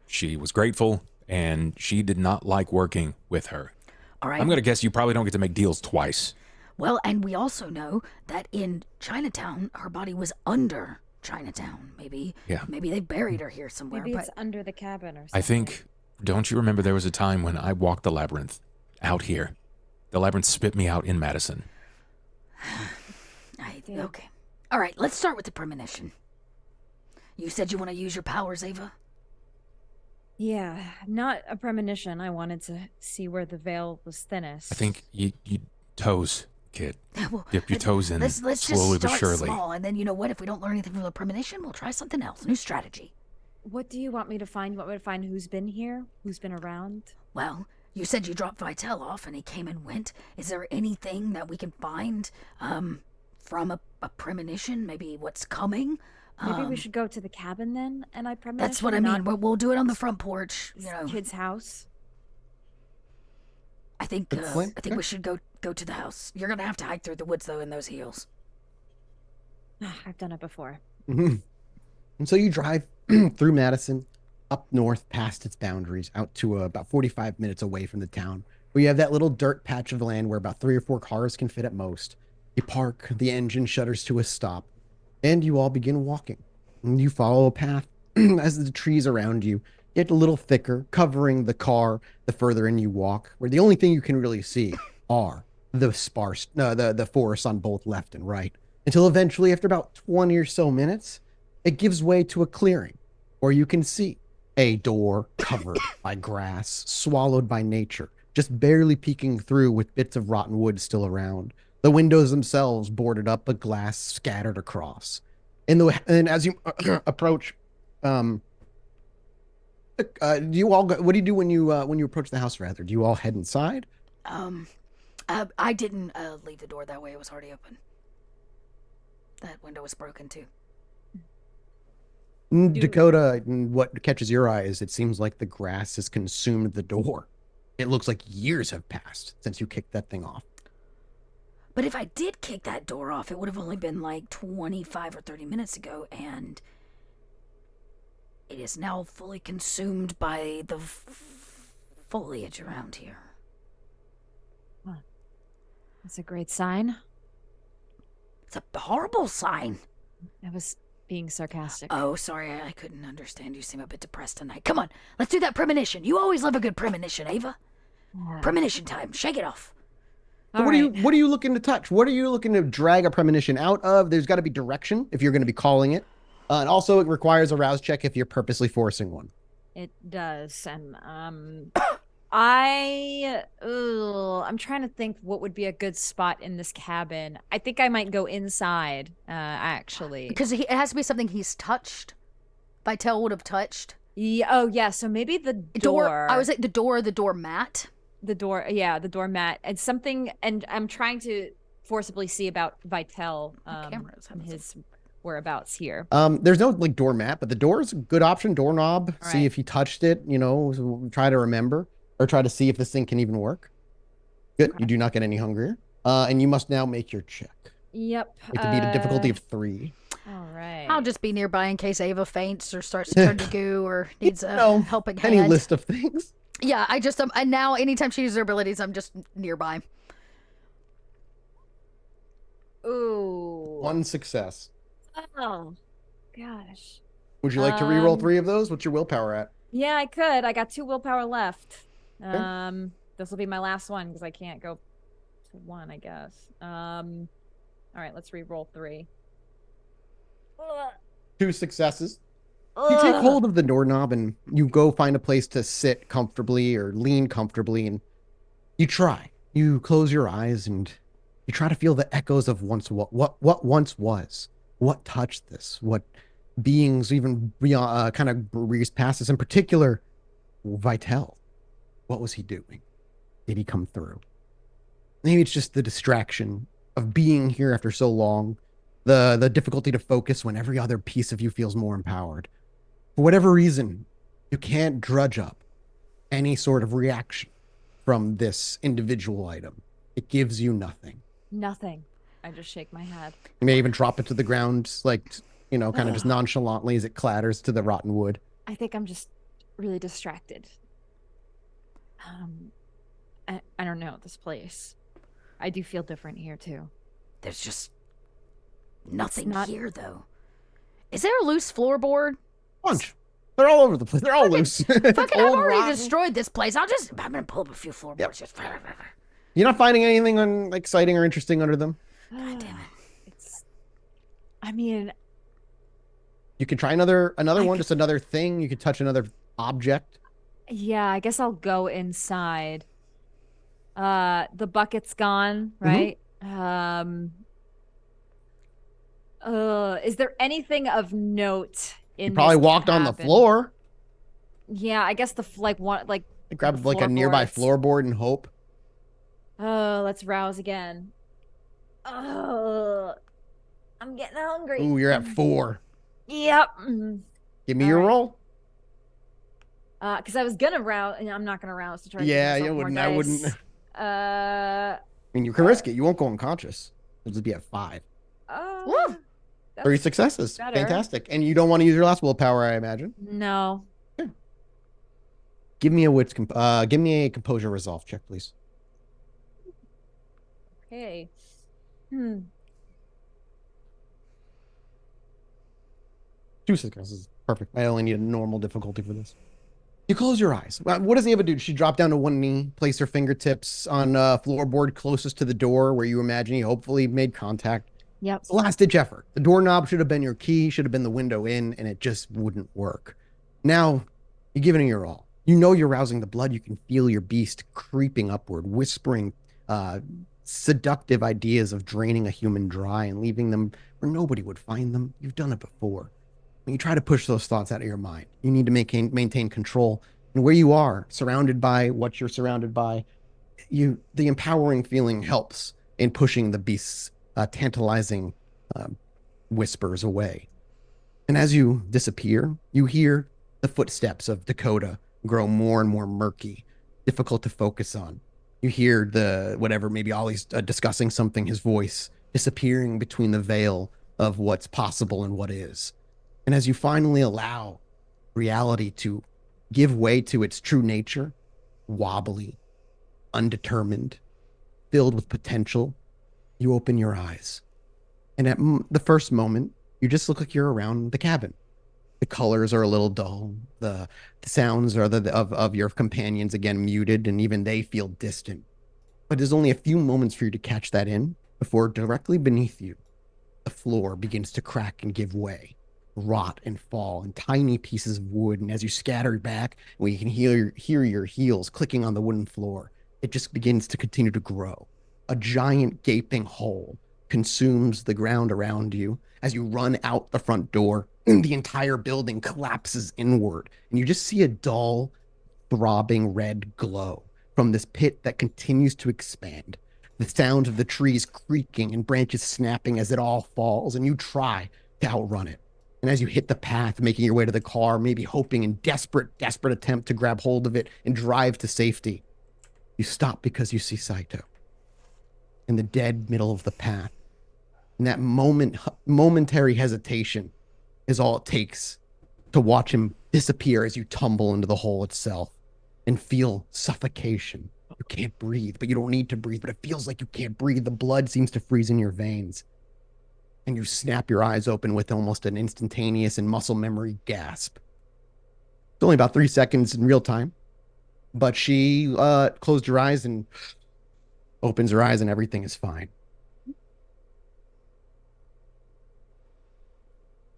Speaker 5: she was grateful, and she did not like working with her.
Speaker 3: All right.
Speaker 5: I'm gonna guess you probably don't get to make deals twice.
Speaker 3: Well, and we also know that in Chinatown, her body was under Chinatown. Maybe they buried her here somewhere.
Speaker 2: Maybe
Speaker 3: but
Speaker 2: it's under the cabin or something.
Speaker 5: I think, don't you remember there was a time when I walked the labyrinth out here? The labyrinth spit me out in Madison.
Speaker 3: okay. All right, let's start with the premonition. You said you want to use your powers, Ava?
Speaker 2: Yeah, not a premonition. I wanted to see where the veil was thinnest.
Speaker 5: I think you toes, kid.
Speaker 3: Well,
Speaker 5: Dip your toes in
Speaker 3: let's
Speaker 5: slowly
Speaker 3: just
Speaker 5: but
Speaker 3: start
Speaker 5: surely.
Speaker 3: small, and then you know what? If we don't learn anything from the premonition, we'll try something else. New strategy.
Speaker 2: What do you want me to find? You want me to find who's been here? Who's been around?
Speaker 3: Well, you said you dropped Vitel off, and he came and went. Is there anything that we can find from a premonition? Maybe what's coming?
Speaker 2: Maybe we should go to the cabin then, and I premonition.
Speaker 3: That's what I mean. We'll do it on the front porch. You know,
Speaker 2: kid's house.
Speaker 3: I think
Speaker 1: Good plan.
Speaker 3: I think we should go to the house. You're gonna have to hike through the woods though in those heels.
Speaker 2: I've done it before.
Speaker 1: And so you drive through Madison, up north past its boundaries, out to about 45 minutes away from the town, where you have that little dirt patch of land where about 3 or 4 cars can fit at most. You park, the engine shudders to a stop, and you all begin walking. And you follow a path as the trees around you get a little thicker, covering the car the further in you walk, where the only thing you can really see are the forests on both left and right, until eventually, after about 20 or so minutes, it gives way to a clearing, where you can see a door covered by grass, swallowed by nature, just barely peeking through with bits of rotten wood still around. The windows themselves boarded up, but glass scattered across. And as you approach, do you all what do you do when you approach the house? Rather, do you all head inside?
Speaker 3: I didn't leave the door that way. It was already open. That window was broken too.
Speaker 1: Dakota, what catches your eye is it seems like the grass has consumed the door. It looks like years have passed since you kicked that thing off.
Speaker 3: But if I did kick that door off, it would have only been like 25 or 30 minutes ago, and it is now fully consumed by the foliage around here.
Speaker 2: That's a great sign.
Speaker 3: It's a horrible sign.
Speaker 2: I was being sarcastic.
Speaker 3: Oh, sorry, I couldn't understand. You seem a bit depressed tonight. Come on, let's do that premonition. You always love a good premonition, Ava. Premonition time. Shake it off.
Speaker 1: So what are you looking to touch? What are you looking to drag a premonition out of? There's got to be direction if you're going to be calling it. And also it requires a rouse check if you're purposely forcing one.
Speaker 2: It does. And I'm trying to think what would be a good spot in this cabin. I think I might go inside, actually.
Speaker 3: Because it has to be something he's touched. Vitel would have touched.
Speaker 2: Yeah, oh yeah, so maybe the door.
Speaker 3: I was like the door mat.
Speaker 2: The door, yeah, the doormat. And something, and I'm trying to forcibly see about Vitel, and his whereabouts here.
Speaker 1: There's no like doormat, but the door is a good option. Doorknob.
Speaker 2: All
Speaker 1: see
Speaker 2: right.
Speaker 1: if he touched it, try to remember or try to see if this thing can even work. Good. You do not get any hungrier. And you must now make your check.
Speaker 2: Yep.
Speaker 1: It could be a difficulty of 3.
Speaker 2: All right.
Speaker 3: I'll just be nearby in case Ava faints or starts to turn to goo or needs a helping hand.
Speaker 1: Any list of things.
Speaker 3: Yeah, I just and now anytime she uses her abilities, I'm just nearby.
Speaker 2: Ooh.
Speaker 1: 1 success.
Speaker 2: Oh, gosh.
Speaker 1: Would you like to re-roll 3 of those? What's your willpower at?
Speaker 2: Yeah, I could. I got 2 willpower left.
Speaker 1: Okay.
Speaker 2: This will be my last one because I can't go to 1, I guess. All right, let's re-roll 3.
Speaker 1: 2 successes. You take hold of the doorknob and you go find a place to sit comfortably or lean comfortably, and you try. You close your eyes and you try to feel the echoes of what once was. What touched this? What beings even kind of breezed past this? In particular, Vitel. What was he doing? Did he come through? Maybe it's just the distraction of being here after so long, the difficulty to focus when every other piece of you feels more empowered. For whatever reason, you can't drudge up any sort of reaction from this individual item. It gives you nothing.
Speaker 2: Nothing. I just shake my head.
Speaker 1: You may even drop it to the ground, like, kind of just nonchalantly as it clatters to the rotten wood.
Speaker 2: I think I'm just really distracted. I don't know this place. I do feel different here too.
Speaker 3: There's just nothing here, though. Is there a loose floorboard?
Speaker 1: Bunch. They're all over the place. They're all loose.
Speaker 3: Fucking, I've
Speaker 1: Old,
Speaker 3: already
Speaker 1: rotten.
Speaker 3: destroyed this place. I'm gonna pull up a few floorboards.
Speaker 1: Yep.
Speaker 3: Just.
Speaker 1: You're not finding anything exciting or interesting under them?
Speaker 3: God damn it.
Speaker 2: I mean,
Speaker 1: You could try another one, just another thing. You could touch another object.
Speaker 2: yeah, I guess I'll go inside. The bucket's gone, right? Is there anything of note in
Speaker 1: You probably
Speaker 2: this
Speaker 1: walked on the
Speaker 2: cabin?
Speaker 1: floor.
Speaker 2: Yeah, I guess
Speaker 1: Grab like a nearby floorboard and hope.
Speaker 2: Oh, let's rouse again. Oh, I'm getting hungry.
Speaker 1: Ooh, you're at 4.
Speaker 2: Yep.
Speaker 1: Give me your roll.
Speaker 2: Because I was gonna rouse, and I'm not gonna rouse to try. To
Speaker 1: Yeah,
Speaker 2: give
Speaker 1: you
Speaker 2: myself
Speaker 1: wouldn't.
Speaker 2: more
Speaker 1: I
Speaker 2: dice.
Speaker 1: wouldn't.
Speaker 2: Uh,
Speaker 1: I mean, you can risk it. You won't go unconscious. It'll just be at 5.
Speaker 3: Woo!
Speaker 1: 3 successes.
Speaker 2: better.
Speaker 1: Fantastic. And you don't want to use your last willpower, I imagine.
Speaker 2: No.
Speaker 1: Give me a composure resolve check, please.
Speaker 2: Okay.
Speaker 1: 2 successes. Perfect. I only need a normal difficulty for this. You close your eyes. What does Ava do? Does she drop down to one knee, place her fingertips on floorboard closest to the door where you imagine you hopefully made contact?
Speaker 2: Yep.
Speaker 1: It's a last-ditch effort. The doorknob should have been your key, should have been the window in, and it just wouldn't work. Now, you're giving it your all. You know you're rousing the blood. You can feel your beast creeping upward, whispering seductive ideas of draining a human dry and leaving them where nobody would find them. You've done it before. When you try to push those thoughts out of your mind, you need to maintain control. And where you are, surrounded by what you're surrounded by, the empowering feeling helps in pushing the beast's tantalizing whispers away. And as you disappear, you hear the footsteps of Dakota grow more and more murky, difficult to focus on. You hear maybe Ollie's discussing something, his voice disappearing between the veil of what's possible and what is. And as you finally allow reality to give way to its true nature, wobbly, undetermined, filled with potential, you open your eyes. And at the first moment, You just look like you're around the cabin. The colors are a little dull. The sounds are of your companions again muted, and even they feel distant. But there's only a few moments for you to catch that in before directly beneath you, the floor begins to crack and give way, rot and fall in tiny pieces of wood. And as you scatter back, when you can hear your heels clicking on the wooden floor, it just begins to continue to grow. A giant gaping hole consumes the ground around you. As you run out the front door, the entire building collapses inward, and you just see a dull, throbbing red glow from this pit that continues to expand. The sound of the trees creaking and branches snapping as it all falls, and you try to outrun it. And as you hit the path, making your way to the car, maybe hoping in desperate attempt to grab hold of it and drive to safety, you stop because you see Saito in the dead middle of the path. And that momentary hesitation is all it takes to watch him disappear as you tumble into the hole itself and feel suffocation. You can't breathe, but you don't need to breathe, but it feels like you can't breathe. The blood seems to freeze in your veins. And you snap your eyes open with almost an instantaneous and muscle memory gasp. It's only about 3 seconds in real time, but she closed her eyes and opens her eyes and everything is fine.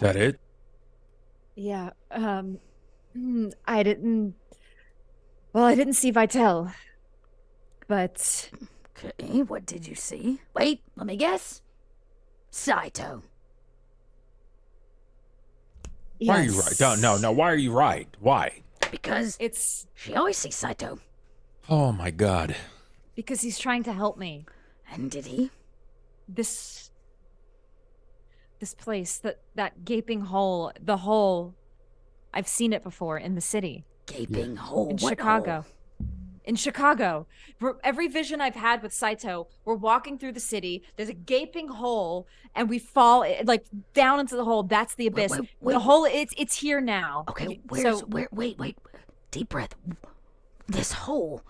Speaker 5: That it?
Speaker 2: Yeah. I didn't see Vitel. But
Speaker 3: Okay, what did you see? Wait, let me guess. Saito.
Speaker 5: Why are you right? No. Why are you right? Why?
Speaker 3: Because she always sees Saito.
Speaker 5: Oh my God.
Speaker 2: Because he's trying to help me.
Speaker 3: And did he?
Speaker 2: This place, that gaping hole, the hole, I've seen it before in the city.
Speaker 3: Gaping hole?
Speaker 2: In
Speaker 3: What
Speaker 2: Chicago.
Speaker 3: hole?
Speaker 2: In Chicago. Every vision I've had with Saito, we're walking through the city, there's a gaping hole, and we fall like down into the hole. That's the abyss.
Speaker 3: Wait.
Speaker 2: The hole, it's here now.
Speaker 3: Okay, wait. Deep breath. This hole,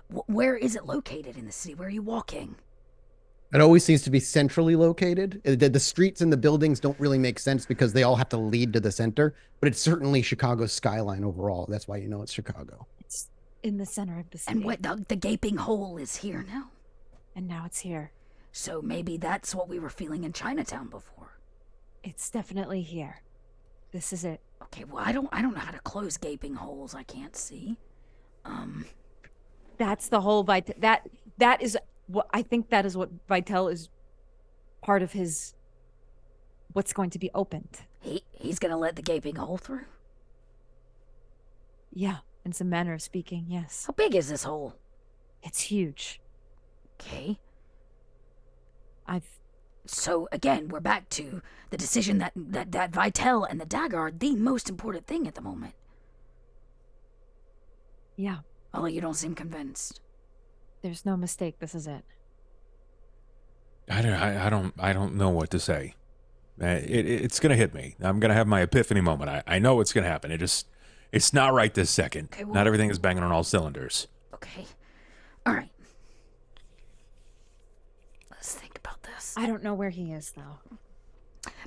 Speaker 3: where is it located in the city? Where are you walking?
Speaker 1: It always seems to be centrally located. The streets and the buildings don't really make sense because they all have to lead to the center, but it's certainly Chicago's skyline overall. That's why you know it's Chicago.
Speaker 2: It's in the center of the city.
Speaker 3: And what, the gaping hole is here now?
Speaker 2: And now it's here.
Speaker 3: So maybe that's what we were feeling in Chinatown before.
Speaker 2: It's definitely here. This is it.
Speaker 3: Okay, well, I don't know how to close gaping holes I can't see.
Speaker 2: That's the whole that is what I think that is what Vitel is part of his what's going to be opened.
Speaker 3: He's gonna let the gaping hole through?
Speaker 2: Yeah, in some manner of speaking, yes.
Speaker 3: How big is this hole?
Speaker 2: It's huge.
Speaker 3: Okay.
Speaker 2: So
Speaker 3: again, we're back to the decision that Vitel and the dagger are the most important thing at the moment.
Speaker 2: Yeah.
Speaker 3: Although you don't seem convinced.
Speaker 2: There's no mistake. This is it.
Speaker 5: I don't know what to say. It's gonna hit me. I'm gonna have my epiphany moment. I know it's gonna happen. It's not right this second.
Speaker 3: Okay, well,
Speaker 5: not everything is banging on all cylinders.
Speaker 3: Okay. All right. Let's think about this.
Speaker 2: I don't know where he is, though.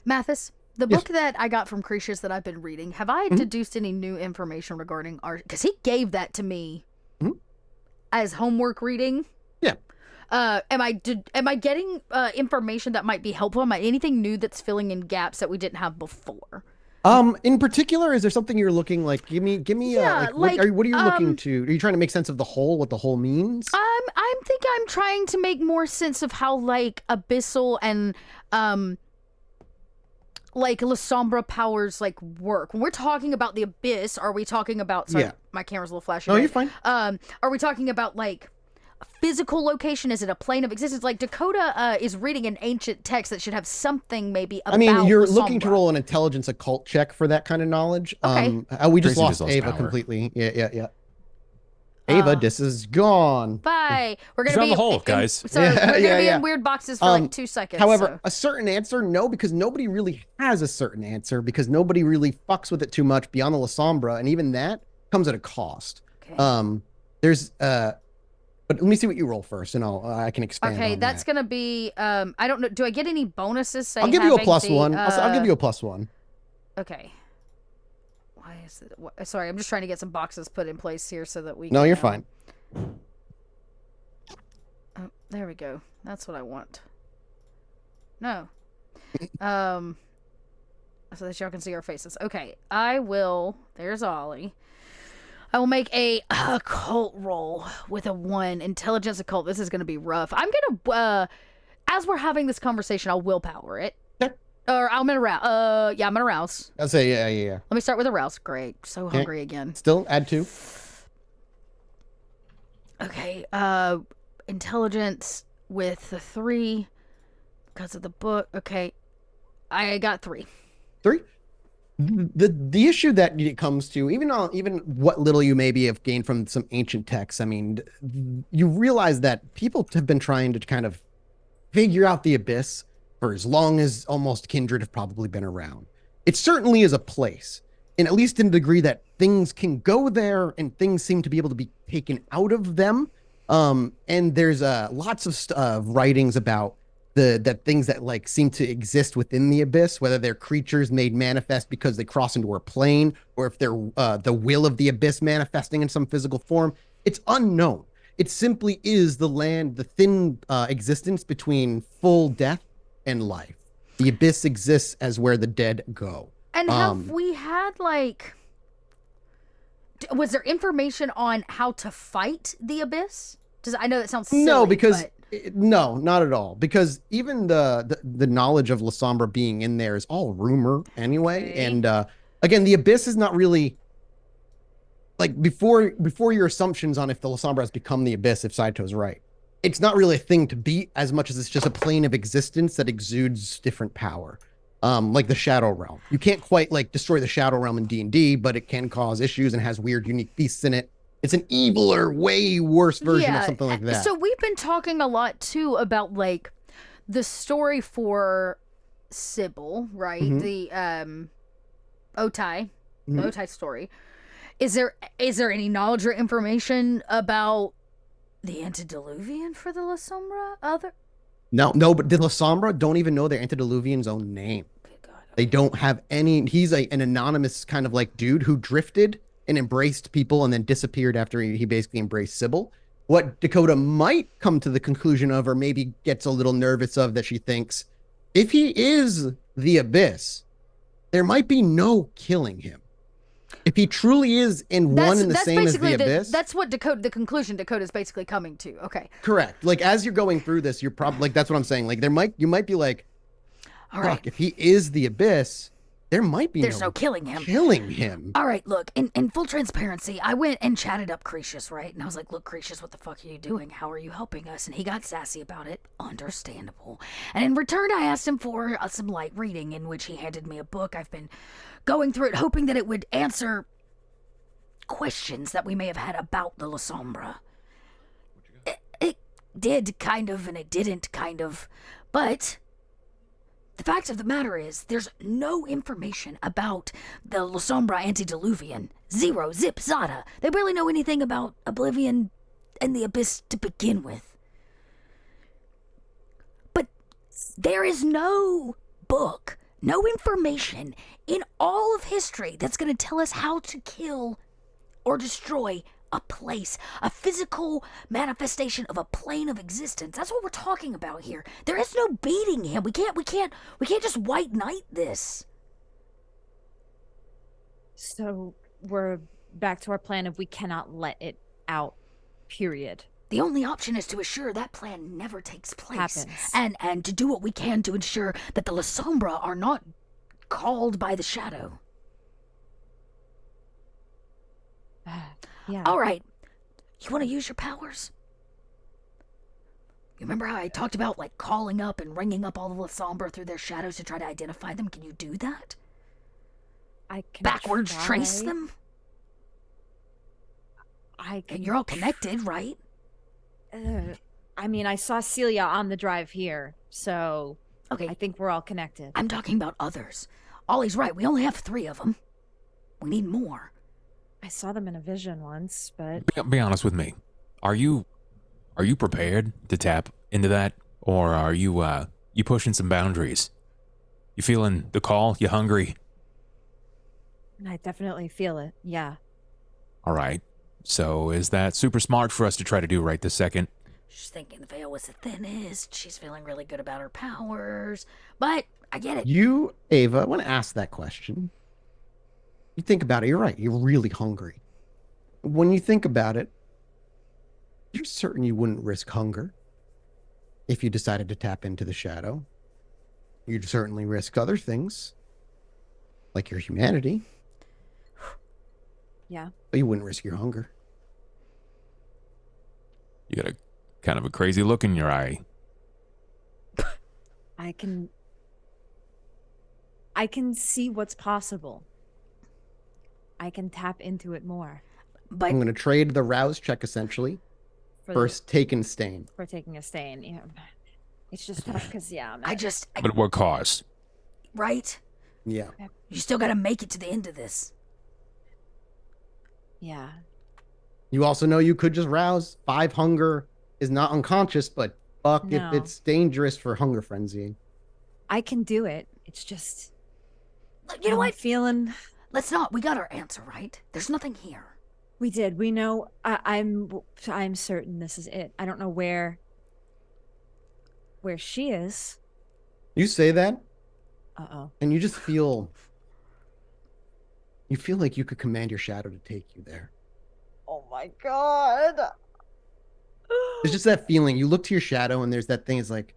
Speaker 3: Mathis, the
Speaker 1: Yes.
Speaker 3: book that I got from Cretius that I've been reading, have I deduced any new information regarding art? Because he gave that to me as homework reading.
Speaker 1: Yeah.
Speaker 3: Am I getting information that might be helpful? Am I anything new that's filling in gaps that we didn't have before?
Speaker 1: In particular, is there something you're looking like? Give me.
Speaker 3: Yeah,
Speaker 1: what are you looking to? Are you trying to make sense of the whole? What the whole means?
Speaker 3: I'm trying to make more sense of how like abyssal and like La Sombra powers like work. When we're talking about the abyss, are we talking about? Sorry,
Speaker 1: Yeah.
Speaker 3: my camera's a little flashy.
Speaker 1: No,
Speaker 3: right?
Speaker 1: you're fine.
Speaker 3: Are we talking about like a physical location? Is it a plane of existence? Like Dakota is reading an ancient text that should have something maybe about.
Speaker 1: I mean, you're
Speaker 3: La
Speaker 1: looking to
Speaker 3: Sombra.
Speaker 1: roll an intelligence occult check for that kind of knowledge.
Speaker 3: Okay.
Speaker 1: We just
Speaker 5: Tracy
Speaker 1: lost
Speaker 5: just lost
Speaker 1: Ava
Speaker 5: power.
Speaker 1: completely. Yeah. Ava, this is gone.
Speaker 3: Bye. We're
Speaker 5: She's
Speaker 3: gonna
Speaker 5: on
Speaker 3: be
Speaker 5: the hole,
Speaker 3: in,
Speaker 5: guys.
Speaker 3: So
Speaker 1: Yeah,
Speaker 3: we're gonna
Speaker 1: yeah,
Speaker 3: be
Speaker 1: yeah.
Speaker 3: in weird boxes for like 2 seconds.
Speaker 1: However,
Speaker 3: so.
Speaker 1: a certain answer, no, because nobody really has a certain answer because nobody really fucks with it too much beyond the La Sombra, and even that comes at a cost.
Speaker 3: Okay.
Speaker 1: There's But let me see what you roll first, and I can expand.
Speaker 3: Okay,
Speaker 1: on
Speaker 3: that's
Speaker 1: that.
Speaker 3: gonna be. I don't know. Do I get any bonuses? Say
Speaker 1: I'll give you a
Speaker 3: having
Speaker 1: plus
Speaker 3: the,
Speaker 1: one. I'll give you a plus one.
Speaker 3: Okay. Why is it? Sorry, I'm just trying to get some boxes put in place here so that we.
Speaker 1: No,
Speaker 3: can,
Speaker 1: you're fine.
Speaker 3: Oh, there we go. That's what I want. No. So that y'all can see our faces. Okay, I will. There's Ollie. I will make a occult roll with a 1. Intelligence occult. This is going to be rough. I'm going to, as we're having this conversation, I'll willpower it.
Speaker 1: Okay.
Speaker 3: Or I'm going to rouse. Yeah, I'm going to rouse.
Speaker 1: I'll say, yeah.
Speaker 3: Let me start with a rouse. Great. So hungry again.
Speaker 1: Still add 2.
Speaker 3: Okay. Intelligence with the 3 because of the book. Okay. I got 3.
Speaker 1: 3. The issue that it comes to, even what little you maybe have gained from some ancient texts, I mean, you realize that people have been trying to kind of figure out the abyss for as long as almost Kindred have probably been around. It certainly is a place, and at least in a degree that things can go there and things seem to be able to be taken out of them. And there's lots of writings about that things that like seem to exist within the abyss, whether they're creatures made manifest because they cross into a plane, or if they're the will of the abyss manifesting in some physical form. It's unknown. It simply is the land, the thin existence between full death and life. The abyss exists as where the dead go.
Speaker 3: And have we had like, was there information on how to fight the abyss? I know that sounds silly,
Speaker 1: no, because
Speaker 3: but...
Speaker 1: No, not at all. Because even the knowledge of La Sombra being in there is all rumor anyway.
Speaker 3: Okay.
Speaker 1: And again, the abyss is not really like before your assumptions on if the La Sombra has become the abyss, if Saito's right. It's not really a thing to beat as much as it's just a plane of existence that exudes different power. Like the Shadow Realm. You can't quite like destroy the Shadow Realm in D&D, but it can cause issues and has weird, unique beasts in it. It's an eviler, way worse version of something like that.
Speaker 3: So we've been talking a lot too about like the story for Sybil, right?
Speaker 1: Mhm.
Speaker 3: The Otai,
Speaker 1: Mhm.
Speaker 3: the Otai story. Is there any knowledge or information about the antediluvian for the La Sombra?
Speaker 1: No, but the La Sombra don't even know their antediluvian's own name.
Speaker 3: Good God.
Speaker 1: They don't have any. He's an anonymous kind of like dude who drifted and embraced people and then disappeared after he basically embraced Sybil. What Dakota might come to the conclusion of, or maybe gets a little nervous of, that she thinks, if he is the abyss, there might be no killing him. If he truly is one and the same as the abyss.
Speaker 3: That's what the conclusion Dakota's basically coming to. Okay.
Speaker 1: Correct. Like as you're going through this, you're probably like, that's what I'm saying. Like you might be like,
Speaker 3: all right,
Speaker 1: if he is the abyss, there might be
Speaker 3: no killing him.
Speaker 1: Killing him.
Speaker 3: All right, look, in full transparency, I went and chatted up Cretius, right? And I was like, look, Cretius, what the fuck are you doing? How are you helping us? And he got sassy about it. Understandable. And in return, I asked him for some light reading, in which he handed me a book. I've been going through it, hoping that it would answer questions that we may have had about the La Sombra. It did kind of, and it didn't kind of. But the fact of the matter is, there's no information about the La Sombra antediluvian. Zero, zip, zada. They barely know anything about Oblivion and the Abyss to begin with. But there is no book, no information in all of history that's going to tell us how to kill or destroy a place, a physical manifestation of a plane of existence. That's what we're talking about here. There is no beating him. We can't just white knight this.
Speaker 2: So we're back to our plan of we cannot let it out, period.
Speaker 3: The only option is to assure that plan never takes place.
Speaker 2: Happens.
Speaker 3: And to do what we can to ensure that the La Sombra are not called by the shadow.
Speaker 2: Yeah.
Speaker 3: All right. You want to use your powers? You remember how I talked about like calling up and ringing up all the La Sombra through their shadows to try to identify them? Can you do that?
Speaker 2: I can
Speaker 3: backwards
Speaker 2: try.
Speaker 3: trace them?
Speaker 2: I can.
Speaker 3: And you're all connected, right?
Speaker 2: I mean, I saw Celia on the drive here, so
Speaker 3: okay.
Speaker 2: I think we're all connected.
Speaker 3: I'm talking about others. Ollie's right. We only have 3 of them. We need more.
Speaker 2: I saw them in a vision once, but
Speaker 5: Be honest with me. Are you Are you prepared to tap into that? Or are you you pushing some boundaries? You feeling the call? You hungry?
Speaker 2: I definitely feel it. Yeah.
Speaker 5: All right. So is that super smart for us to try to do right this second?
Speaker 3: She's thinking the veil was the thinnest. She's feeling really good about her powers. But I get it.
Speaker 1: You, Ava, I want to ask that question. You think about it, you're right. You're really hungry. When you think about it, you're certain you wouldn't risk hunger if you decided to tap into the shadow. You'd certainly risk other things, like your humanity,
Speaker 2: Yeah.
Speaker 1: but you wouldn't risk your hunger.
Speaker 5: You got a kind of a crazy look in your eye.
Speaker 2: I can see what's possible. I can tap into it more.
Speaker 3: But
Speaker 1: I'm going to trade the rouse check essentially.
Speaker 2: For
Speaker 1: First, taken stain.
Speaker 2: for taking a stain. Yeah. It's just tough because
Speaker 3: I
Speaker 5: But at what cost?
Speaker 3: right?
Speaker 1: Yeah.
Speaker 3: You still got to make it to the end of this.
Speaker 2: yeah.
Speaker 1: You also know you could just rouse. 5 hunger is not unconscious, but fuck if
Speaker 2: No.
Speaker 1: it's dangerous for hunger frenzying.
Speaker 2: I can do it. It's just
Speaker 3: You know
Speaker 2: I'm
Speaker 3: what?
Speaker 2: feeling
Speaker 3: Let's not. We got our answer, right? There's nothing here.
Speaker 2: we did. We know I'm certain this is it. I don't know where she is.
Speaker 1: You say that,
Speaker 2: Uh-oh.
Speaker 1: and you just feel. You feel like you could command your shadow to take you there.
Speaker 2: Oh my god.
Speaker 1: It's just that feeling. You look to your shadow, and there's that thing. It's like.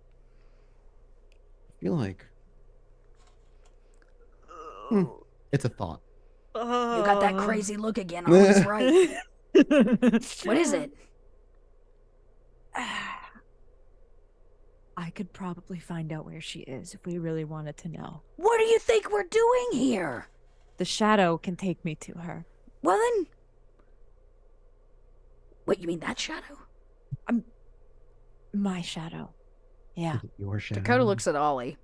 Speaker 1: I feel like. It's a thought.
Speaker 3: You got that crazy look again. Always right. What is it?
Speaker 2: I could probably find out where she is if we really wanted to know.
Speaker 3: What do you think we're doing here?
Speaker 2: The shadow can take me to her.
Speaker 3: Well then. Wait, you mean that shadow?
Speaker 2: My shadow. Yeah.
Speaker 1: Is it your shadow?
Speaker 3: Dakota looks at Ollie.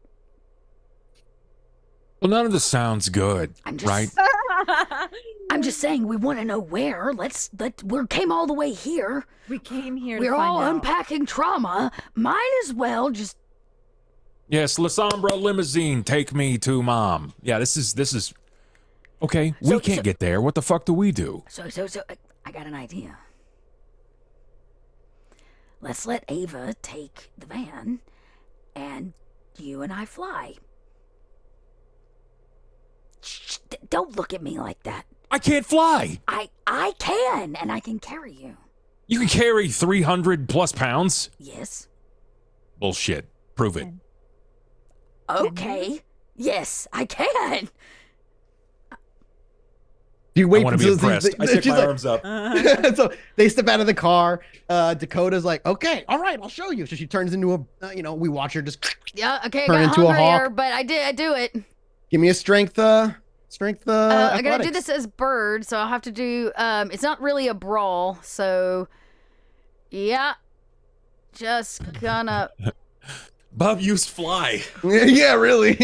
Speaker 5: Well, none of this sounds good,
Speaker 3: I'm just,
Speaker 5: right?
Speaker 3: I'm just saying we want to know where. We came all the way here.
Speaker 2: We came here
Speaker 3: We're
Speaker 2: to find
Speaker 3: all
Speaker 2: out.
Speaker 3: unpacking trauma. Might as well just.
Speaker 5: Yes, La Sombra limousine, take me to mom. Yeah, this is. Okay, we
Speaker 3: So-
Speaker 5: can't
Speaker 3: so-
Speaker 5: get there. What the fuck do we do?
Speaker 3: So, I got an idea. Let's let Ava take the van, and you and I fly. Shh, don't look at me like that.
Speaker 5: I can't fly.
Speaker 3: I can, and I can carry you.
Speaker 5: You can carry 300 plus pounds.
Speaker 3: Yes.
Speaker 5: Bullshit. Prove it.
Speaker 3: Okay. Yes, I can.
Speaker 1: You wait
Speaker 5: I want to be impressed. I stick
Speaker 1: she's
Speaker 5: my
Speaker 1: like-
Speaker 5: arms up.
Speaker 1: So they step out of the car. Dakota's like, "Okay, all right, I'll show you." So she turns into a, we watch her just
Speaker 3: Yeah. Okay. I
Speaker 1: Turn
Speaker 3: got
Speaker 1: into a
Speaker 3: hungrier,
Speaker 1: hawk.
Speaker 3: but I do it.
Speaker 1: give me a strength.
Speaker 3: I gotta do
Speaker 1: athletics.
Speaker 3: this as bird, so I'll have to do. It's not really a brawl, so yeah. Just gonna.
Speaker 4: Bob used fly.
Speaker 1: Yeah, really.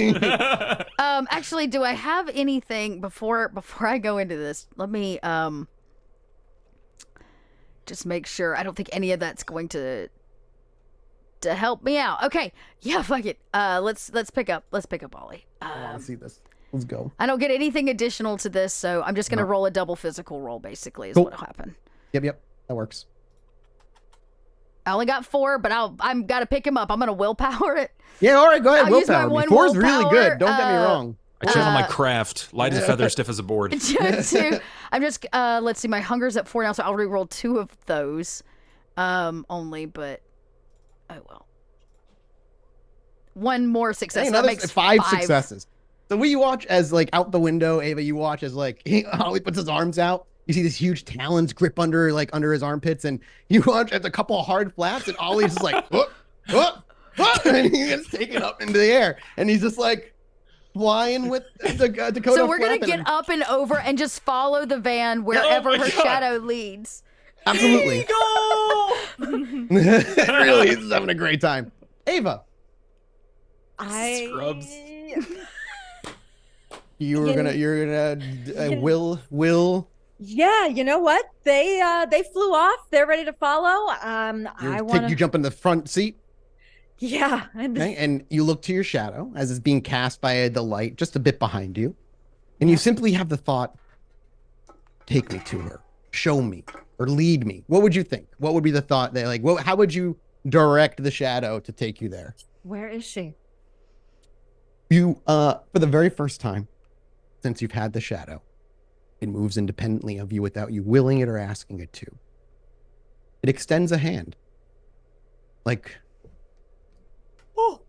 Speaker 3: Actually, do I have anything before I go into this? Let me just make sure. I don't think any of that's going to help me out. Okay, yeah, fuck it. Let's pick up Ollie.
Speaker 1: I want to see this. Let's go.
Speaker 3: I don't get anything additional to this, so I'm just gonna
Speaker 1: No.
Speaker 3: roll a double physical roll. Basically, is
Speaker 1: Cool.
Speaker 3: what'll happen.
Speaker 1: Yep, that works.
Speaker 3: I only got 4, but I'm gotta pick him up. I'm gonna willpower it.
Speaker 1: Yeah, all right, go ahead.
Speaker 3: I'll use my
Speaker 1: Willpower.
Speaker 3: one
Speaker 1: 4's really
Speaker 3: willpower,
Speaker 1: good. Don't get me wrong.
Speaker 5: I channel my craft. Light as a feather, stiff as a board.
Speaker 3: Two. I'm just let's see. My hunger's at 4 now, so I'll re-roll 2 of those, only. But oh well. One more success.
Speaker 1: Hey,
Speaker 3: So that
Speaker 1: another
Speaker 3: makes
Speaker 1: 5 successes. So we watch as out the window, Ava. You watch as Ollie puts his arms out. You see this huge talons grip under his armpits, and you watch as a couple of hard flaps, and Ollie's just like, whoop, whoop, whoop, and he gets taken up into the air, and he's just like flying with the Dakota.
Speaker 3: So we're gonna
Speaker 1: flapping
Speaker 3: get
Speaker 1: him.
Speaker 3: up and over and just follow the van wherever
Speaker 4: my
Speaker 3: her
Speaker 4: God.
Speaker 3: shadow leads.
Speaker 1: Absolutely. Really, he's just having a great time. Ava,
Speaker 4: Scrubs.
Speaker 1: you're gonna will
Speaker 2: Yeah, you know what? They flew off. They're ready to follow.
Speaker 1: You jump in the front seat,
Speaker 2: Yeah, and
Speaker 1: okay, and you look to your shadow as it's being cast by the light just a bit behind you, and you simply have the thought, take me to her, show me, or lead me. What would you think? What would be the thought that, like, how would you direct the shadow to take you there?
Speaker 2: where is she?
Speaker 1: You, for the very first time since you've had the shadow, it moves independently of you without you willing it or asking it to. It extends a hand. Like,
Speaker 2: Oh,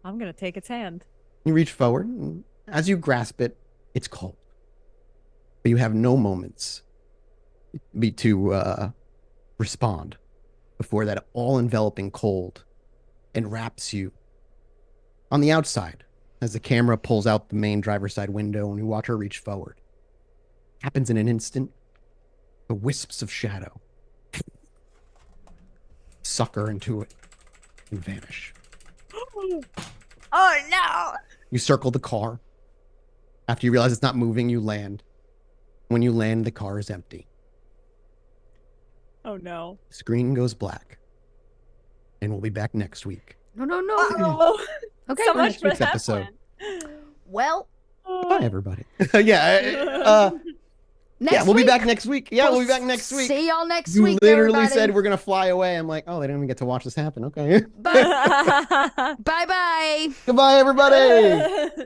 Speaker 2: I'm gonna take its hand.
Speaker 1: you reach forward, and as you grasp it, it's cold. But you have no moments to respond before that all-enveloping cold enwraps you. On the outside, as the camera pulls out the main driver's side window and you watch her reach forward, happens in an instant. The wisps of shadow suck her into it and vanish.
Speaker 2: Oh no!
Speaker 1: You circle the car. After you realize it's not moving, you land. When you land, the car is empty.
Speaker 2: Oh no!
Speaker 1: The screen goes black. And we'll be back next week.
Speaker 3: No.
Speaker 2: Oh,
Speaker 3: Okay.
Speaker 2: so
Speaker 1: for
Speaker 2: much
Speaker 1: next
Speaker 2: for
Speaker 1: week's
Speaker 2: that
Speaker 1: episode.
Speaker 2: plan.
Speaker 3: Well,
Speaker 1: Bye, everybody. Yeah,
Speaker 3: next
Speaker 1: we'll be
Speaker 3: week,
Speaker 1: back next week. Yeah, we'll be back next week.
Speaker 3: See y'all next
Speaker 1: You
Speaker 3: week.
Speaker 1: literally
Speaker 3: everybody.
Speaker 1: said we're going to fly away. I'm like, oh, they didn't even get to watch this happen. Okay.
Speaker 3: Bye. Bye.
Speaker 1: Goodbye, everybody.